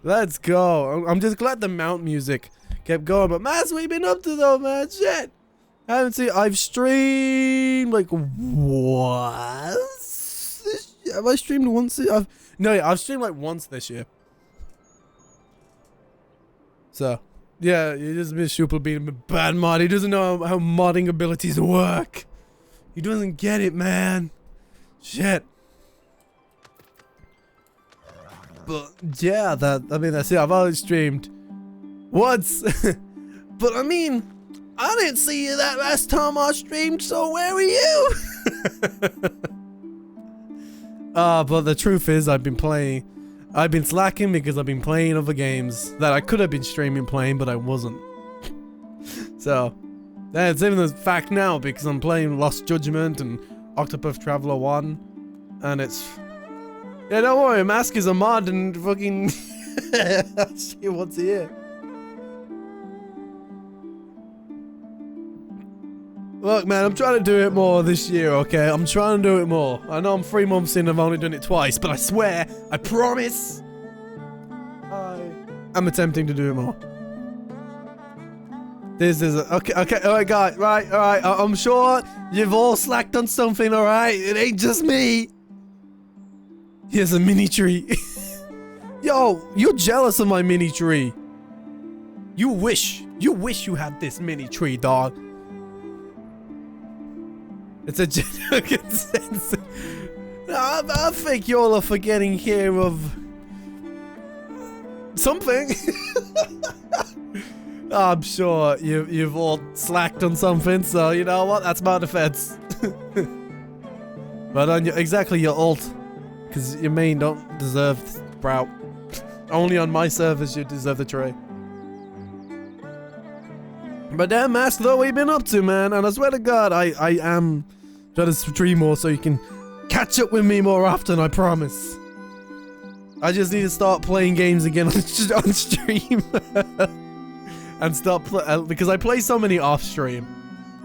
Let's go. I'm just glad the mount music kept going. But, Mass, what you been up to, though, man? Shit. I haven't seen... I've streamed, like, once? Have I streamed once? No, yeah, I've streamed, like, once this year. So... yeah, you just miss Shupel being a bad mod. He doesn't know how modding abilities work. He doesn't get it, man. Shit. But yeah, that's it. I've always streamed once. But I mean, I didn't see you that last time I streamed, so where were you? But the truth is I've been slacking because I've been playing other games that I could have been streaming playing, but I wasn't. So, that's even the fact now because I'm playing Lost Judgment and Octopath Traveler 1, and it's... yeah, don't worry, Mask is a mod and fucking... I'll see you once a year. Look, man, I'm trying to do it more this year, okay? I'm trying to do it more. I know I'm 3 months in, I've only done it twice, but I swear, I promise, I'm attempting to do it more. This is okay, alright, guys, right, alright, I'm sure you've all slacked on something, alright? It ain't just me. Here's a mini tree. Yo, you're jealous of my mini tree. You wish you had this mini tree, dog. It's a general consensus. No, I think y'all are forgetting here of something. I'm sure you've all slacked on something, so you know what? That's my defense. But on exactly your ult, because your main don't deserve Sprout. Only on my servers you deserve the tray. But damn, Mask, though, what you been up to, man? And I swear to God, I am trying to stream more so you can catch up with me more often, I promise. I just need to start playing games again on stream. And stop because I play so many off stream.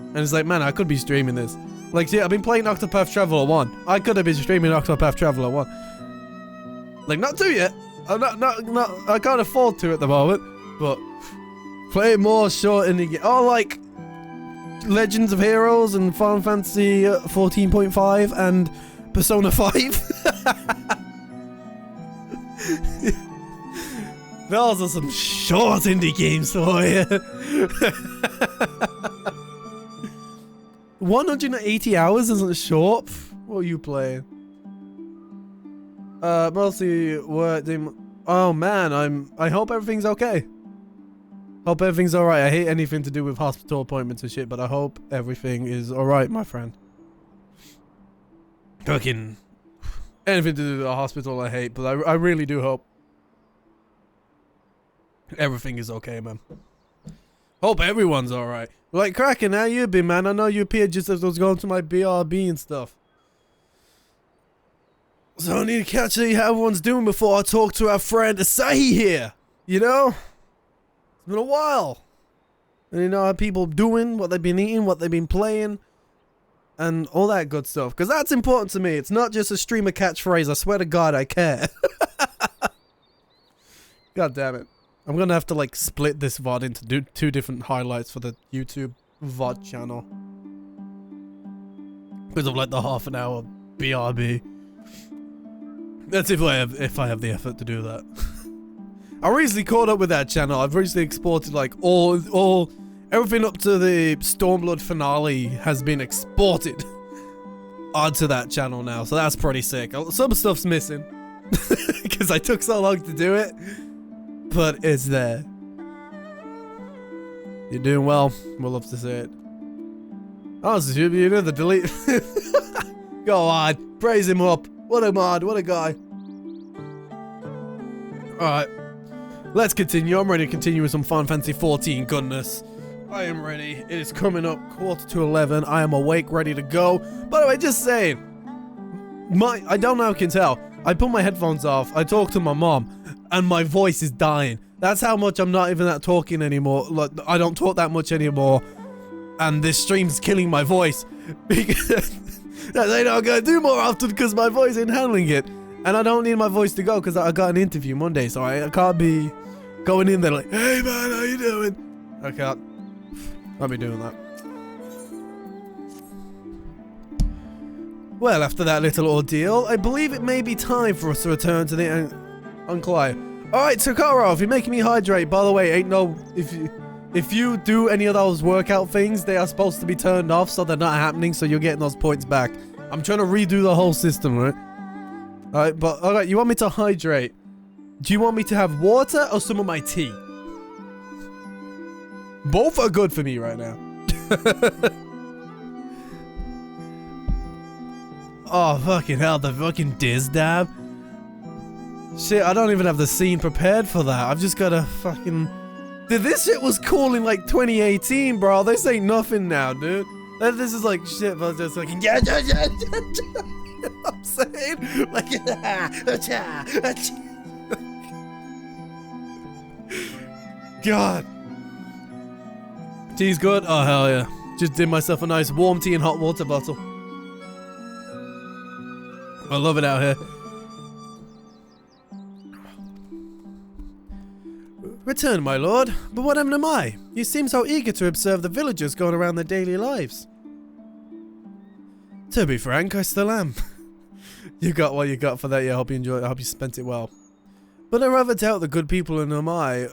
And it's like, man, I could be streaming this. Like, see, I've been playing Octopath Traveler 1. I could have been streaming Octopath Traveler 1. Like, not 2 yet. I'm not, I can't afford to at the moment. But play more short indie game. Oh, like Legends of Heroes and Final Fantasy 14.5 and Persona 5. Those are some short indie games for you. 180 hours isn't short. What are you playing? Mostly what? Oh man, I hope everything's okay. Hope everything's alright. I hate anything to do with hospital appointments and shit, but I hope everything is alright, my friend. Fucking anything to do with a hospital I hate, but I really do hope everything is okay, man. Hope everyone's alright. Like, Kraken, how you been, man? I know you appeared just as I was going to my BRB and stuff. So I need to catch see how everyone's doing before I talk to our friend Asahi here. You know? It's been a while. And you know how people doing, what they've been eating, what they've been playing, and all that good stuff. Because that's important to me. It's not just a streamer catchphrase. I swear to God, I care. God damn it. I'm gonna have to like split this VOD into two different highlights for the YouTube VOD channel. Because of like the half an hour BRB. That's if I have the effort to do that. I recently caught up with that channel. I've recently exported like everything up to the Stormblood finale has been exported onto that channel now. So that's pretty sick. Some stuff's missing. Because I took so long to do it. But it's there. You're doing well. We'll love to see it. Oh, so you know the delete. Go on. Praise him up. What a mod. What a guy. Alright. Let's continue. I'm ready to continue with some Final Fantasy 14 goodness. I am ready. It is coming up 11:15. I am awake, ready to go. By the way, just saying. I don't know if you can tell. I put my headphones off. I talk to my mom. And my voice is dying. That's how much I'm not even that talking anymore. Like, I don't talk that much anymore. And this stream's killing my voice. Because I know I'm going to do more often because my voice ain't handling it. And I don't need my voice to go because I got an interview Monday. So I can't be going in there like, hey man, how you doing? I can't be doing that. Well, after that little ordeal, I believe it may be time for us to return to the Unclay. Alright, Sakaro, if you're making me hydrate, by the way, ain't no... If you do any of those workout things, they are supposed to be turned off, so they're not happening, so you're getting those points back. I'm trying to redo the whole system, right? Alright, but... Alright, you want me to hydrate? Do you want me to have water or some of my tea? Both are good for me right now. Oh, fucking hell, the fucking Diz dab. Shit, I don't even have the scene prepared for that. I've just gotta fucking... Dude, this shit was cool in like 2018, bro. This ain't nothing now, dude. This is like shit, but just like... You know what I'm saying? Like... God. Tea's good? Oh, hell yeah. Just did myself a nice warm tea and hot water bottle. I love it out here. Return, my lord. But what am I? You seem so eager to observe the villagers going around their daily lives. To be frank, I still am. You got what you got for that. Yeah, I hope you enjoyed it. I hope you spent it well. But I rather doubt the good people in Nomai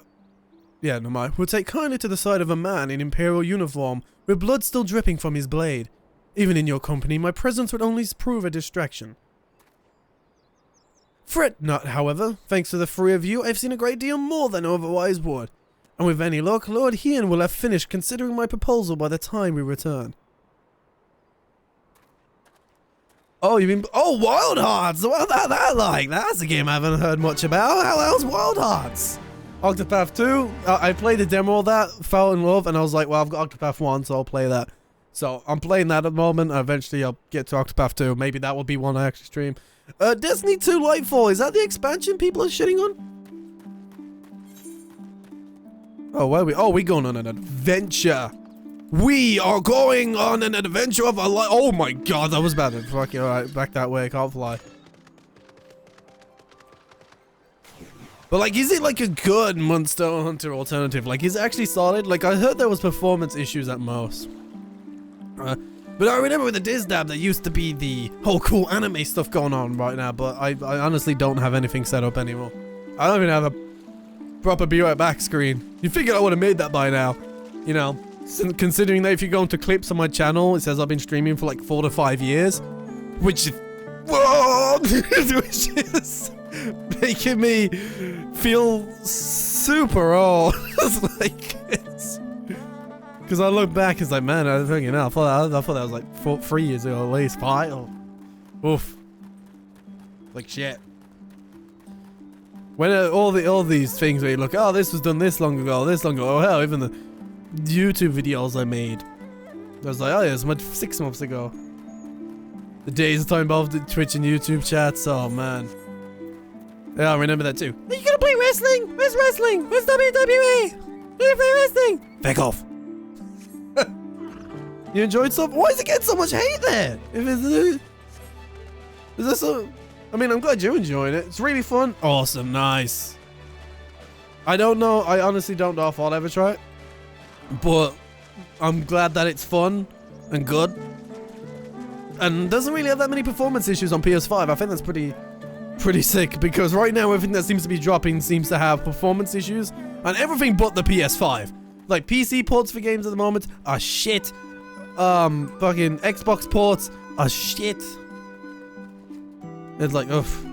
would take kindly to the sight of a man in imperial uniform with blood still dripping from his blade. Even in your company, my presence would only prove a distraction. Fret not, however. Thanks to the three of you, I've seen a great deal more than I otherwise would. And with any luck, Lord Hien will have finished considering my proposal by the time we return. Oh, you mean... Oh, Wild Hearts! What that like? That's a game I haven't heard much about. How else Wild Hearts? Octopath 2, I played the demo of that, fell in love, and I was like, well, I've got Octopath 1, so I'll play that. So, I'm playing that at the moment, and eventually I'll get to Octopath 2. Maybe that will be one I actually stream. Destiny 2 Lightfall, is that the expansion people are shitting on? Oh, where are we? Oh, we're going on an adventure. We are going on an adventure of our life. Oh my god, that was bad. Fuck it, alright, back that way, I can't fly. But like, is it like a good Monster Hunter alternative? Like, is it actually solid? Like, I heard there was performance issues at most. But I remember with the DizDab, there used to be the whole cool anime stuff going on right now, but I honestly don't have anything set up anymore. I don't even have a proper Be Right Back screen. You figure I would have made that by now. You know, considering that if you go into clips on my channel, it says I've been streaming for like 4 to 5 years. Which is... Whoa! Which is making me feel super old. It's like... Because I look back, it's like, man, I was thinking, I thought that was like 3 years ago at least. 5. Oh. Oof. Like shit. When all these things where you look, oh, this was done this long ago, oh hell, even the YouTube videos I made. I was like, oh yeah, it's much 6 months ago. The days of time involved in Twitch and YouTube chats, oh man. Yeah, I remember that too. Are you gonna play wrestling? Where's wrestling? Where's WWE? You gonna play wrestling? Back off. You enjoyed stuff? Why is it getting so much hate there? Is this a... I mean, I'm glad you enjoyed it. It's really fun. Awesome, nice. I don't know. I honestly don't know if I'll ever try it. But I'm glad that it's fun and good. And doesn't really have that many performance issues on PS5. I think that's pretty sick. Because right now, everything that seems to be dropping seems to have performance issues. And everything but the PS5. Like, PC ports for games at the moment are shit. Fucking Xbox ports are shit. It's like, oof.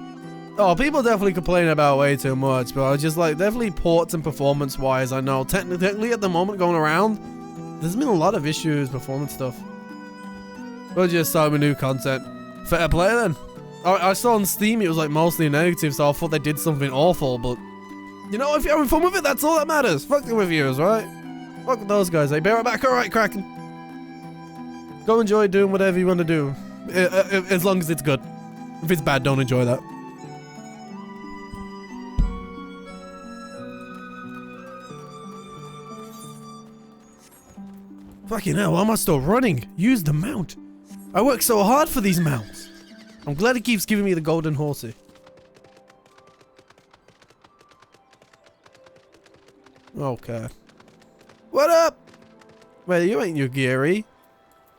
Oh, people definitely complain about way too much, but I just like, definitely ports and performance-wise, I know. Technically, at the moment going around, there's been a lot of issues, performance stuff. We'll just start with new content. Fair play then. I saw on Steam it was like mostly negative, so I thought they did something awful, but... You know, if you're having fun with it, that's all that matters. Fuck the reviewers, right? Fuck with those guys, eh? Bear it back, alright, Kraken. Go enjoy doing whatever you want to do. As long as it's good. If it's bad, don't enjoy that. Fucking hell, why am I still running? Use the mount. I work so hard for these mounts. I'm glad it keeps giving me the golden horsey. Okay. What up? Well, you ain't Yugiri.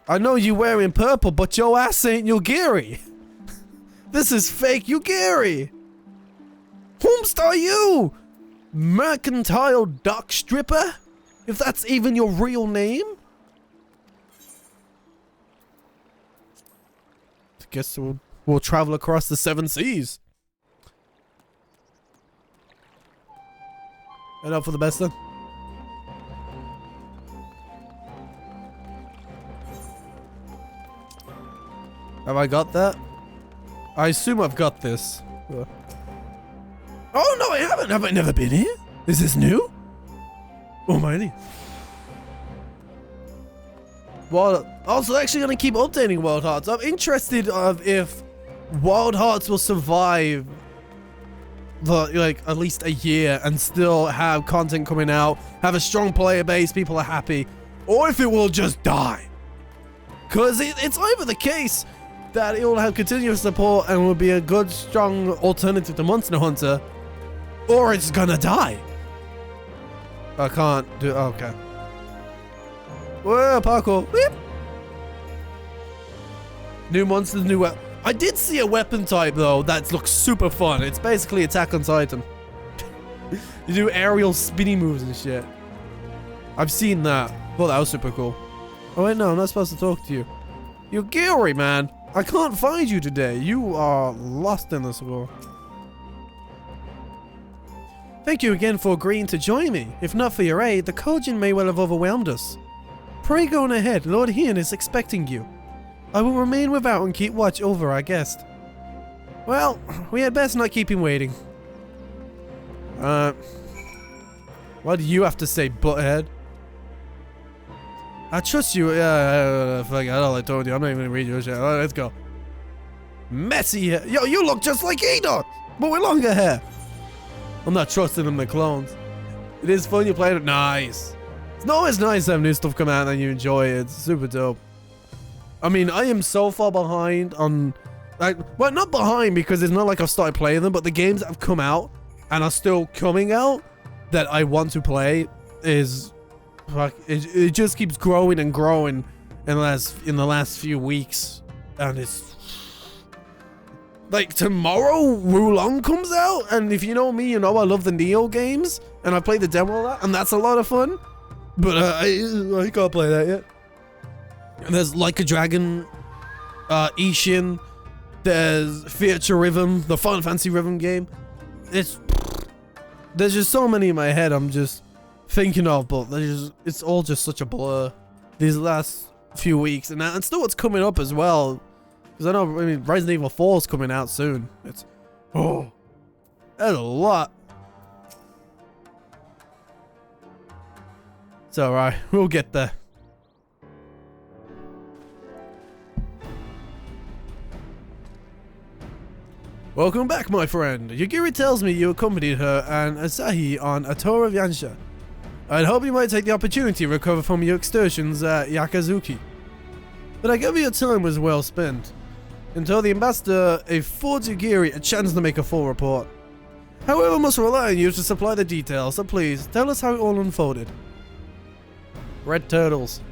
I know you wearing purple, but your ass ain't Yugiri. This is fake Yugiri. Whomst are you? Mercantile dock stripper? If that's even your real name? I guess we'll travel across the 7 seas. And hope for the best then. Have I got that? I assume I've got this. Oh no, I haven't. Have I never been here? Is this new? Almighty. Well, also actually gonna keep updating Wild Hearts. I'm interested if Wild Hearts will survive like at least a year and still have content coming out, have a strong player base, people are happy, or if it will just die. Cause it's either the case that it will have continuous support and will be a good, strong alternative to Monster Hunter, or it's gonna die. I can't do... Okay. Whoa, parkour. Whip. New monsters, new weapon. I did see a weapon type, though, that looks super fun. It's basically Attack on Titan. You do aerial spinny moves and shit. I've seen that. Well, that was super cool. Oh, wait, no, I'm not supposed to talk to you. You're Gary, man. I can't find you today. You are lost in this world. Thank you again for agreeing to join me. If not for your aid, the Kojin may well have overwhelmed us. Pray go on ahead, Lord Heian is expecting you. I will remain without and keep watch over our guest. Well, we had best not keep him waiting. What do you have to say, butthead? I trust you. Fuck, I don't I told you. I'm not even gonna read your shit. Alright, let's go. Messy hair. Yo, you look just like he does, but with longer hair. I'm not trusting them, the clones. It is fun, you play it. Nice. It's always nice to have new stuff come out and you enjoy it. It's super dope. I mean, I am so far behind on... Like, well, not behind because it's not like I've started playing them, but the games that have come out and are still coming out that I want to play is... Fuck, it just keeps growing and growing in the last few weeks. And it's... Like, tomorrow, Wulong comes out, and if you know me, you know I love the Neo games, and I played the demo of that, and that's a lot of fun. But I can't play that yet. And there's Like a Dragon, Ishin, there's Future Rhythm, the Final Fantasy Rhythm game. There's just so many in my head I'm just thinking of, but it's all just such a blur these last few weeks, and still what's coming up as well. Because I mean, Resident Evil 4 is coming out soon. That's a lot. It's alright, we'll get there. Welcome back, my friend. Yagiri tells me you accompanied her and Asahi on a tour of Yansha. I'd hope you might take the opportunity to recover from your excursions at Yakazuki. But I gather your time was well spent. Until the ambassador affords Yagiri a chance to make a full report. However, must rely on you to supply the details, so please, tell us how it all unfolded. Red turtles.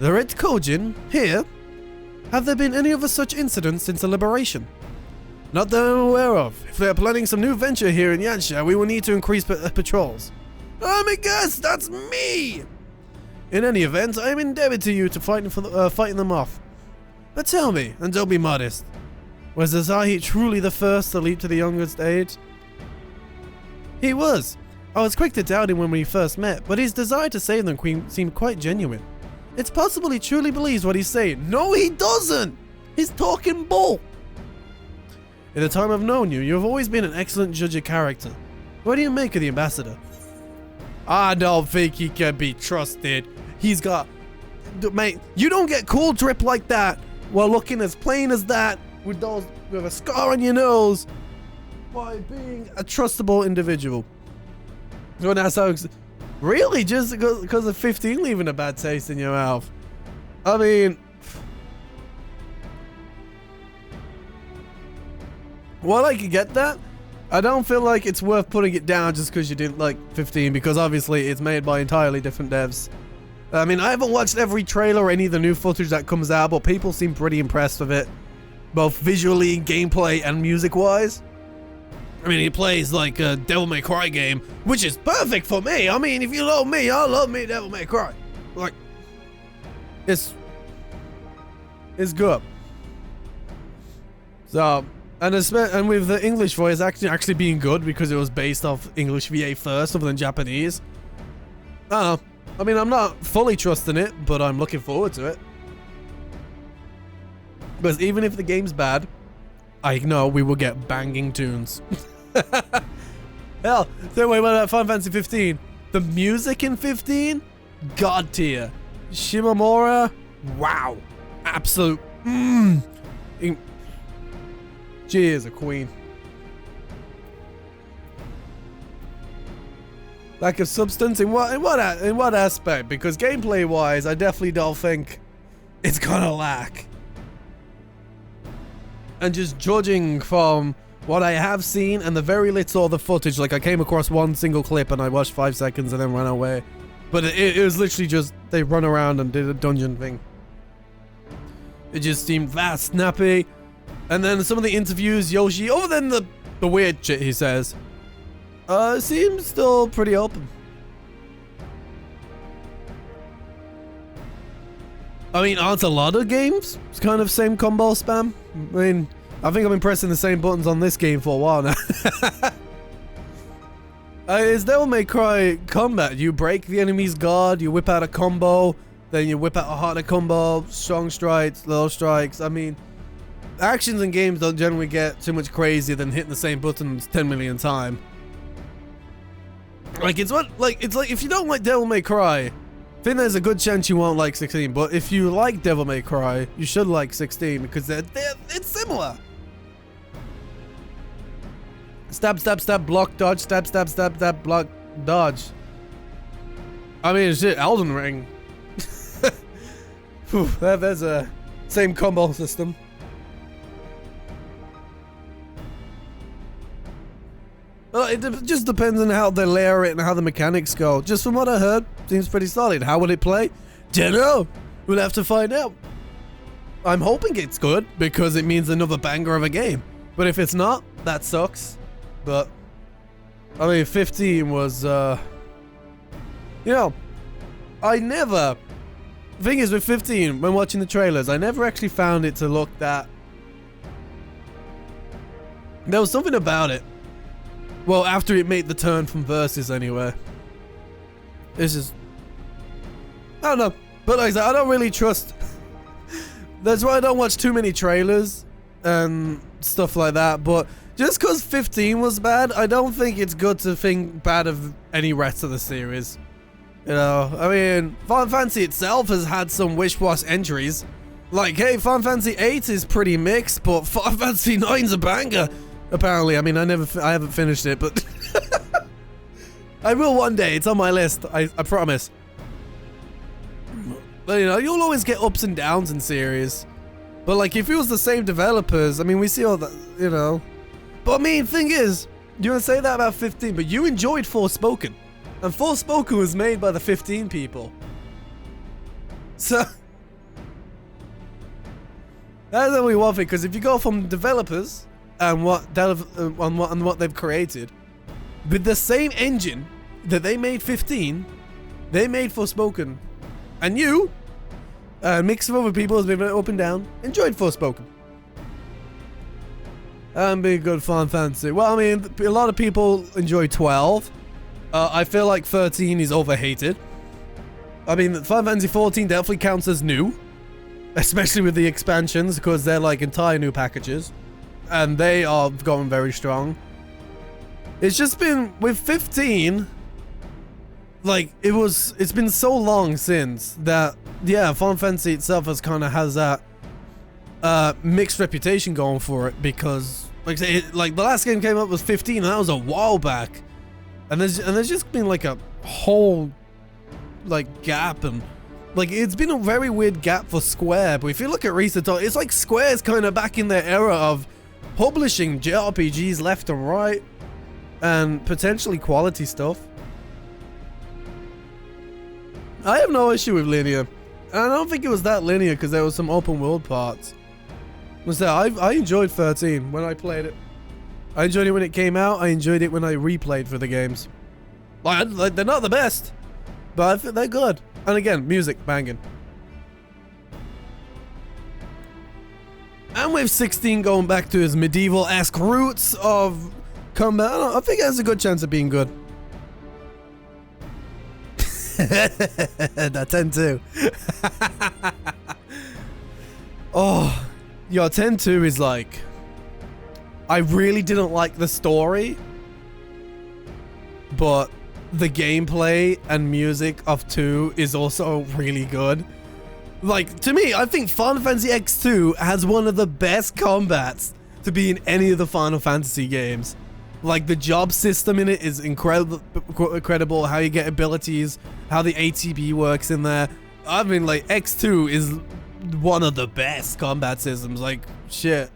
The Red Kojin, here? Have there been any other such incidents since the liberation? Not that I'm aware of. If they are planning some new venture here in Yansha, we will need to increase patrols. Oh my gosh, that's me! In any event, I am indebted to you to fighting them off. But tell me, and don't be modest, was Asahi truly the first to leap to the youngest age? He was. I was quick to doubt him when we first met, but his desire to save them seemed quite genuine. It's possible he truly believes what he's saying. No, he doesn't! He's talking bull! In the time I've known you, you have always been an excellent judge of character. What do you make of the ambassador? I don't think he can be trusted. He's got... Mate, you don't get cool drip like that while looking as plain as that with a scar on your nose by being a trustable individual. So that's how... Really? Just because of 15 leaving a bad taste in your mouth? I mean... While I could get that, I don't feel like it's worth putting it down just because you didn't like 15, because obviously it's made by entirely different devs. I mean, I haven't watched every trailer or any of the new footage that comes out, but people seem pretty impressed with it, both visually, gameplay, and music-wise. I mean, he plays like a Devil May Cry game, which is perfect for me. I mean, if you love me, I love me Devil May Cry. Like, it's good. So, and with the English voice actually being good because it was based off English VA first other than Japanese. I don't know. I mean, I'm not fully trusting it, but I'm looking forward to it. Because even if the game's bad, I know we will get banging tunes. Hell, so wait, what about Final Fantasy 15? The music in 15? God tier. Shimamura? Wow. Absolute. She is a queen. Lack of substance in what aspect? Because gameplay wise, I definitely don't think it's gonna lack. And just judging from what I have seen and the very little of the footage, like I came across one single clip and I watched 5 seconds and then ran away. But it was literally just they run around and did a dungeon thing. It just seemed fast, snappy. And then some of the interviews, Yoshi, other than the weird shit he says, seems still pretty open. I mean, aren't a lot of games? It's kind of same combo spam. I mean, I think I've been pressing the same buttons on this game for a while now. It's Devil May Cry combat. You break the enemy's guard, you whip out a combo, then you whip out a harder combo, strong strikes, low strikes. I mean, actions in games don't generally get too much crazier than hitting the same buttons 10 million times. Like, it's like if you don't like Devil May Cry, I think there's a good chance you won't like 16, but if you like Devil May Cry, you should like 16 because it's similar. Stab, stab, stab, block, dodge, stab, stab, stab, stab, block, dodge. I mean, shit, Elden Ring. Whew, there's a same combo system. Well, it just depends on how they layer it and how the mechanics go. Just from what I heard, seems pretty solid. How will it play? Dunno. We'll have to find out. I'm hoping it's good because it means another banger of a game. But if it's not, that sucks. But I mean, 15 was, you know, I never. The thing is, with 15, when watching the trailers, I never actually found it to look that. There was something about it. Well, after it made the turn from Versus, anyway. It's just, I don't know. But like I said, I don't really trust. That's why I don't watch too many trailers and stuff like that. But just because 15 was bad, I don't think it's good to think bad of any rest of the series. You know, I mean, Final Fantasy itself has had some wish-wash entries. Like, hey, Final Fantasy 8 is pretty mixed, but Final Fantasy 9's a banger. Apparently, I mean, I haven't finished it, but I will one day. It's on my list. I promise. But you know, you'll always get ups and downs in series. But like, if it was the same developers, I mean, we see all that, you know. But I mean, thing is, you want to say that about 15, but you enjoyed Forspoken. And Forspoken was made by the 15 people. So that's only one thing, because if you go from developers and what they've created, with the same engine that they made 15, they made Forspoken. And you, a mix of other people has been up and down, enjoyed Forspoken. And be a good Final Fantasy. Well, I mean, a lot of people enjoy 12. I feel like 13 is overhated. I mean, Final Fantasy 14 definitely counts as new. Especially with the expansions, because they're like entire new packages. And they are going very strong. It's just been, with 15, like, it's been so long since that, yeah, Final Fantasy itself has that mixed reputation going for it, because, like I say, like, the last game came up was 15, and that was a while back. And there's just been, like, a whole, like, gap, and, like, it's been a very weird gap for Square, but if you look at recent times, it's like Square's kind of back in their era of publishing JRPGs left and right, and potentially quality stuff. I have no issue with linear, and I don't think it was that linear because there was some open world parts. I enjoyed 13 when I played it. I enjoyed it when it came out. I enjoyed it when I replayed for the games. Like they're not the best, but I think they're good. And again, music banging. And with 16 going back to his medieval-esque roots of combat, I think it has a good chance of being good. That 10-2. Oh, yo, 10-2 is like, I really didn't like the story, but the gameplay and music of 2 is also really good. Like, to me, I think Final Fantasy X2 has one of the best combats to be in any of the Final Fantasy games. Like, the job system in it is incredible, how you get abilities, how the ATB works in there. I mean, like, X2 is one of the best combat systems, like, shit.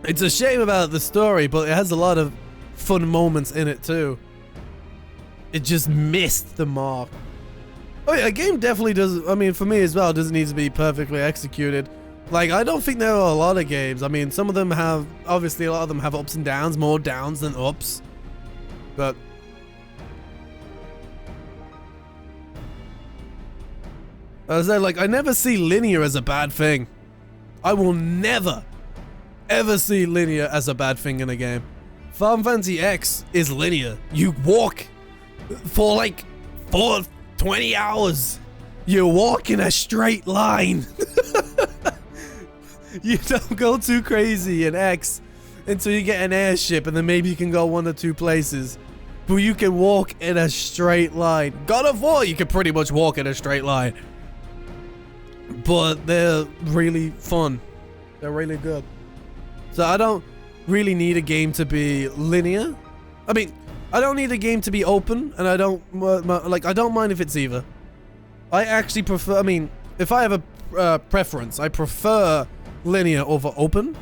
It's a shame about the story, but it has a lot of fun moments in it, too. It just missed the mark. Oh yeah, a game definitely does, I mean, for me as well, doesn't need to be perfectly executed. Like, I don't think there are a lot of games. I mean, some of them have, obviously a lot of them have ups and downs, more downs than ups. But I was like, I never see linear as a bad thing. I will never, ever see linear as a bad thing in a game. Final Fantasy X is linear. You walk for like 20 hours. You walk in a straight line. You don't go too crazy in X until you get an airship, and then maybe you can go 1 or 2 places. But you can walk in a straight line. God of War, you can pretty much walk in a straight line. But they're really fun. They're really good. So I don't really need a game to be linear. I mean, I don't need a game to be open, and I don't I don't mind if it's either. I actually prefer, I mean, if I have a preference, I prefer linear over open,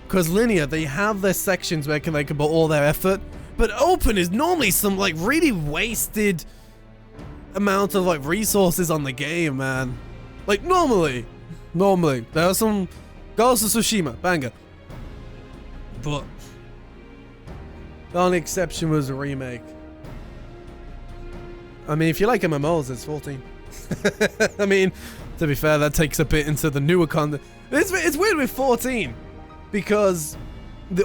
because linear, they have their sections where they can put all their effort, but open is normally some like really wasted amount of like resources on the game, man. Like normally there are some Ghost of Tsushima, banger, but the only exception was a remake. I mean, if you like MMOs, it's 14. I mean, to be fair, that takes a bit into the newer content. It's weird with 14 because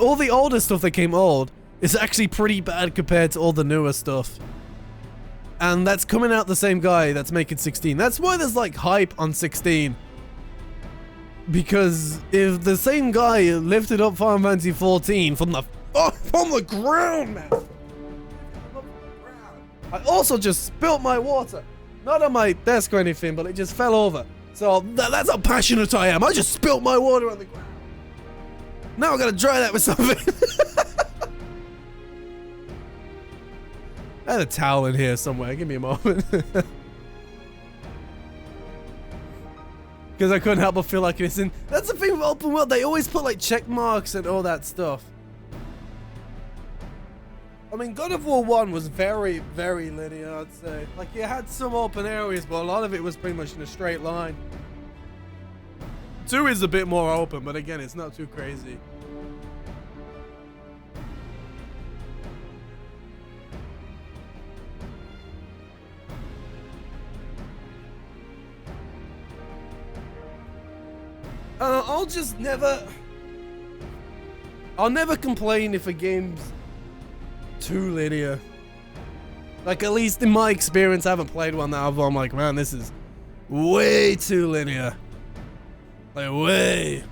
all the older stuff that came old is actually pretty bad compared to all the newer stuff. And that's coming out the same guy that's making 16. That's why there's like hype on 16. Because if the same guy lifted up Final Fantasy 14 from the ground, man. I also just spilt my water. Not on my desk or anything, but it just fell over. So that's how passionate I am. I just spilt my water on the ground. Now I gotta dry that with something. I had a towel in here somewhere. Give me a moment. Because I couldn't help but feel like it's in. That's the thing with open world. They always put like check marks and all that stuff. I mean, God of War 1 was very, very linear, I'd say. Like, you had some open areas, but a lot of it was pretty much in a straight line. 2 is a bit more open, but again, it's not too crazy. I'll never complain if a game's too linear. Like, at least in my experience, I haven't played one that I'm like, man, this is way too linear. Like, way.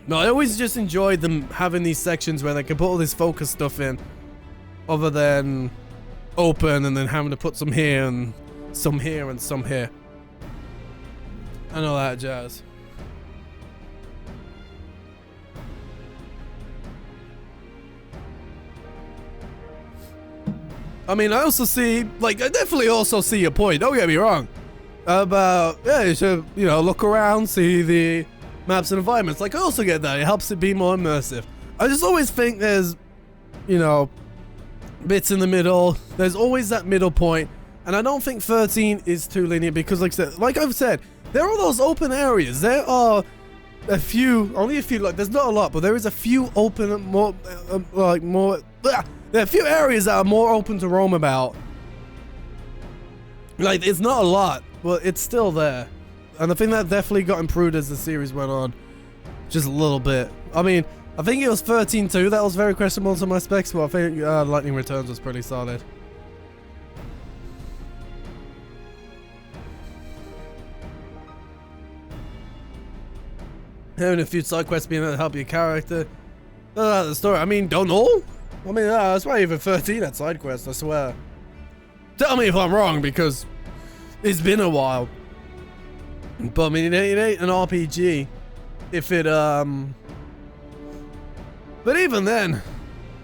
No, I always just enjoyed them having these sections where they can put all this focus stuff in, other than open and then having to put some here and some here and some here. And all that jazz. I mean, I also see, like, I definitely also see your point, don't get me wrong, about, yeah, you should, you know, look around, see the maps and environments. Like, I also get that, it helps it be more immersive. I just always think there's, you know, bits in the middle, there's always that middle point, and I don't think 13 is too linear, because like I've said, there are those open areas, there are a few, only a few, like, there's not a lot, but there is a few open, there are a few areas that are more open to roam about. Like, it's not a lot, but it's still there. And I think that definitely got improved as the series went on. Just a little bit. I mean, I think it was 13 too. That was very questionable to my specs, but I think Lightning Returns was pretty solid. Having a few side quests being able to help your character. The story, I mean, don't know. I mean, that's why even 13 had side quests, I swear. Tell me if I'm wrong, because it's been a while. But I mean, it ain't an RPG. If it, But even then,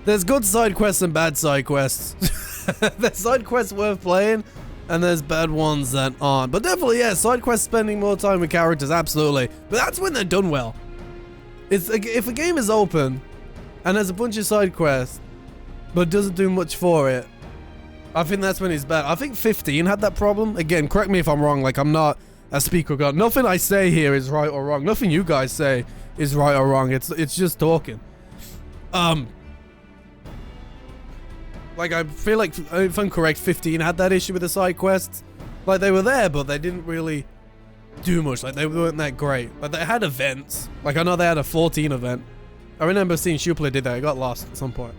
there's good side quests and bad side quests. There's side quests worth playing, and there's bad ones that aren't. But definitely, yeah, side quests spending more time with characters, absolutely. But that's when they're done well. It's if a game is open, and there's a bunch of side quests, but doesn't do much for it, I think that's when it's bad. I think 15 had that problem. Again, correct me if I'm wrong, like, I'm not a speaker god. Nothing I say here is right or wrong. Nothing you guys say is right or wrong. It's just talking. Like, I feel like, if I'm correct, 15 had that issue with the side quests. Like, they were there, but they didn't really do much. Like, they weren't that great. But they had events. Like, I know they had a 14 event. I remember seeing Shupley did that. I got lost at some point.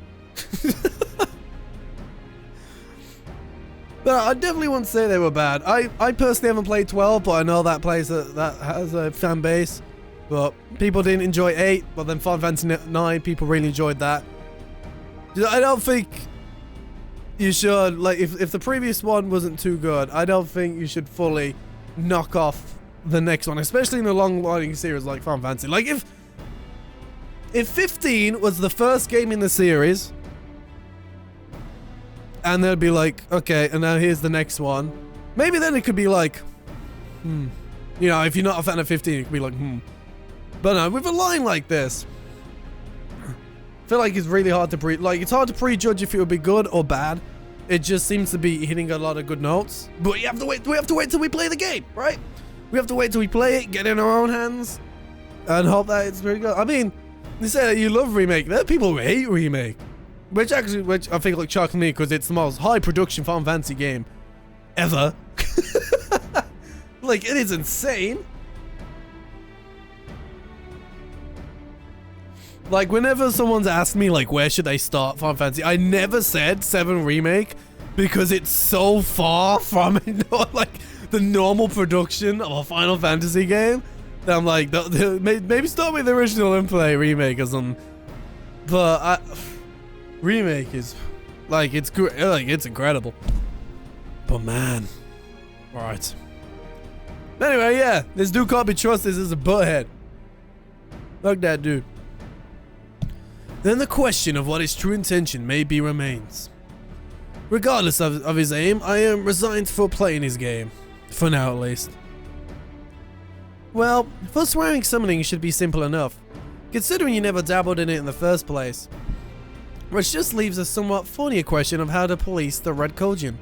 But I definitely wouldn't say they were bad. I personally haven't played 12, but I know that that has a fan base. But people didn't enjoy 8, but then Final Fantasy 9, people really enjoyed that. I don't think you should, like, if the previous one wasn't too good, I don't think you should fully knock off the next one, especially in a long-running series like Final Fantasy. Like, if 15 was the first game in the series, and they'd be like, okay, and now here's the next one. Maybe then it could be like, You know, if you're not a fan of 15, it could be like, But no, with a line like this, I feel like it's really hard to it's hard to prejudge if it would be good or bad. It just seems to be hitting a lot of good notes. But you have to wait. We have to wait till we play the game, right? We have to wait till we play it, get it in our own hands, and hope that it's very good. I mean, you say that you love remake. There are people who hate remake. Which I think like shocks me because it's the most high production Final Fantasy game ever. Like, it is insane. Like, whenever someone's asked me like where should they start Final Fantasy, I never said 7 remake because it's so far from like the normal production of a Final Fantasy game that I'm like, maybe start with the original and play remake or something. But remake is like, it's great, like, it's incredible. But man, all right. Anyway, yeah, this dude can't be trusted. This is a butthead. Fuck that dude. Then the question of what his true intention may be remains. Regardless of his aim, I am resigned for playing his game. For now, at least. Well, first swearing summoning should be simple enough, considering you never dabbled in it in the first place. Which just leaves a somewhat funnier question of how to police the Red Kojin.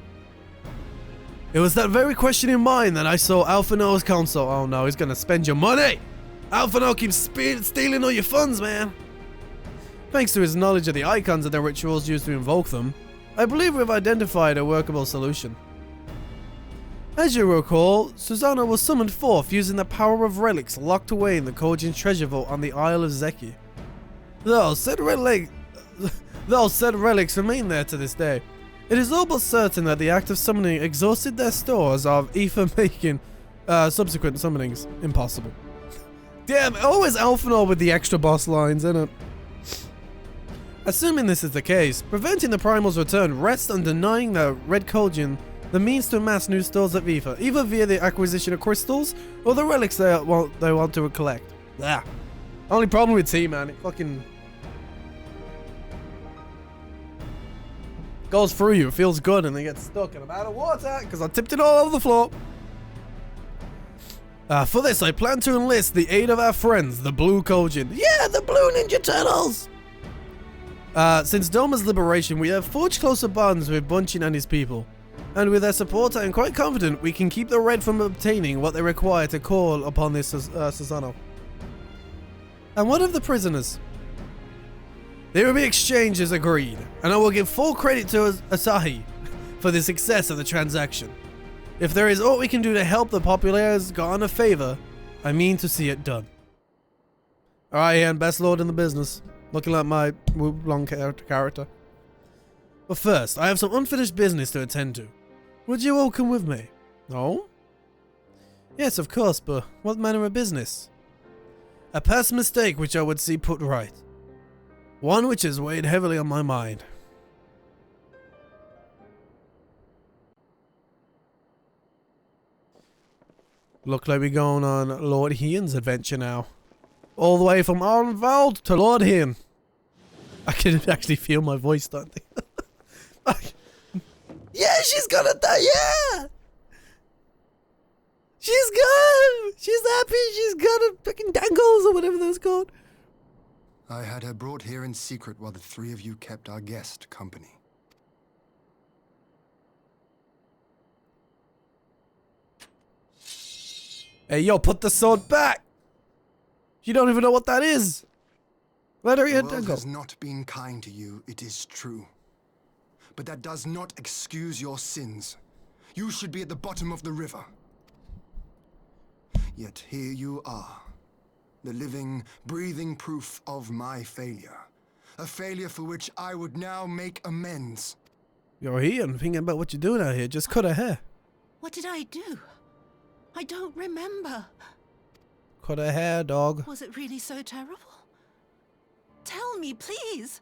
It was that very question in mind that I saw Alphinaud's console. Oh no, he's gonna spend your money! Alphinaud keeps stealing all your funds, man! Thanks to his knowledge of the icons and the rituals used to invoke them, I believe we've identified a workable solution. As you recall, Susanna was summoned forth using the power of relics locked away in the Kojin's treasure vault on the Isle of Zeki. Though said relics remain there to this day, it is all but certain that the act of summoning exhausted their stores of ether, making subsequent summonings impossible. Damn, always Alphinaud with the extra boss lines, innit? Assuming this is the case, preventing the Primal's return rests on denying the Red Kojin the means to amass new stores of ether, either via the acquisition of crystals or the relics they want to collect. Ah. Only problem with T, man, it fucking goes through you, it feels good, and then gets stuck and I'm out of water because I tipped it all over the floor. For this, I plan to enlist the aid of our friends, the Blue Kojin. Yeah, the Blue Ninja Turtles! Since Doma's liberation, we have forged closer bonds with Bunchin and his people. And with their support, I am quite confident we can keep the Red from obtaining what they require to call upon this Susano. And what of the prisoners? They will be exchanged as agreed, and I will give full credit to Asahi for the success of the transaction. If there is aught we can do to help the populares garner favor, I mean to see it done. Alright, and best lord in the business. Looking like my long character. But first, I have some unfinished business to attend to. Would you all come with me? No? Yes, of course, but what manner of business? A past mistake which I would see put right. One which has weighed heavily on my mind. Look like we're going on Lord Hian's adventure now. All the way from Arnvald to Lord Hian. I can actually feel my voice starting. Yeah, she's gonna die, yeah! She's good! She's happy, she's got a fucking dangles or whatever those called. I had her brought here in secret while the 3 of you kept our guest company. Hey, yo, put the sword back! You don't even know what that is! Let her The go. world has not been kind to you, it is true. But that does not excuse your sins. You should be at the bottom of the river. Yet here you are, the living, breathing proof of my failure. A failure for which I would now make amends. You're here and thinking about what you're doing out here. Just cut her hair. What did I do? I don't remember. Cut her hair, dog. Was it really so terrible? Tell me, please.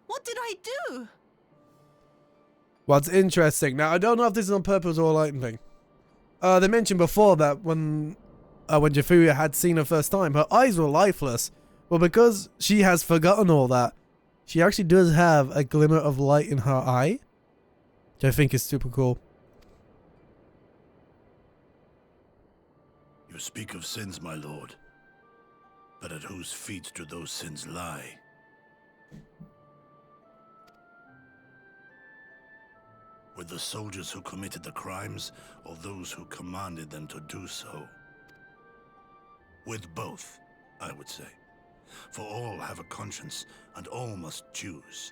What did I do? What's interesting, now I don't know if this is on purpose or a lighting thing. They mentioned before that when Jafuya had seen her first time, her eyes were lifeless. But because she has forgotten all that, she actually does have a glimmer of light in her eye, which I think is super cool. You speak of sins, my lord, but at whose feet do those sins lie? With the soldiers who committed the crimes, or those who commanded them to do so? With both, I would say. For all have a conscience, and all must choose.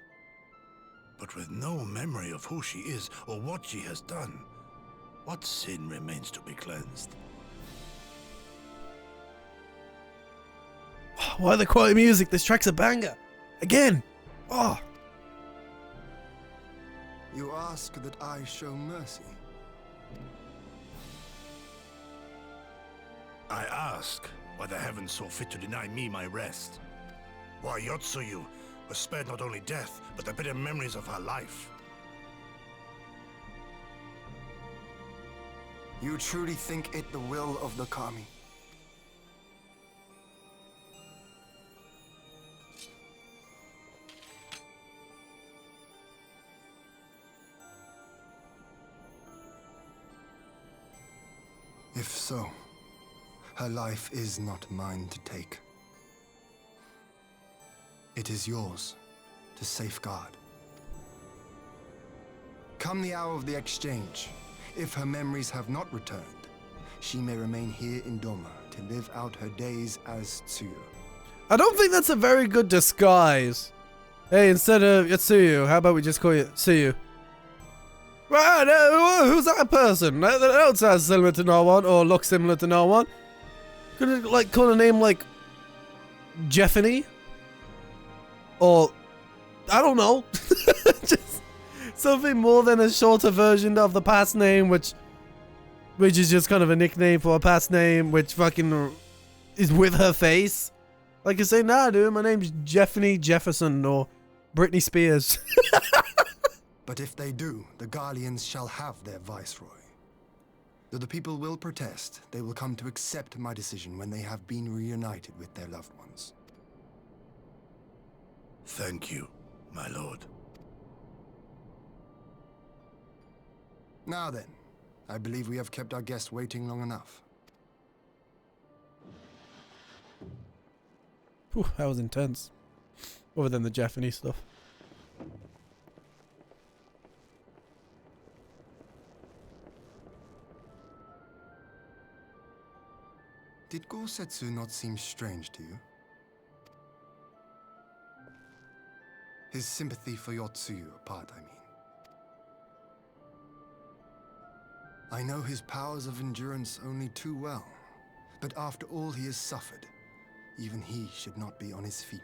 But with no memory of who she is, or what she has done, what sin remains to be cleansed? Why the quality music? This track's a banger. Again. Oh. You ask that I show mercy. I ask why the heavens saw fit to deny me my rest. Why Yotsuyu was spared not only death, but the bitter memories of her life. You truly think it the will of the Kami? If so, her life is not mine to take. It is yours to safeguard. Come the hour of the exchange, if her memories have not returned, she may remain here in Doma to live out her days as Tsuyu. I don't think that's a very good disguise. Hey, instead of Yotsuyu, how about we just call you Tsuyu? Right, who's that person? That don't sound similar to no one, or look similar to no one. Could it, like, call a name like Jeffany? Or, I don't know. Just something more than a shorter version of the past name, which is just kind of a nickname for a past name, which fucking is with her face. Like you say, nah, dude, my name's Jeffany Jefferson, or Britney Spears. But if they do, the Guardians shall have their viceroy. Though the people will protest, they will come to accept my decision when they have been reunited with their loved ones. Thank you, my lord. Now then, I believe we have kept our guest waiting long enough. Whew, that was intense. Other than the Japanese stuff. Did Gosetsu not seem strange to you? His sympathy for Yotsuyu apart, I mean. I know his powers of endurance only too well, but after all he has suffered, even he should not be on his feet.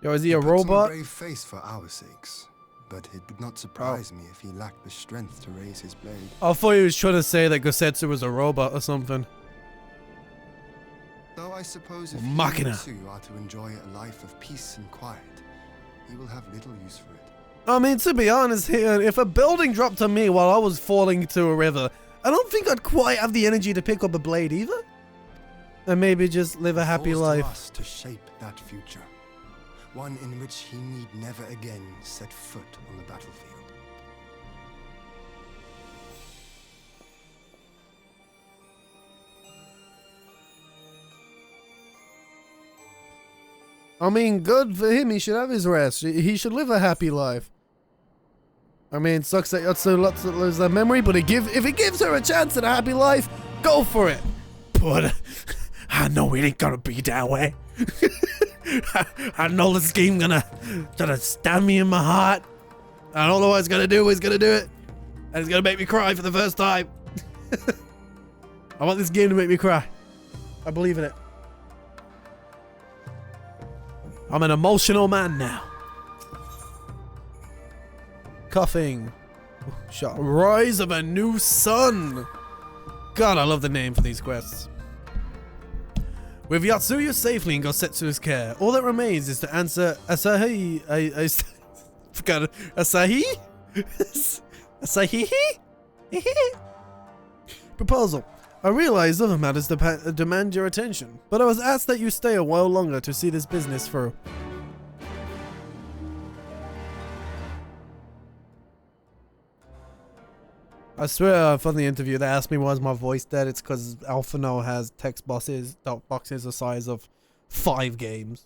Yo, is he a puts on robot? a brave face for our sakes, but it would not surprise me if he lacked the strength to raise his blade. I thought he was trying to say that Gosetsu was a robot or something. Though I suppose if Machina. you are to enjoy a life of peace and quiet, he will have little use for it. I mean, to be honest here, if a building dropped to me while I was falling into a river, I don't think I'd quite have the energy to pick up a blade either. And maybe just live a happy Falls life. to us to shape that future, one in which he need never again set foot on the battlefield. I mean, good for him. He should have his rest. He should live a happy life. I mean, it sucks that Yotsuyu lots to lose their memory, but if it gives her a chance at a happy life, go for it. But I know it ain't gonna be that way. I know the scheme gonna stab me in my heart. I don't know what it's gonna do. He's gonna do it, and it's gonna make me cry for the first time. I want this game to make me cry. I believe in it. I'm an emotional man now. Coughing. Shot. Rise of a New Sun. God, I love the name for these quests. With Yotsuyu safely in Gosetsu's care, all that remains is to answer Asahi. I forgot it. Asahi? Asahi? Proposal. I realize other matters demand your attention, but I was asked that you stay a while longer to see this business through. I swear from the interview they asked me why is my voice dead. It's because Alpha now has text boxes the size of 5 games.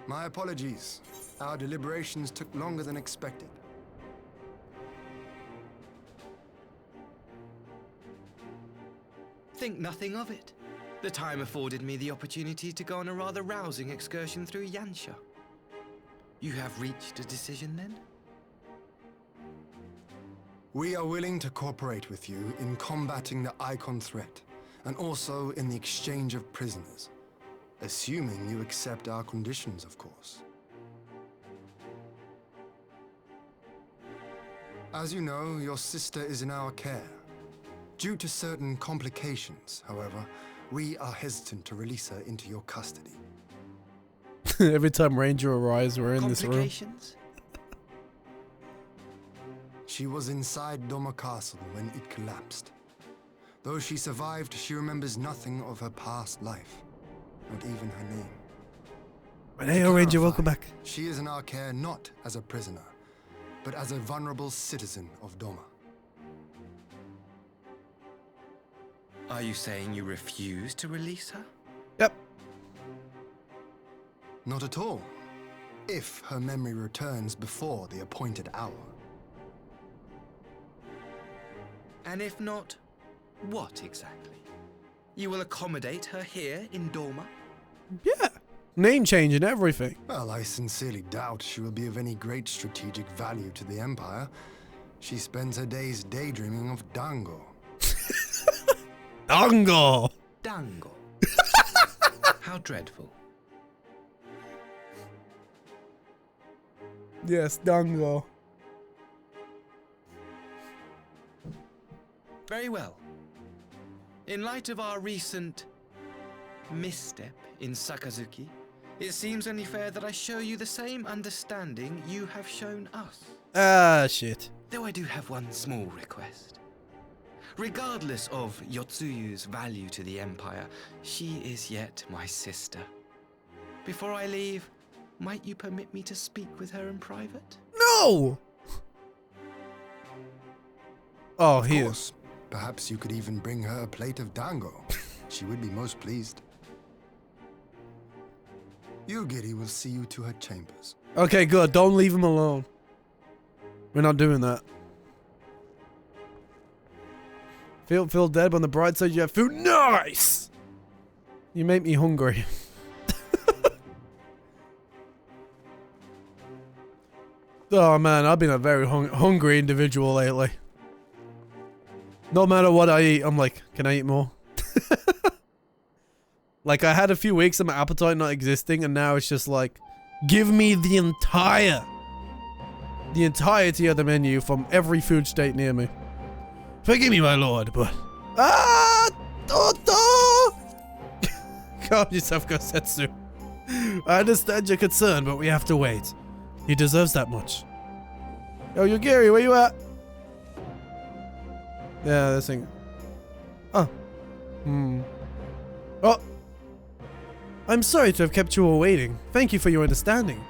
My apologies. Our deliberations took longer than expected. Think nothing of it. The time afforded me the opportunity to go on a rather rousing excursion through Yansha. You have reached a decision then? We are willing to cooperate with you in combating the Icon threat, and also in the exchange of prisoners. Assuming you accept our conditions, of course. As you know, your sister is in our care. Due to certain complications, however, we are hesitant to release her into your custody. Every time Ranger arrives, we're in this room. Complications? She was inside Doma Castle when it collapsed. Though she survived, she remembers nothing of her past life. Not even her name. But hey, Ranger, welcome back. She is in our care not as a prisoner, but as a vulnerable citizen of Doma. Are you saying you refuse to release her? Yep. Not at all. If her memory returns before the appointed hour. And if not, what exactly? You will accommodate her here in Doma? Yeah. Name change and everything. Well, I sincerely doubt she will be of any great strategic value to the Empire. She spends her days daydreaming of Dango. Dango! Dango. How dreadful. Yes, Dango. Very well. In light of our recent misstep in Sakazuki, it seems only fair that I show you the same understanding you have shown us. Ah, shit. Though I do have one small request. Regardless of Yotsuyu's value to the Empire, she is yet my sister. Before I leave, might you permit me to speak with her in private? No! Oh, Of here. course. Perhaps you could even bring her a plate of dango. She would be most pleased. Yugiri will see you to her chambers. Okay, good. Don't leave him alone. We're not doing that. Feel dead, but on the bright side you have food. Nice! You make me hungry. Oh man, I've been a very hungry individual lately. No matter what I eat, I'm like, can I eat more? Like, I had a few weeks of my appetite not existing, and now it's just like, give me the entirety of the menu from every food state near me. Forgive me, my lord, but... Ah! Toto! Calm yourself, Gosetsu. I understand your concern, but we have to wait. He deserves that much. Yo, Yugiri, where you at? Yeah, this thing. Oh. Oh. I'm sorry to have kept you all waiting. Thank you for your understanding.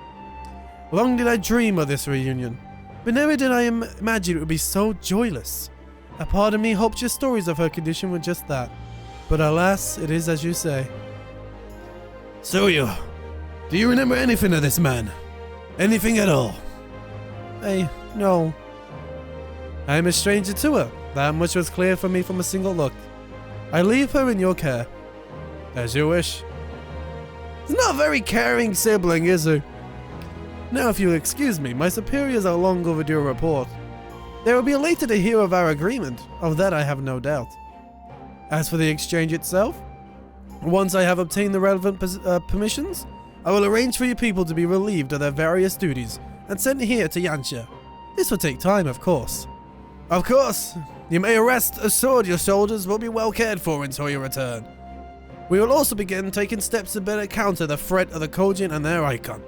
Long did I dream of this reunion, but never did I imagine it would be so joyless. A part of me hoped your stories of her condition were just that, but alas, it is as you say. Tsuyu, do you remember anything of this man? Anything at all? No. I am a stranger to her. That much was clear for me from a single look. I leave her in your care. As you wish. He's not a very caring sibling, is he? Now, if you'll excuse me, my superiors are long overdue a report. They will be elated to hear of our agreement. Of that I have no doubt. As for the exchange itself, once I have obtained the relevant permissions, I will arrange for your people to be relieved of their various duties and sent here to Yansha. This will take time, of course. Of course, you may rest assured your soldiers will be well cared for until your return. We will also begin taking steps to better counter the threat of the Kojin and their icon.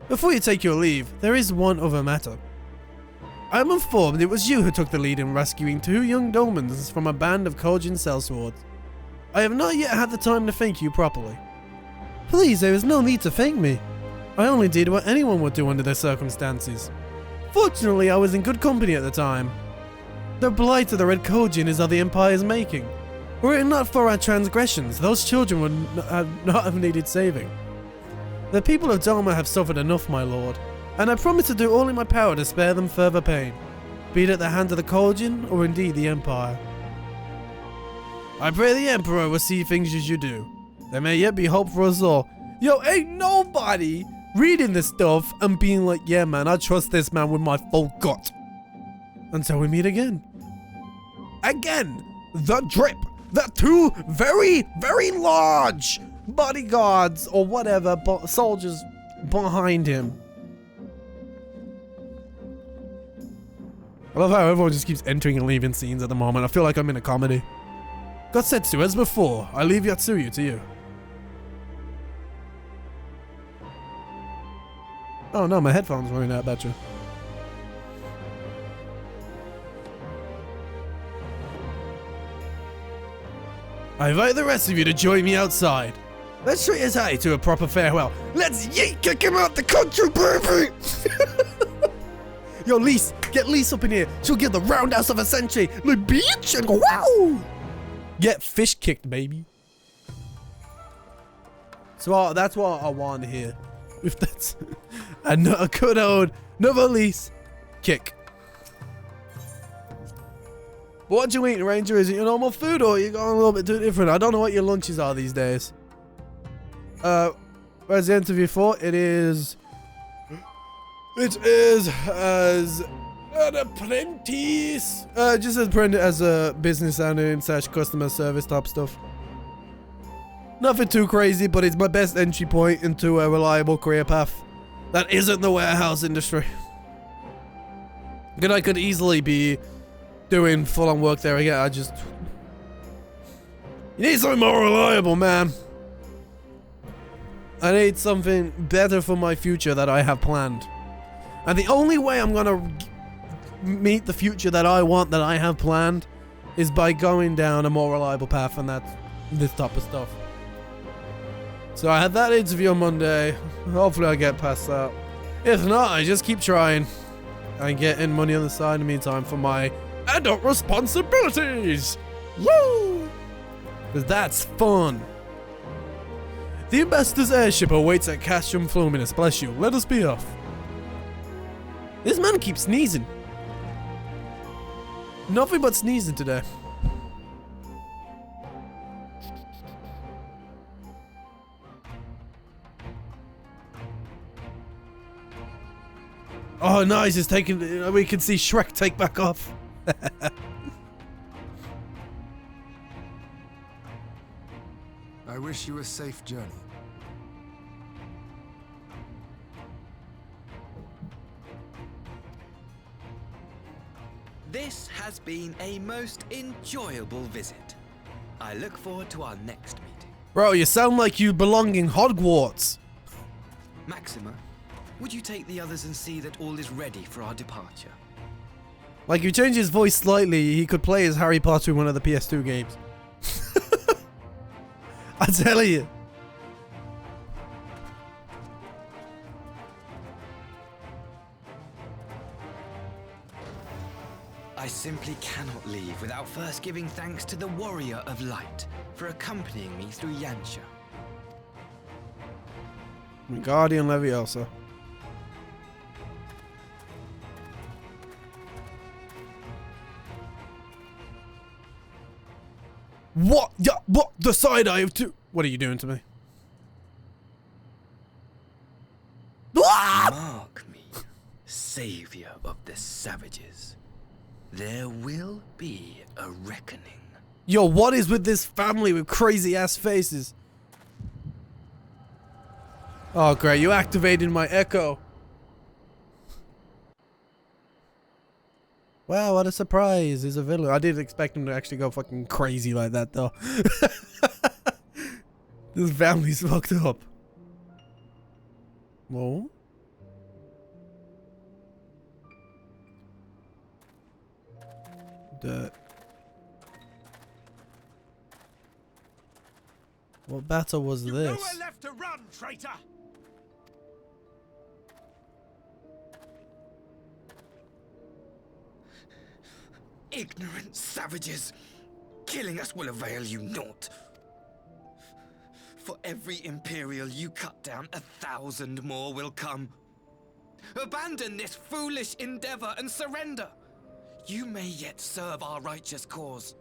Before you take your leave, there is one other matter. I am informed it was you who took the lead in rescuing 2 young Domans from a band of Kojin sellswords. I have not yet had the time to thank you properly. Please, there is no need to thank me. I only did what anyone would do under the circumstances. Fortunately, I was in good company at the time. The blight of the Red Kojin is of the Empire's making. Were it not for our transgressions, those children would not have needed saving. The people of Doma have suffered enough, my lord, and I promise to do all in my power to spare them further pain, be it at the hand of the Kojin or indeed the Empire. I pray the Emperor will see things as you do. There may yet be hope for us all. Yo, ain't nobody reading this stuff and being like, yeah man, I trust this man with my full gut. Until we meet again. Again, the drip. The 2 very, very large bodyguards or whatever soldiers behind him. I love how everyone just keeps entering and leaving scenes at the moment. I feel like I'm in a comedy. Gosetsu, as before, I leave Yotsuyu to you. Oh no, my headphones running out of battery. I invite the rest of you to join me outside. Let's treat Asahi to a proper farewell. Let's kick him out the country, baby! Yo, Lise, get Lise up in here. She'll get the roundhouse of a century. Like, bitch, and go, wow! Get fish kicked, baby. So that's what I want to hear. If that's a good old Lise kick. What do you eat, Ranger? Is it your normal food or are you going a little bit too different? I don't know what your lunches are these days. Where's the interview for? It is as an apprentice. Just as apprentice as a business analyst / customer service type stuff. Nothing too crazy, but it's my best entry point into a reliable career path that isn't the warehouse industry. Good, I could easily be doing full-on work there again. You need something more reliable, man. I need something better for my future that I have planned. And the only way I'm gonna meet the future that I want, that I have planned, is by going down a more reliable path, and that's this type of stuff. So I had that interview on Monday. Hopefully I get past that. If not, I just keep trying and getting money on the side in the meantime for my adult responsibilities. Woo! Because that's fun. The ambassador's airship awaits at Castrum Fluminus. Bless you. Let us be off. This man keeps sneezing. Nothing but sneezing today. Oh, nice. It's taking. We can see Shrek take back off. I wish you a safe journey. This has been a most enjoyable visit. I look forward to our next meeting. Bro, you sound like you belong in Hogwarts. Maxima, would you take the others and see that all is ready for our departure? Like, if you change his voice slightly, he could play as Harry Potter in one of the PS2 games. I tell you. I simply cannot leave without first giving thanks to the Warrior of Light for accompanying me through Yansha. Guardian Leviosa. What? Yeah, what? The side I have to. What are you doing to me? Mark me, savior of the savages. There will be a reckoning. Yo, what is with this family with crazy ass faces? Oh, great. You activated my echo. Wow, what a surprise. He's a villain. I didn't expect him to actually go fucking crazy like that, though. This family's fucked up. Whoa. Dirt. What battle was this? Nowhere left to run, traitor! Ignorant savages! Killing us will avail you naught. For every Imperial you cut down, 1,000 more will come. Abandon this foolish endeavor and surrender. You may yet serve our righteous cause.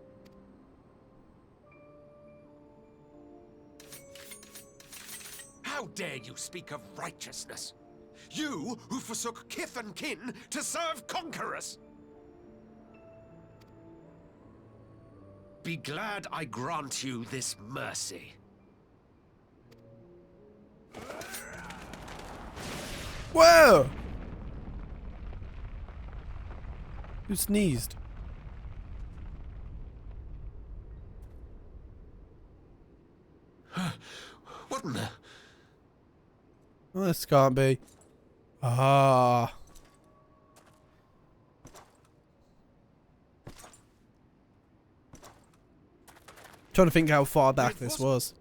How dare you speak of righteousness? You who forsook kith and kin to serve conquerors! Be glad I grant you this mercy. Whoa! Who sneezed? What in the... Well, this can't be. Ah. Trying to think how far back this was.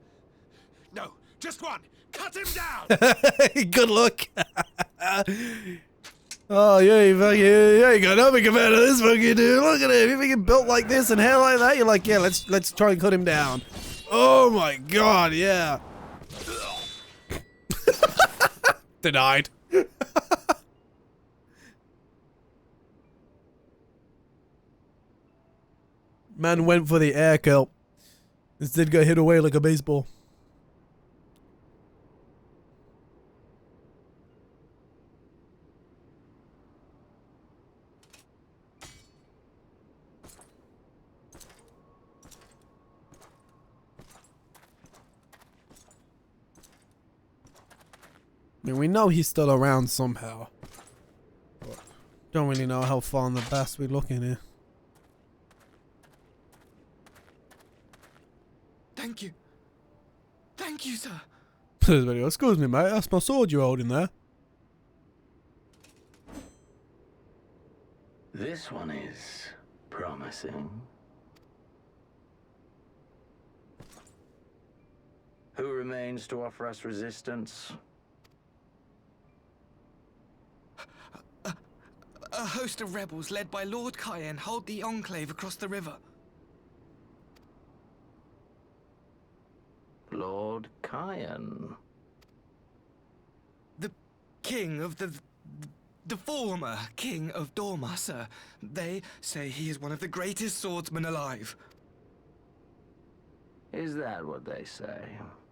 No, just one. Cut him down. Good luck. Oh yeah, you got nothing compared to this fucking dude. Look at him. You think he built like this and hair like that? You're like, yeah, let's try and cut him down. Oh my god, yeah. Denied. Man went for the air kill. Instead got hit away like a baseball. I mean, we know he's still around somehow. But don't really know how far in the past we're looking here. Thank you. Thank you, sir. Excuse me, mate. That's my sword you're holding there. This one is promising. Who remains to offer us resistance? A host of rebels led by Lord Cayenne hold the enclave across the river. Lord Cayenne. The king of the former king of Dorma, sir. They say he is one of the greatest swordsmen alive. Is that what they say?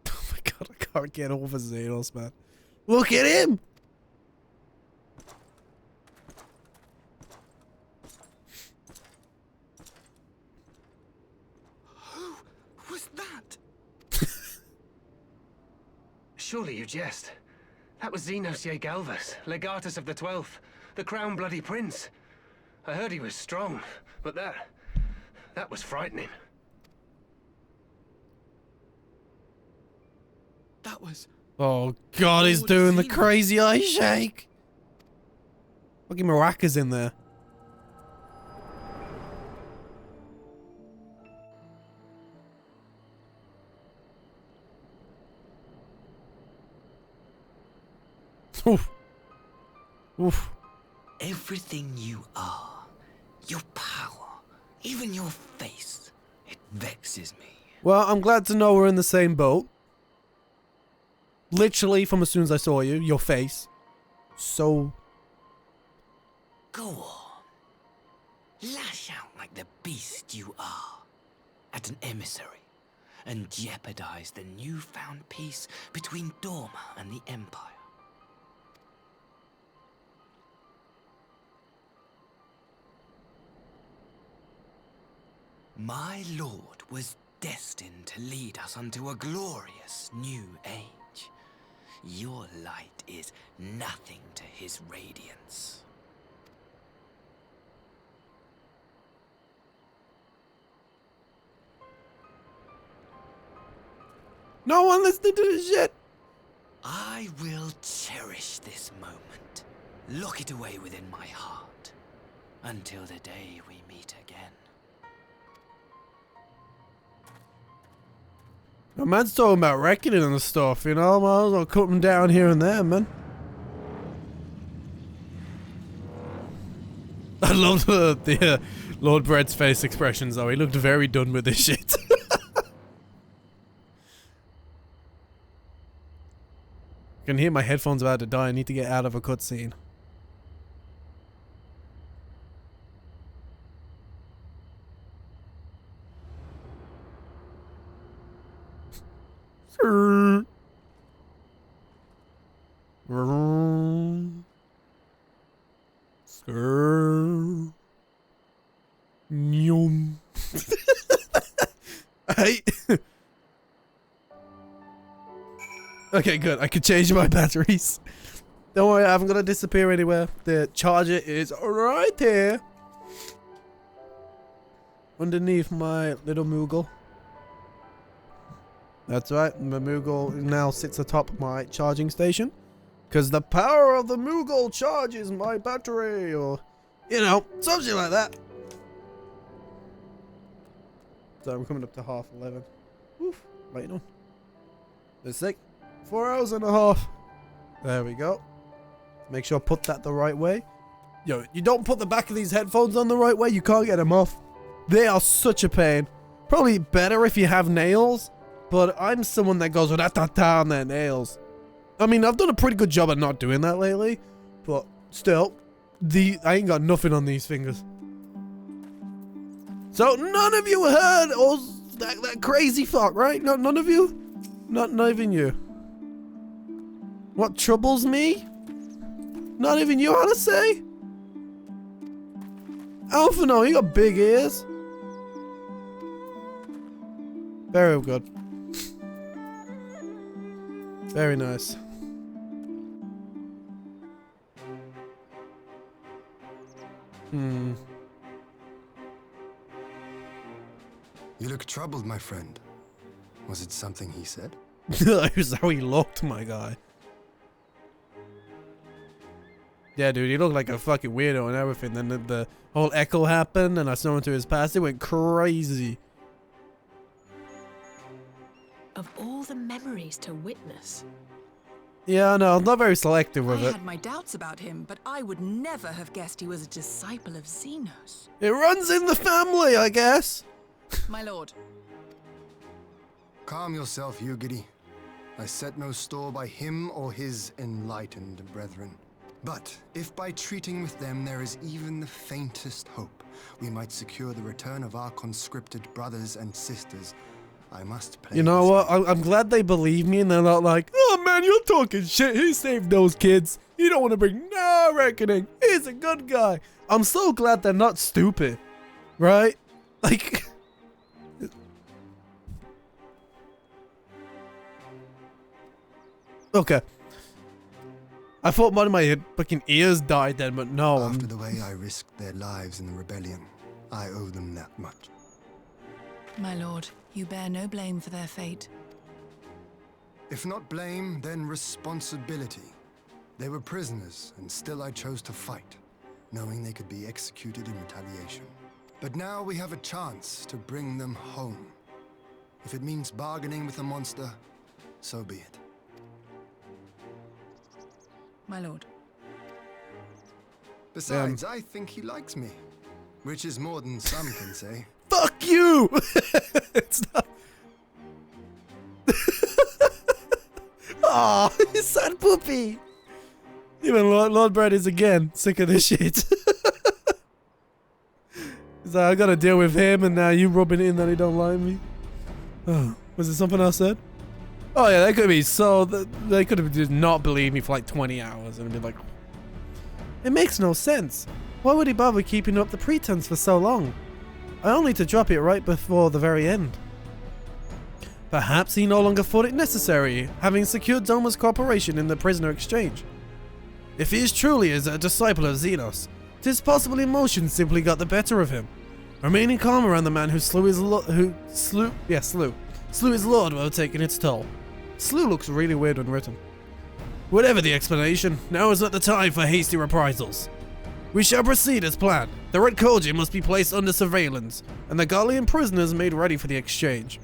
Oh my god, I can't get over Xenos, man. Look at him! Who was that? Surely you jest. That was Xenos Galvus, legatus of the 12th, the crown bloody prince. I heard he was strong, but that was frightening. That was... Oh god, he's doing the crazy eye shake. Fucking maracas in there. Oof. Oof. Everything you are, your power, even your face, it vexes me. Well, I'm glad to know we're in the same boat. Literally, from as soon as I saw you, your face. So... Go on. Lash out like the beast you are. at an emissary and jeopardize the newfound peace between Dorma and the Empire. My lord was destined to lead us unto a glorious new age. Your light is nothing to his radiance. No one listening to this shit. I will cherish this moment. Lock it away within my heart. Until the day we meet again. My man's talking about reckoning and stuff, you know? Might as well cut them down here and there, man. I love the Lord Bread's face expressions, though. He looked very done with this shit. I can hear my headphones about to die. I need to get out of a cutscene. Hey. Okay, good. I can change my batteries. Don't worry, I haven't got to disappear anywhere. The charger is right here. Underneath my little Moogle. That's right, the Moogle now sits atop my charging station. Because the power of the Moogle charges my battery, or, you know, something like that. So I'm coming up to 11:30. Oof, waiting on. Let's see. 4 hours and a half. There we go. Make sure I put that the right way. Yo, you don't put the back of these headphones on the right way, you can't get them off. They are such a pain. Probably better if you have nails, but I'm someone that goes rat-ta-ta on their nails. I mean, I've done a pretty good job at not doing that lately, but still, I ain't got nothing on these fingers. So none of you heard that crazy fuck, right? No, none of you? Not even you. What troubles me? Not even you, want to say? Alpha, no, you got big ears. Very good. Very nice. You look troubled, my friend. Was it something he said? That was how he looked, my guy. Yeah, dude, he looked like a fucking weirdo and everything. Then the whole echo happened and I saw him to his past. It went crazy. Of all the memories to witness. Yeah, no, I'm not very selective with I it. had my doubts about him, but I would never have guessed he was a disciple of Xenos. It runs in the family, I guess. My lord. Calm yourself, Yugiri. I set no store by him or his enlightened brethren. But if by treating with them there is even the faintest hope, we might secure the return of our conscripted brothers and sisters, I must play. You know what? I'm glad they believe me and they're not like, oh man, you're talking shit. He saved those kids. You don't want to bring no reckoning. He's a good guy. I'm so glad they're not stupid. Right? Like... Okay. I thought one of my fucking ears died then, but no. After the way I risked their lives in the rebellion, I owe them that much. My lord, you bear no blame for their fate. If not blame, then responsibility. They were prisoners, and still I chose to fight, knowing they could be executed in retaliation. But now we have a chance to bring them home. If it means bargaining with a monster, so be it. My lord. Besides, I think he likes me, which is more than some can say. Fuck you! It's not... Aw, oh, sad puppy! Even Lord Brad is again sick of this shit. So I gotta deal with him, and now you rubbing it in that he don't like me. Oh, was it something I said? Oh yeah, that could be. So they could have just not believed me for like 20 hours and be like, it makes no sense. Why would he bother keeping up the pretense for so long? Only to drop it right before the very end. Perhaps he no longer thought it necessary, having secured Doma's cooperation in the prisoner exchange. If he is truly a disciple of Xenos, 'tis possible emotion simply got the better of him. Remaining calm around the man who slew his lord without taking its toll. Slew looks really weird when written. Whatever the explanation, now is not the time for hasty reprisals. We shall proceed as planned. The Red Koji must be placed under surveillance, and the Gallian prisoners made ready for the exchange.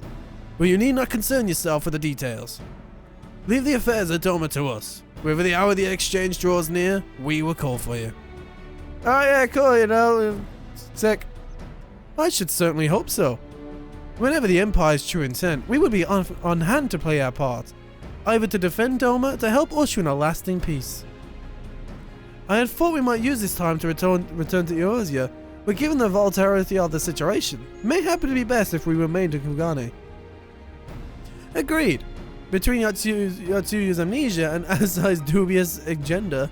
But you need not concern yourself with the details. Leave the affairs of Doma to us. Whether the hour of the exchange draws near, we will call for you. Oh yeah, cool, you know, sick. I should certainly hope so. Whenever the Empire's true intent, we would be on hand to play our part, either to defend Doma, to help usher in a lasting peace. I had thought we might use this time to return to Eorzea, but given the volatility of the situation, it may happen to be best if we remain to Kugane. Agreed. Between Yotsuyu's amnesia and Asahi's dubious agenda,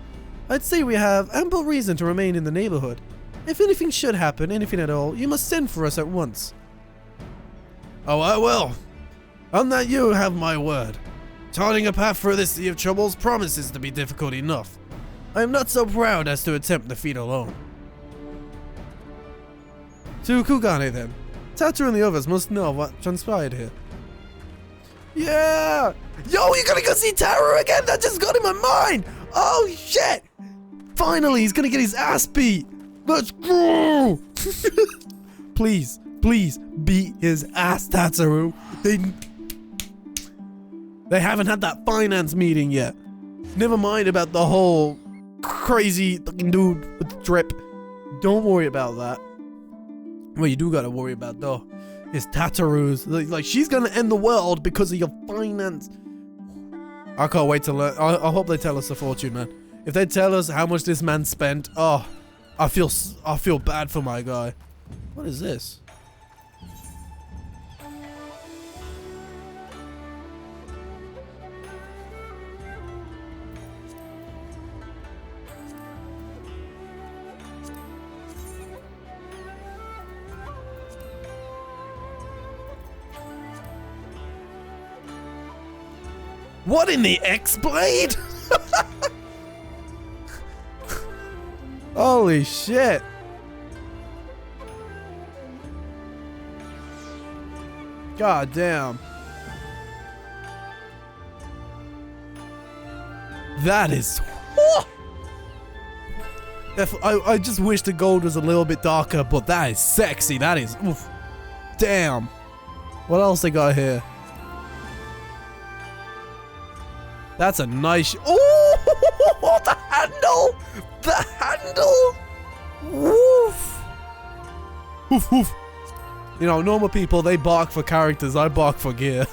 I'd say we have ample reason to remain in the neighborhood. If anything should happen, anything at all, you must send for us at once. Oh, I will. On that you have my word. Charting a path through this sea of troubles promises to be difficult enough. I am not so proud as to attempt the feat alone. To Kugane then. Tatu and the others must know what transpired here. Yeah! Yo, you're gonna go see Taru again? That just got in my mind! Oh shit! Finally, he's gonna get his ass beat! Let's go! Please, please, beat his ass, Tataru. They haven't had that finance meeting yet. Never mind about the whole crazy fucking dude with the drip. Don't worry about that. What you do gotta worry about though is Tataru's. Like she's gonna end the world because of your finance. I can't wait to learn. I hope they tell us the fortune, man. If they tell us how much this man spent, oh, I feel bad for my guy. What is this? What in the X-Blade? Holy shit. God damn. That is... I just wish the gold was a little bit darker, but that is sexy. That is... Oof. Damn. What else they got here? That's a nice... Oh! The handle! The handle! Woof! Woof, woof. You know, normal people, they bark for characters. I bark for gear.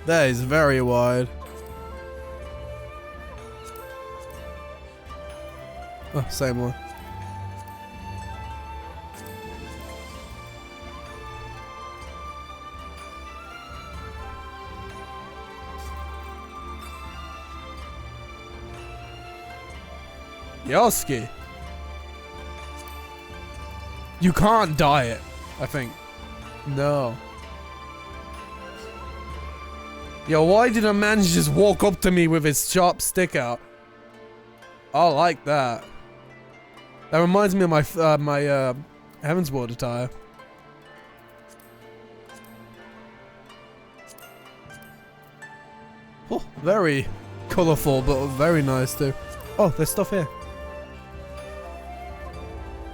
That is very wide. Oh, same one. Yosuke. You can't dye it, I think. No. Yo, why did a man just walk up to me with his sharp stick out? I like that. That reminds me of my Heavensward attire. Oh, very colorful, but very nice too. Oh, there's stuff here.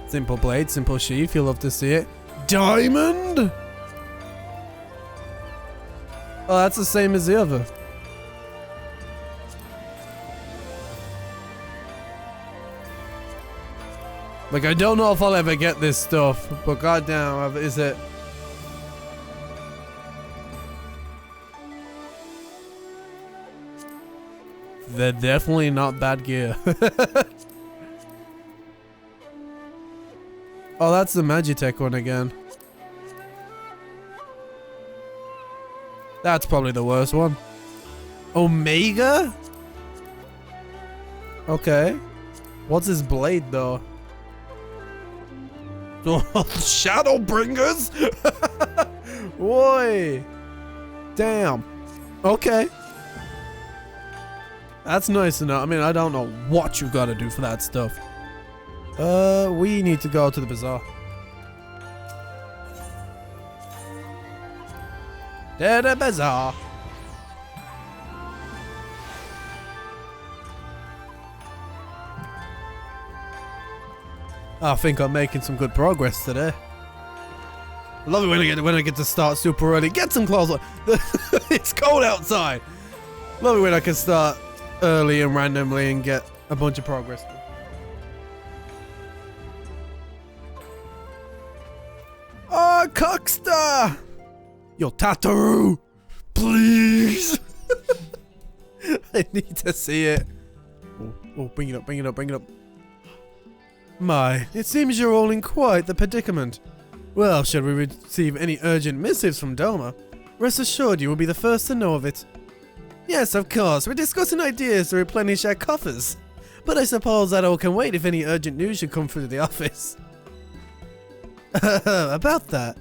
Simple blade, simple sheath, you'll love to see it. Diamond? Oh, that's the same as the other. Like, I don't know if I'll ever get this stuff, but goddamn, is it? They're definitely not bad gear. Oh, that's the Magitech one again. That's probably the worst one. Omega? Okay. What's his blade, though? Shadowbringers? Boy. Damn. Okay. That's nice enough. I mean, I don't know what you gotta do for that stuff. We need to go to the bazaar. To the bazaar. I think I'm making some good progress today. I love it when I get to start super early. Get some clothes on. It's cold outside. Love it when I can start early and randomly and get a bunch of progress. Oh, Cockster! Yo, Tataru! Please! I need to see it. Oh, bring it up, bring it up, bring it up. My, it seems you're all in quite the predicament. Well, should we receive any urgent missives from Doma? Rest assured you will be the first to know of it. Yes, of course, we're discussing ideas to replenish our coffers. But I suppose that all can wait if any urgent news should come through the office. About that,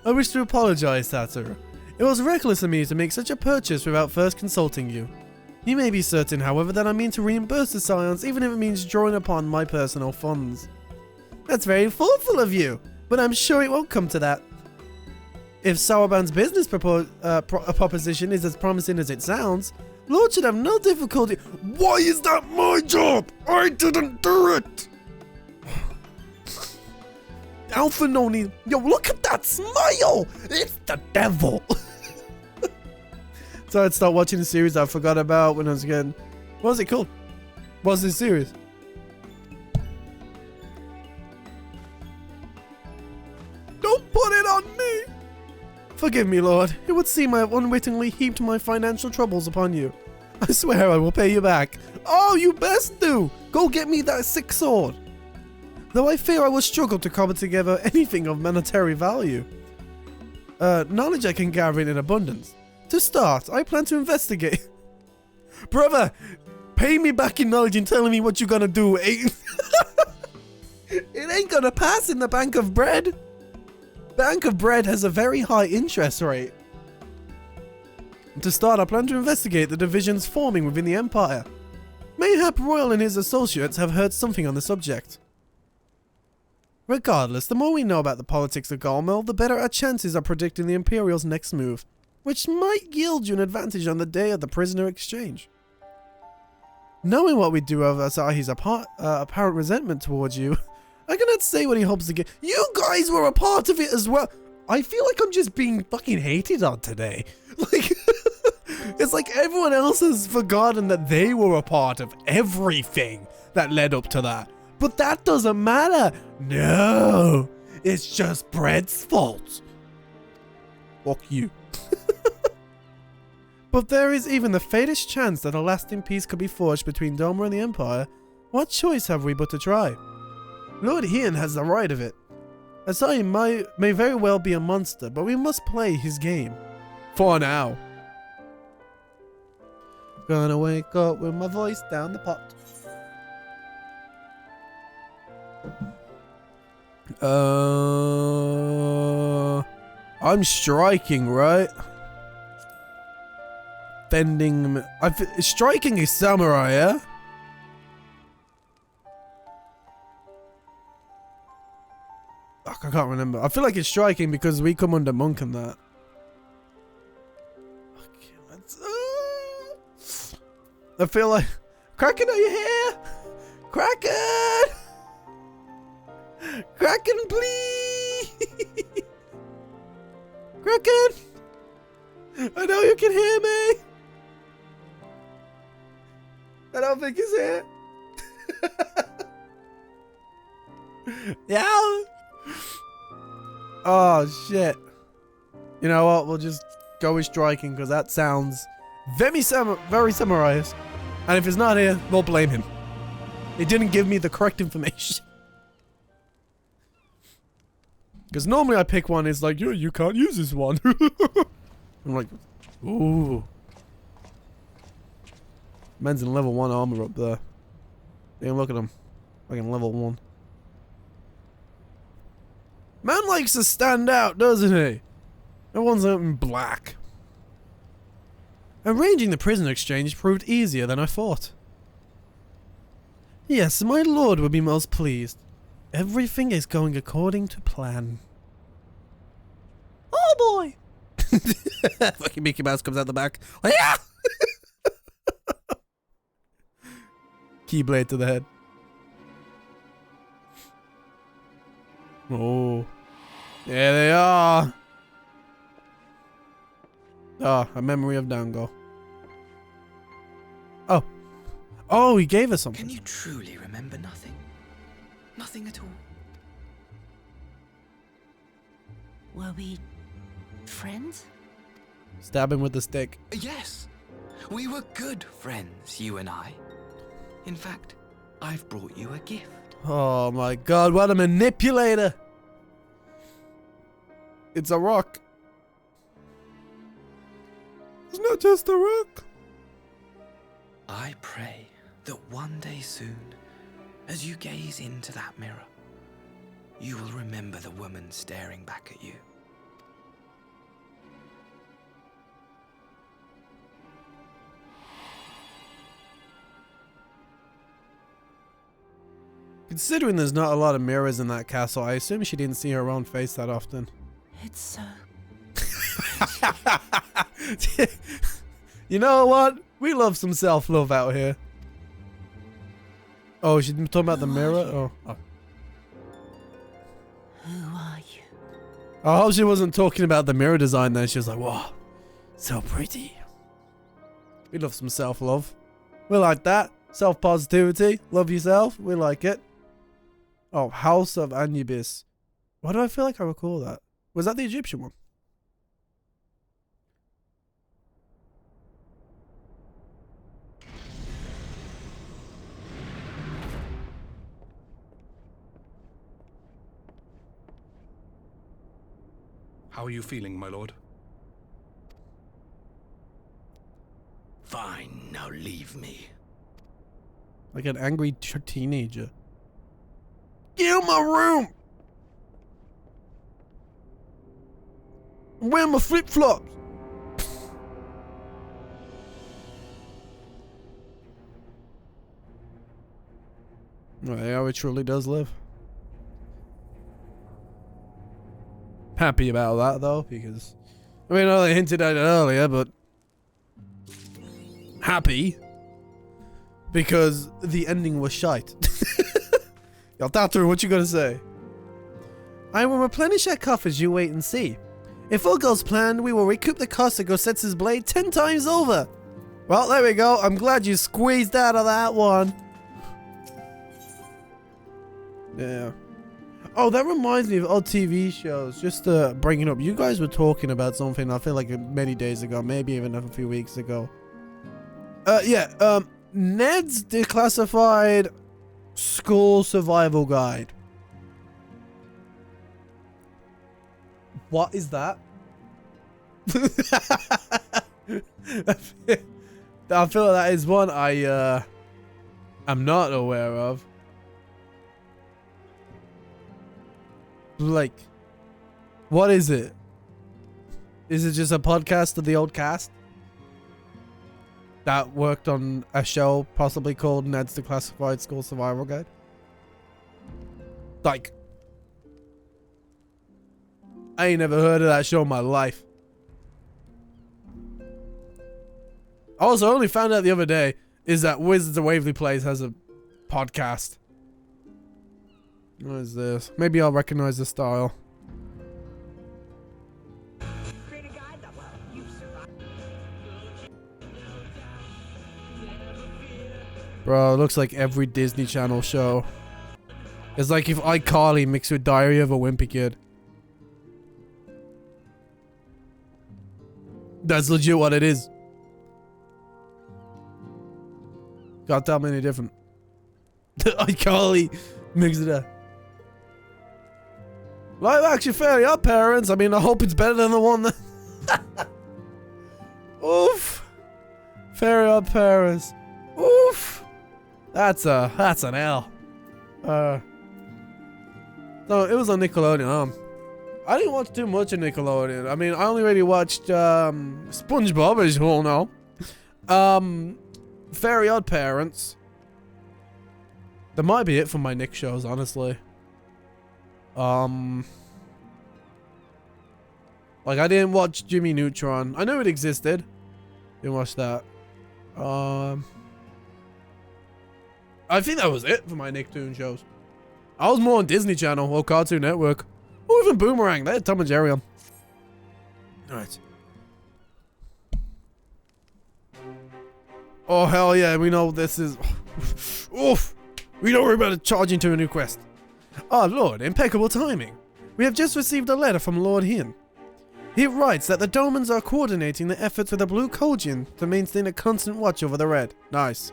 I wish to apologize, Satoru. It was reckless of me to make such a purchase without first consulting you. You may be certain, however, that I mean to reimburse the Scions, even if it means drawing upon my personal funds. That's very thoughtful of you, but I'm sure it won't come to that. If Sauerbahn's business proposition is as promising as it sounds, Lord should have no difficulty. Why is that my job? I didn't do it! Alpha Noni, yo, look at that smile! It's the devil! So I'd start watching the series I forgot about when I was again. What was it called? What's this series? Don't put it on me! Forgive me, Lord. It would seem I have unwittingly heaped my financial troubles upon you. I swear I will pay you back. Oh, you best do! Go get me that sick sword. Though I fear I will struggle to cobble together anything of monetary value. Knowledge I can gather in abundance. To start, I plan to investigate. Brother, pay me back in knowledge and telling me what you're gonna do. It ain't gonna pass in the Bank of Bread. Bank of Bread has a very high interest rate. To start, I plan to investigate the divisions forming within the Empire. Mayhap Royal and his associates have heard something on the subject. Regardless, the more we know about the politics of Galmel, the better our chances of predicting the Imperial's next move, which might yield you an advantage on the day of the prisoner exchange. Knowing what we do of Asahi's apparent resentment towards you, I cannot say what he hopes to get. You guys were a part of it as well. I feel like I'm just being fucking hated on today. Like, it's like everyone else has forgotten that they were a part of everything that led up to that. But that doesn't matter. No, it's just Bread's fault. Fuck you. But there is even the faintest chance that a lasting peace could be forged between Doma and the Empire. What choice have we but to try? Lord Hien has the right of it. Asahi may very well be a monster, but we must play his game. For now. Gonna wake up with my voice down the pot. I'm striking, right? Bending. Striking is samurai, yeah? Fuck, I can't remember. I feel like it's striking because we come under monk and that. Okay, let's. I feel like. Kraken, are you here? Kraken! Kraken, please! Kraken! I know you can hear me! I don't think he's here. Yeah. Oh, shit. You know what? We'll just go with striking because that sounds very samurai-esque. And if it's not here, we'll blame him. He didn't give me the correct information. Because normally I pick one, it's like, you can't use this one. I'm like, ooh. Man's in level 1 armor up there. Damn, look at him. Fucking level 1. Man likes to stand out, doesn't he? Everyone's out in black. Arranging the prison exchange proved easier than I thought. Yes, my lord would be most pleased. Everything is going according to plan. Oh boy! Fucking Mickey Mouse comes out the back. Oh, yeah! Keyblade to the head. Oh. There they are. Ah, a memory of Dango. Oh. Oh, he gave us something. Can you truly remember nothing? Nothing at all? Were we friends? Stab him with the stick. Yes. We were good friends, you and I. In fact, I've brought you a gift. Oh my god, what a manipulator! It's a rock. It's not just a rock. I pray that one day soon, as you gaze into that mirror, you will remember the woman staring back at you. Considering there's not a lot of mirrors in that castle, I assume she didn't see her own face that often. It's so... You know what? We love some self-love out here. Oh, she's talking about the mirror? Oh. Who are you? I hope she wasn't talking about the mirror design then. She was like, whoa, so pretty. We love some self-love. We like that. Self-positivity. Love yourself. We like it. Oh, House of Anubis. Why do I feel like I recall that? Was that the Egyptian one? How are you feeling, my lord? Fine, now leave me. Like an angry teenager. Get out of my room! I'm wearing my flip-flops! Well, yeah, it truly does live. Happy about that, though, because... I mean, I know they hinted at it earlier, but... Happy. Because the ending was shite. Yo, Tattoo, what you gonna say? I will replenish our coffers, you wait and see. If all goes planned, we will recoup the cost of Gosetsu's blade 10 times over. Well, there we go. I'm glad you squeezed out of that one. Yeah. Oh, that reminds me of old TV shows. Just to bring it up. You guys were talking about something, I feel like many days ago. Maybe even a few weeks ago. Ned's Declassified School Survival Guide. What is that? I feel like that is one I'm not aware of. Like, what is it? Is it just a podcast of the old cast that worked on a show possibly called Ned's Declassified School Survival Guide? Like, I ain't never heard of that show in my life. Also, I only found out the other day is that Wizards of Waverly Place has a podcast. What is this? Maybe I'll recognize the style. Bro, it looks like every Disney Channel show. It's like if iCarly mixed with Diary of a Wimpy Kid. That's legit what it is. Can't tell me any different. iCarly mix it up. Live action Fairly Odd Parents. I mean, I hope it's better than the one that. Oof. Fairly Odd Parents. Oof. That's an L. So it was on Nickelodeon. I didn't watch too much of Nickelodeon. I mean, I only really watched SpongeBob, as you all know. Fairly Odd Parents. That might be it for my Nick shows, honestly. Like, I didn't watch Jimmy Neutron. I knew it existed. Didn't watch that. I think that was it for my Nicktoon shows. I was more on Disney Channel or Cartoon Network. Or even Boomerang. They had Tom and Jerry on. Alright. Oh, hell yeah. We know this is... Oof. We know we're about to charge into a new quest. Ah, Lord, impeccable timing. We have just received a letter from Lord Hien. He writes that the Domans are coordinating the efforts with the Blue Colgian to maintain a constant watch over the Red. Nice.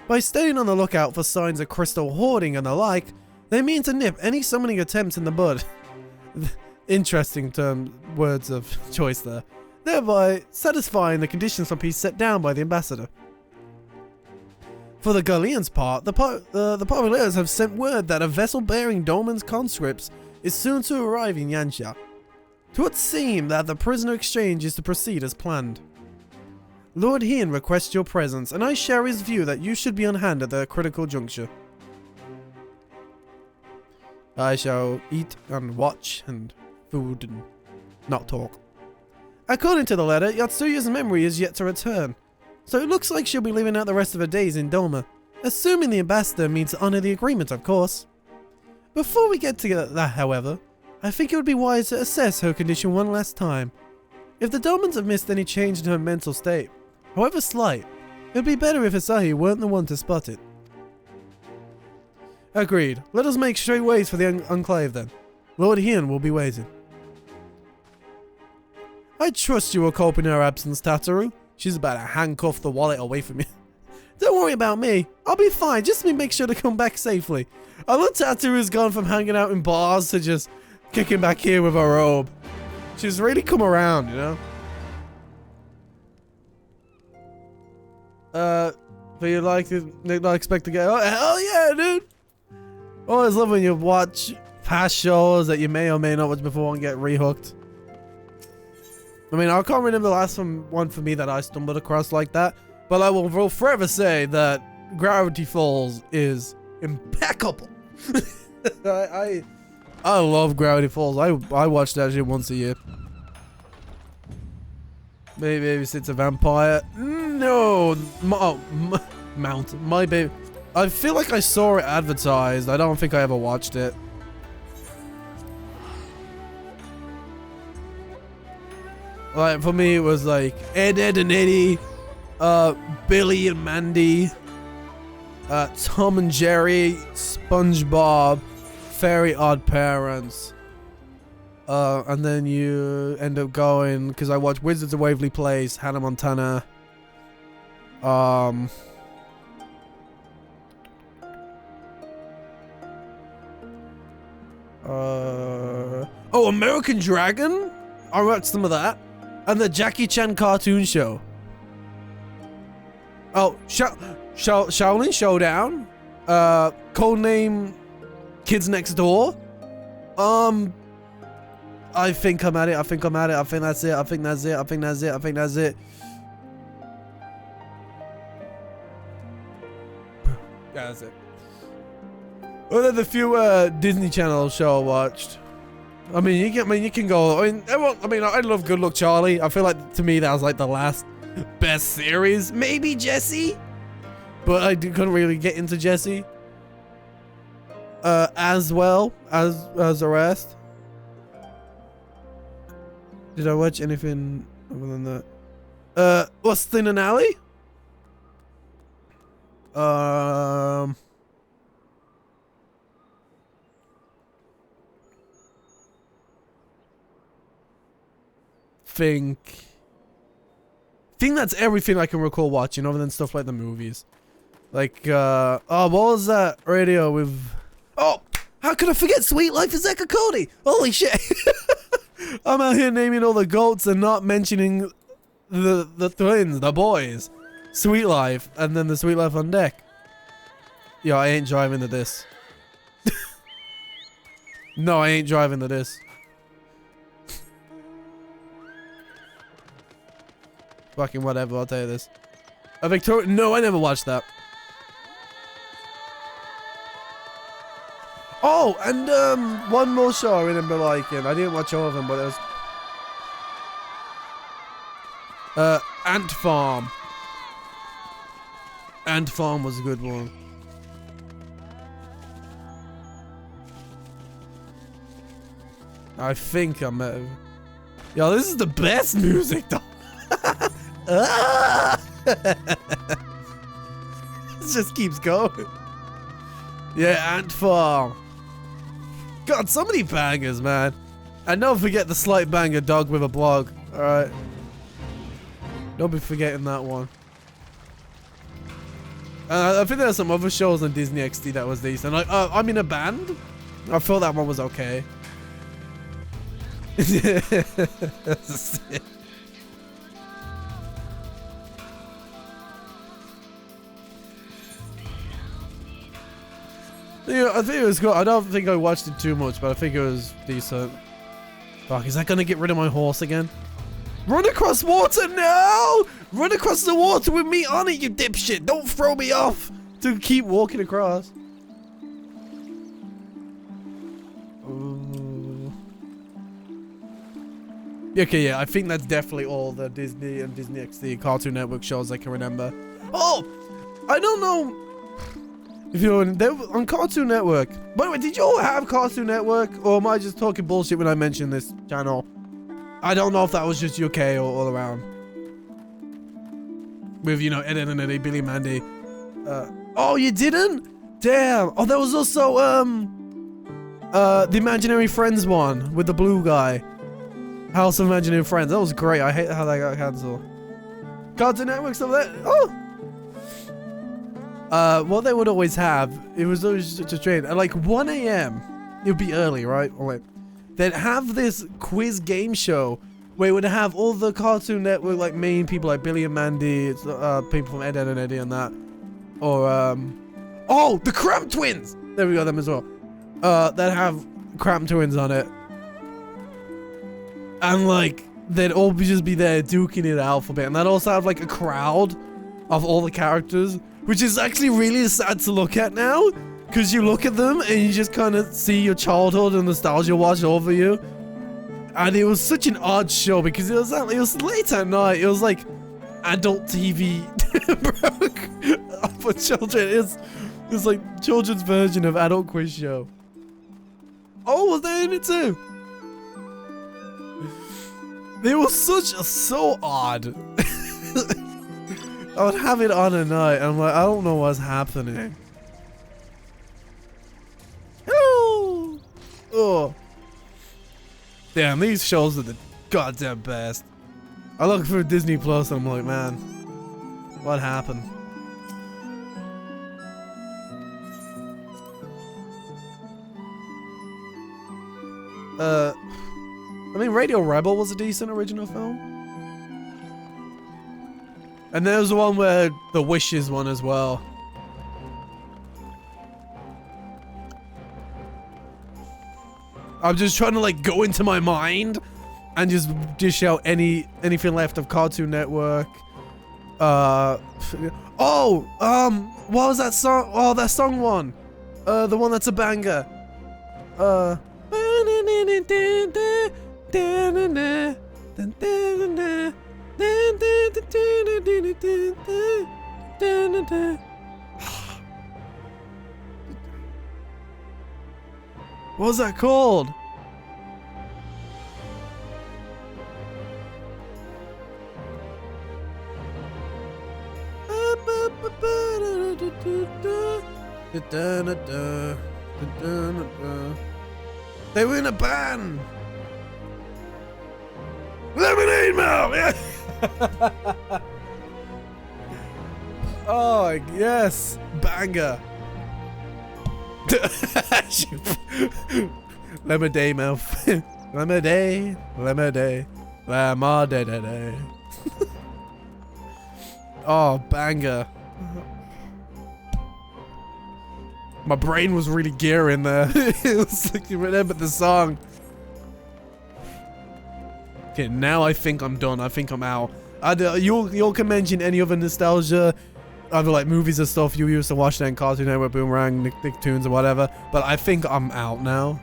By staying on the lookout for signs of crystal hoarding and the like, they mean to nip any summoning attempts in the bud. Interesting words of choice there. Thereby satisfying the conditions for peace set down by the ambassador. For the Galileans' part, the Parvulaires have sent word that a vessel bearing Doman's conscripts is soon to arrive in Yansha. It would seem that the prisoner exchange is to proceed as planned. Lord Hien requests your presence, and I share his view that you should be on hand at the critical juncture. I shall eat and watch and food and not talk. According to the letter, Yotsuyu's memory is yet to return, so it looks like she'll be living out the rest of her days in Doma, assuming the ambassador means to honor the agreement, of course. Before we get to that, however, I think it would be wise to assess her condition one last time. If the Domans have missed any change in her mental state, however slight, it would be better if Asahi weren't the one to spot it. Agreed. Let us make straight ways for the Enclave then. Lord Hien will be waiting. I trust you will cope in her absence, Tataru. She's about to handcuff the wallet away from me. Don't worry about me. I'll be fine. Just make sure to come back safely. I love Tataru's gone from hanging out in bars to just kicking back here with her robe. She's really come around, you know? But you like to not expect to get... Oh, hell yeah, dude! Always love when you watch past shows that you may or may not watch before and get rehooked. I mean, I can't remember the last one for me that I stumbled across like that, but I will forever say that Gravity Falls is impeccable. I love Gravity Falls. I watch that shit once a year. Maybe since a vampire. No, Mount. My baby. I feel like I saw it advertised. I don't think I ever watched it. Like, for me, it was like Ed, and Eddie, Billy and Mandy, Tom and Jerry, SpongeBob, Fairly Odd Parents. And then you end up going, because I watched Wizards of Waverly Place, Hannah Montana. Oh, American Dragon? I watched some of that. And the Jackie Chan cartoon show. Oh, Shaolin Showdown. Codename Kids Next Door. I think I'm at it. I think that's it. I think that's it. Yeah, that's it. Well, then the few Disney Channel show I watched. I mean, you can go. I love Good Luck Charlie. I feel like to me that was like the last best series. Maybe Jessie, but I couldn't really get into Jessie as well as the rest. Did I watch anything other than that? What's Thin and Alley? Think that's everything I can recall watching other than stuff like the movies. Like, oh, what was that radio with... Oh, how could I forget Sweet Life of Zeka Cody? Holy shit. I'm out here naming all the goats and not mentioning the twins, the boys. Sweet Life, and then the Sweet Life on deck. Yo, I ain't driving to this. No, I ain't driving to this. Fucking whatever, I'll tell you this. A Victoria... No, I never watched that. Oh, and one more show I remember liking. I didn't watch all of them, but it was... Ant Farm. Ant Farm was a good one. I think I met him. Yo, this is the best music, though. It just keeps going. Yeah, Ant Farm. God, so many bangers, man. And don't forget the slight banger Dog with a Blog. Alright. Don't be forgetting that one. I think there's some other shows on Disney XD that was decent. Like, I'm in a band. I thought that one was okay. That's it. Yeah, I think it was good. I don't think I watched it too much, but I think it was decent. Fuck, is that gonna get rid of my horse again? Run across water now! Run across the water with me on it, you dipshit! Don't throw me off to keep walking across. Ooh. Okay, yeah, I think that's definitely all the Disney and Disney XD Cartoon Network shows I can remember. Oh! I don't know if you're on Cartoon Network. By the way, did you all have Cartoon Network? Or am I just talking bullshit when I mention this channel? I don't know if that was just UK or all around. With, you know, Ed, Edd and Eddy, Billy and Mandy. Oh, you didn't? Damn. Oh, there was also, the Imaginary Friends one with the blue guy. House of Imaginary Friends. That was great. I hate how that got cancelled. Cartoon Network stuff there. Oh! What they would always have, it was always just a train. At like 1 a.m., it would be early, right? Or like, they'd have this quiz game show where it would have all the Cartoon Network, like, main people like Billy and Mandy, people from Ed, Edd and Eddy and that. Or, oh, the Cramp Twins! There we go, them as well. That have Cramp Twins on it. And, like, they'd all just be there duking it out for a bit. And they'd also have, like, a crowd of all the characters, which is actually really sad to look at now. Because you look at them and you just kind of see your childhood and nostalgia wash over you. And it was such an odd show because it was late at night. It was like adult TV for children. It's like children's version of adult quiz show. Oh, was they in it too? It was so odd. I would have it on at night and I'm like, I don't know what's happening. Hello! Oh. Damn, these shows are the goddamn best. I look for Disney Plus and I'm like, man, what happened? I mean, Radio Rebel was a decent original film. And there was the one where the Wishes one as well. I'm just trying to like go into my mind and just dish out anything left of Cartoon Network. What was that song? Oh, that song one. The one that's a banger. What was that called? They were in a band. Lemonade Mouth. Yeah. Oh, yes. Banger. Lemonade mouth. Lemonade. Lemonade. Lemonade. Oh, banger. My brain was really gearing there. It was like you remembered the song. Okay, now I think I'm done. I think I'm out. You can mention any other nostalgia, either like movies or stuff you used to watch then, Cartoon Network, Boomerang, Nicktoons or whatever. But I think I'm out now.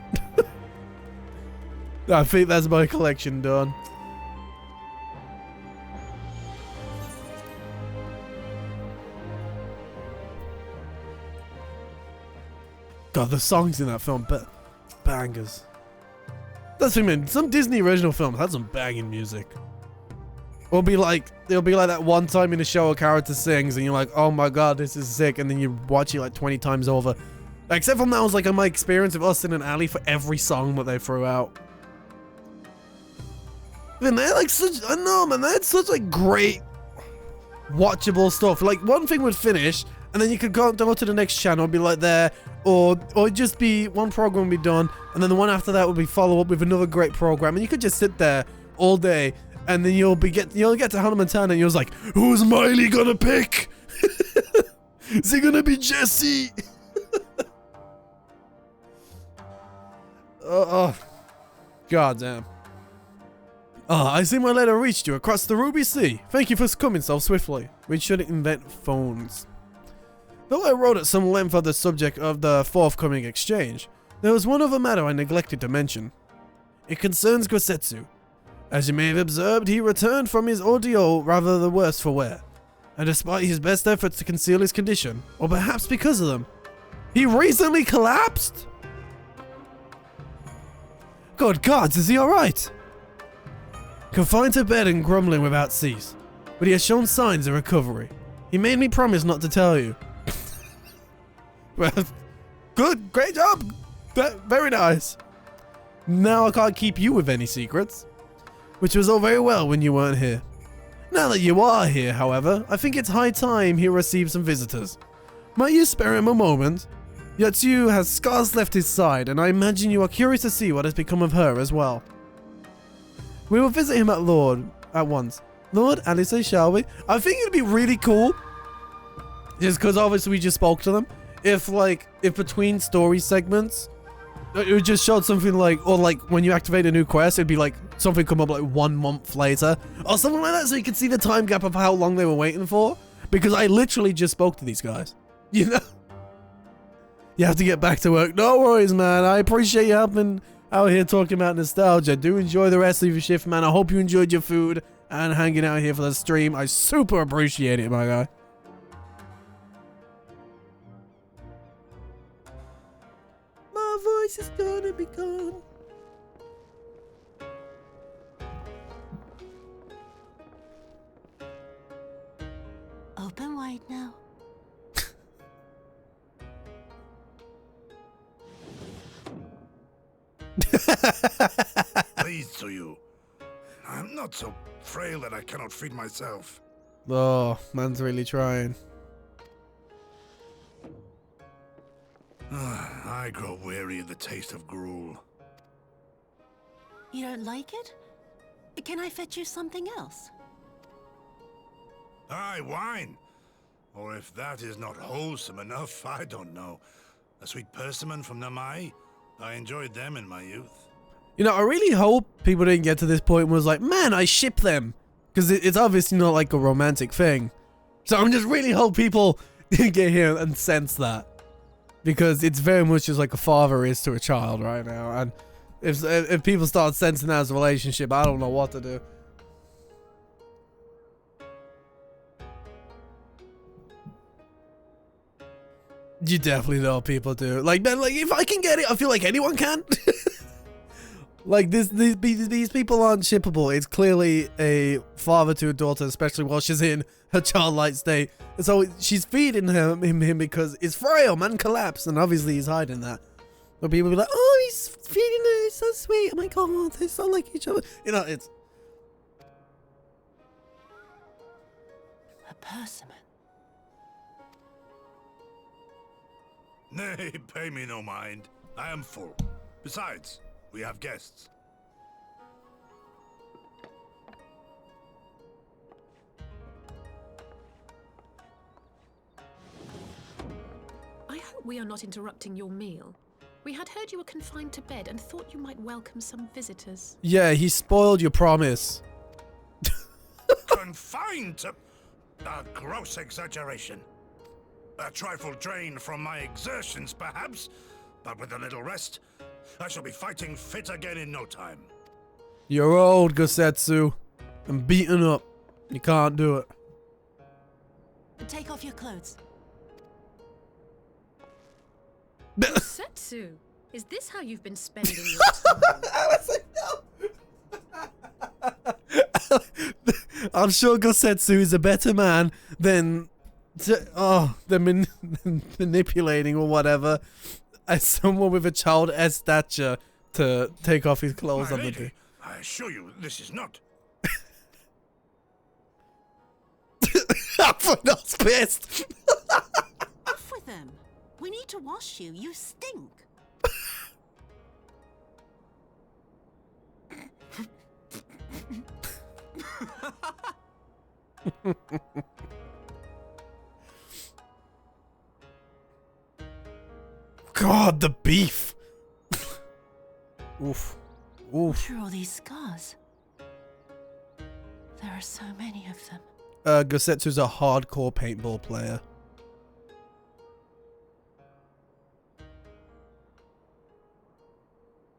I think that's my collection done. God, the songs in that film, but bangers. That's what I mean. Some Disney original films had some banging music. It'll be like that one time in a show a character sings and you're like, oh my god, this is sick, and then you watch it like 20 times over. Except from that was like my experience of us in an alley for every song that they threw out. Man, they had like such, I don't know, man, they had such like great watchable stuff. Like one thing would finish and then you could go to the next channel and be like there, or just be one program would be done and then the one after that would be follow up with another great program, and you could just sit there all day and then you'll get to Hannah Montana and you're like, who's Miley gonna pick? Is it gonna be Jesse? Oh, god damn. I see my letter reached you across the Ruby Sea. Thank you for coming so swiftly. We shouldn't invent phones. Though I wrote at some length on the subject of the forthcoming exchange, there was one other matter I neglected to mention. It concerns Gosetsu. As you may have observed, he returned from his ordeal rather the worse for wear. And despite his best efforts to conceal his condition, or perhaps because of them, he recently collapsed? Good gods, is he alright? Confined to bed and grumbling without cease, but he has shown signs of recovery. He made me promise not to tell you. Well, good, great job. Very nice. Now I can't keep you with any secrets, which was all very well when you weren't here. Now that you are here, however, I think it's high time he received some visitors. Might you spare him a moment? Yotsuyu has scarce left his side, and I imagine you are curious to see what has become of her as well. We will visit him at once. Lord, Alice, shall we? I think it'd be really cool, just because obviously we just spoke to them, if between story segments, it would just show something like, or like when you activate a new quest, it'd be like something come up like 1 month later, or something like that, so you could see the time gap of how long they were waiting for, because I literally just spoke to these guys, you know? You have to get back to work. No worries, man. I appreciate you helping out here talking about nostalgia. Do enjoy the rest of your shift, man. I hope you enjoyed your food and hanging out here for the stream. I super appreciate it, my guy. My voice is gonna be gone. Open wide now. Please to you. I'm not so frail that I cannot feed myself. Oh, man's really trying. I grow weary of the taste of gruel. You don't like it? Can I fetch you something else? Aye, wine. Or if that is not wholesome enough, I don't know. A sweet persimmon from Namai? I enjoyed them in my youth. You know, I really hope people didn't get to this point and was like, man, I ship them. Because it's obviously not like a romantic thing. So I'm just really hope people didn't get here and sense that. Because it's very much just like a father is to a child right now. And if people start sensing that as a relationship, I don't know what to do. You definitely know people do. Like, man, like if I can get it, I feel like anyone can. Like these people aren't shippable. It's clearly a father to a daughter, especially while she's in her childlike state. And so she's feeding him because it's frail, man, collapsed, and obviously he's hiding that. But people be like, oh, he's feeding her, it's so sweet. Oh my god, they sound like each other. You know, it's A persimmon. Nay, pay me no mind. I am full. Besides, we have guests. I hope we are not interrupting your meal. We had heard you were confined to bed and thought you might welcome some visitors. Yeah, he spoiled your promise. Confined to... a gross exaggeration. A trifle drained from my exertions, perhaps, but with a little rest, I shall be fighting fit again in no time. You're old, Gosetsu, and beaten up. You can't do it. Take off your clothes. Gosetsu, is this how you've been spending your time? I'm sure Gosetsu is a better man than manipulating or whatever as someone with a child's stature to take off his clothes on the day. I assure you, this is not. I'm not pissed. Off with them. We need to wash you. You stink. God, the beef. Oof. Oof. What are all these scars? There are so many of them. Gosetsu's a hardcore paintball player.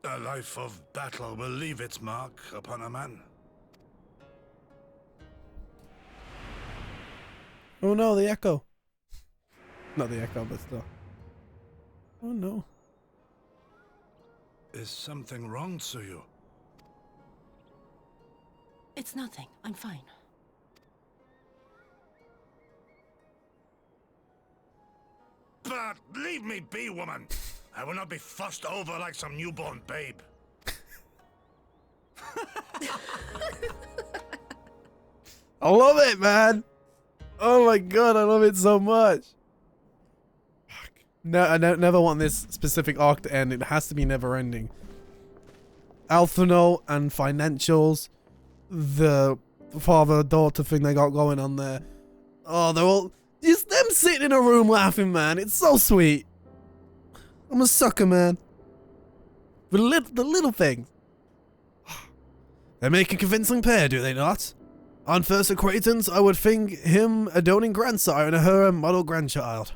A life of battle will leave its mark upon a man. Oh no, the echo. Not the echo, but still. Oh no. Is something wrong, Tsuyu? It's nothing. I'm fine. But leave me be, woman. I will not be fussed over like some newborn babe. I love it, man. Oh my god, I love it so much. No, I never want this specific arc to end. It has to be never ending. Alphino and financials, the father-daughter thing they got going on there. Oh, they're all just them sitting in a room laughing, man. It's so sweet. I'm a sucker, man. The little things. They make a convincing pair, do they not? On first acquaintance, I would think him a doting grandsire and her a model grandchild.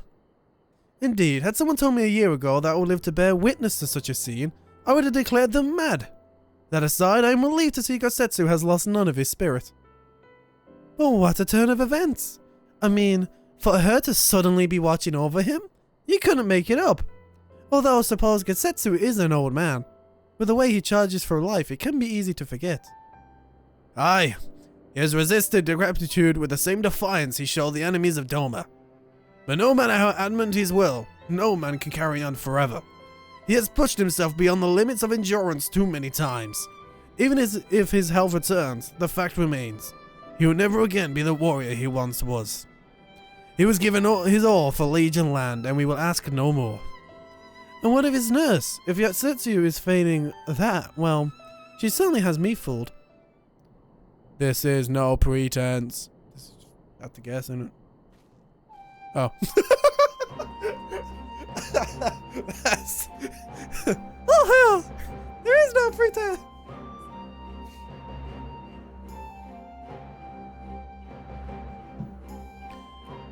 Indeed, had someone told me a year ago that I would live to bear witness to such a scene, I would have declared them mad. That aside, I am relieved to see Gosetsu has lost none of his spirit. But what a turn of events! I mean, for her to suddenly be watching over him? You couldn't make it up. Although I suppose Gosetsu is an old man. With the way he charges for life, it can be easy to forget. Aye, he has resisted decrepitude with the same defiance he showed the enemies of Doma. But no matter how adamant his will, no man can carry on forever. He has pushed himself beyond the limits of endurance too many times. Even if his health returns, the fact remains. He will never again be the warrior he once was. He was given his all for Legion land, and we will ask no more. And what of his nurse? If Yotsuyu is feigning that, well, she certainly has me fooled. This is no pretense. I have to guess, isn't it? Oh. Oh hell! There is no pretense!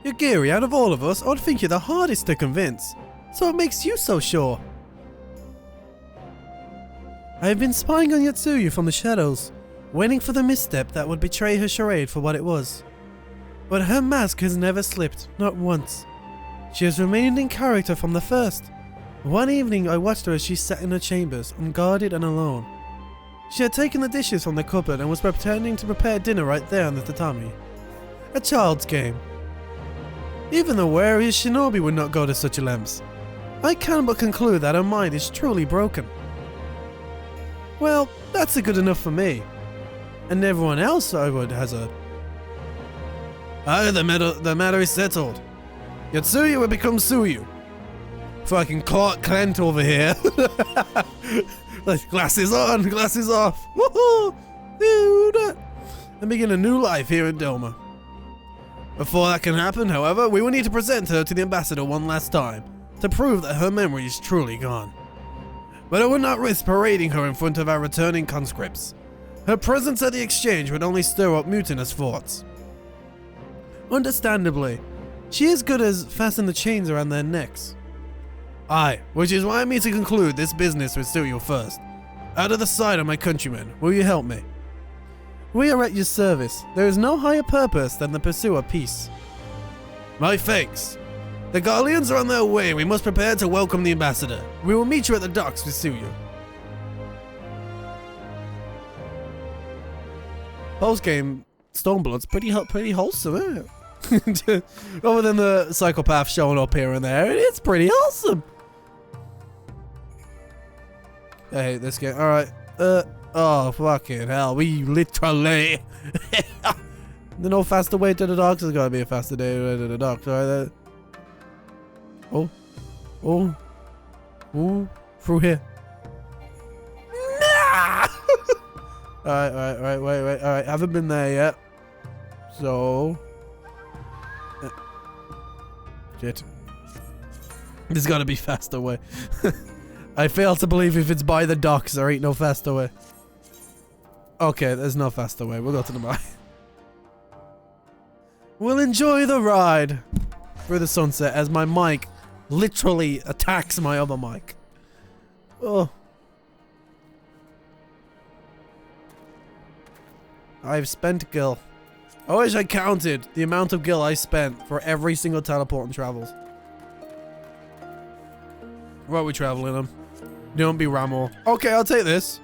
Yugiri, out of all of us, I would think you're the hardest to convince. So what makes you so sure? I have been spying on Yotsuyu from the shadows, waiting for the misstep that would betray her charade for what it was. But her mask has never slipped, not once. She has remained in character from the first. One evening I watched her as she sat in her chambers, unguarded and alone. She had taken the dishes from the cupboard and was pretending to prepare dinner right there on the tatami. A child's game. Even the wariest shinobi would not go to such lengths. I can but conclude that her mind is truly broken. Well, that's good enough for me. And everyone else I would hazard. Aye, the matter is settled. Yotsuyu will become Tsuyu. Fucking Clark Kent over here. Like, glasses on, glasses off. Woohoo! Dude. And begin a new life here in Doma. Before that can happen, however, we will need to present her to the ambassador one last time to prove that her memory is truly gone. But I would not risk parading her in front of our returning conscripts. Her presence at the exchange would only stir up mutinous thoughts. Understandably, she is good as fasten the chains around their necks. Aye, which is why I mean to conclude this business with Cyril first. Out of the sight of my countrymen, will you help me? We are at your service. There is no higher purpose than the pursuit of peace. My thanks. The Garleans are on their way and we must prepare to welcome the ambassador. We will meet you at the docks with Suyu. Post-game, Stormblood's pretty wholesome, isn't it? Other than the psychopath showing up here and there, it's pretty wholesome. I hate this game. Alright. Oh, fucking hell. We literally... There's no faster way to the docks. There's gotta be a faster way to the docks. Alright. Oh. Oh. Ooh. Through here. Nah! Alright. Wait. Alright. Haven't been there yet. So... Shit. There's gotta be faster way. I fail to believe if it's by the docks, there ain't no faster way. Okay, there's no faster way. We'll go to the mine. We'll enjoy the ride through the sunset as my mic literally attacks my other mic. Oh. I've spent gil. I wish I counted the amount of gil I spent for every single teleport and travels. What are we traveling on? Don't be Ramor. Okay, I'll take this.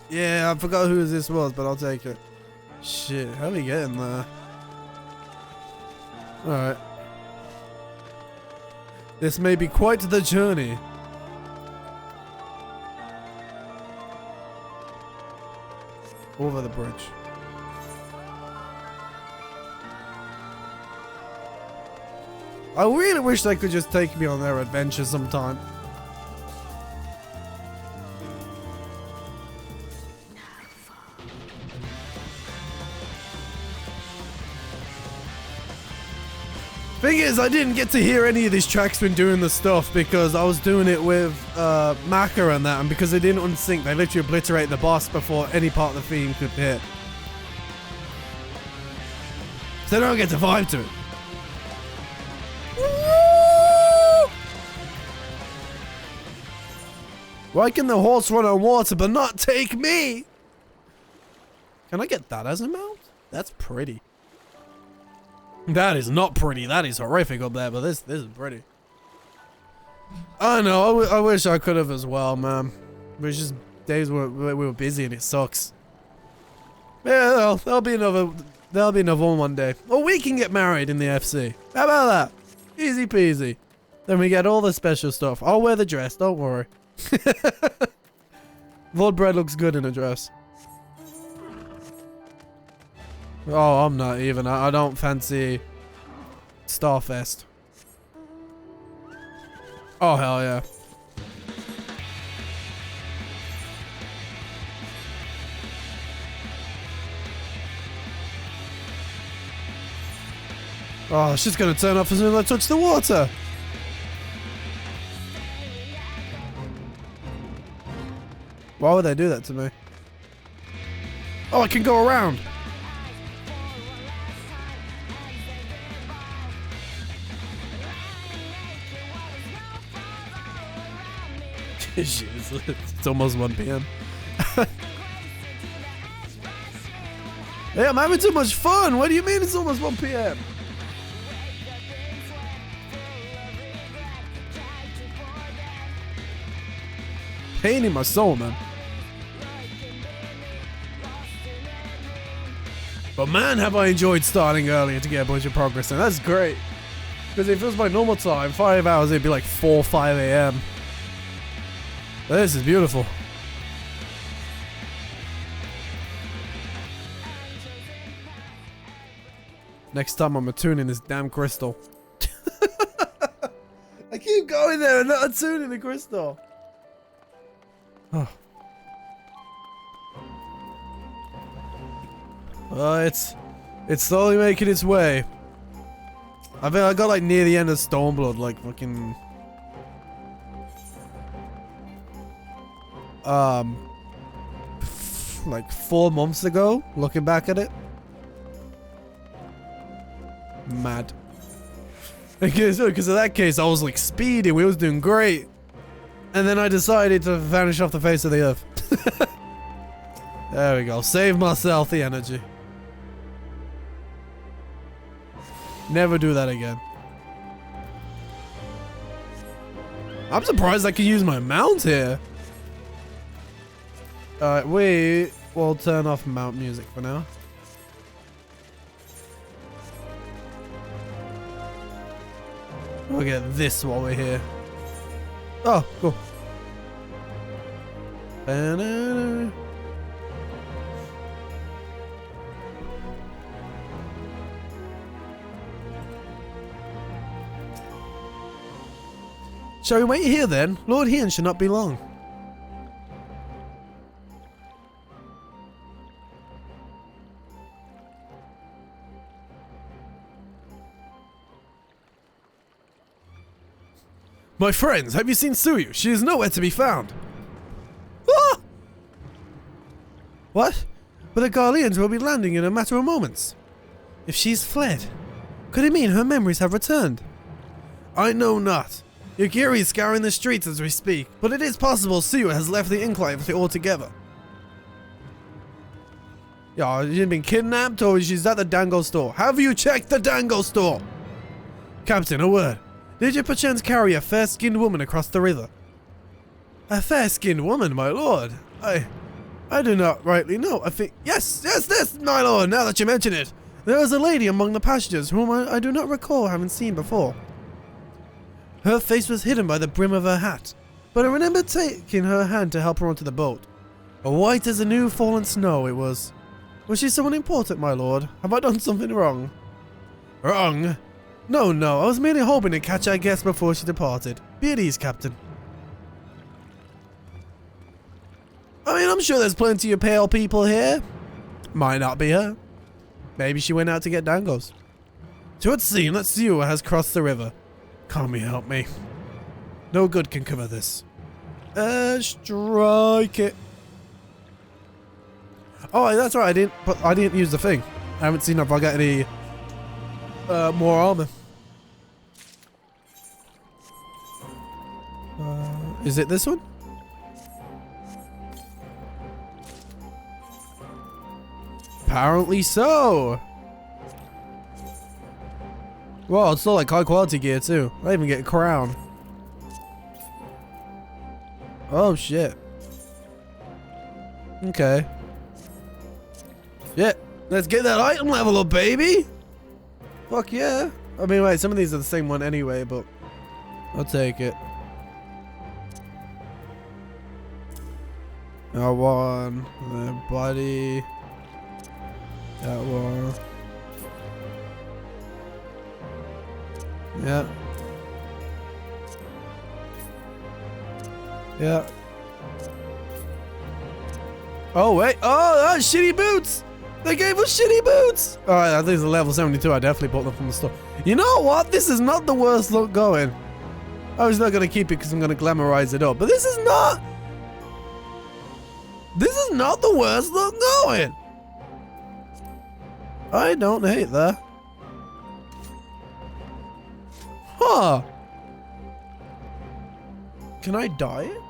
Yeah, I forgot who this was, but I'll take it. Shit, how are we getting there? Alright. This may be quite the journey. Over the bridge. I really wish they could just take me on their adventure sometime. Thing is, I didn't get to hear any of these tracks when doing the stuff because I was doing it with Maka and that, and because they didn't unsync, they literally obliterated the boss before any part of the theme could hit. So I don't get to vibe to it. Why can the horse run on water but not take me? Can I get that as a mount? That's pretty. That is not pretty. That is horrific up there, but this is pretty. I know. I wish I could have as well, man. But it's just days where we were busy and it sucks. Yeah, there'll be another one day. Or we can get married in the FC. How about that? Easy peasy. Then we get all the special stuff. I'll wear the dress. Don't worry. Blood bread looks good in a dress. Oh, I'm not even. I don't fancy Starfest. Oh, hell yeah. Oh, she's gonna turn off as soon as I touch the water. Why would they do that to me? Oh, I can go around. It's almost 1 p.m. Hey, I'm having too much fun. What do you mean it's almost 1 p.m.? Pain in my soul, man. But man, have I enjoyed starting earlier to get a bunch of progress in. That's great. Because if it was my normal time, 5 hours, it'd be like 4, 5 a.m. This is beautiful. Next time I'm attuning this damn crystal. I keep going there and not attuning the crystal. Oh. It's slowly making its way. I think I got like near the end of Stormblood, like fucking like 4 months ago, looking back at it. Mad. Because of that case, I was like speeding, we was doing great. And then I decided to vanish off the face of the earth. There we go, save myself the energy. Never do that again. I'm surprised I can use my mount here. Alright, we will turn off mount music for now. We'll get this while we're here. Oh, cool. Ba-na-na. Shall we wait here then? Lord Hien should not be long. My friends, have you seen Tsuyu? She is nowhere to be found. Ah! What? But the Garleans will be landing in a matter of moments. If she's fled, could it mean her memories have returned? I know not. Yagiri is scouring the streets as we speak, but it is possible Tsuyu has left the enclave altogether. Yeah, she's been kidnapped or she's at the Dango store. Have you checked the Dango store? Captain, a word. Did you perchance carry a fair-skinned woman across the river? A fair-skinned woman, my lord? I do not rightly know. I think... Yes, my lord, now that you mention it. There was a lady among the passengers whom I do not recall having seen before. Her face was hidden by the brim of her hat, but I remember taking her hand to help her onto the boat. White as the new fallen snow it was. Was she someone important, my lord? Have I done something wrong? Wrong? No, I was merely hoping to catch our guest before she departed. Be at ease, Captain. I mean, I'm sure there's plenty of pale people here. Might not be her. Maybe she went out to get dangos. To it seems that Tsuyu has crossed the river. Can't you help me? No good can cover this. Strike it. Oh, that's right. I didn't use the thing. I haven't seen if I got any more armor. Is it this one? Apparently so. Well, it's still like high quality gear too. I even get a crown. Oh shit. Okay. Yeah, let's get that item level up, baby. Fuck yeah. I mean, wait, some of these are the same one anyway, but I'll take it. That one, the body, that one. Yeah. Yeah. Oh, wait. Oh, shitty boots. They gave us shitty boots. All right, I think it's a level 72. I definitely bought them from the store. You know what? This is not the worst look going. I was not going to keep it because I'm going to glamorize it up. But this is not... This is not the worst look going. I don't hate that. Huh. Can I dye it?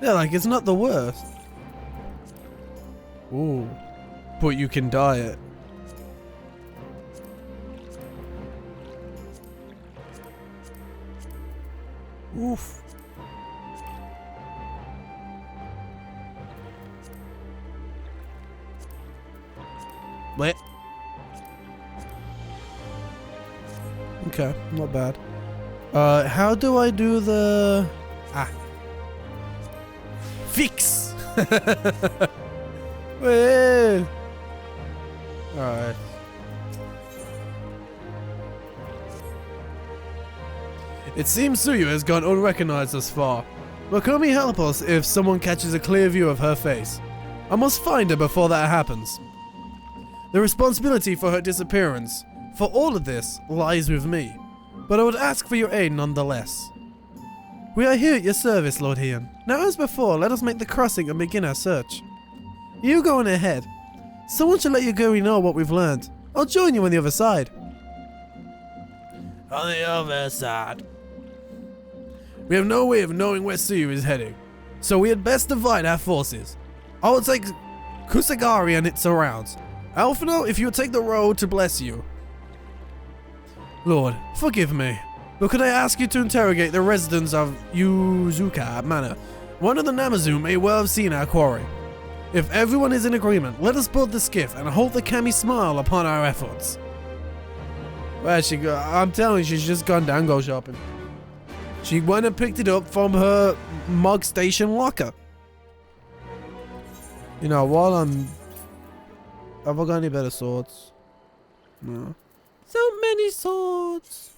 Yeah, like it's not the worst. Ooh. But you can dye it. Oof. Wait. Okay, not bad. How do I do the... Fix! Wait. Alright. It seems Tsuyu has gone unrecognized thus far. Makomi help us if someone catches a clear view of her face. I must find her before that happens. The responsibility for her disappearance, for all of this, lies with me. But I would ask for your aid nonetheless. We are here at your service, Lord Heian. Now as before, let us make the crossing and begin our search. You go on ahead. Someone should let you go know what we've learned. I'll join you on the other side. On the other side. We have no way of knowing where Tsuyu is heading, so we had best divide our forces. I will take Kusagari and its surrounds. Alphino, if you would take the road to bless you. Lord, forgive me, but could I ask you to interrogate the residents of Yuzuka Manor? One of the Namazu may well have seen our quarry. If everyone is in agreement, let us board the skiff and hope the Kami smile upon our efforts. Where'd she go? I'm telling you, she's just gone dango shopping. She went and picked it up from her mug station locker. You know, while I'm... Have I got any better swords? No. So many swords.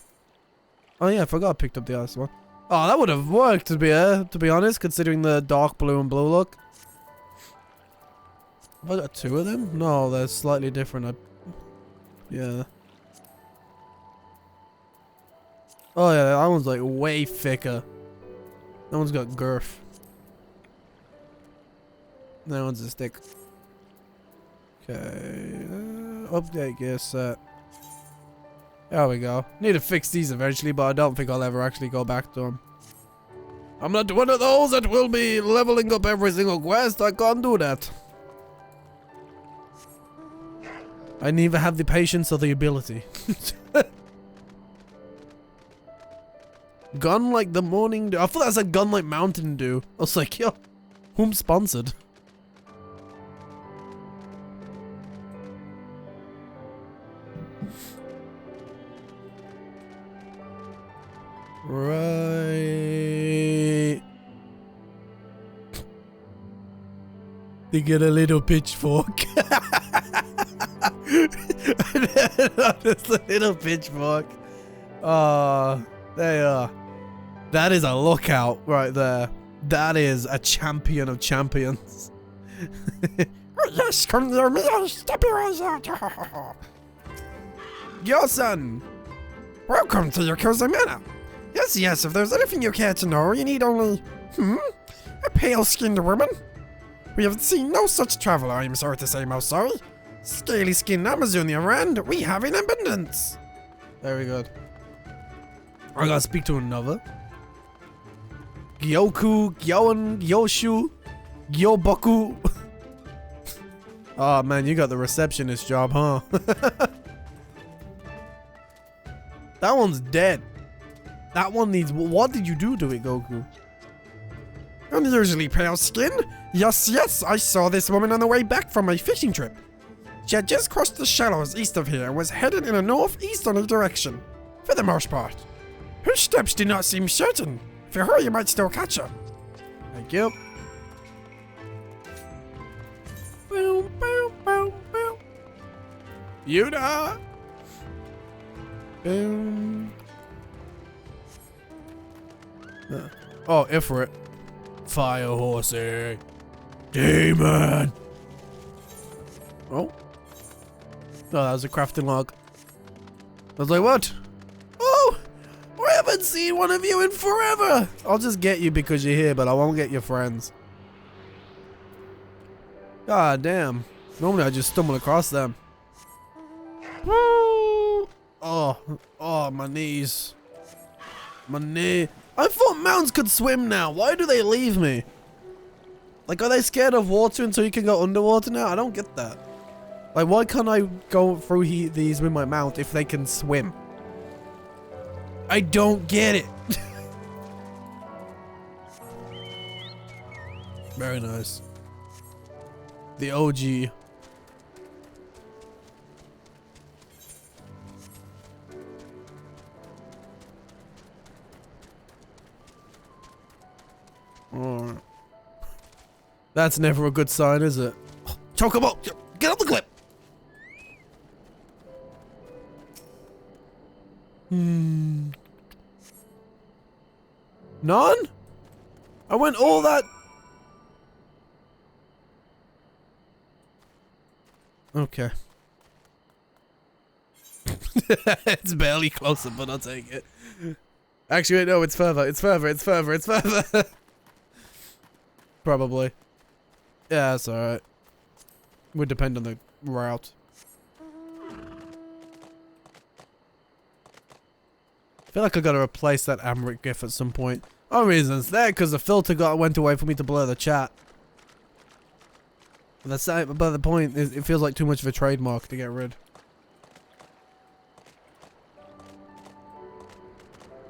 Oh yeah, I forgot I picked up the other one. Oh, that would have worked to be honest, considering the dark blue and blue look. Have I got two of them? No, they're slightly different. Yeah. Oh yeah, that one's like way thicker. That one's got girth. That one's a stick. Okay. Update gear set. There we go. Need to fix these eventually, but I don't think I'll ever actually go back to them. I'm not one of those that will be leveling up every single quest. I can't do that. I neither have the patience or the ability. Gun like the morning dew. I thought that was a gun like Mountain Dew. I was like, yo, whom sponsored? Right. They get a little pitchfork. Just a little pitchfork. They are. That is a lookout right there. That is a champion of champions. Yes, come near me, I'll step your eyes out. Yo-san! Welcome to Yakuza Manor. Yes, if there's anything you care to know, you need only... A pale-skinned woman? We have seen no such traveler, I am sorry to say, most sorry. Scaly-skinned Amazonia Rand, we have in abundance. Very good. I gotta speak to another. Gyoku, Gyoan, Gyoshu, Gyoboku. Oh man, you got the receptionist job, huh? That one's dead. That one needs... What did you do to it, Goku? Unusually pale skin? Yes, I saw this woman on the way back from a fishing trip. She had just crossed the shallows east of here and was headed in a northeasterly direction, for the most part. Her steps did not seem certain. For her, you might still catch her. Thank you. Boom, boom, boom, boom. Yuda! Boom. Oh, Ifrit. Fire horsey. Demon! Oh. Oh, that was a crafting log. I was like, what? Oh! I haven't seen one of you in forever! I'll just get you because you're here, but I won't get your friends. God damn. Normally I just stumble across them. Woo! Oh, my knees. My knee. I thought mountains could swim now. Why do they leave me? Like, are they scared of water until you can go underwater now? I don't get that. Like, why can't I go through these with my mount if they can swim? I don't get it. Very nice. The OG. Alright. That's never a good sign, is it? Chocobo! Get off the clip! None? I went all that... Okay. It's barely closer, but I'll take it. Actually, wait, no, it's further. It's further. It's further. It's further. Probably. Yeah, that's alright. Would depend on the route. I feel like I gotta replace that Amrit gif at some point. Oh, reasons there, because the filter went away for me to blur the chat. But that's but the point is, it feels like too much of a trademark to get rid.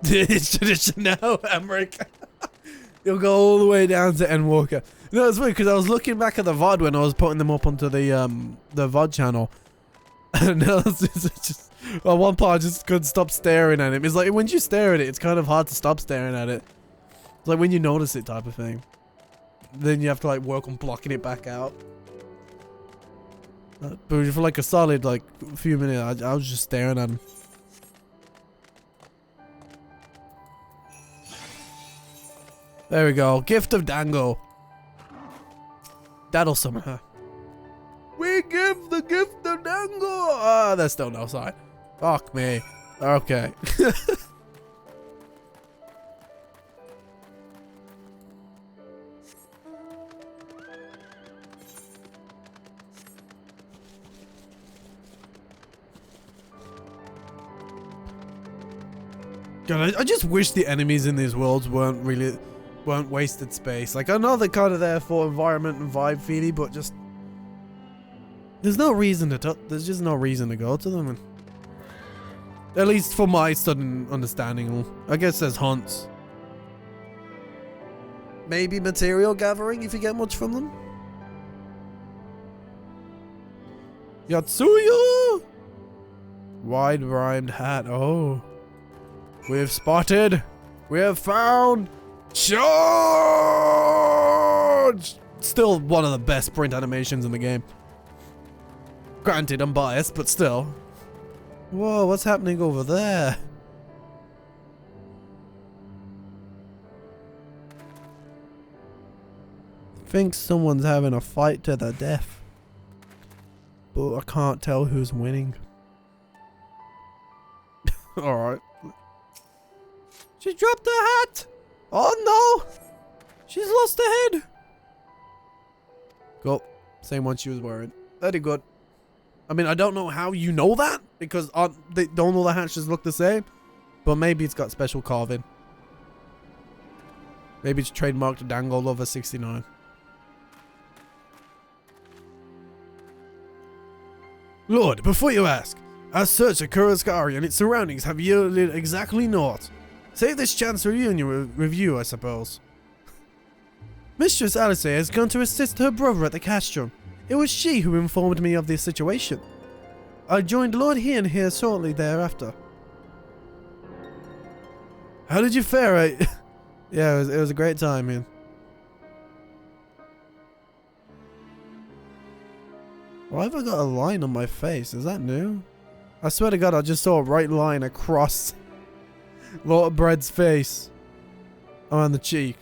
It's tradition now, Amrit. You'll go all the way down to Endwalker. No, it's weird because I was looking back at the VOD when I was putting them up onto the VOD channel. And I was just well, one part I just couldn't stop staring at him. It's like when you stare at it, it's kind of hard to stop staring at it. It's like when you notice it type of thing. Then you have to like work on blocking it back out. But for like a solid like few minutes, I was just staring at him. There we go. Gift of Dango. That'll summon her. We give the gift of Dango. Ah, there's still no sign. Fuck me. Okay. God, I just wish the enemies in these worlds weren't wasted space. Like, I know they're kind of there for environment and vibe feely, but just there's no reason to there's just no reason to go to them. And at least for my sudden understanding, I guess there's hunts. Maybe material gathering if you get much from them. Yotsuyu! Wide rhymed hat. Oh. We have spotted. We have found. Charge! Still one of the best sprint animations in the game. Granted, I'm biased, but still. Whoa, what's happening over there? I think someone's having a fight to the death. But I can't tell who's winning. Alright. She dropped her hat! Oh no! She's lost her head! Cool. Same one she was wearing. Very good. I mean, I don't know how you know that, because they don't all the hatches look the same. But maybe it's got special carving. Maybe it's trademarked Dango Lover 69. Lord, before you ask, our search of Kurosgari and its surroundings have yielded exactly naught. Save this chance for you in your review, I suppose. Mistress Asahi has gone to assist her brother at the castrum. It was she who informed me of the situation. I joined Lord Hien here shortly thereafter. How did you fare? Yeah, it was a great time, man. Why have I got a line on my face? Is that new? I swear to God, I just saw a right line across Lord Bread's face. On the cheek.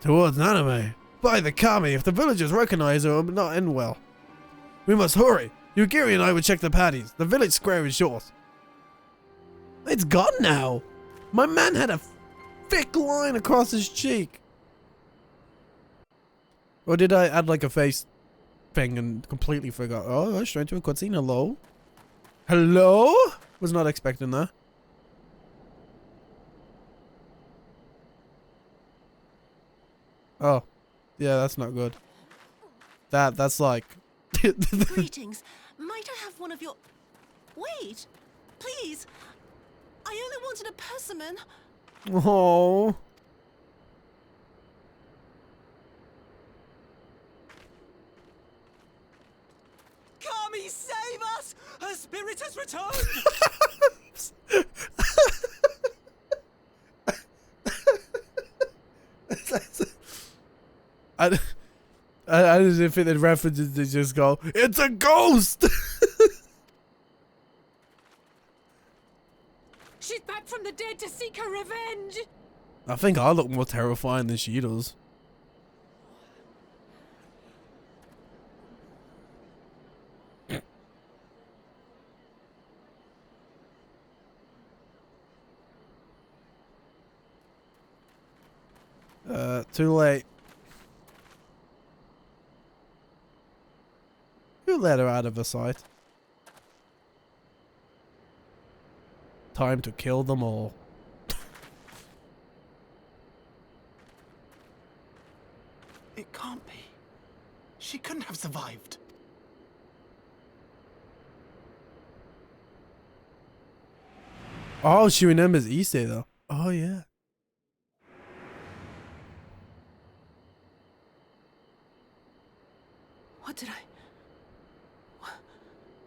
Towards Naname. By the Kami, if the villagers recognize her, it will not end well. We must hurry. Yugiri and I will check the patties. The village square is yours. It's gone now. My man had a thick line across his cheek. Or did I add like a face thing and completely forgot? Oh, straight to a cutscene. Hello? Hello? Was not expecting that. Oh. Yeah, that's not good. That's like... Greetings. Might I have one of your... Wait! Please! I only wanted a persimmon. Oh. Kami, save us! Her spirit has returned! I didn't think the references to just go, it's a ghost! She's back from the dead, to seek her revenge. I think I look more terrifying than she does. Too late. You let her out of her sight. Time to kill them all. It can't be. She couldn't have survived. Oh, she remembers Issei though. Oh yeah.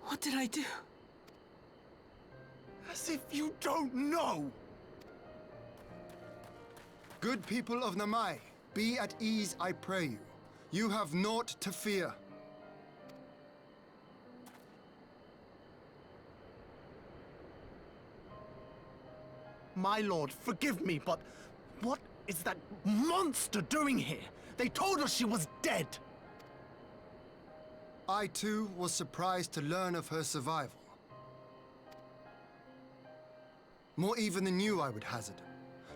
What did I do? As if you don't know! Good people of Namai, be at ease, I pray you. You have naught to fear. My lord, forgive me, but what is that monster doing here? They told us she was dead. I too was surprised to learn of her survival. More even than you, I would hazard.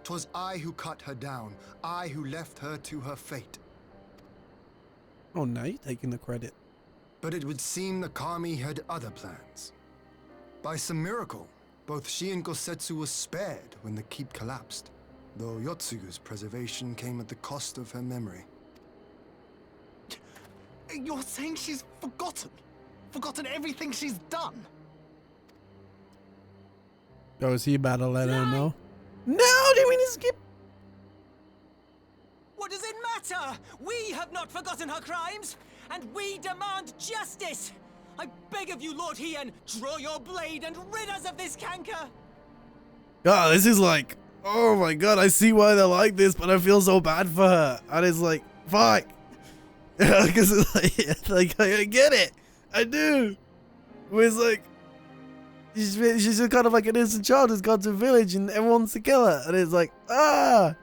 'Twas I who cut her down, I who left her to her fate. Oh, now you're taking the credit. But it would seem the Kami had other plans. By some miracle, both she and Gosetsu were spared when the keep collapsed, though Yotsuyu's preservation came at the cost of her memory. You're saying she's forgotten? Forgotten everything she's done? Oh, is he about to let her know? No, do we need to skip? What does it matter? We have not forgotten her crimes, and we demand justice! I beg of you, Lord Hien, draw your blade and rid us of this canker! Oh, this is like, oh my god, I see why they're like this, but I feel so bad for her. And it's like, fuck. Because it's like, I get it. I do. Where it's like, she's just kind of like an innocent child who's gone to a village and everyone wants to kill her. And it's like, ah.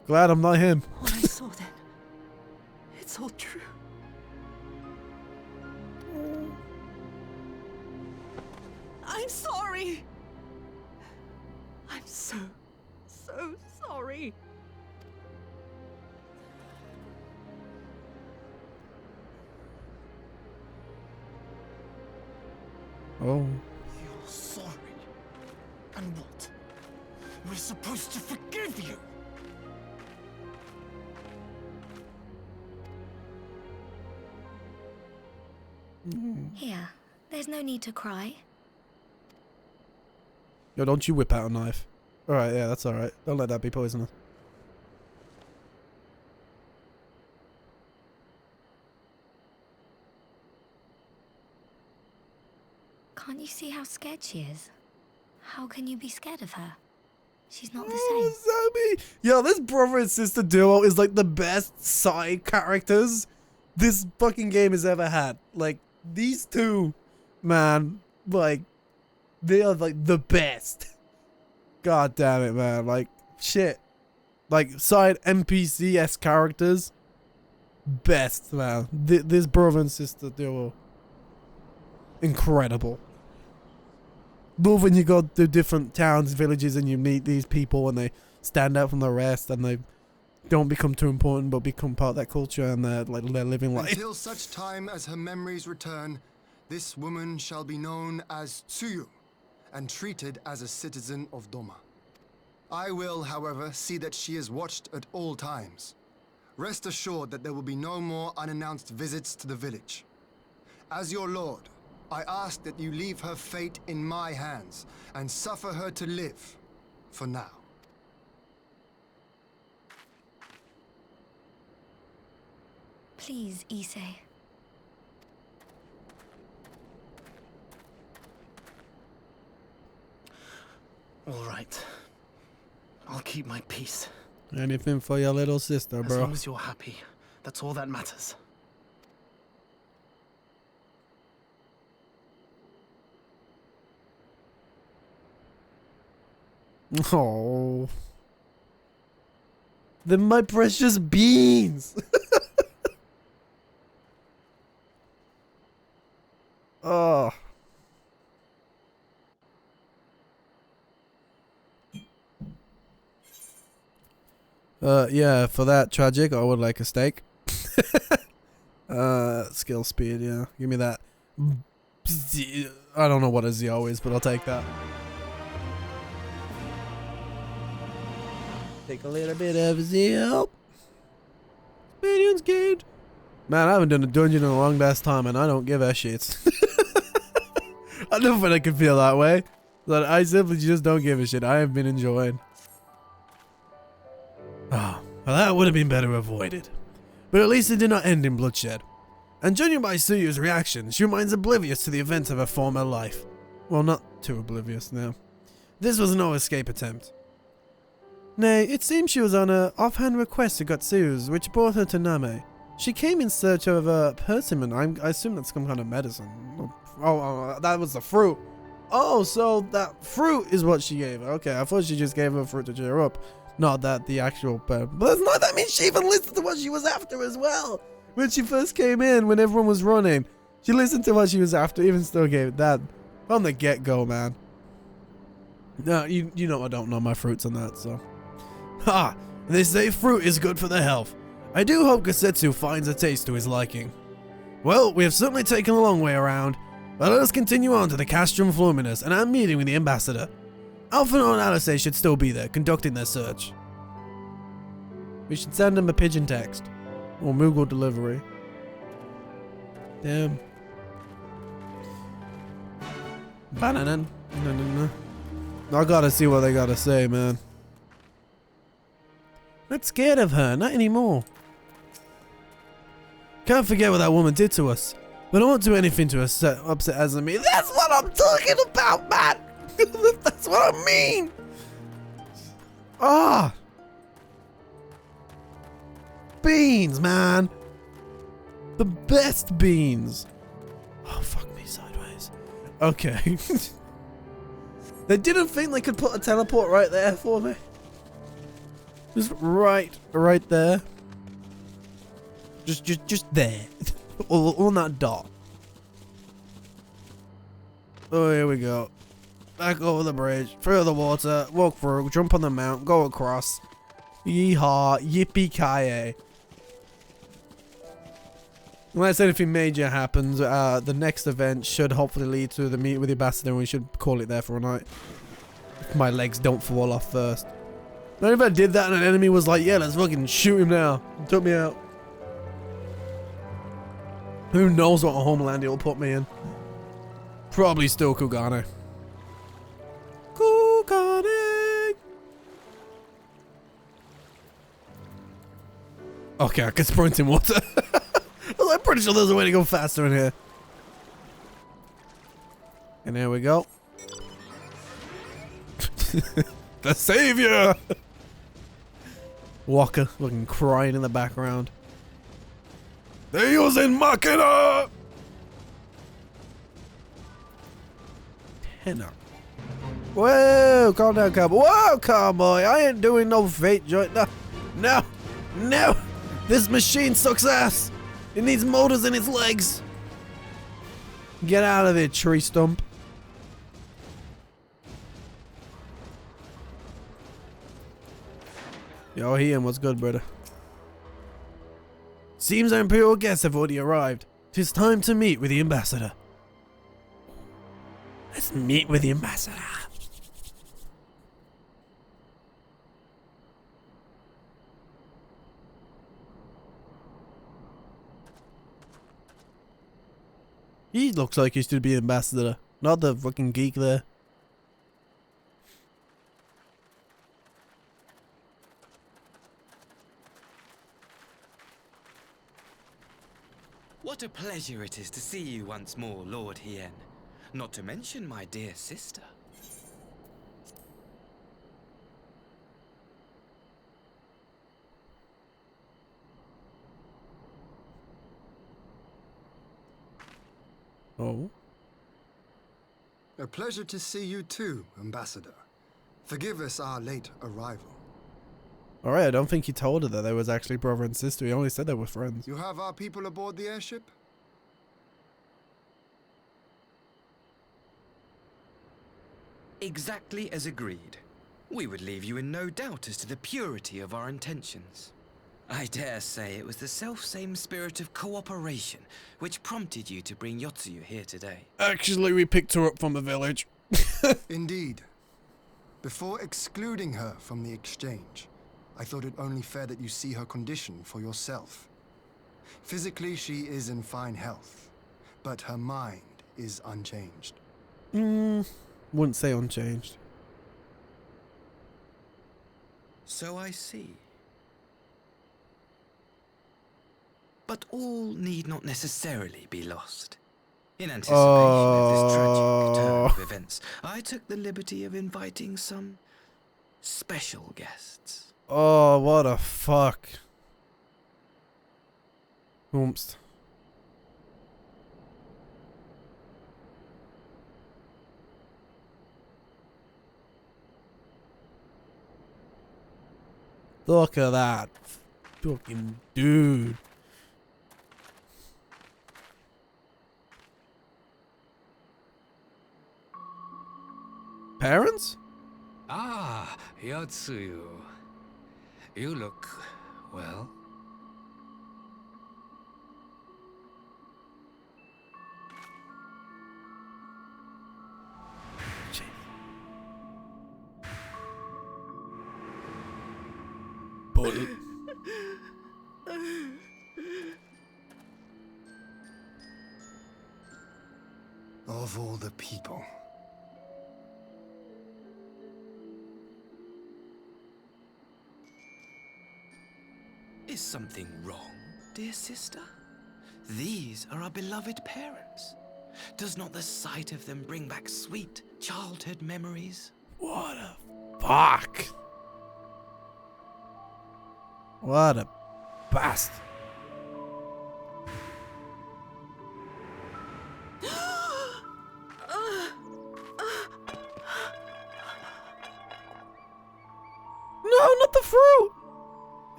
Glad I'm not him. What I saw then, it's all true. I'm sorry. I'm so sorry. Oh. You're sorry? And what? We're supposed to forgive you? Here, there's no need to cry. Yo, don't you whip out a knife. Alright, yeah, that's alright. Don't let that be poisonous. Can't you see how scared she is? How can you be scared of her? She's not the same. Zombie. Yo, this brother and sister duo is like the best side characters this fucking game has ever had. Like, these two, man, like, they are like the best. God damn it, man. Like, shit. Like, side NPC-esque characters, best, man. This brother and sister duo, incredible. Love when you go to different towns, villages, and you meet these people and they stand out from the rest and they don't become too important but become part of that culture and they're living life. Until such time as her memories return, this woman shall be known as Tsuyu and treated as a citizen of Doma. I will, however, see that she is watched at all times. Rest assured that there will be no more unannounced visits to the village. As your lord, I ask that you leave her fate in my hands and suffer her to live, for now. Please, Issei. All right. I'll keep my peace. Anything for your little sister, bro. As long as you're happy, that's all that matters. Oh. They're my precious beans. Oh. Yeah, for that tragic, I would like a steak. Skill speed, yeah. Give me that. I don't know what a ZO is, but I'll take that. Take a little bit of ZO. Experience gained. Man, I haven't done a dungeon in a long ass time, and I don't give a shit. I know when I can feel that way. But I simply just don't give a shit. I have been enjoying. Ah, well, that would have been better avoided. But at least it did not end in bloodshed. And judging by Suyu's reaction, she remains oblivious to the events of her former life. Well, not too oblivious now. This was no escape attempt. Nay, it seems she was on an offhand request to Gotsuyu's, which brought her to Name. She came in search of a persimmon. I assume that's some kind of medicine. Oh, that was the fruit. Oh, so that fruit is what she gave her. Okay, I thought she just gave her fruit to cheer her up. Not that the actual... But that's not, that means she even listened to what she was after as well. When she first came in, when everyone was running, she listened to what she was after, even still gave it that. From the get-go, man. No, you know I don't know my fruits on that, so... Ha! They say fruit is good for the health. I do hope Gosetsu finds a taste to his liking. Well, we have certainly taken a long way around, but let us continue on to the Castrum Fluminus and our meeting with the ambassador. Alphonse and Alice should still be there, conducting their search. We should send them a pigeon text. Or Moogle delivery. Damn. Bananan. I gotta see what they gotta say, man. Not scared of her, not anymore. Can't forget what that woman did to us. But I won't do anything to upset Azumi. That's what I'm talking about, man! That's what I mean! Ah! Beans, man! The best beans! Oh, fuck me sideways. Okay. They didn't think they could put a teleport right there for me. Just right there. Just there. on that dot. Oh, here we go. Back over the bridge, through the water, walk through, jump on the mount, go across. Yeehaw, yippee-ki-yay. Unless anything major happens, the next event should hopefully lead to the meet with the ambassador, and we should call it there for a night. If my legs don't fall off first. Not if I did that and an enemy was like, yeah, let's fucking shoot him now. It took me out. Who knows what a homeland it'll put me in. Probably still Kugane. Kugane! Okay, I can sprint in water. I'm pretty sure there's a way to go faster in here. And there we go. The savior! Walker looking crying in the background. They're using Machina! Tenor. Whoa, calm down, cowboy. Whoa, cowboy. I ain't doing no fate joint. No. This machine sucks ass. It needs motors in its legs. Get out of it, tree stump. Yo, Ian, what's good, brother? Seems our imperial guests have already arrived. 'Tis time to meet with the ambassador. Let's meet with the ambassador. He looks like he should be ambassador, not the fucking geek there. What a pleasure it is to see you once more, Lord Hien. Not to mention my dear sister. Oh. A pleasure to see you too, Ambassador. Forgive us our late arrival. Alright, I don't think he told her that they was actually brother and sister. He only said they were friends. You have our people aboard the airship? Exactly as agreed. We would leave you in no doubt as to the purity of our intentions. I dare say it was the self-same spirit of cooperation which prompted you to bring Yotsuyu here today. Actually, we picked her up from the village. Indeed. Before excluding her from the exchange, I thought it only fair that you see her condition for yourself. Physically, she is in fine health, but her mind is unchanged. Wouldn't say unchanged. So I see. But all need not necessarily be lost. In anticipation of this tragic turn of events, I took the liberty of inviting some special guests. Oh, what a fuck. Oops. Look at that fucking dude. Parents? Ah, Yotsuyu. You look well. Of all the people. Is something wrong, dear sister? These are our beloved parents. Does not the sight of them bring back sweet childhood memories? What a fuck. What a bastard. No, not the fruit.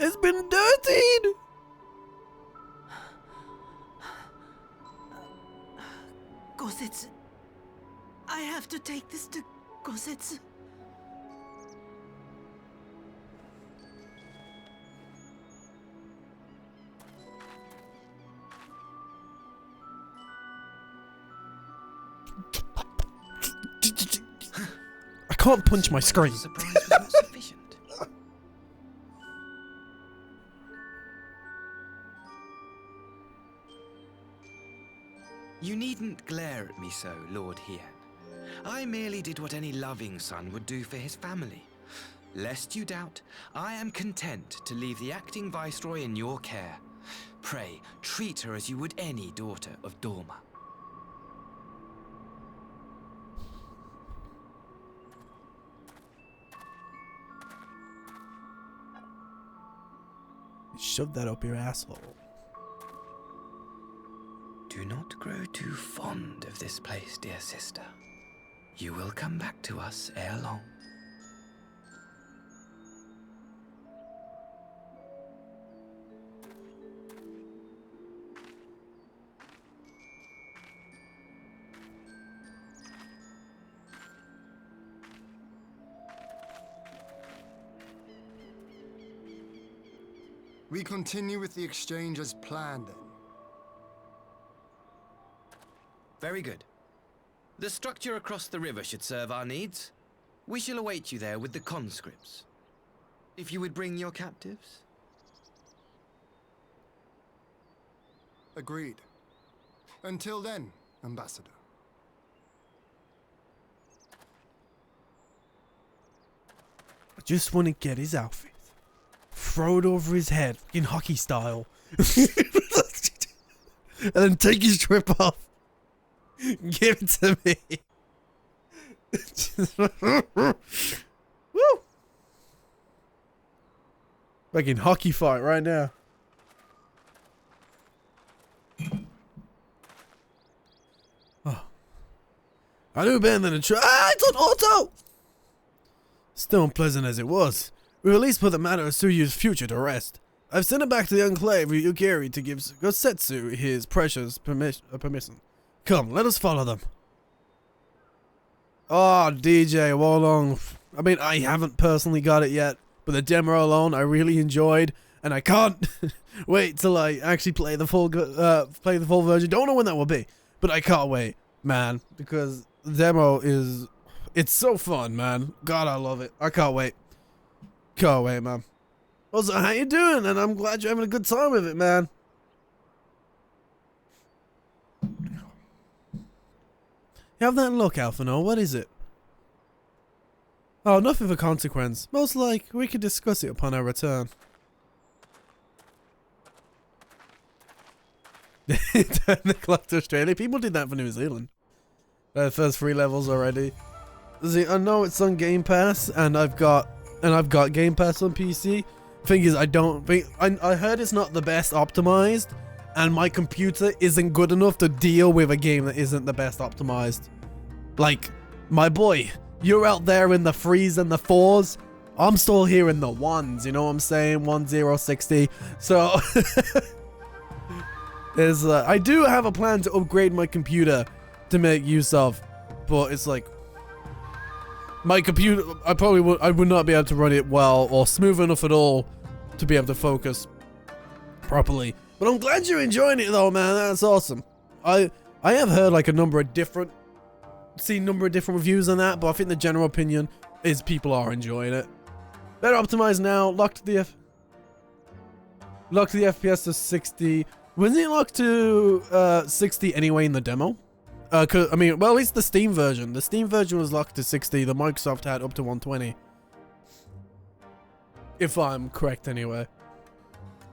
It's been dirtied. Gosetsu. I have to take this to Gosetsu. I can't punch my screen. You needn't glare at me so, Lord Hien. I merely did what any loving son would do for his family. Lest you doubt, I am content to leave the acting viceroy in your care. Pray, treat her as you would any daughter of Dorma. Shove that up your asshole. Do not grow too fond of this place, dear sister. You will come back to us ere long. We continue with the exchange as planned then. Very good. The structure across the river should serve our needs. We shall await you there with the conscripts. If you would bring your captives. Agreed. Until then, Ambassador. I just want to get his outfit. Throw it over his head, in hockey style. And then take his strip off. Give it to me. Woo! Fucking hockey fight right now. Oh. I knew better than a try. Ah, it's on auto! Still unpleasant as it was, we'll at least put the matter of Tsuyu's future to rest. I've sent him back to the Enclave with Yukiri to give Gosetsu his precious permission. Come, let us follow them. Oh, DJ, Wolong. I mean, I haven't personally got it yet, but the demo alone I really enjoyed, and I can't wait till I actually play the full version. Don't know when that will be, but I can't wait, man, because the demo it's so fun, man. God, I love it. I can't wait. Can't wait, man. Also, how you doing? And I'm glad you're having a good time with it, man. You have that look, Alphino. What is it? Oh, nothing of a consequence. Most like, we could discuss it upon our return. Turn the clock to Australia. People did that for New Zealand. First 3 levels already. See, I know it's on Game Pass, and I've got Game Pass on PC. Thing is, I don't think I heard it's not the best optimized, and my computer isn't good enough to deal with a game that isn't the best optimized. Like, my boy, you're out there in the 3s and the 4s. I'm still here in the 1s, you know what I'm saying? 1060. So there's I do have a plan to upgrade my computer to make use of, but it's like my computer, I would not be able to run it well or smooth enough at all to be able to focus properly. But I'm glad you're enjoying it though, man. That's awesome. I have heard like a number of different reviews on that, but I think the general opinion is people are enjoying it. Better optimized now. Locked the FPS to 60. Wasn't it locked to 60 anyway in the demo? I mean, well, at least the Steam version. The Steam version was locked to 60. The Microsoft had up to 120. If I'm correct, anyway.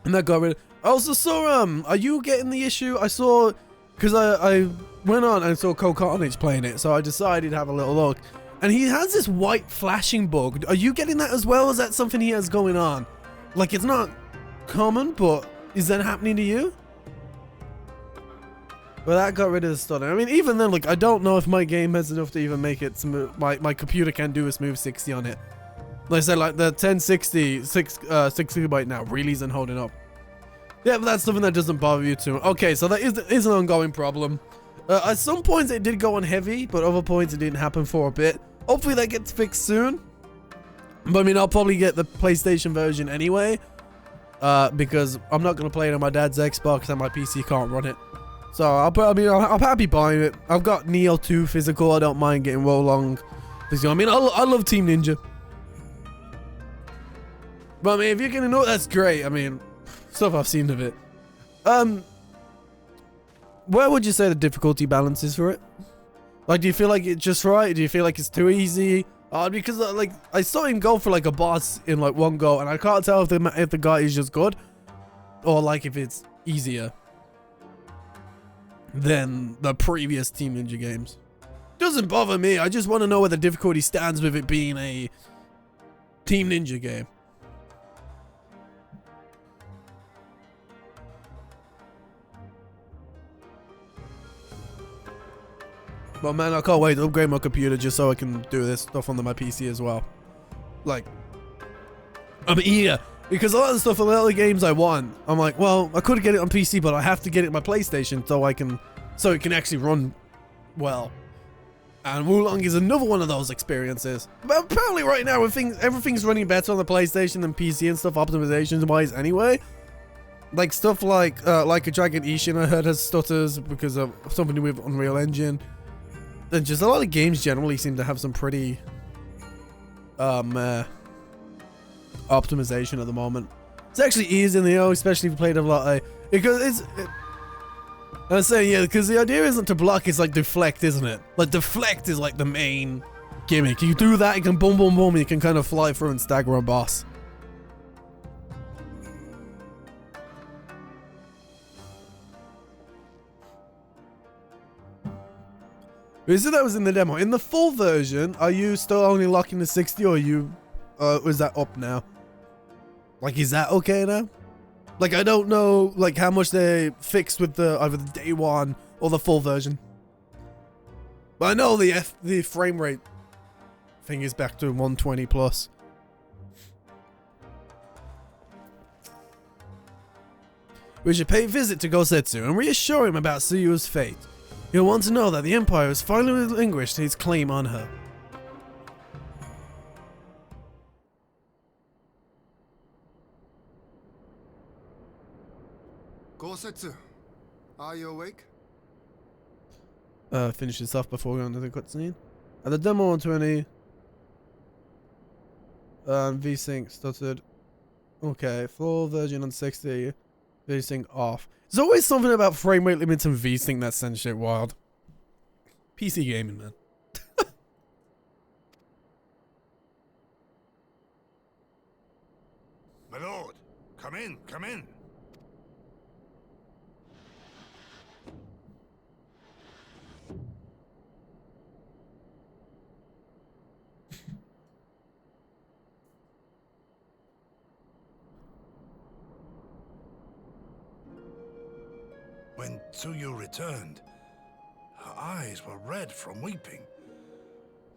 And that got rid of... I also saw, are you getting the issue? I saw... Because I went on and saw Cole Carnage playing it, so I decided to have a little look. And he has this white flashing bug. Are you getting that as well? Is that something he has going on? Like, it's not common, but is that happening to you? Well, that got rid of the stutter. I mean, even then, like, I don't know if my game has enough to even make it smooth. My computer can do a smooth 60 on it. Like I said, like, the 1060, 6 GB now really isn't holding up. Yeah, but that's something that doesn't bother you too. Okay, so that is an ongoing problem. At some points, it did go on heavy, but other points, it didn't happen for a bit. Hopefully, that gets fixed soon. But, I mean, I'll probably get the PlayStation version anyway. Because I'm not going to play it on my dad's Xbox and my PC can't run it. So, I'm happy buying it. I've got Neo 2 physical. I don't mind getting Wolong physical. I mean, I love Team Ninja. But, I mean, if you're going to know, that's great. I mean, stuff I've seen of it. Where would you say the difficulty balance is for it? Like, do you feel like it's just right? Do you feel like it's too easy? Because, like, I saw him go for, like, a boss in, like, one go, and I can't tell if the guy is just good, or, like, if it's easier than the previous Team Ninja games. Doesn't bother me. I just want to know where the difficulty stands with it being a Team Ninja game. But man, I can't wait to upgrade my computer just so I can do this stuff on my PC as well. Like, I'm eager. Because a lot of the stuff, a lot of the games I want, I'm like, well, I could get it on PC, but I have to get it on my PlayStation so it can actually run well. And Wulong is another one of those experiences. But apparently right now, everything's running better on the PlayStation than PC and stuff, optimizations-wise anyway. Like stuff like a Dragon Ishin, I heard has stutters because of something to do with Unreal Engine. And just a lot of games generally seem to have some pretty optimization at the moment. It's actually easy in the O, especially if you played a lot because I was saying, yeah, because the idea isn't to block, it's like deflect, isn't it? Like deflect is like the main gimmick. You do that, you can boom boom boom, and you can kind of fly through and stagger a boss. You said that was in the demo. In the full version, are you still only locking the 60, or are you, is that up now? Like, is that okay now? Like, I don't know, like, how much they fixed with either the day one or the full version. But I know the frame rate think he's back to 120 plus. We should pay a visit to Gosetsu and reassure him about Tsuyu's fate. He'll want to know that the Empire has finally relinquished his claim on her. Gosetsu, are you awake? Finish this off before we go into the cutscene. At the demo 120. V-Sync stuttered. Okay, full version on 60. V-Sync off. There's always something about frame rate limits and V-Sync that sends shit wild. PC gaming, man. My lord, come in, come in. When Tsuyu returned, her eyes were red from weeping.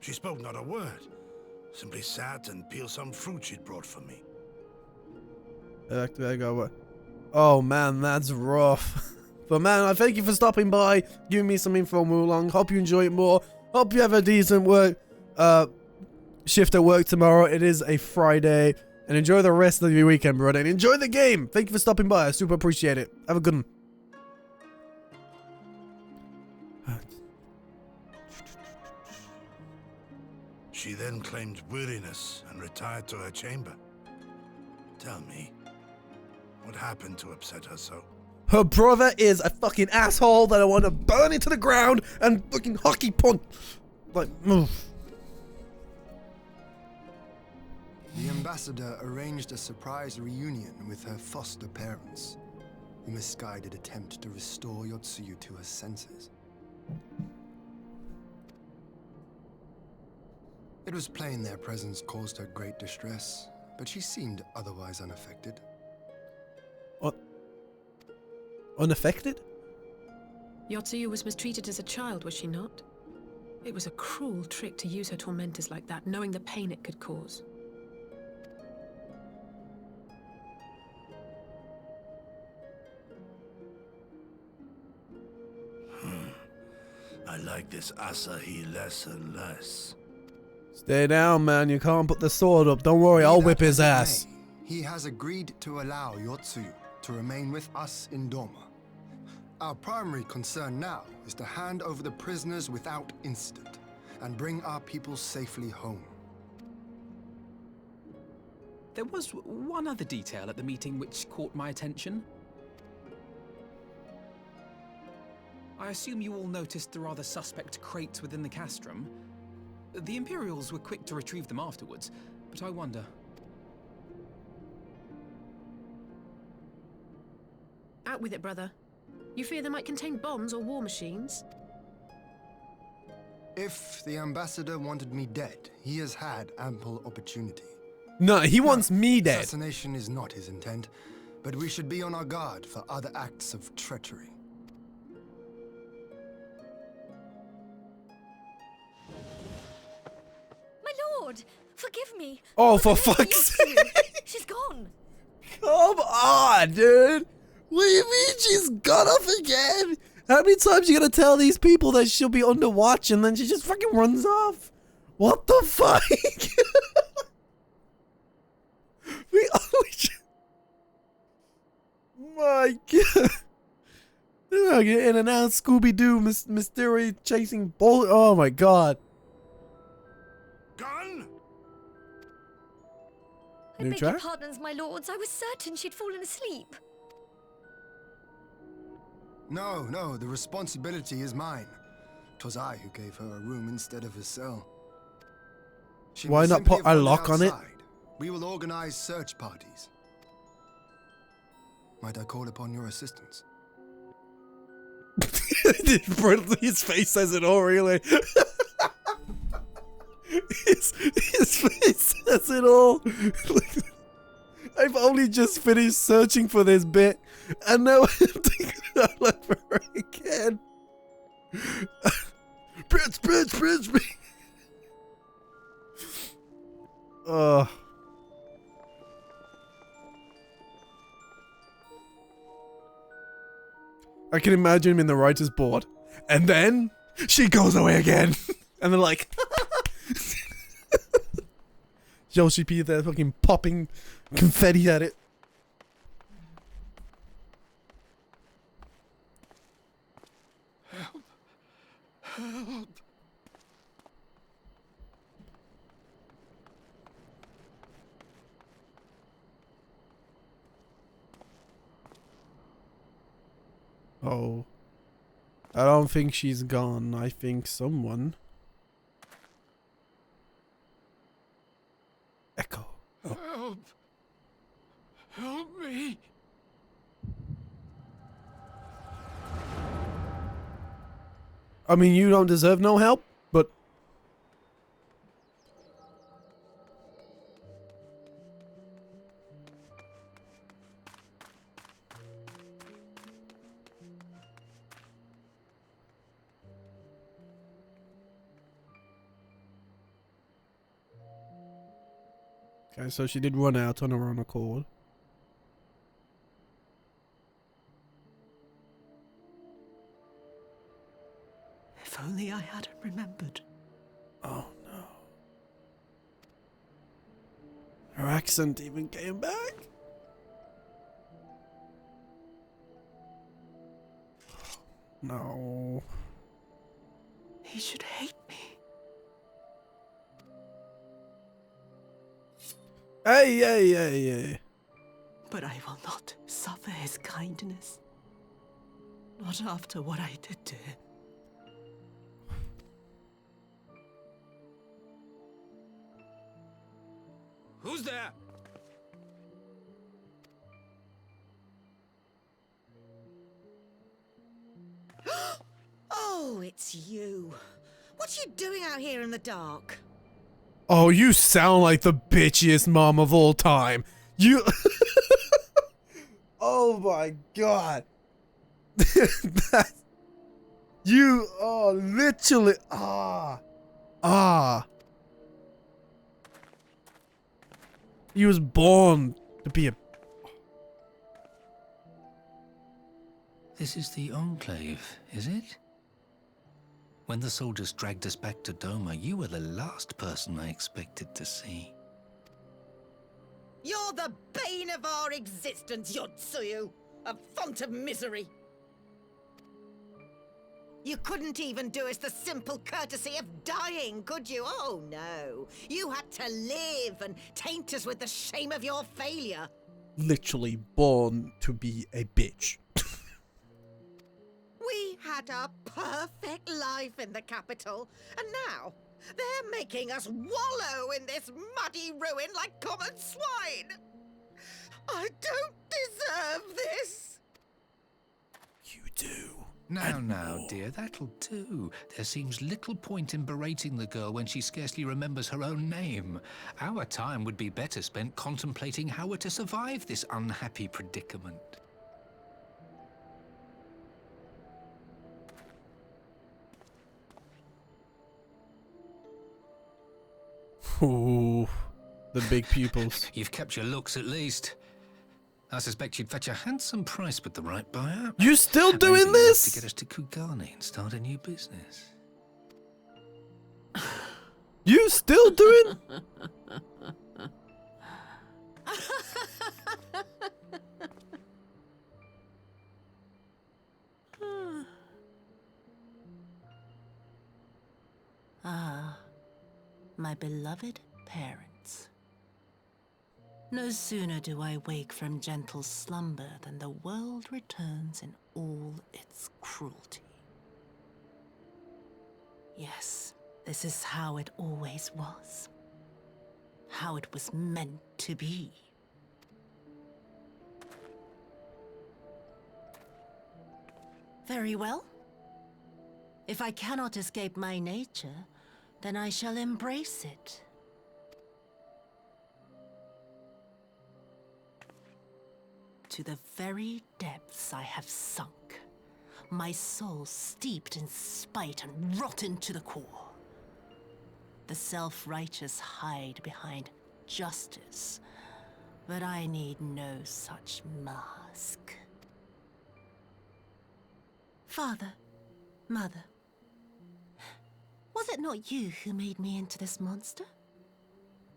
She spoke not a word, simply sat and peeled some fruit she'd brought for me. Oh man, that's rough. But man, I thank you for stopping by, giving me some info on Wulong. Hope you enjoy it more. Hope you have a decent shift at work tomorrow. It is a Friday. And enjoy the rest of your weekend, brother. And enjoy the game. Thank you for stopping by. I super appreciate it. Have a good one. She then claimed weariness and retired to her chamber. Tell me, what happened to upset her so? Her brother is a fucking asshole that I want to burn into the ground and fucking hockey punch. Like, move. The ambassador arranged a surprise reunion with her foster parents. A misguided attempt to restore Yotsuyu to her senses. It was plain their presence caused her great distress, but she seemed otherwise unaffected. Unaffected? Yotsuyu was mistreated as a child, was she not? It was a cruel trick to use her tormentors like that, knowing the pain it could cause. I like this Asahi less and less. Stay down, man. You can't put the sword up. Don't worry, I'll whip his ass. He has agreed to allow Yotsuyu to remain with us in Doma. Our primary concern now is to hand over the prisoners without incident and bring our people safely home. There was one other detail at the meeting which caught my attention. I assume you all noticed the rather suspect crates within the castrum. The Imperials were quick to retrieve them afterwards, but I wonder. Out with it, brother. You fear they might contain bombs or war machines? If the ambassador wanted me dead, he has had ample opportunity. No, he wants me dead. Assassination is not his intent, but we should be on our guard for other acts of treachery. My lord, forgive me. Oh, for fuck's sake. She's gone. Come on, dude. What do you mean she's gone off again? How many times you gonna tell these people that she'll be under watch and then she just fucking runs off? What the fuck? We always... My god. They're not getting in and out Scooby-Doo mystery chasing bullet. Oh my god. Gun? I beg your pardons, my lords. I was certain she'd fallen asleep. No, the responsibility is mine. 'Twas I who gave her a room instead of a cell. She Why not put a lock on it? We will organize search parties. Might I call upon your assistance? His face says it all, really. his face says it all. I've only just finished searching for this bit, and now I'm thinking about her again. Prince. I can imagine him in the writer's board. And then she goes away again. And they're like, Yoshi P there fucking popping confetti at it. Help. Help. Oh. I don't think she's gone. I think someone. Echo. Oh. Help. Help me. I mean, you don't deserve no help, but... Okay, so she did run out on her own accord. If only I hadn't remembered. Oh no. Her accent even came back? No. He should hate me. Hey. But I will not suffer his kindness. Not after what I did to him. Who's there? Oh, it's you. What you doing out here in the dark? Oh, you sound like the bitchiest mom of all time. You... Oh my god. That... You... Oh, literally... He was born to be a... This is the Enclave, is it? When the soldiers dragged us back to Doma, you were the last person I expected to see. You're the bane of our existence, Yotsuyu. A font of misery. You couldn't even do us the simple courtesy of dying, could you? Oh, no. You had to live and taint us with the shame of your failure. Literally born to be a bitch. We had a perfect life in the capital, and now they're making us wallow in this muddy ruin like common swine. I don't deserve this. You do. Now, dear, that'll do. There seems little point in berating the girl when she scarcely remembers her own name. Our time would be better spent contemplating how we're to survive this unhappy predicament. Ooh, the big pupils. You've kept your looks at least. I suspect you'd fetch a handsome price with the right buyer. You still doing Maybe enough this? to get us to Kugani and start a new business. You still doing? Ah, my beloved parents. No sooner do I wake from gentle slumber than the world returns in all its cruelty. Yes, this is how it always was. How it was meant to be. Very well. If I cannot escape my nature, then I shall embrace it. To the very depths I have sunk, my soul steeped in spite and rotten to the core. The self-righteous hide behind justice, but I need no such mask. Father, Mother, was it not you who made me into this monster?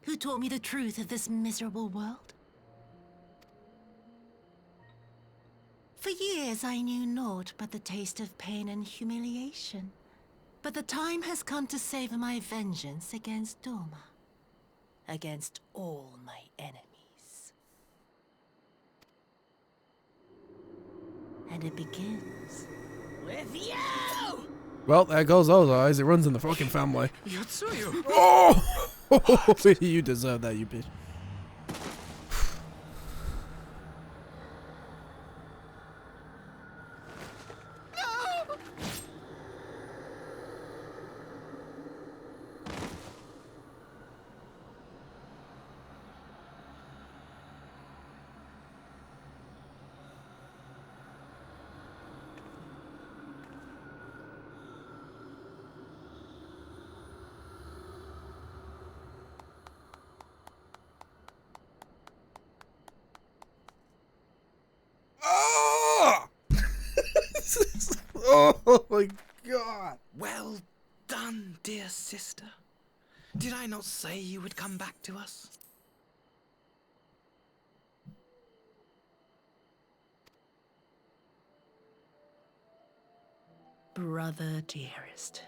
Who taught me the truth of this miserable world? For years I knew naught but the taste of pain and humiliation. But the time has come to savor my vengeance against Doma. Against all my enemies. And it begins with you! Well, there goes those eyes. It runs in the fucking family. Yotsuyu! Oh! You deserve that, you bitch. Oh my god. Well done, dear sister. Did I not say you would come back to us? Brother dearest,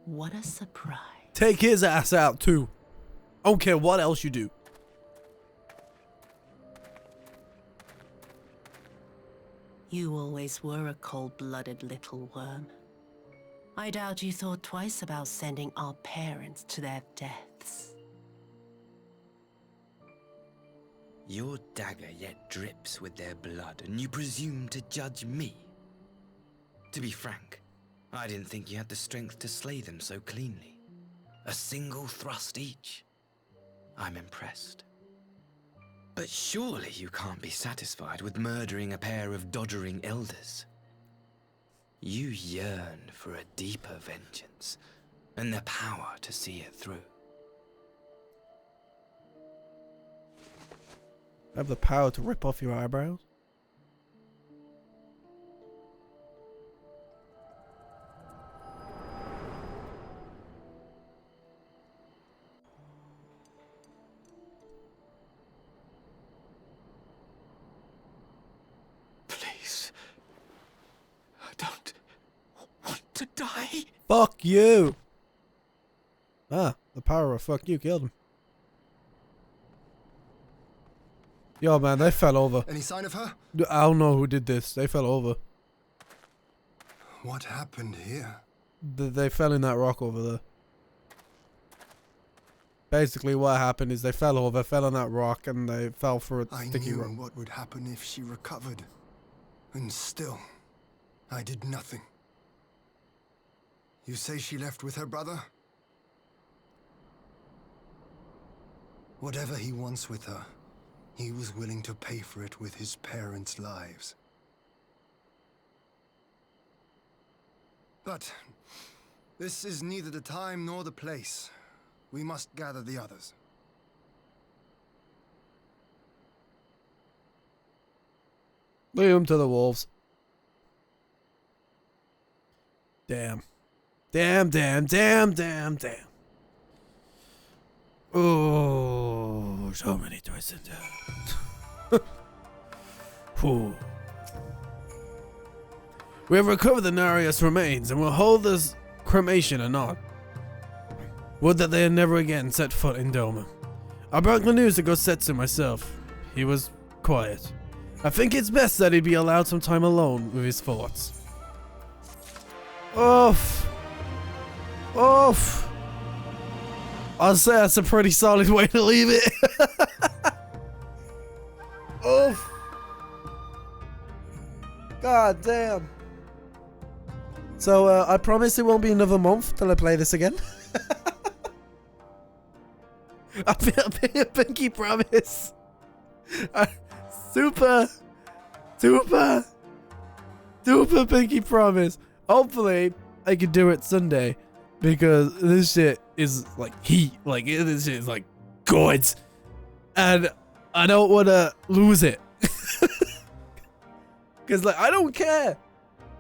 what a surprise. Take his ass out too. I don't care what else you do. You always were a cold-blooded little worm. I doubt you thought twice about sending our parents to their deaths. Your dagger yet drips with their blood, and you presume to judge me? To be frank, I didn't think you had the strength to slay them so cleanly. A single thrust each. I'm impressed. But surely you can't be satisfied with murdering a pair of doddering elders. You yearn for a deeper vengeance, and the power to see it through. I have the power to rip off your eyebrows. Please. I don't want to die. Fuck you. Ah, the power of fuck you killed him. Yo, man, they fell over. Any sign of her? I don't know who did this. They fell over. What happened here? They fell in that rock over there. Basically, what happened is they fell over, fell on that rock, and they fell for a sticky rock. I knew what would happen if she recovered. And still, I did nothing. You say she left with her brother? Whatever he wants with her, he was willing to pay for it with his parents' lives. But this is neither the time nor the place. We must gather the others. Lead them to the wolves. Damn. Damn, damn, damn, damn, damn. Oh, so many twists and turns. Whew. We have recovered the Narius remains and will hold this cremation anon. Would that they had never again set foot in Doma. I brought the news to Gosetsu myself. He was quiet. I think it's best that he be allowed some time alone with his thoughts. Oof. Oof. I'll say that's a pretty solid way to leave it. Oof. God damn. So, I promise it won't be another month till I play this again. I pinky promise. Super pinky promise. Hopefully, I can do it Sunday. Because this shit is like heat. Like, this shit is like good. and I don't want to lose it. Because, like, I don't care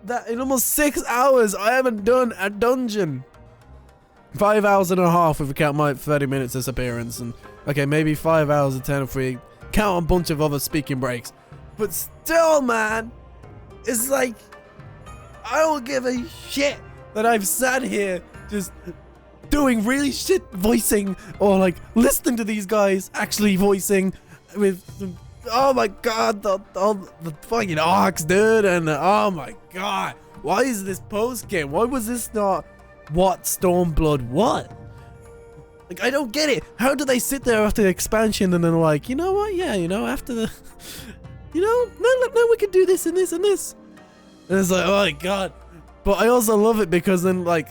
that in almost 6 hours I haven't done a dungeon. 5 hours and a half if we count my 30 minutes disappearance, and okay, maybe 5 hours and 10 if we count a bunch of other speaking breaks. But still, man, it's like, I don't give a shit that I've sat here just doing really shit voicing, or like listening to these guys actually voicing with, oh my god, the fucking arcs, dude, and oh my god, why is this post game? Why was this not what Stormblood was? Like, I don't get it. How do they sit there after the expansion and then like, you know what? Yeah, you know, after the, you know, no, we can do this and this and this. And it's like, oh my god. But I also love it because then, like,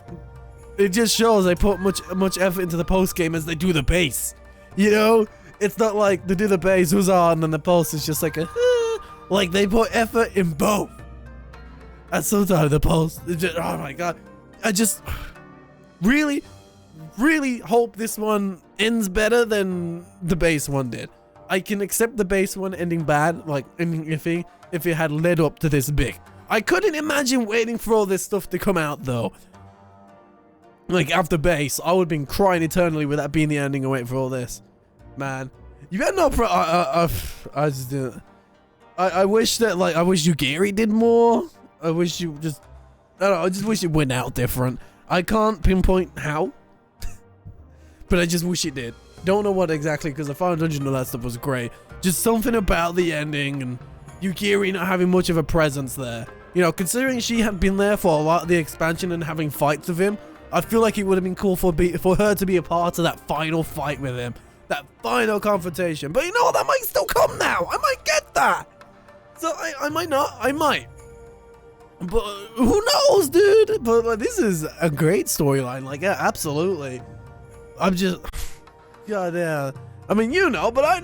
it just shows they put much effort into the post game as they do the base. You know, it's not like they do the base, huzzah, and then the post is just like a, like they put effort in both. And sometimes the post, is just, oh my god, I just really hope this one ends better than the base one did. I can accept the base one ending bad, like ending iffy, if it had led up to this big. I couldn't imagine waiting for all this stuff to come out though. Like after base, I would have been crying eternally with that being the ending and waiting for all this. Man, you better not. I just didn't. I wish that, like, I wish Yugiri did more. I wish you just, I don't know, I just wish it went out different. I can't pinpoint how, but I just wish it did. Don't know what exactly, because the final dungeon and all that stuff was great. Just something about the ending and Yugiri not having much of a presence there. You know, considering she had been there for a lot of the expansion and having fights with him, I feel like it would have been cool for her to be a part of that final fight with him. That final confrontation. But you know what? That might still come now. I might get that. So I might not. I might. But who knows, dude? But like, this is a great storyline. Like, yeah, absolutely. I'm just, god damn. I mean, you know, but I don't